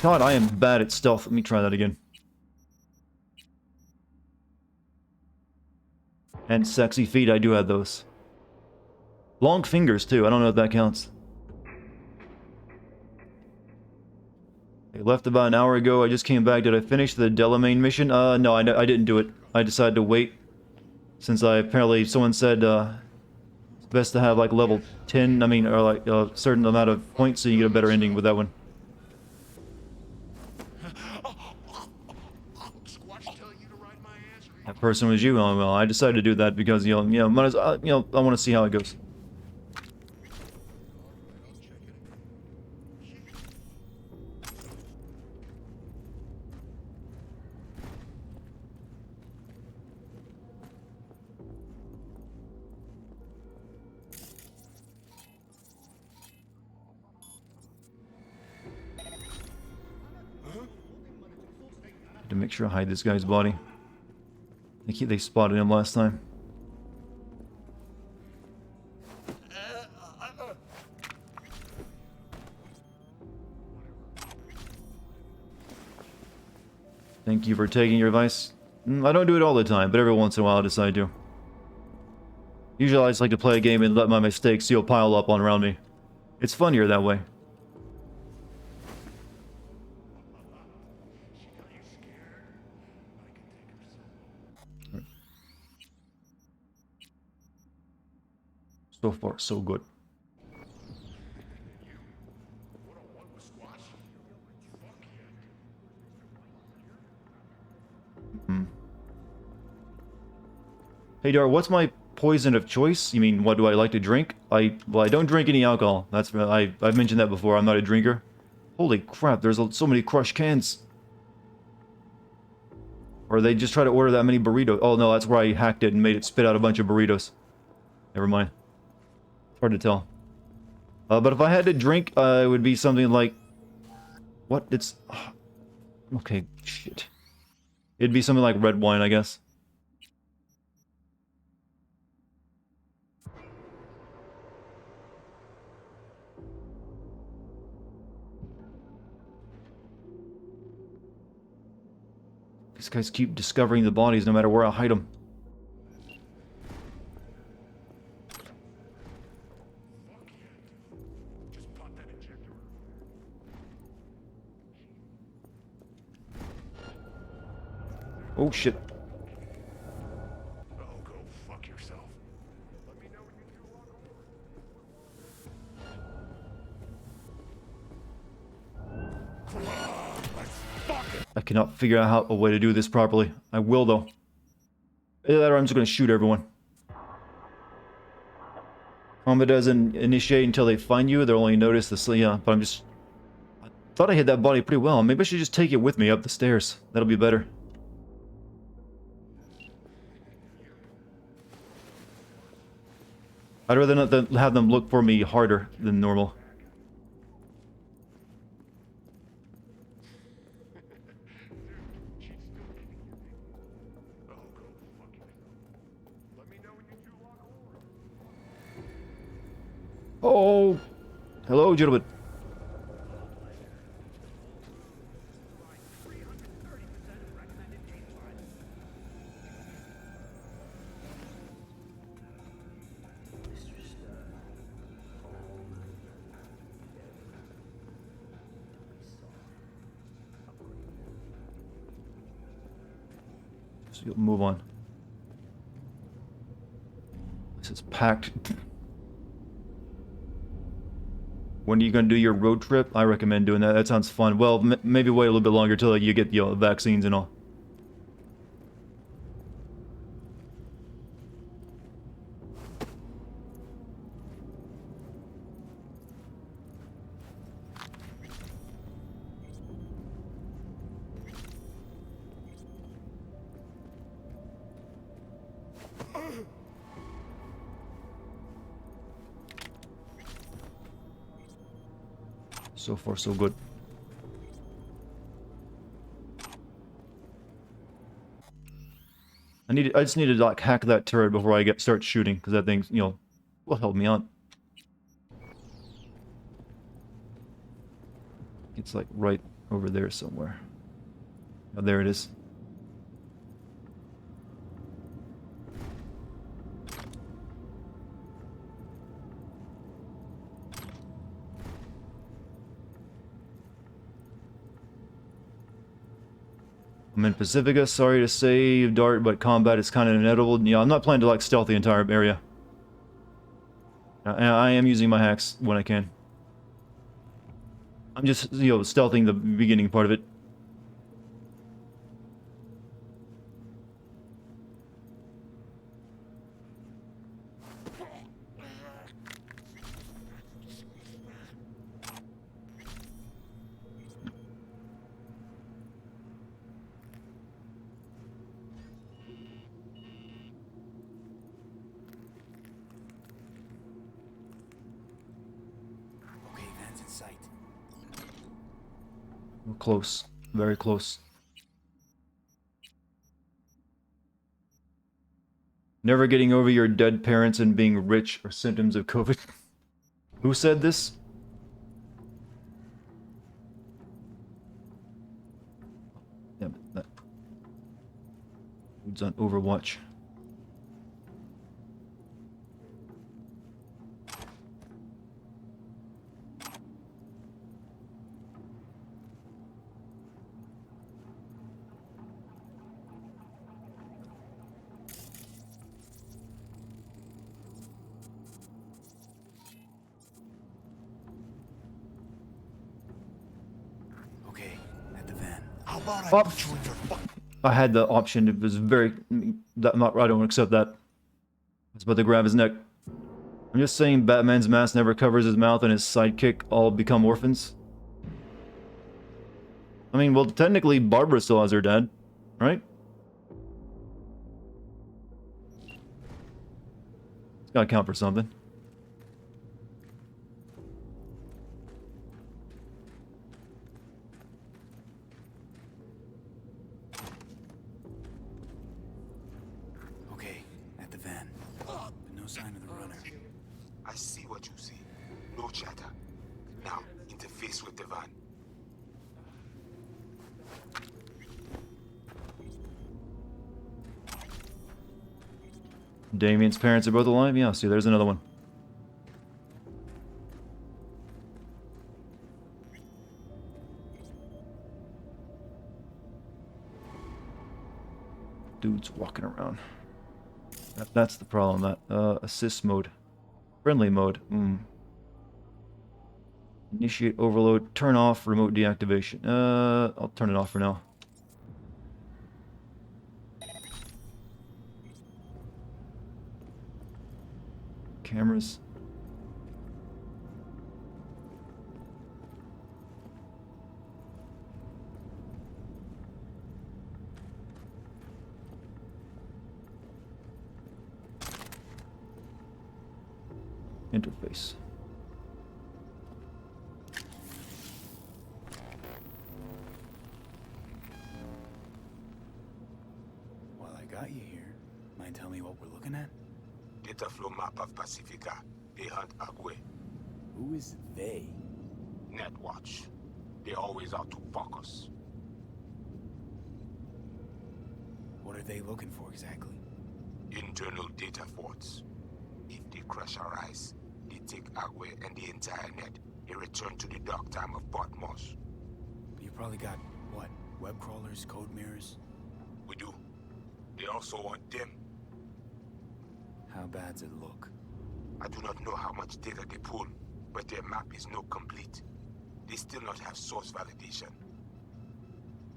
God, I am bad at stealth. Let me try that again. And sexy feet, I do have those. Long fingers, too. I don't know if that counts. I left about an hour ago. I just came back. Did I finish the Delamain mission? No, I didn't do it. I decided to wait. Since apparently someone said, it's best to have like level 10, or like a certain amount of points so you get a better ending with that one. That person was you. Oh, well, I decided to do that because I want to see how it goes. To make sure I hide this guy's body. They spotted him last time. Thank you for taking your advice. I don't do it all the time, but every once in a while I decide to. Usually I just like to play a game and let my mistakes pile up on around me. It's funnier that way. So far, so good. Hey Dar, what's my poison of choice? You mean, what do I like to drink? I don't drink any alcohol. I've mentioned that before. I'm not a drinker. Holy crap, there's so many crushed cans. Or they just try to order that many burritos. Oh no, that's where I hacked it and made it spit out a bunch of burritos. Never mind. Hard to tell. But if I had to drink, it would be something like... What? It's... Okay, shit. It'd be something like red wine, I guess. These guys keep discovering the bodies no matter where I hide them. Oh shit. Oh, go fuck yourself. Let me know when you do I cannot figure out a way to do this properly. I will though. Either that or I'm just gonna shoot everyone. Combat doesn't initiate until they find you. They'll only notice the but I thought I hit that body pretty well. Maybe I should just take it with me up the stairs. That'll be better. I'd rather not have them look for me harder than normal. Oh, hello, gentlemen. you'll move on. This is packed. When are you gonna do your road trip? I recommend doing that. That sounds fun. Well, maybe wait a little bit longer till you get the vaccines and all. So far, so good. I just need to like hack that turret before I start shooting, because that thing, will help me out. It's like right over there somewhere. Oh, there it is. I'm in Pacifica, sorry to say, Dart, but combat is kind of inevitable. Yeah, I'm not planning to like stealth the entire area. I am using my hacks when I can. I'm just, stealthing the beginning part of it. We're close. Very close. Never getting over your dead parents and being rich are symptoms of COVID. Who said this? Yeah, but that dude's on Overwatch. I had the option. It was very... I don't accept that. I was about to grab his neck. I'm just saying Batman's mask never covers his mouth and his sidekick all become orphans. I mean, well, technically Barbara still has her dad, right? It's gotta count for something. I see what you see. No chatter. Now, interface with the van. Damien's parents are both alive? Yeah, see, there's another one. Dude's walking around. That's the problem. Assist mode. Friendly mode. Initiate overload. Turn off remote deactivation. I'll turn it off for now. Cameras. Interface. While I got you here, mind telling me what we're looking at? Data flow map of Pacifica. They hunt Agwe. Who is they? Netwatch. They always out to fuck us. What are they looking for exactly? Internal data forts. If they crush our eyes, they take Agwe and the entire net. They return to the dark time of Patmos. You probably got, what, web crawlers, code mirrors? We do. They also want them. How bad's it look? I do not know how much data they pull, but their map is not complete. They still not have source validation.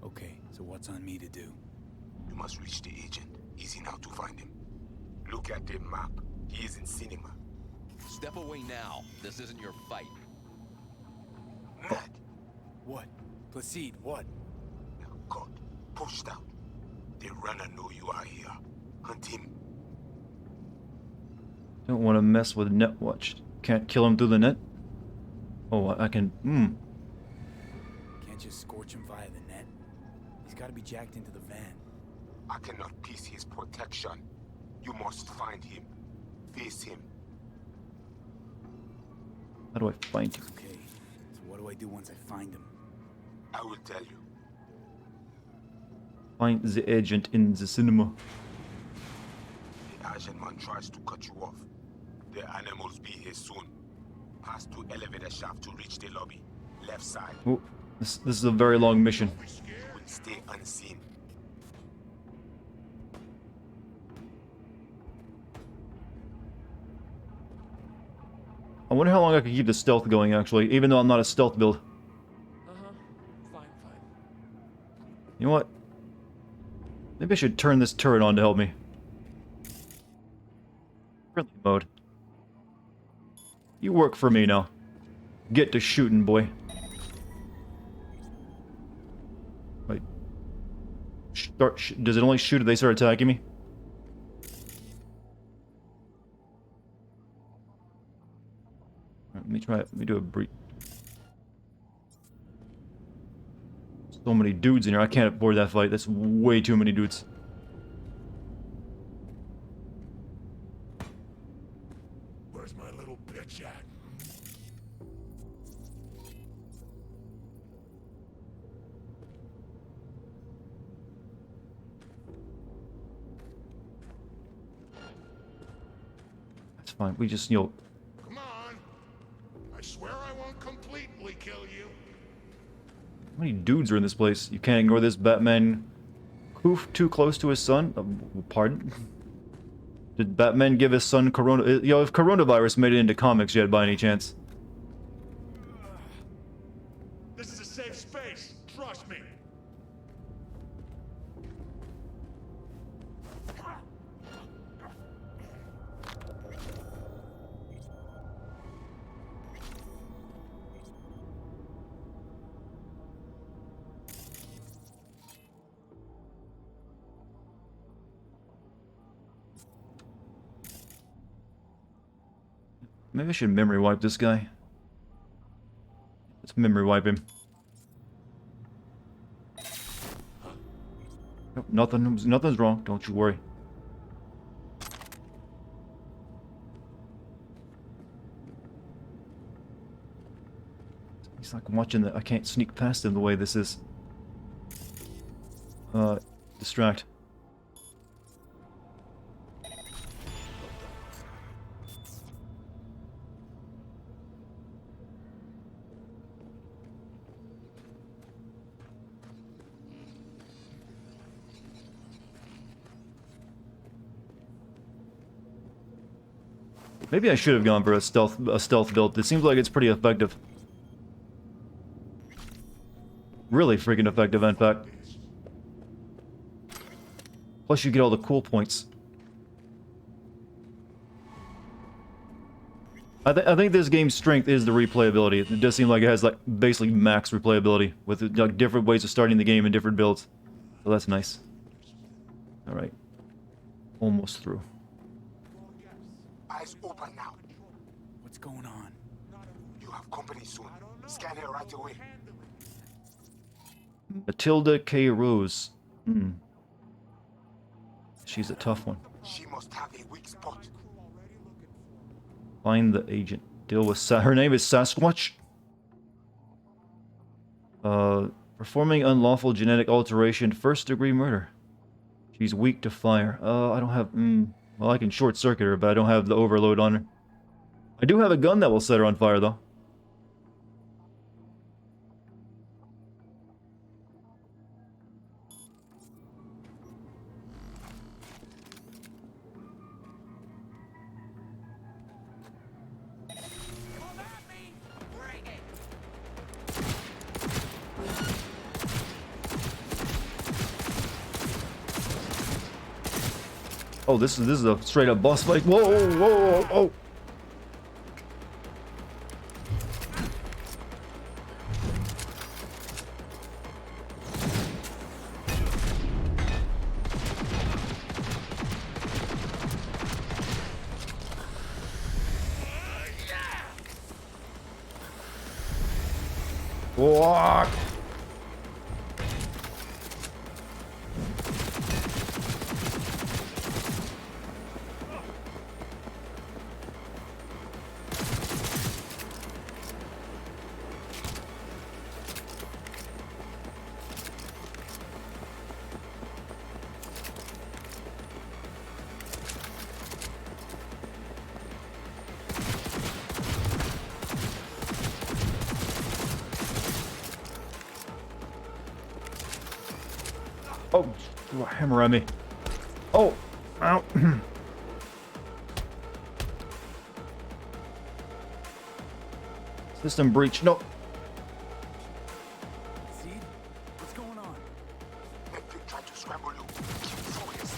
Okay, so what's on me to do? You must reach the agent. Easy now to find him. Look at the map. He is in cinema. Step away now. This isn't your fight. Mad. What? Placide, what? God, pushed out. The runner know you are here. Hunt him. Don't want to mess with Netwatch. Can't kill him through the net? Oh, I can... Can't just scorch him via the net. He's got to be jacked into the van. I cannot piece his protection. You must find him. Face him. How do I find him? Okay, so what do I do once I find him? I will tell you. Find the agent in the cinema. The agent man tries to cut you off. The animals be here soon. Pass to elevator shaft to reach the lobby. Left side. Oh, this is a very long mission. You will stay unseen. I wonder how long I can keep the stealth going, actually, even though I'm not a stealth build. Fine. You know what? Maybe I should turn this turret on to help me. Friendly mode. You work for me now. Get to shooting, boy. Wait. Does it only shoot if they start attacking me? Let me try it. Let me do a brief. So many dudes in here. I can't afford that fight. That's way too many dudes. Where's my little bitch at? That's fine. We just, you know... Come on. I swear I won't completely kill you. How many dudes are in this place? You can't ignore this Batman... Hoof too close to his son? Pardon? Did Batman give his son corona... You know, if coronavirus made it into comics yet, by any chance? This is a safe space. Trust me. Maybe I should memory wipe this guy. Let's memory wipe him. Nope, nothing's wrong. Don't you worry. He's like watching the... I can't sneak past him the way this is. Distract. Maybe I should have gone for a stealth build. It seems like it's pretty effective. Really freaking effective, in fact. Plus you get all the cool points. I think this game's strength is the replayability. It does seem like it has like basically max replayability with like different ways of starting the game and different builds. So that's nice. Alright. Almost through. Eyes open now. What's going on? You have company soon. Scan her right away. Matilda K. Rose. She's a tough one. She must have a weak spot. Find the agent. Deal with her name is Sasquatch. Performing unlawful genetic alteration, first-degree murder. She's weak to fire. I don't have... well, I can short-circuit her, but I don't have the overload on her. I do have a gun that will set her on fire, though. Oh, this is a straight up boss fight. Whoa, whoa, whoa, whoa. Walk. Oh, hammer on me. Oh, ow. System breach. No. Seed? What's going on? Medkit tried to scramble you. Keep furious.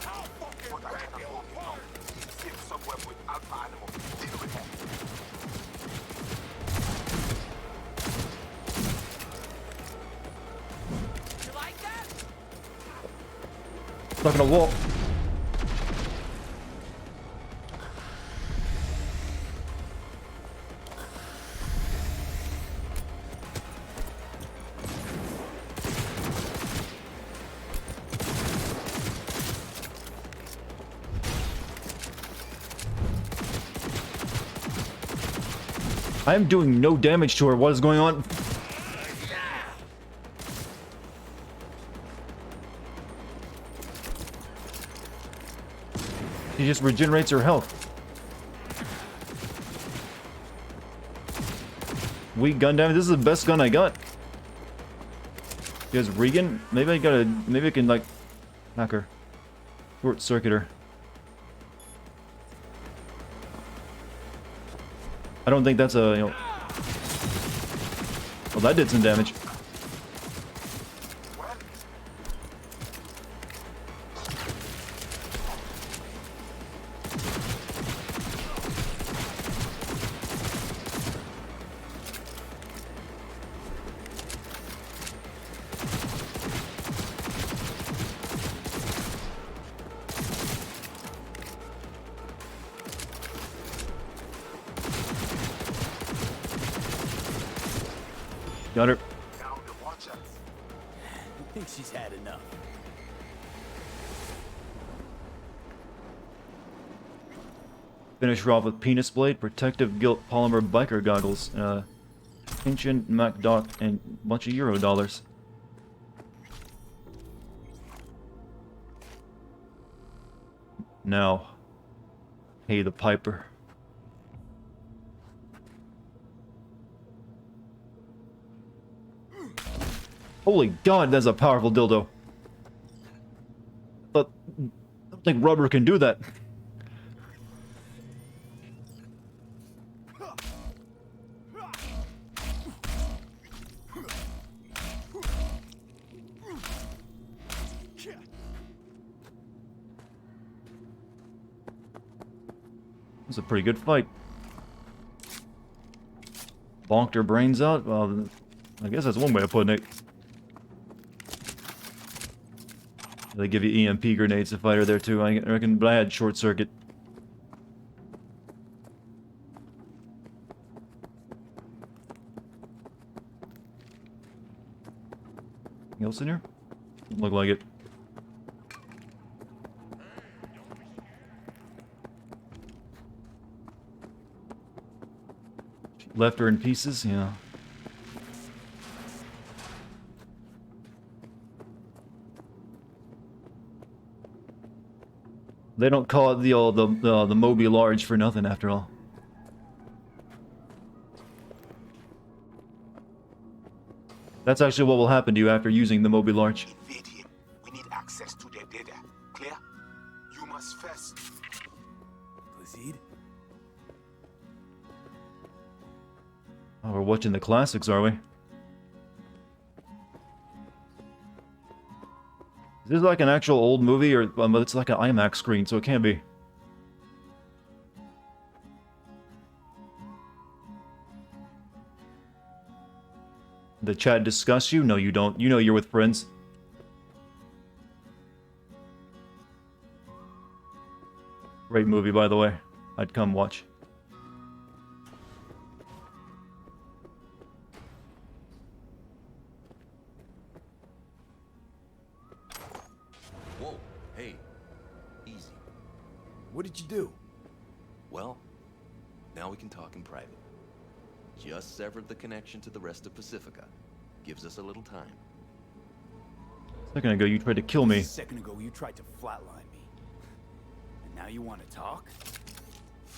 How fucking what I can hold you now. Sit somewhere with alpha animal. Deal with him. You like that? Stuck in a wall. I am doing no damage to her. What is going on? She just regenerates her health. Weak gun damage. This is the best gun I got. She has Regan. Maybe I can like hack her. Short circuit her. I don't think that's a, you know... Well, that did some damage. Got her. I think she's had enough. Finish her off with penis blade, protective gilt polymer biker goggles, ancient Mac dock, and a bunch of Euro dollars. Now, pay the piper. Holy God, that's a powerful dildo. But I don't think rubber can do that. It's a pretty good fight. Bonked her brains out? Well, I guess that's one way of putting it. They give you EMP grenades to fight her there too, I reckon, but I had short circuit. Anything else in here? Doesn't look like it. Left her in pieces, yeah. They don't call it the Moby Large for nothing, after all. That's actually what will happen to you after using the Moby Large. Invade him. We need access to their data. Clear? You must first. Proceed. Oh, we're watching the classics, are we? Is this like an actual old movie, or it's like an IMAX screen, so it can't be. The chat discuss you? No, you don't. You know you're with friends. Great movie, by the way. I'd come watch. Whoa, hey, easy. What did you do? Well, now we can talk in private. Just severed the connection to the rest of Pacifica. Gives us a little time. A second ago, you tried to kill me. A second ago, you tried to flatline me. And now you want to talk?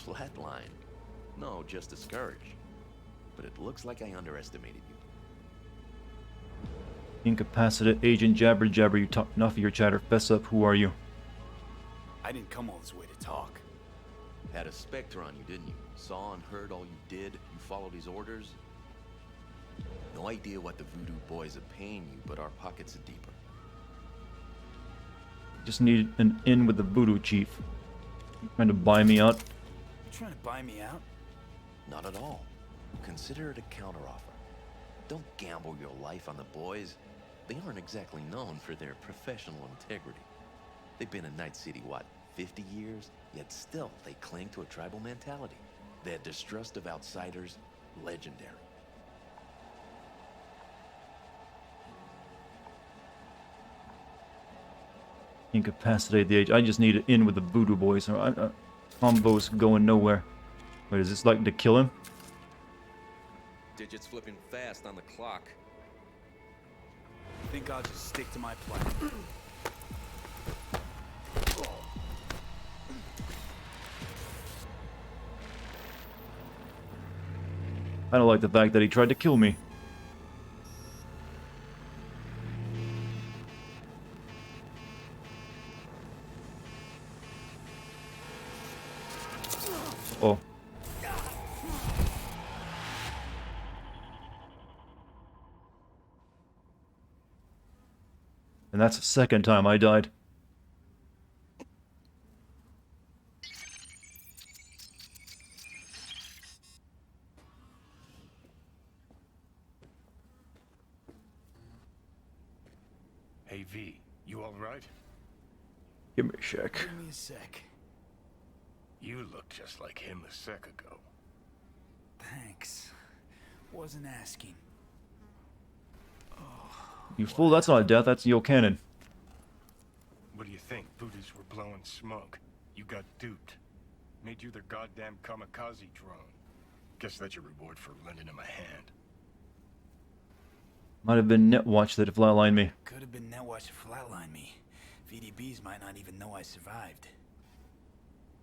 Flatline? No, just discouraged. But it looks like I underestimated you. Incapacitated agent jabber jabber, you talk enough of your chatter. Fess up, who are you? I didn't come all this way to talk. Had a specter on you, didn't you? Saw and heard all you did. You followed his orders. No idea what the voodoo boys are paying you, but our pockets are deeper. Just need an in with the voodoo chief. You trying to buy me out? You trying to buy me out? Not at all. Consider it a counteroffer. Don't gamble your life on the boys. They aren't exactly known for their professional integrity. They've been in Night City, what, 50 years? Yet still, they cling to a tribal mentality. Their distrust of outsiders, legendary. Incapacitate the age. I just need it in with the voodoo boys. Combo's going nowhere. Wait, is this like to kill him? Digits flipping fast on the clock. I think I'll just stick to my plan. I don't like the fact that he tried to kill me. Oh. And that's the second time I died. Hey V, you alright? Give me a sec. Give me a sec. You look just like him a sec ago. Thanks. Wasn't asking. You fool, that's not a death, that's Yo Cannon. What do you think? Voodoo's were blowing smoke. You got duped. Made you their goddamn kamikaze drone. Guess that's your reward for lending him a hand. Might have been Netwatch that flatlined me. Could have been Netwatch to flatline me. VDBs might not even know I survived.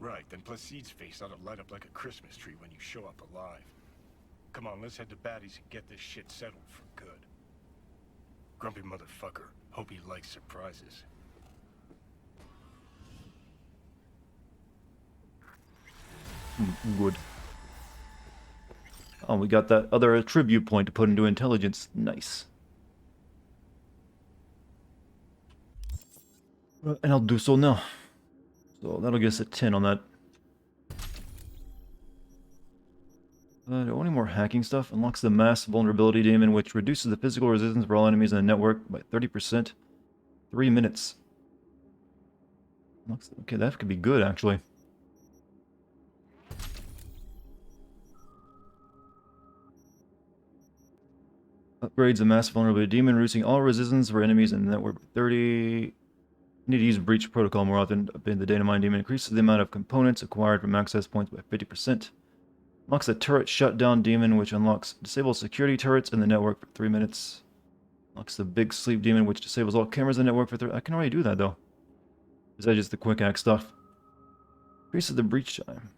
Right, then Placide's face ought to light up like a Christmas tree when you show up alive. Come on, let's head to Batty's and get this shit settled for good. Grumpy motherfucker. Hope he likes surprises. Good. Oh, we got that other attribute point to put into intelligence. Nice. And I'll do so now. So that'll get us a 10 on that. Do I want any more hacking stuff? Unlocks the mass vulnerability daemon, which reduces the physical resistance for all enemies in the network by 30%. 3 minutes. Okay, that could be good, actually. Upgrades the mass vulnerability demon, reducing all resistance for enemies in the network by 30. Need to use breach protocol more often. Update the data mine demon increases the amount of components acquired from access points by 50%. Unlocks the turret shutdown demon, which unlocks disables security turrets in the network for 3 minutes. Unlocks the big sleep demon, which disables all cameras in the network for 3. I can already do that though. Is that just the quick hack stuff? Increases the breach time.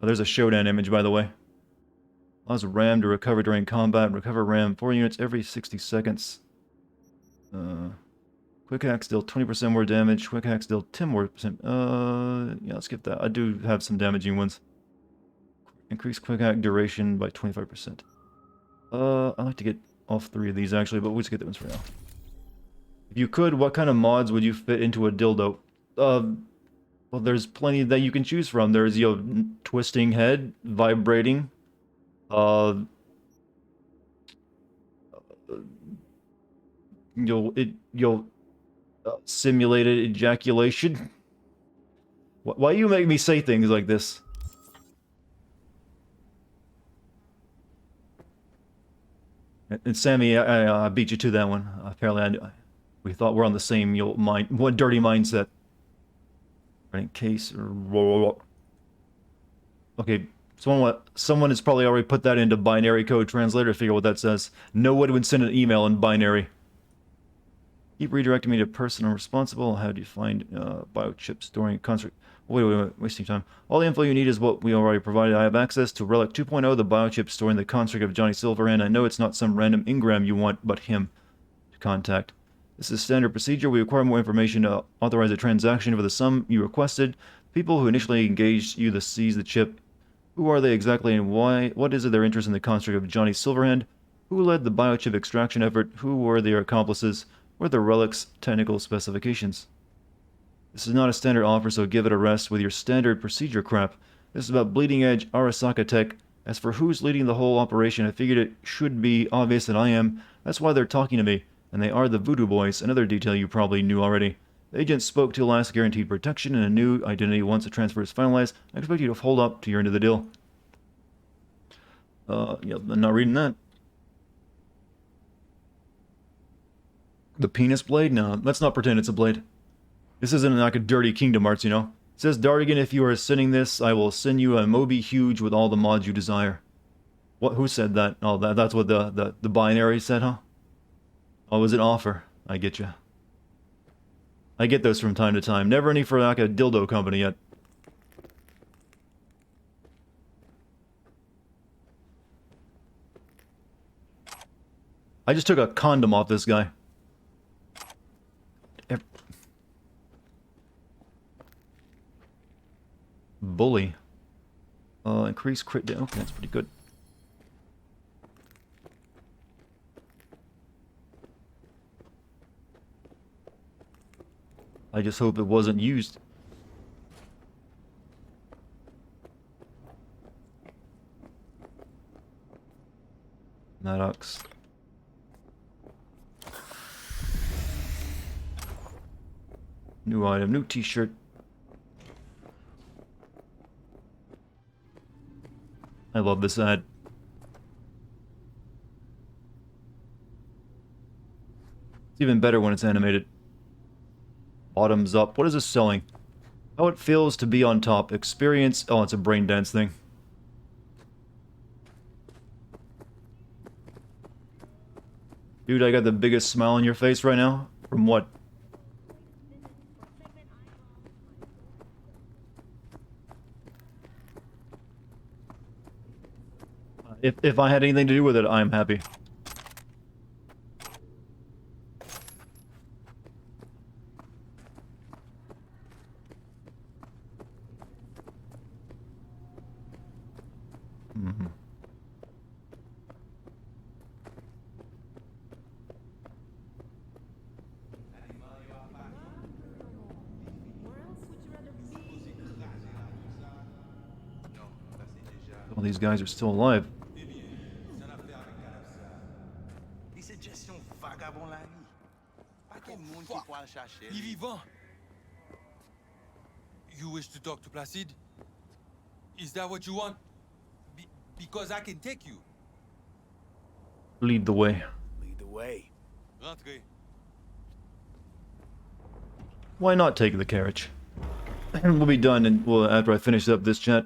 Oh, there's a showdown image, by the way. Allows RAM to recover during combat. Recover RAM 4 units every 60 seconds. Quick hacks deal 20% more damage. Quick hacks deal 10 more percent. Yeah, let's skip that. I do have some damaging ones. Increase quick hack duration by 25%. I like to get all 3 of these actually, but we'll just get those for now. If you could, what kind of mods would you fit into a dildo? Well, there's plenty that you can choose from. There's, you know, twisting head, vibrating, you'll simulated ejaculation. Why you make me say things like this? And Sammy, I beat you to that one. Apparently, we thought we're on the same, you know, one dirty mindset. Right, in case. Okay, someone has probably already put that into binary code translator to figure out what that says. No one would send an email in binary. Keep redirecting me to person I'm responsible. How do you find biochip storing construct? Wait, wasting time. All the info you need is what we already provided. I have access to Relic 2.0, the biochip storing the construct of Johnny Silverhand. I know it's not some random engram you want, but him to contact. This is standard procedure. We require more information to authorize a transaction for the sum you requested. People who initially engaged you to seize the chip. Who are they exactly and why? What is their interest in the construct of Johnny Silverhand? Who led the biochip extraction effort? Who were their accomplices? What are the relic's technical specifications? This is not a standard offer, so give it a rest with your standard procedure crap. This is about bleeding edge Arasaka tech. As for who's leading the whole operation, I figured it should be obvious that I am. That's why they're talking to me. And they are the Voodoo Boys, another detail you probably knew already. The agent spoke to last guaranteed protection and a new identity once the transfer is finalized. I expect you to hold up to your end of the deal. Yeah, I'm not reading that. The penis blade? No, let's not pretend it's a blade. This isn't like a dirty Kingdom Hearts, you know? It says, Dartigan, if you are sending this, I will send you a Moby Huge with all the mods you desire. What? Who said that? Oh, that's what the binary said, huh? Oh, it was an offer. I get you. I get those from time to time. Never any for like a dildo company yet. I just took a condom off this guy. Bully. Increase crit damage. Okay, that's pretty good. I just hope it wasn't used. Maddox. New item, new t-shirt. I love this ad. It's even better when it's animated. Bottoms up. What is this selling? How it feels to be on top. Experience. Oh, it's a brain dance thing. Dude, I got the biggest smile on your face right now. From what? If I had anything to do with it, I'm happy. Mm-hmm. All these guys are still alive. You wish to talk to Placide? Is that what you want? Because I can take you. Lead the way. Lead the way. Rentrez. Why not take the carriage? And we'll be done and after I finish up this chat.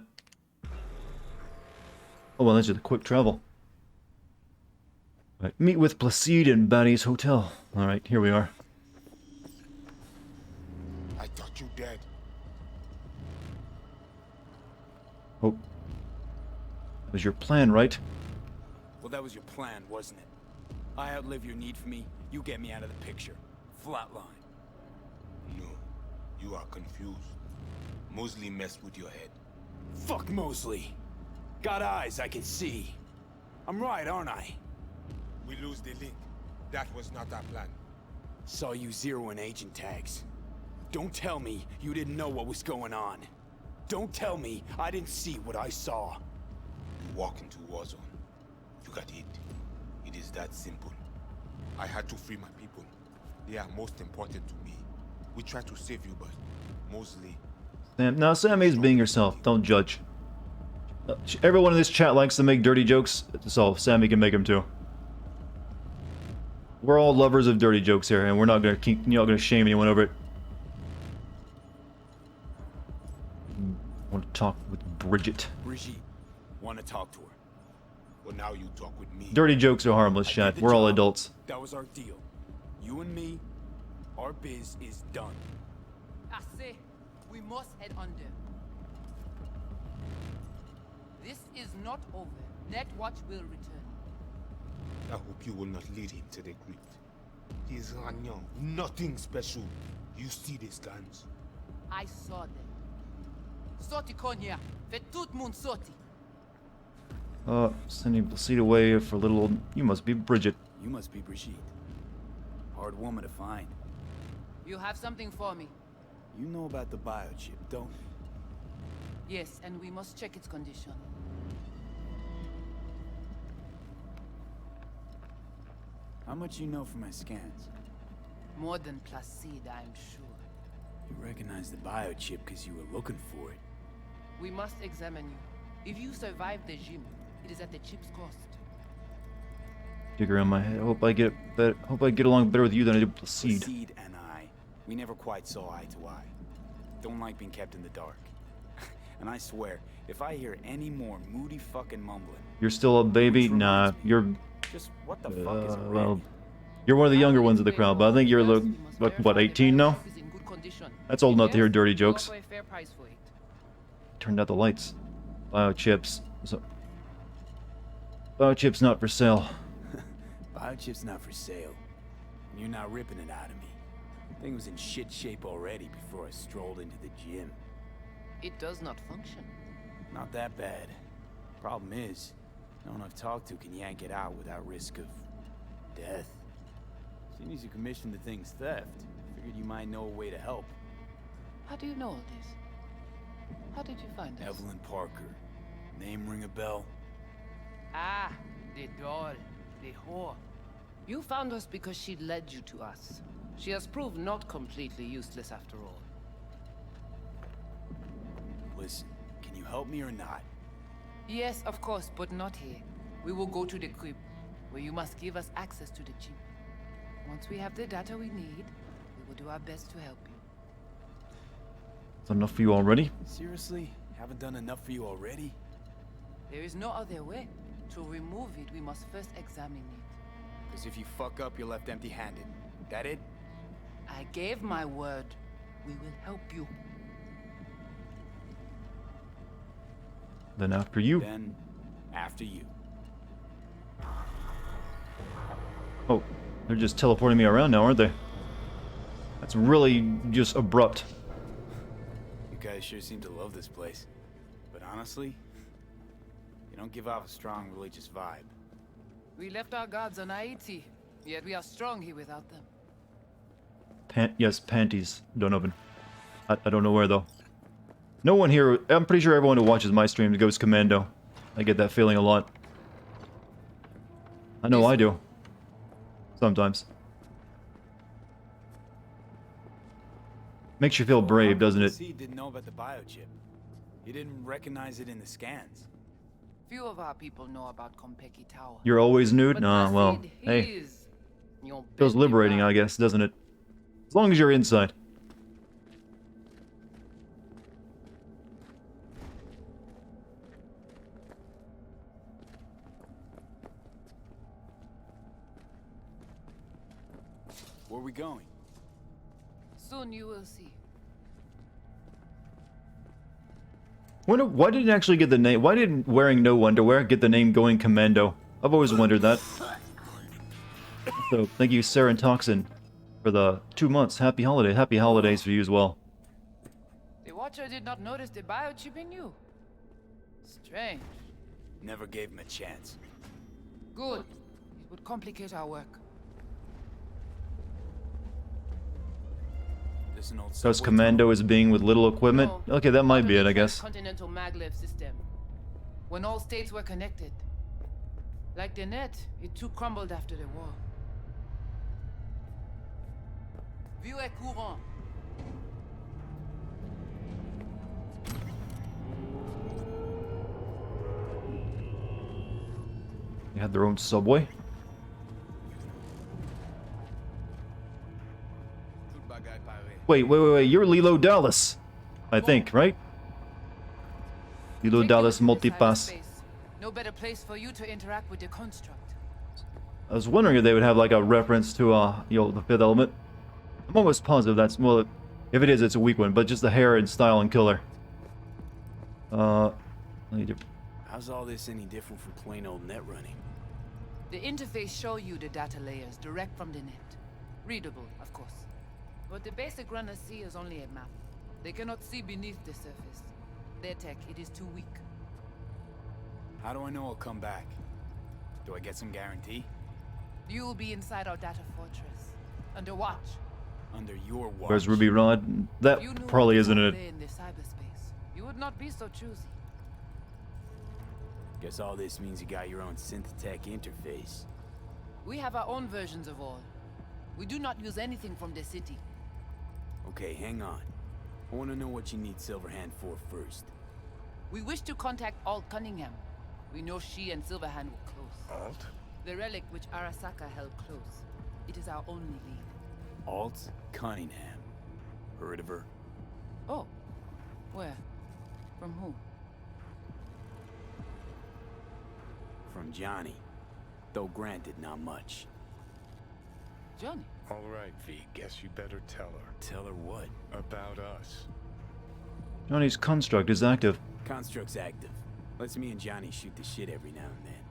Oh well, that's just a quick travel. Right, meet with Placide in Batty's hotel. Alright, here we are. I thought you dead. Oh. That was your plan, right? Well, that was your plan, wasn't it? I outlive your need for me, you get me out of the picture. Flatline. No, you are confused. Mosley messed with your head. Fuck Mosley. Got eyes I can see. I'm right, aren't I? We lose the link. That was not our plan. Saw you zeroing agent tags. Don't tell me you didn't know what was going on. Don't tell me I didn't see what I saw. You walk into war zone. You got hit. It is that simple. I had to free my people. They are most important to me. We try to save you, but mostly... Sam, no, Sammy's being herself. Don't judge. Everyone in this chat likes to make dirty jokes, so Sammy can make them too. We're all lovers of dirty jokes here, and we're not gonna keep, you're not gonna shame anyone over it. I want to talk with Bridget. Brigitte, want to talk to her. Well, now you talk with me. Dirty jokes are harmless, chat. We're all adults. That was our deal. You and me, our biz is done. I say, we must head under. This is not over. That watch will return. I hope you will not lead him to the crypt. He is Ragnan, nothing special. You see these guns? I saw them. Sorti konya, fait tout moun sorti. Sending Placide away for little old... You must be Bridget. You must be Brigitte. Hard woman to find. You have something for me. You know about the biochip, don't you? Yes, and we must check its condition. How much you know from my scans? More than Placide, I'm sure. You recognize the biochip because you were looking for it. We must examine you. If you survive the gym, it is at the chip's cost. Dig around my head. Hope I get along better with you than I do Placide. Placide and I, we never quite saw eye to eye. Don't like being kept in the dark. And I swear, if I hear any more moody fucking mumbling... You're still a baby? Nah, you're... Just what the fuck is well, you're one of the younger ones of the crowd, but I think you're like what, 18 now? That's old enough to hear dirty jokes. Turned out the lights. Biochips. So, biochips not for sale. Biochip's not for sale. And you're not ripping it out of me. Thing was in shit shape already before I strolled into the gym. It does not function. Not that bad. Problem is, no one I've talked to can yank it out without risk of death. Seeing as you commissioned the thing's theft, figured you might know a way to help. How do you know all this? How did you find us? Evelyn Parker. Name ring a bell? Ah, the doll, the whore. You found us because she led you to us. She has proved not completely useless after all. Listen, can you help me or not? Yes, of course, but not here. We will go to the crypt, where you must give us access to the chip. Once we have the data we need, we will do our best to help you. Is that enough for you already? Seriously? Haven't done enough for you already? There is no other way. To remove it, we must first examine it. Because if you fuck up, you're left empty-handed. That it? I gave my word. We will help you. Then after you. Then after you. Oh, they're just teleporting me around now, aren't they? That's really just abrupt. You guys sure seem to love this place. But honestly, you don't give off a strong religious vibe. We left our gods on Haiti, yet we are strong here without them. Yes, panties. Don't open. I don't know where, though. No one here... I'm pretty sure everyone who watches my streams goes commando. I get that feeling a lot. I know I do. Sometimes. Makes you feel brave, doesn't it? He didn't know about the biochip. He didn't recognize it in the scans. Few of our people know about Kompeki Tower. You're always nude? Nah, well, hey. Feels liberating, I guess, doesn't it? As long as you're inside. Where are we going? Soon you will see. Why didn't it actually get the name? Why didn't wearing no underwear get the name Going Commando? I've always wondered that. So, thank you, Saren Toxin, for the 2 months. Happy holidays for you as well. The Watcher did not notice the biochip in you. Strange. Never gave him a chance. Good. It Would complicate our work. This an old Because subway Commando is being with little equipment? No, Okay, that might be it, I modern guess. Continental maglev system. When all states were connected. Like the net, it too crumbled after the war. View est courant. They had their own subway. Wait. You're Lilo Dallas. I think, right? Lilo Dallas Multipass. No better place for you to interact with the construct. I was wondering if they would have like a reference to, you know, the Fifth Element. I'm almost positive that's, well, if it is, it's a weak one, but just the hair and style and killer. How's all this any different from plain old net running? The interface show you the data layers direct from the net. Readable, of course. What the basic runners see is only a map. They cannot see beneath the surface. Their tech, it is too weak. How do I know I'll come back? Do I get some guarantee? You will be inside our data fortress. Under watch. Under your watch. Where's Ruby Rod? That If you knew probably what isn't was it. there in the cyberspace, you would not be so choosy. Guess all this means you got your own synth-tech interface. We have our own versions of all. We do not use anything from the city. Okay, hang on. I want to know what you need Silverhand for first. We wish to contact Alt Cunningham. We know she and Silverhand were close. Alt? The relic which Arasaka held close. It is our only lead. Alt Cunningham. Heard of her? Oh. Where? From who? From Johnny. Though granted, not much. Johnny? All right, V, guess you better tell her. Tell her what? About us. Johnny's construct is active. Construct's active. Lets me and Johnny shoot the shit every now and then.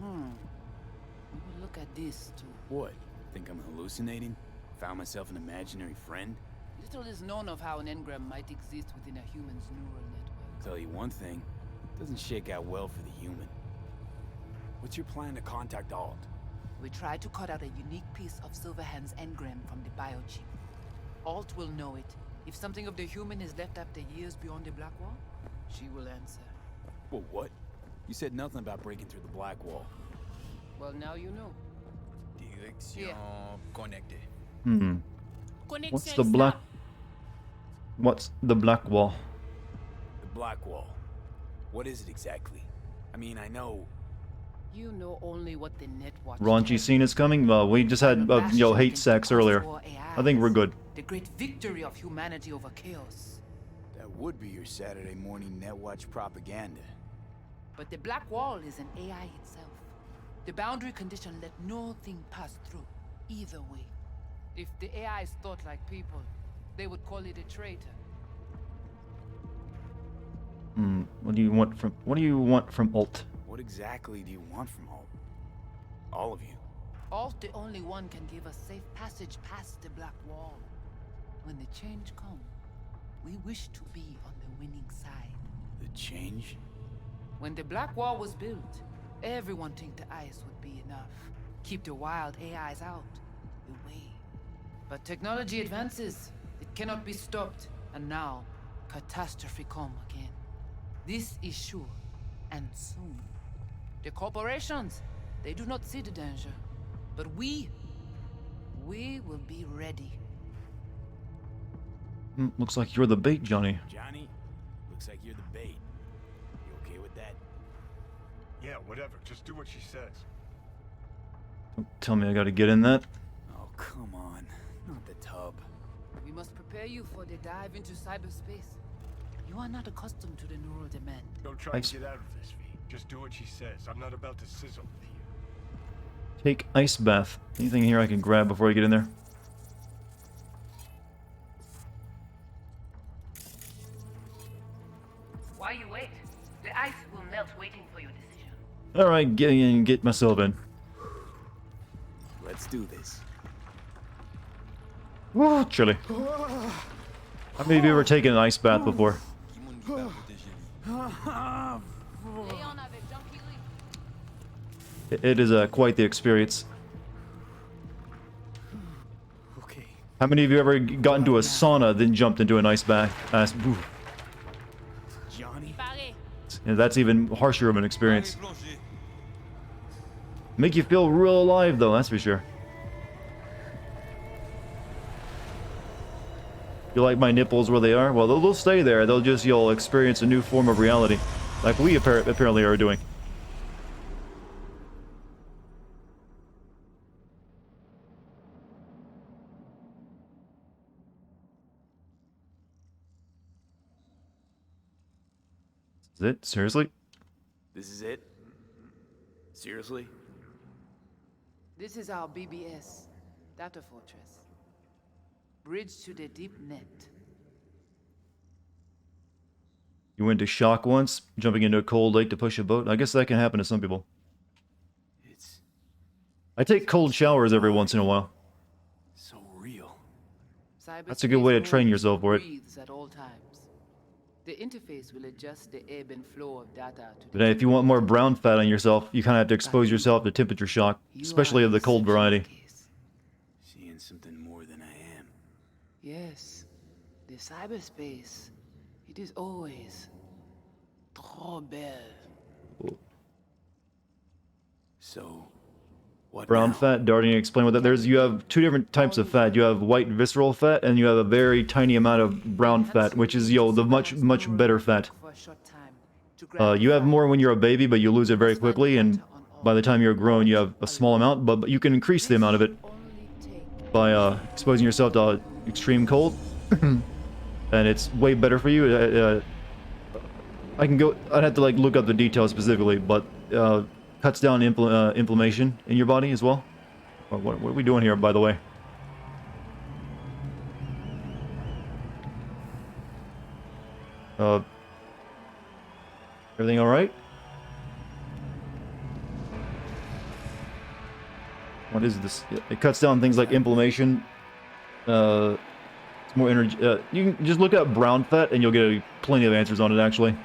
We will look at this too. What? Think I'm hallucinating? Found myself an imaginary friend? Little is known of how an engram might exist within a human's neural network. Tell you one thing, doesn't shake out well for the human. What's your plan to contact Alt? We try to cut out a unique piece of Silverhand's engram from the biochip. Alt will know it. If something of the human is left after years beyond the Black Wall, she will answer. Well, what? You said nothing about breaking through the Black Wall. Well, now you know. Direction connectée. What's the Black Wall? The Black Wall. What is it exactly? I mean, I know... You know only what the net watch. Raunchy scene is coming? Well, we just had, you know, hate sex earlier. I think we're good. The great victory of humanity over chaos. That would be your Saturday morning Netwatch propaganda. But the Black Wall is an AI itself. The boundary condition let no thing pass through, either way. If the AIs thought like people, they would call it a traitor. What do you want from Alt? What exactly do you want from Alt? All of you. Alt, the only one, can give us safe passage past the Black Wall. When the change comes, we wish to be on the winning side. The change? When the Black Wall was built, everyone think the ice would be enough. Keep the wild AIs out, away. But technology advances. It cannot be stopped. And now, catastrophe come again. This is sure, and soon. The corporations, they do not see the danger. But we will be ready. Looks like you're the bait, Johnny. Johnny, looks like you're the bait. You okay with that? Yeah, whatever. Just do what she says. Don't tell me I gotta get in that. Oh, come on. Not the tub. We must prepare you for the dive into cyberspace. You are not accustomed to the neural demand. Don't try to get out of this, V. Just do what she says. I'm not about to sizzle with you. Take ice bath. Anything here I can grab before I get in there? While you wait, the ice will melt waiting for your decision. Alright, get in, get myself in. Let's do this. Woo, chilly. How many of you ever taken an ice bath before? It is quite the experience. Okay. How many of you ever got into a sauna, then jumped into an ice bath? Johnny? Yeah, that's even harsher of an experience. Make you feel real alive, though, that's for sure. You like my nipples where they are? Well, they'll stay there. They'll just, you'll experience a new form of reality. Like we apparently are doing. Is it? Seriously? This is it? Seriously? This is our BBS, Data Fortress. Bridge to the deep net. You went to shock once, jumping into a cold lake to push a boat? I guess that can happen to some people. I take cold showers every once in a while. So real. That's a good way to train yourself for it. Breathes at all times. The interface will adjust the ebb and flow of data to But if you want more brown fat on yourself, you kind of have to expose yourself to temperature shock, especially of the cold variety. Seeing something more than I am. Yes, the cyberspace. It is always trop belle. So, what Brown now? fat, Dartigan, explain what that. You have two different types of fat. You have white visceral fat, and you have a very tiny amount of brown fat, which is, the much better fat. You have more when you're a baby, but you lose it very quickly, and by the time you're grown, you have a small amount, but you can increase the amount of it by exposing yourself to extreme cold, and it's way better for you. I'd have to look up the details specifically, but cuts down inflammation in your body as well. What are we doing here, by the way? Everything all right? What is this? It cuts down things like inflammation. It's more energy. You can just look up brown fat, and you'll get plenty of answers on it, actually.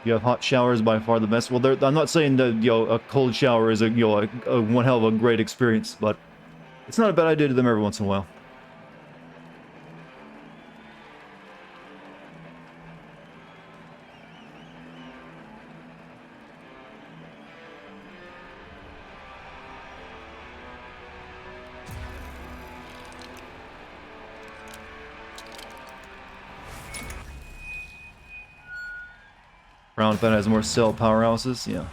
You have hot showers, by far the best. Well, I'm not saying that a cold shower is a one hell of a great experience, but it's not a bad idea to them every once in a while. Brown fat has more cell powerhouses, yeah.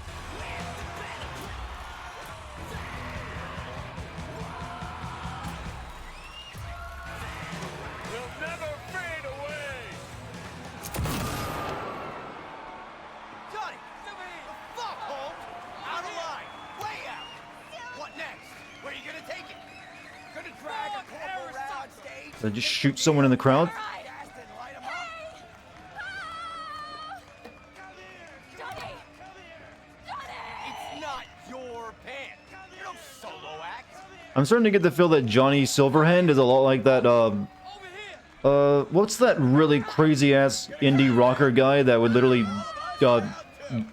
Did I just shoot someone in the crowd? I'm starting to get the feel that Johnny Silverhand is a lot like that, what's that really crazy-ass indie rocker guy that would literally,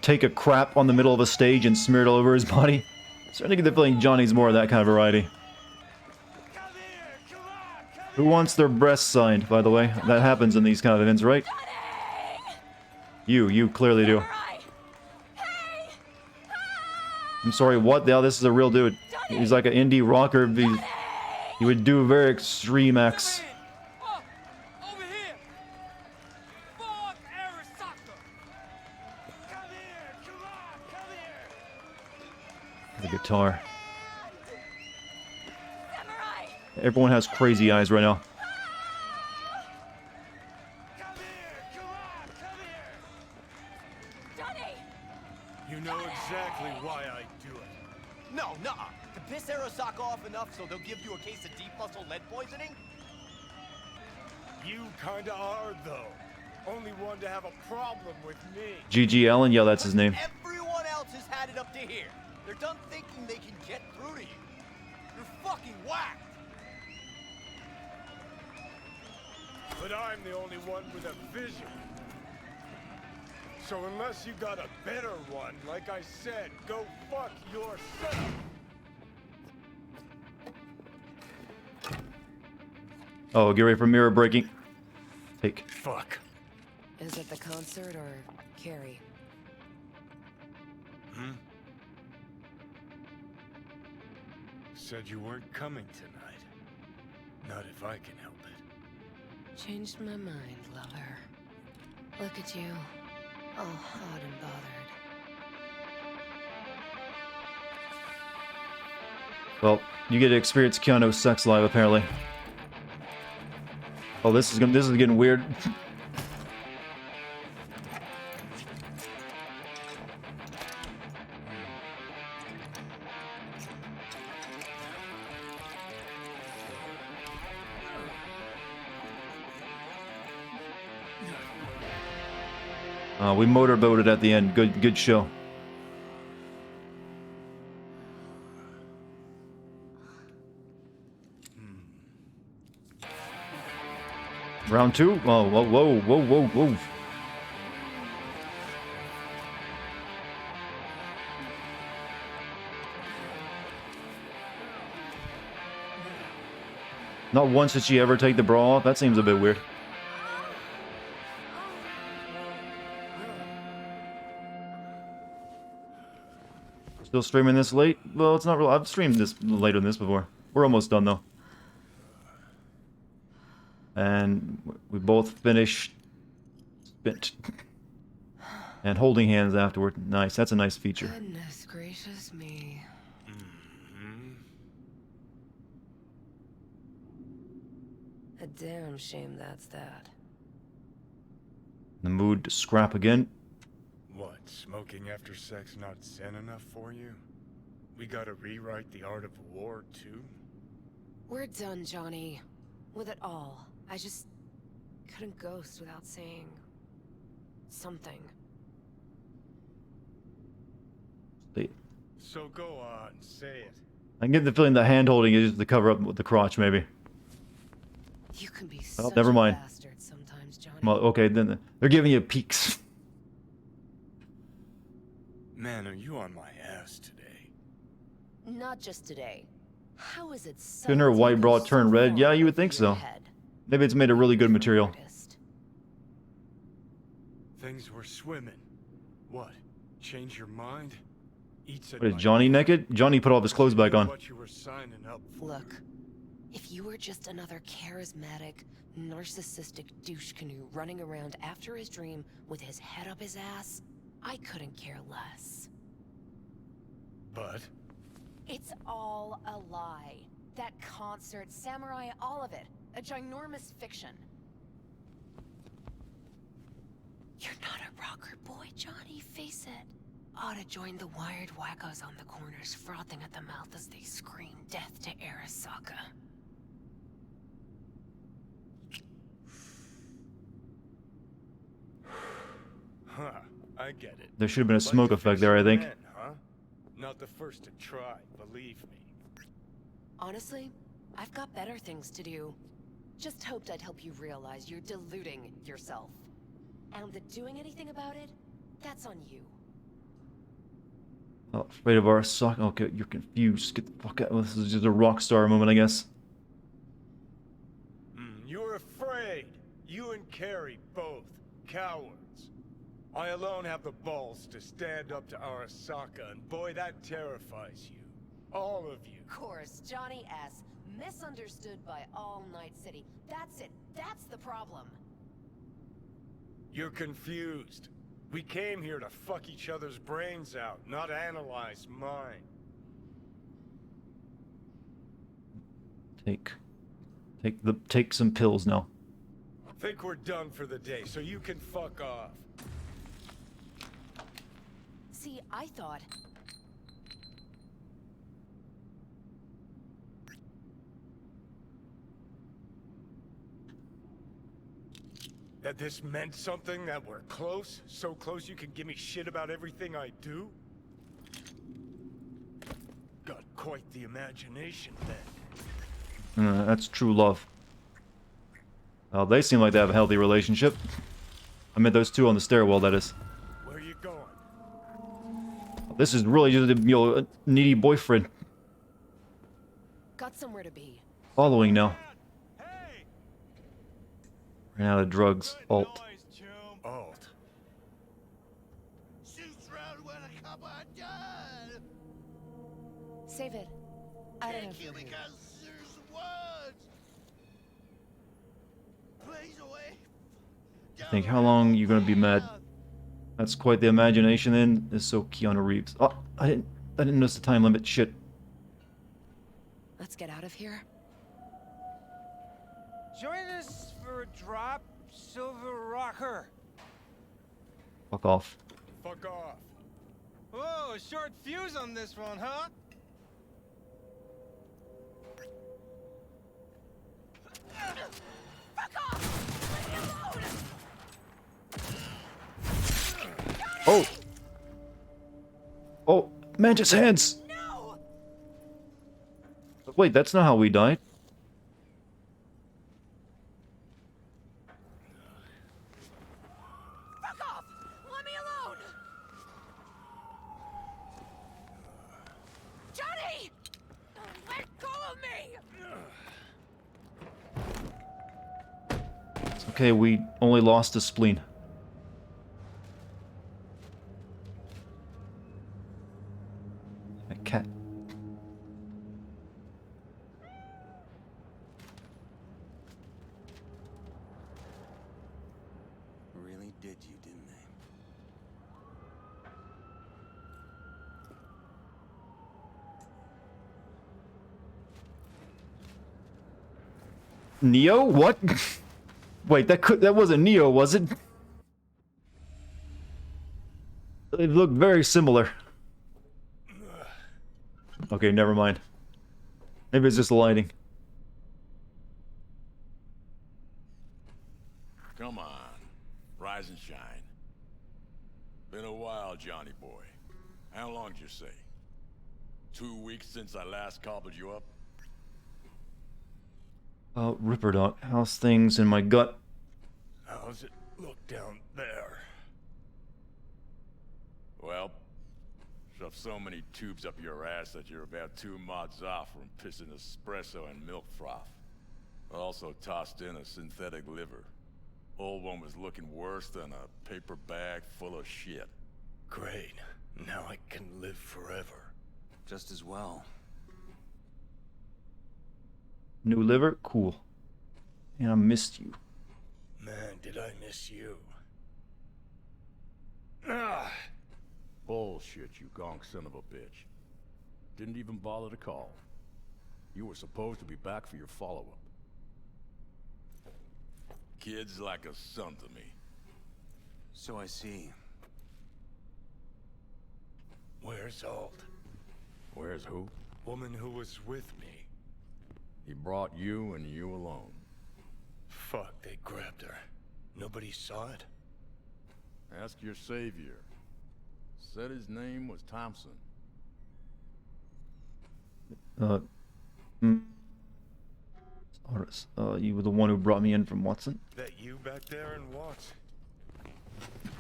take a crap on the middle of a stage and smear it all over his body? I'm starting to get the feeling Johnny's more of that kind of variety. Who wants their breasts signed, by the way? That happens in these kind of events, right? You clearly do. I'm sorry, what? Yeah, this is a real dude. He's like an indie rocker. He would do very extreme acts. The guitar. Everyone has crazy eyes right now. You know exactly why I do it. No, nuh-uh. To piss Arasaka off enough so they'll give you a case of deep muscle lead poisoning? You kinda are, though. Only one to have a problem with me. GG Allen? Yeah, that's his name. Everyone else has had it up to here. They're done thinking they can get through to you. You're fucking whacked. But I'm the only one with a vision. So unless you got a better one, like I said, go fuck yourself. Oh, get ready for mirror breaking. Take. Fuck. Is it the concert or Carrie? Said you weren't coming tonight. Not if I can help it. Changed my mind, lover. Look at you, all hot and bothered. Well, you get to experience Keanu's sex life apparently. Oh, this is getting weird. We motorboated at the end. Good show. Round 2? Oh, whoa. Not once did she ever take the bra off. That seems a bit weird. Still streaming this late? Well, it's not real. I've streamed this later than this before. We're almost done though. And we both finished spent and holding hands afterward. Nice. That's a nice feature. Goodness gracious me. A damn shame that's that. In the mood to scrap again. What, smoking after sex not zen enough for you? We gotta rewrite the art of war, too? We're done, Johnny. With it all. I just couldn't ghost without saying something. So go on, say it. I get the feeling that hand holding is just to cover up with the crotch, maybe. You can be Oh, such never mind. a bastard sometimes, Johnny. Well, okay, then they're giving you peeks. Man, are you on my ass today? Not just today. How is it so? Couldn't her white bra turn red? Yeah, you would think so. Maybe it's made of really good material. Things were swimming. What? Change your mind? What, is Johnny naked? Johnny put all of his clothes back on. What you were signing up for. Look, if you were just another charismatic, narcissistic douche canoe running around after his dream with his head up his ass, I couldn't care less. But? It's all a lie. That concert, Samurai, all of it. A ginormous fiction. You're not a rocker boy, Johnny, face it. Ought to join the wired wackos on the corners, frothing at the mouth as they scream death to Arasaka. Huh, I get it. There should have been a smoke effect there, I think. Men, huh? Not the first to try, believe me. Honestly, I've got better things to do. Just hoped I'd help you realize you're deluding yourself. And that doing anything about it, that's on you. Oh, afraid of Arasaka. Okay, you're confused. Get the fuck out. This is just a rock star moment, I guess. You're afraid. You and Carrie both. Cowards. I alone have the balls to stand up to Arasaka, and boy, that terrifies you. All of you. Of course, Johnny S. Misunderstood by all Night City. That's it. That's the problem. You're confused. We came here to fuck each other's brains out, not analyze mine. Take some pills now. Think we're done for the day, so you can fuck off. See, I thought... That this meant something, that we're close? So close you can give me shit about everything I do? Got quite the imagination then. That's true love. They seem like they have a healthy relationship. I met those two on the stairwell, that is. This is really just a needy boyfriend. Got somewhere to be. Following now. Ran out of drugs. Alt. Alt. Save it. I don't know. I think, how long you gonna be mad? That's quite the imagination then. It's so Keanu Reeves. Oh, I didn't notice the time limit. Shit. Let's get out of here. Join us for a drop, Silver Rocker. Fuck off. Fuck off. Whoa, a short fuse on this one, huh? Fuck off! Leave me alone! Oh! Oh, Mantis hands! No! Wait, that's not how we died. Fuck off! Let me alone! Johnny! Let go of me! It's okay, we only lost a spleen. A cat. Really did you, didn't they? Neo? What? Wait, that wasn't Neo, was it? They look very similar. Okay, never mind. Maybe it's just the lighting. Come on. Rise and shine. Been a while, Johnny boy. How long did you say? 2 weeks since I last cobbled you up? Ripperdot, how's things in my gut? How's it look down there? Well, shove so many tubes up your ass that you're about 2 mods off from pissing espresso and milk froth. Also tossed in a synthetic liver. Old one was looking worse than a paper bag full of shit. Great. Now I can live forever. Just as well. New liver? Cool. And I missed you. Man, did I miss you. Bullshit, you gonk son of a bitch. Didn't even bother to call. You were supposed to be back for your follow-up. Kid's like a son to me. So I see. Where's Alt? Where's who? Woman who was with me. He brought you and you alone. Fuck, they grabbed her. Nobody saw it? Ask your savior. Said his name was Thompson. You were the one who brought me in from Watson? That you back there and what?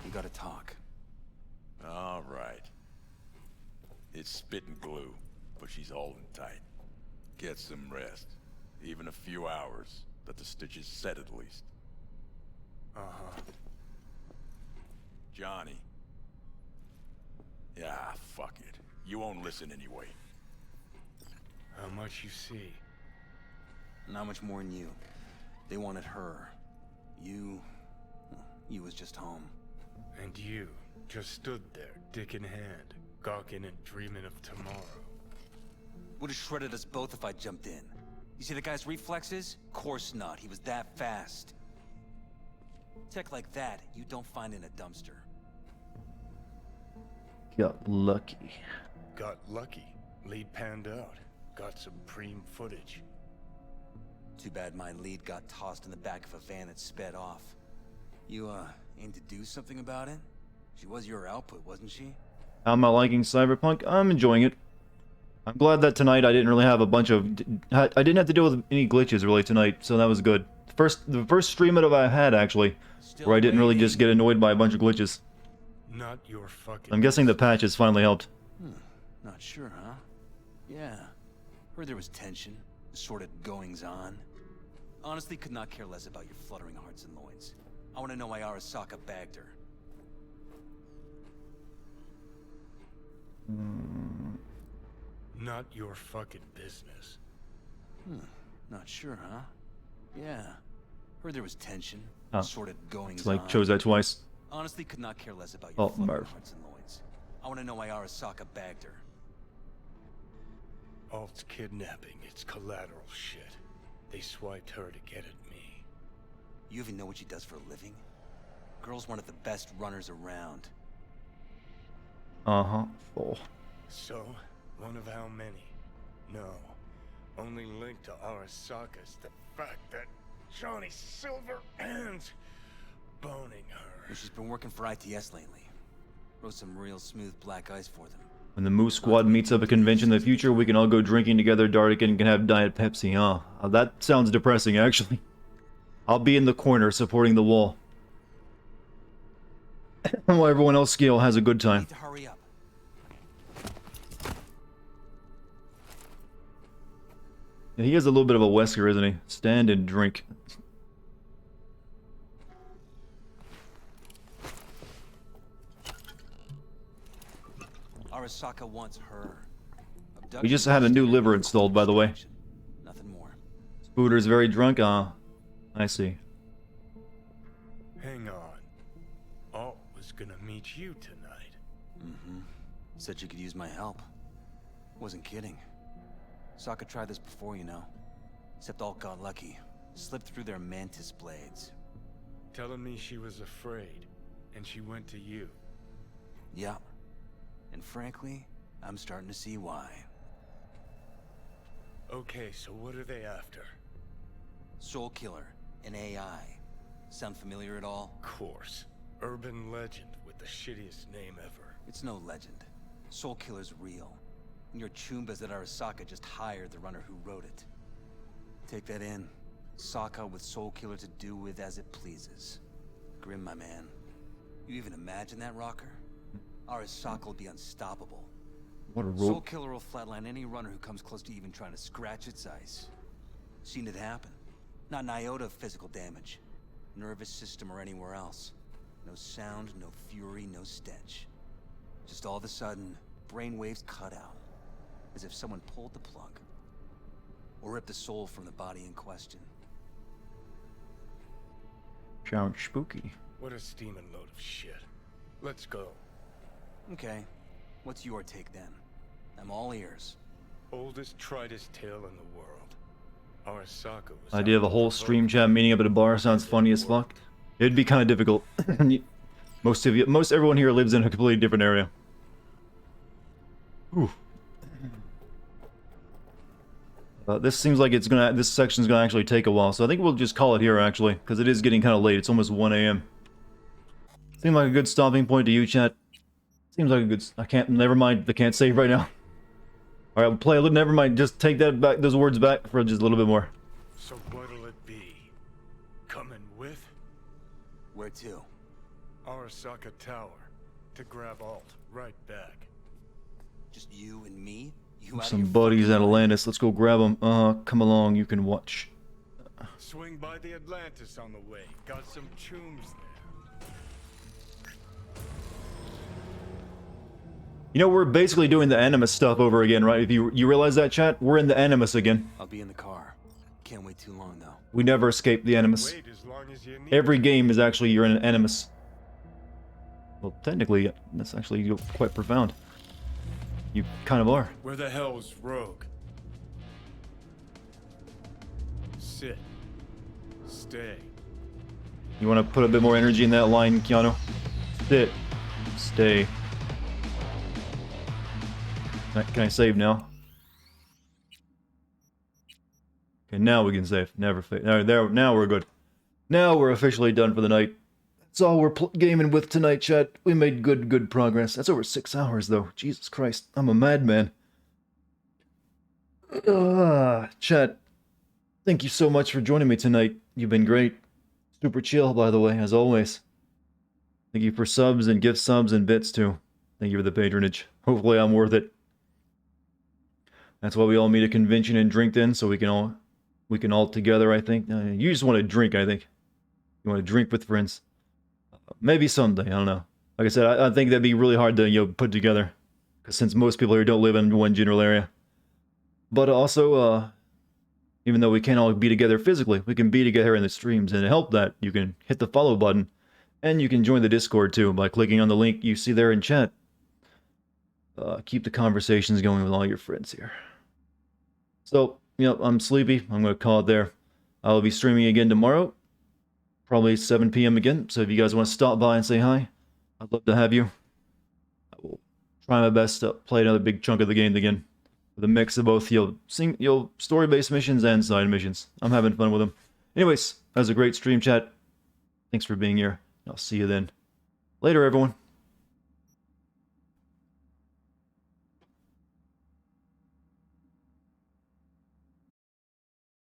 We gotta talk. All right. It's spitting glue, but she's holding tight. Get some rest. Even a few hours. Let the stitches set at least. Uh-huh. Johnny. Yeah, fuck it. You won't listen anyway. How much you see? Not much more than you. They wanted her. You was just home. And you just stood there, dick in hand, gawking and dreaming of tomorrow. Would have shredded us both if I jumped in. You see the guy's reflexes? Course not. He was that fast. Tech like that, you don't find in a dumpster. Got lucky. Got lucky. Lead panned out. Got some preem footage. Too bad my lead got tossed in the back of a van that sped off. You, aim to do something about it? She was your output, wasn't she? How am I liking Cyberpunk? I'm enjoying it. I'm glad that tonight I didn't really have a bunch of... I didn't have to deal with any glitches really tonight, so that was good. The first stream that I had, actually, where I didn't really just get annoyed by a bunch of glitches. Not your fucking... I'm guessing the patch has finally helped. Not sure, huh? Yeah. Heard there was tension, assorted goings-on. Honestly, could not care less about your fluttering hearts and loins. I want to know why Arasaka bagged her. Not your fucking business. Not sure, huh? Yeah. Heard there was tension, Oh. assorted goings-on. It's like chose that twice. Honestly, could not care less about your Oh, fluttering Murph. hearts and loins. I want to know why Arasaka bagged her. Alt's kidnapping, it's collateral shit. They swiped her to get at me. You even know what she does for a living? Girl's one of the best runners around. Uh-huh. Oh. So, one of how many? No. Only link to Arasaka's the fact that Johnny Silverhand's boning her. Well, she's been working for ITS lately. Wrote some real smooth black ice for them. When the Moose Squad meets up at a convention in the future, we can all go drinking together. Dartigan can have Diet Pepsi, huh? That sounds depressing, actually. I'll be in the corner supporting the wall. While everyone else scale has a good time. Need to hurry up. Yeah, he has a little bit of a Wesker, isn't he? Stand and drink. Arasaka wants her. We just had a new liver installed, by the way. Nothing more. Spooder's very drunk, I see. Hang on. Alt was gonna meet you tonight. Mm-hmm. Said you could use my help. Wasn't kidding. Sokka tried this before, you know. Except Alt got lucky. Slipped through their mantis blades. Telling me she was afraid, and she went to you. Yeah. And frankly, I'm starting to see why. Okay, so what are they after? Soul Killer, an AI. Sound familiar at all? Of course. Urban legend with the shittiest name ever. It's no legend. Soul Killer's real. And your Chumbas that Arasaka just hired the runner who wrote it. Take that in. Sokka with Soul Killer to do with as it pleases. Grim, my man. You even imagine that, Rocker? Arasaka will be unstoppable. What a rope. Soul Killer will flatline any runner who comes close to even trying to scratch its ice. Seen it happen. Not an iota of physical damage. Nervous system or anywhere else. No sound, no fury, no stench. Just all of a sudden, brainwaves cut out. As if someone pulled the plug. Or ripped the soul from the body in question. Sounds spooky. What a steaming load of shit. Let's go. Okay. What's your take then? I'm all ears. Oldest, tritest tale in the world. Arasaka was Idea of a whole stream chat meeting up at a bar sounds funny as fuck. It'd be kind of difficult. Most everyone here lives in a completely different area. Ooh. This seems like this section's gonna actually take a while, so I think we'll just call it here actually, because it is getting kind of late. It's almost 1 a.m. Seems like a good stopping point to you, chat. Seems like a good. Never mind. I can't save right now. All right, I'll play. Never mind. Just take that back. Those words back for just a little bit more. So what'll it be? Coming with? Where to? Arasaka Tower. To grab Alt. Right back. Just you and me? You Some buddies at Atlantis. Let's go grab them. Come along. You can watch. Swing by the Atlantis on the way. Got some chooms there. You know, we're basically doing the Animus stuff over again, right? If you realize that, chat? We're in the Animus again. I'll be in the car. Can't wait too long, though. We never escape the Animus. Wait as long as you need. Every game is actually you're in an Animus. Well, technically, that's actually quite profound. You kind of are. Where the hell's Rogue? Sit. Stay. You want to put a bit more energy in that line, Keanu? Sit. Stay. Can I save now? Okay, now we can save. Never fail. Now we're good. Now we're officially done for the night. That's all we're gaming with tonight, chat. We made good progress. That's over 6 hours, though. Jesus Christ, I'm a madman. Chat, thank you so much for joining me tonight. You've been great. Super chill, by the way, as always. Thank you for subs and gift subs and bits, too. Thank you for the patronage. Hopefully I'm worth it. That's why we all meet at convention and drink then, so we can all together, I think. You just want to drink, I think. You want to drink with friends. Maybe someday, I don't know. Like I said, I think that'd be really hard to put together, because since most people here don't live in one general area. But also, even though we can't all be together physically, we can be together in the streams, and to help that, you can hit the follow button, and you can join the Discord too by clicking on the link you see there in chat. Keep the conversations going with all your friends here. So, I'm sleepy. I'm going to call it there. I'll be streaming again tomorrow, probably 7 p.m. again. So if you guys want to stop by and say hi, I'd love to have you. I will try my best to play another big chunk of the game again, with a mix of both story-based missions and side missions. I'm having fun with them. Anyways, that was a great stream chat. Thanks for being here. I'll see you then. Later, everyone.